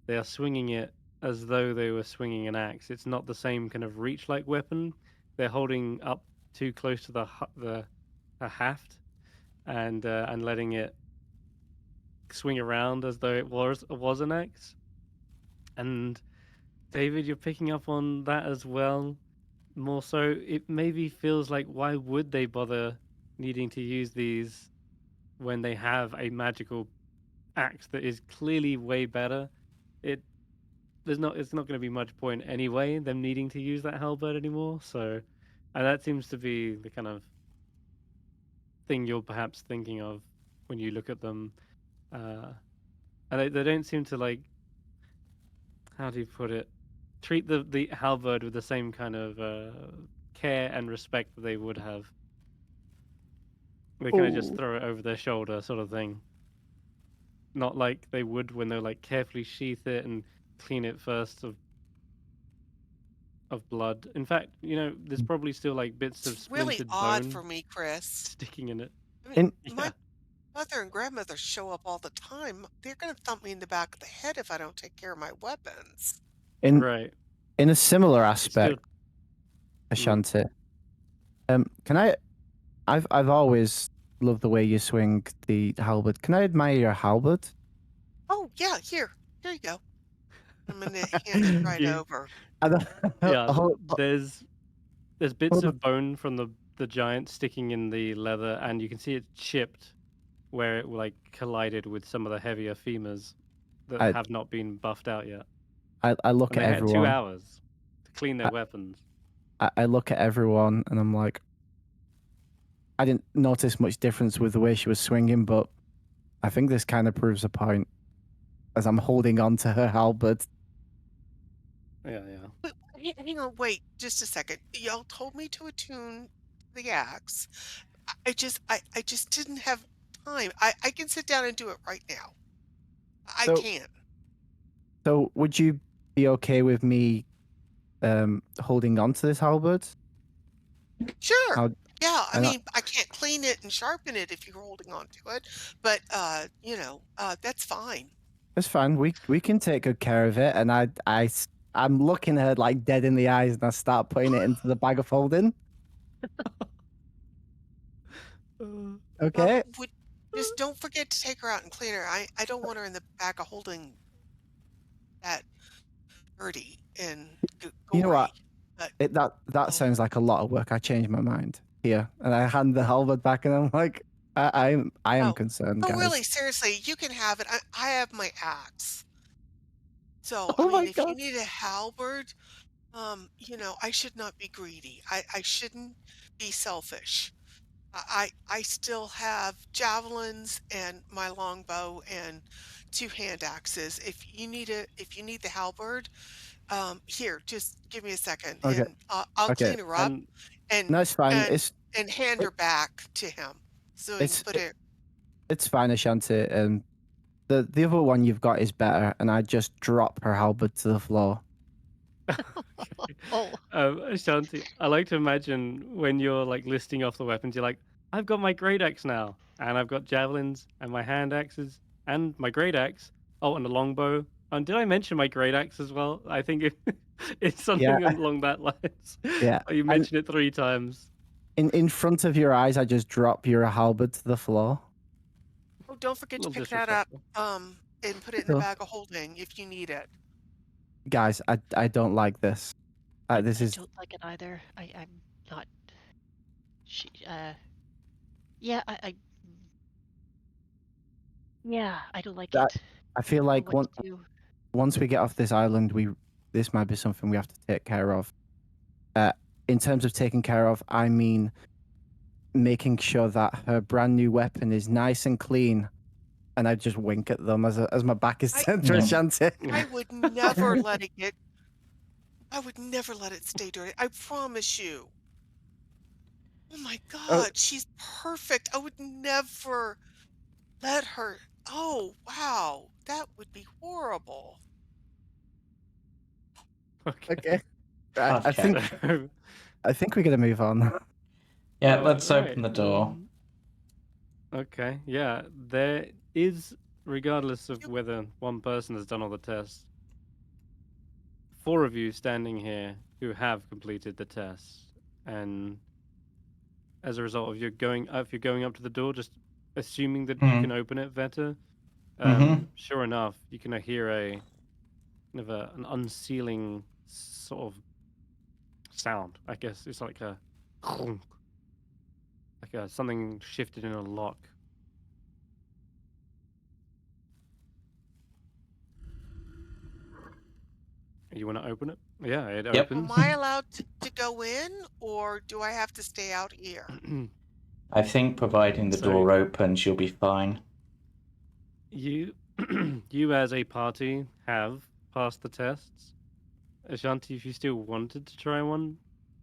They are swinging it as though they were swinging an axe. It's not the same kind of reach-like weapon. They're holding up too close to the haft, and letting it swing around as though it was an axe. And David, you're picking up on that as well. More so, it maybe feels like, why would they bother needing to use these when they have a magical axe that is clearly way better? It's not going to be much point anyway them needing to use that halberd anymore. So, and that seems to be the kind of thing you're perhaps thinking of when you look at them. And they don't seem to, like, how do you put it, treat the halberd with the same kind of care and respect that they would have. They kind of just throw it over their shoulder, sort of thing. Not like they would when they like carefully sheath it and clean it first of blood. In fact, you know, there's probably still like bits of It's really splintered odd bone for me, Chris. sticking in it. I mean, my mother and grandmother show up all the time. They're going to thump me in the back of the head if I don't take care of my weapons. Right. In a similar aspect, Ashanti, can I've always loved the way you swing the halberd. Can I admire your halberd? Oh, yeah, here you go. I'm going to hand it right over. Yeah, there's There's bits Hold on. of bone from the giant sticking in the leather, and you can see it chipped where it like collided with some of the heavier femurs that I- have not been buffed out yet. I look And at they had 2 everyone. hours to clean their weapons. I look at everyone and I'm like, I didn't notice much difference with the way she was swinging, but I think this kind of proves a point as I'm holding on to her halberd. Yeah. Hang on, wait just a second. Y'all told me to attune the axe. I just didn't have time. I can sit down and do it right now. I So- can. So would you be okay with me holding on to this halberd? Sure. How- Yeah, I and I- mean, I can't clean it and sharpen it if you're holding on to it, but that's fine. It's fine. We can take good care of it. And I'm looking at her like dead in the eyes, and I start putting it into the bag of holding. Okay. Just don't forget to take her out and clean her. I don't want her in the bag of holding that dirty and gory. You know what? But That sounds like a lot of work. I changed my mind here, and I hand the halberd back, and I'm like, I am concerned, guys. really, seriously, you can have it. I have my axe. So Oh I my mean, if you God. need a halberd, I should not be greedy. I shouldn't be selfish. I still have javelins and my longbow and 2 hand axes. If you need the halberd, here, just give me a second, Okay. and I'll Okay. clean her up and No, it's fine. and hand her back to him so he can put it. It's fine, Ashanti. The other one you've got is better, and I just drop her halberd to the floor. Oh, Ashanti, I like to imagine when you're like listing off the weapons, you're like, I've got my great axe now, and I've got javelins and my hand axes and my great axe. Oh, and a longbow. And did I mention my great axe as well? I think it's something Yeah. along that lines. Yeah. You mentioned it 3 times. In front of your eyes, I just drop your halberd to the floor. Oh, don't forget to Little pick that up, disrespectful. and put it in the Sure. bag of holding if you need it. Guys, I don't like this. This I is don't like it either. I'm not. Yeah, yeah, I don't like That- it. I feel I don't know like what to do. once we get off this island, this might be something we have to take care of. In terms of taking care of, I mean making sure that her brand new weapon is nice and clean. And I just wink at them as my back is turned to Yeah. Ashanti. I would never let it get. I would never let it stay dirty. I promise you. Oh my God, she's perfect. I would never let her. Oh wow, that would be horrible. Okay. I Okay. think we're gonna move on. Yeah, let's Right, open the door. Okay, yeah, there is, regardless of whether one person has done all the tests, 4 of you standing here who have completed the tests, and as a result of if you're going up to the door, just assuming that you can open it, Veta. Sure enough, you can hear an unsealing sort of sound. I guess it's like a something shifted in a lock. You want to open it? Yeah, it Yep. opens. Am I allowed to go in, or do I have to stay out here? I think providing the door opens, you'll be fine. You as a party have passed the tests. Ashanti, if you still wanted to try one,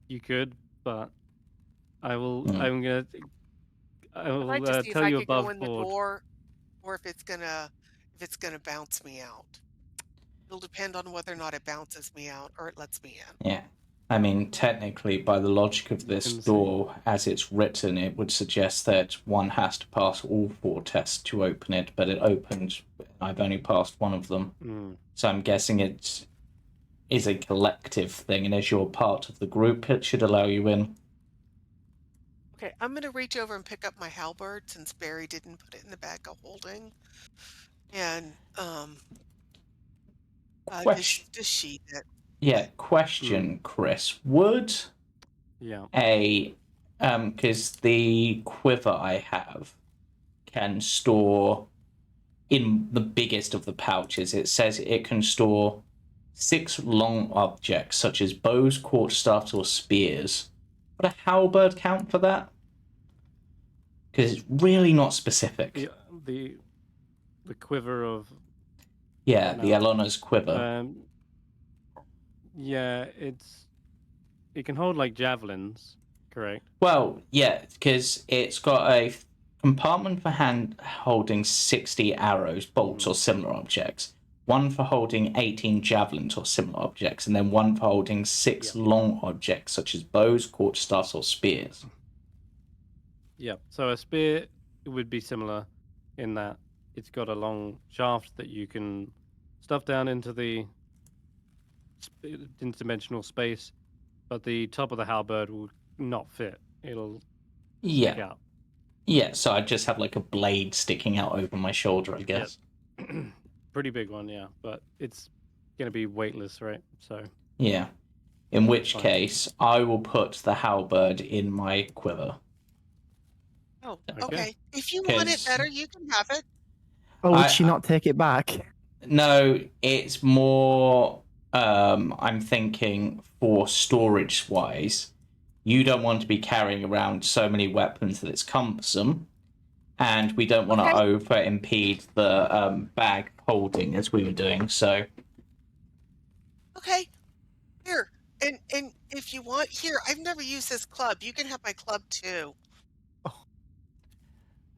you could, but I will. I'm gonna. I will I'd like to see if tell I you could go above in the board. door, or if it's gonna bounce me out. It'll depend on whether or not it bounces me out or it lets me in. Yeah. I mean, technically, by the logic of this Can see. door, as it's written, it would suggest that one has to pass all 4 tests to open it, but it opened. I've only passed one of them. So I'm guessing it is a collective thing, and as you're part of the group, it should allow you in. Okay, I'm gonna reach over and pick up my halberd since Barry didn't put it in the bag of holding, and just sheath it. Yeah, question, Chris. Would Yeah. because the quiver I have can store, in the biggest of the pouches, it says it can store 6 long objects such as bows, quarterstaffs, or spears. Would a halberd count for that? Because it's really not specific. The quiver of. Yeah, No. the Elona's quiver. Yeah, it can hold like javelins, correct? Well, yeah, because it's got a compartment for hand holding 60 arrows, bolts, or similar objects, one for holding 18 javelins or similar objects, and then one for holding 6 long objects such as bows, quarterstaffs, or spears. Yeah, so a spear would be similar in that it's got a long shaft that you can stuff down into the interdimensional space, but the top of the halberd will not fit. It'll stick out. Yeah, so I just have like a blade sticking out over my shoulder, I guess. Yep. Pretty big one, yeah, but it's going to be weightless, right? So yeah. In which fine. case, I will put the halberd in my quiver. Oh, Okay. okay. If you want it 'Cause- better, you can have it. Oh, would she not take it back? No, it's more. I'm thinking for storage wise, you don't want to be carrying around so many weapons that it's cumbersome, and we don't want to over impede the bag holding as we were doing. So. Okay. Here. And if you want, here, I've never used this club. You can have my club too. I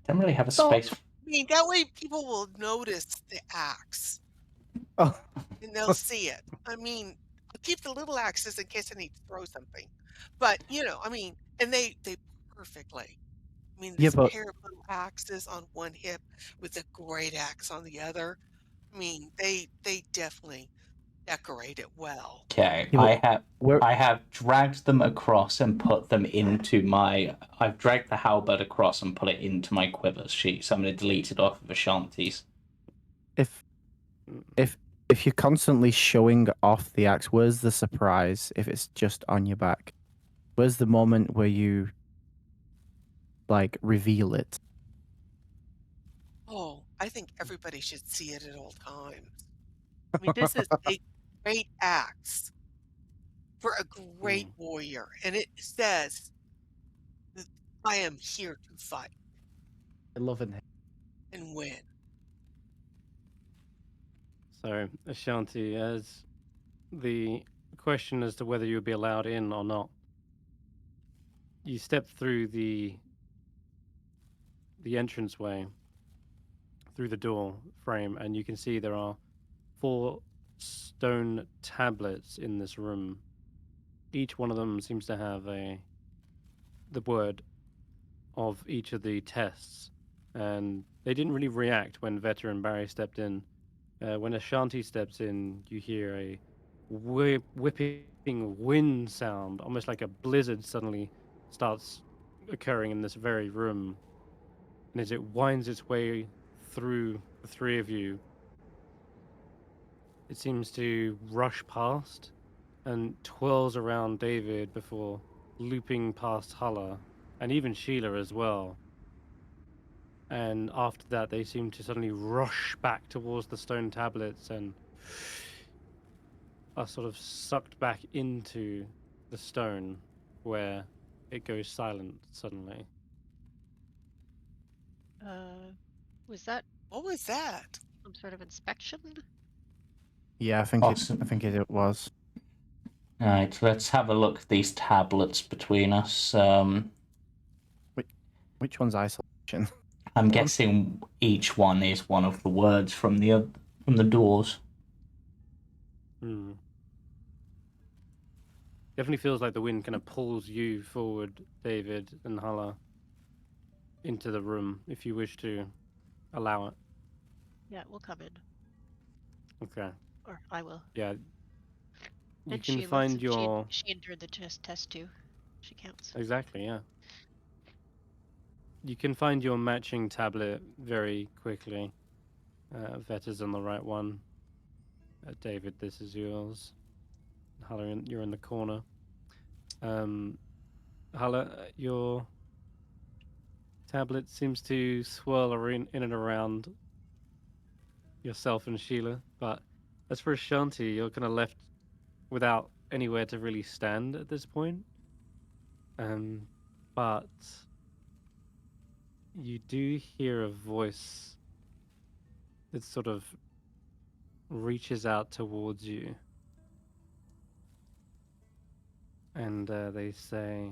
don't really have a space. I mean, that way people will notice the axe. Oh. And they'll see it. I mean, I'll keep the little axes in case I need to throw something. But, I mean, and they perfectly. I mean, this pair of little axes on one hip with a great axe on the other. I mean, they definitely decorate it well. Okay, I have dragged them across and put them into my. I've dragged the halberd across and put it into my quiver sheet. So I'm going to delete it off of Ashanti's. If you're constantly showing off the axe, where's the surprise? If it's just on your back, where's the moment where you like reveal it? Oh, I think everybody should see it at all times. I mean, this is a great axe for a great warrior, and it says, "I am here to fight." I love it. And win. So, Ashanti, as the question as to whether you'll be allowed in or not, you step through the entranceway, through the door frame, and you can see there are 4 stone tablets in this room. Each one of them seems to have the word of each of the tests, and they didn't really react when Vetter and Barry stepped in. When Ashanti steps in, you hear a whipping wind sound, almost like a blizzard suddenly starts occurring in this very room. And as it winds its way through the 3 of you, it seems to rush past and twirls around David before looping past Hulla and even Sheila as well. And after that, they seem to suddenly rush back towards the stone tablets and are sort of sucked back into the stone where it goes silent suddenly. Was that What was that? some sort of inspection? Yeah, I think it was. All right, let's have a look at these tablets between us. Which one's isolation? I'm guessing each one is one of the words from the doors. Definitely feels like the wind kind of pulls you forward, David and Hulla, into the room if you wish to allow it. Yeah, we'll come in. Okay. Or I will. Yeah. You And can Sheila, find since your. She endured the test too. She counts. Exactly, yeah. You can find your matching tablet very quickly. Vetter's on the right one. David, this is yours. Hulla, you're in the corner. Hulla, your tablet seems to swirl in and around yourself and Sheila. But as for Ashanti, you're kind of left without anywhere to really stand at this point. But you do hear a voice that sort of reaches out towards you. And they say,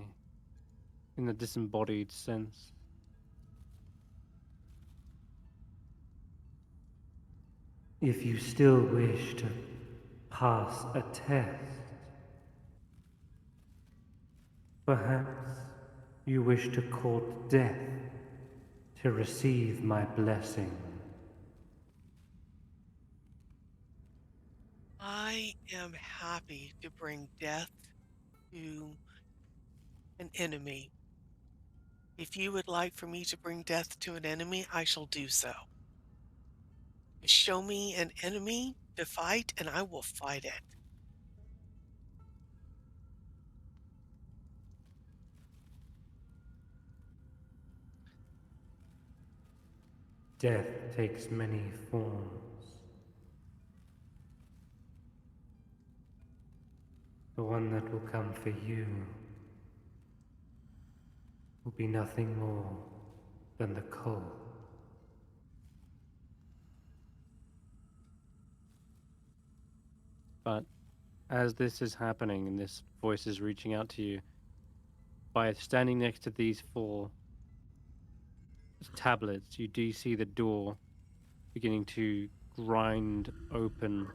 in a disembodied sense, if you still wish to pass a test, perhaps you wish to court death to receive my blessing. I am happy to bring death to an enemy. If you would like for me to bring death to an enemy, I shall do so. Show me an enemy to fight, and I will fight it. Death takes many forms. The one that will come for you will be nothing more than the cold. But as this is happening and this voice is reaching out to you, by standing next to these 4 tablets, you do see the door beginning to grind open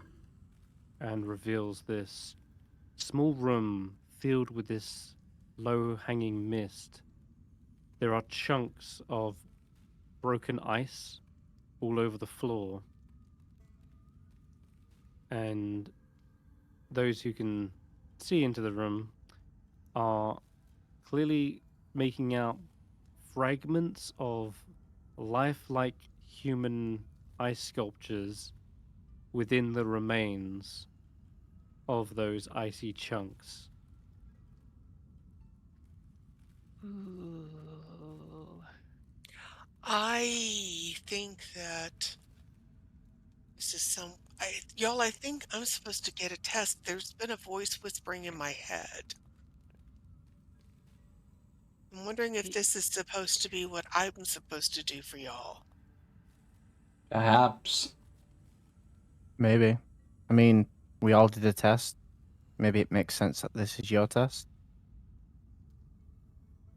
and reveals this small room filled with this low-hanging mist. There are chunks of broken ice all over the floor. And those who can see into the room are clearly making out fragments of lifelike human ice sculptures within the remains of those icy chunks. Ooh. I think that this is y'all, I think I'm supposed to get a test. There's been a voice whispering in my head. I'm wondering if this is supposed to be what I'm supposed to do for y'all. Perhaps. Maybe. I mean, we all did a test. Maybe it makes sense that this is your test.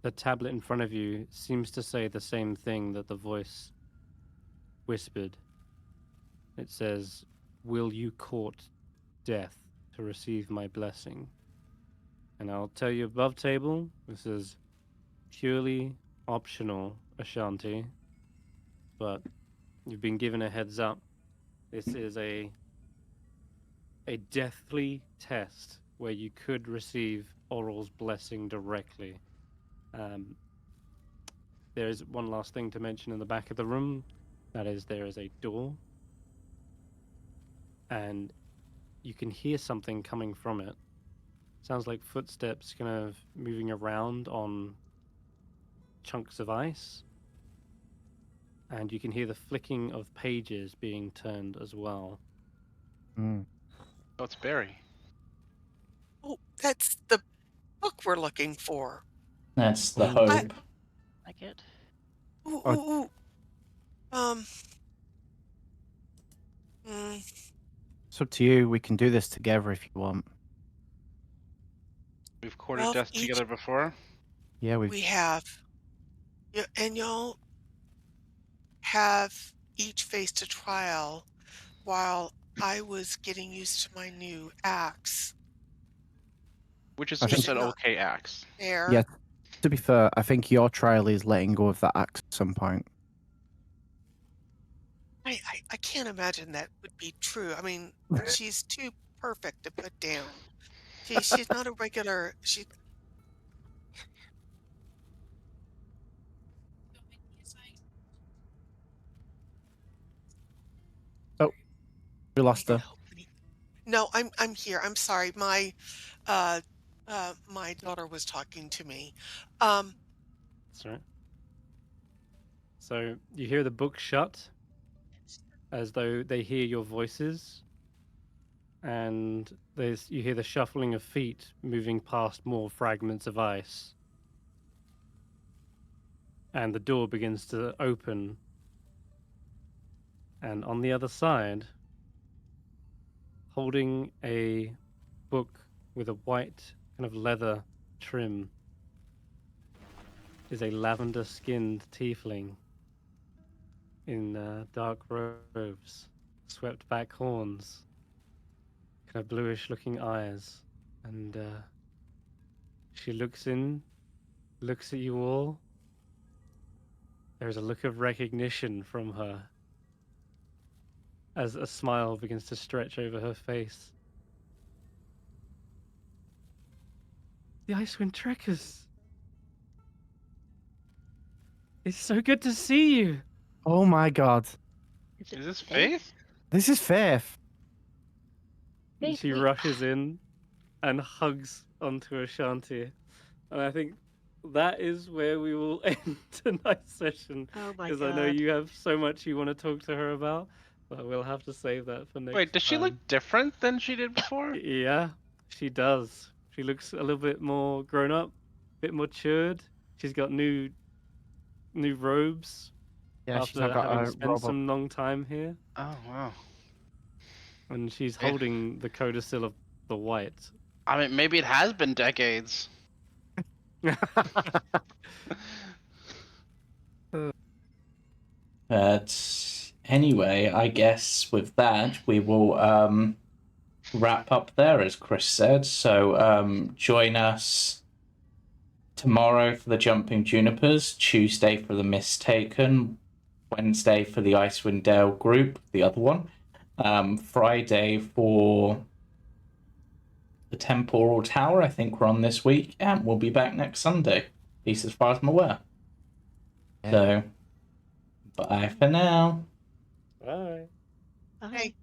The tablet in front of you seems to say the same thing that the voice whispered. It says, "Will you court death to receive my blessing?" And I'll tell you above table, this is purely optional, Ashanti. But you've been given a heads up. This is a deathly test where you could receive Oral's blessing directly. There is one last thing to mention in the back of the room. That is, there is a door. And you can hear something coming from it. Sounds like footsteps kind of moving around on chunks of ice. And you can hear the flicking of pages being turned as well. Mm. Oh, it's Barry. Oh, that's the book we're looking for. That's the Ooh. hope. Like it. Ooh, Oh. ooh, ooh. It's up to you. We can do this together if you want. We've courted Well, death together before. Yeah, we have. Yeah, and y'all have each faced a trial while I was getting used to my new axe. Which is I just think- an okay axe. There. Yeah. To be fair, I think your trial is letting go of that axe at some point. I can't imagine that would be true. I mean, she's too perfect to put down. She's not a regular. We lost her. No, I'm here. I'm sorry. My My daughter was talking to me. That's right. So you hear the book shut, as though they hear your voices, and you hear the shuffling of feet moving past more fragments of ice. And the door begins to open, and on the other side, holding a book with a white kind of leather trim, is a lavender-skinned tiefling in dark robes, swept back horns, kind of bluish-looking eyes, and she looks at you all. There's a look of recognition from her as a smile begins to stretch over her face. The Icewind Trekkers! It's so good to see you! Oh my god. Is this Faith? This is Faith. Faith, She rushes in and hugs onto Ashanti. And I think that is where we will end tonight's session. Oh my Because god. I know you have so much you want to talk to her about, but we'll have to save that for next Wait, does she time. look different than she did before? Yeah, she does. She looks a little bit more grown up, a bit matured. She's got new robes Yeah, she's after not got having a spent robe. some long time here. Oh, wow. And she's Yeah. holding the codicil of the white. I mean, maybe it has been decades. But anyway, I guess with that, we will wrap up there, as Chris said. So join us tomorrow for the Jumping Junipers, Tuesday for the Mistaken, Wednesday for the Icewindale group, the other one, Friday for the Temporal Tower. I think we're on this week, and we'll be back next Sunday, at least as far as I'm aware. Yeah. So, bye for now. Bye. Bye. Hey,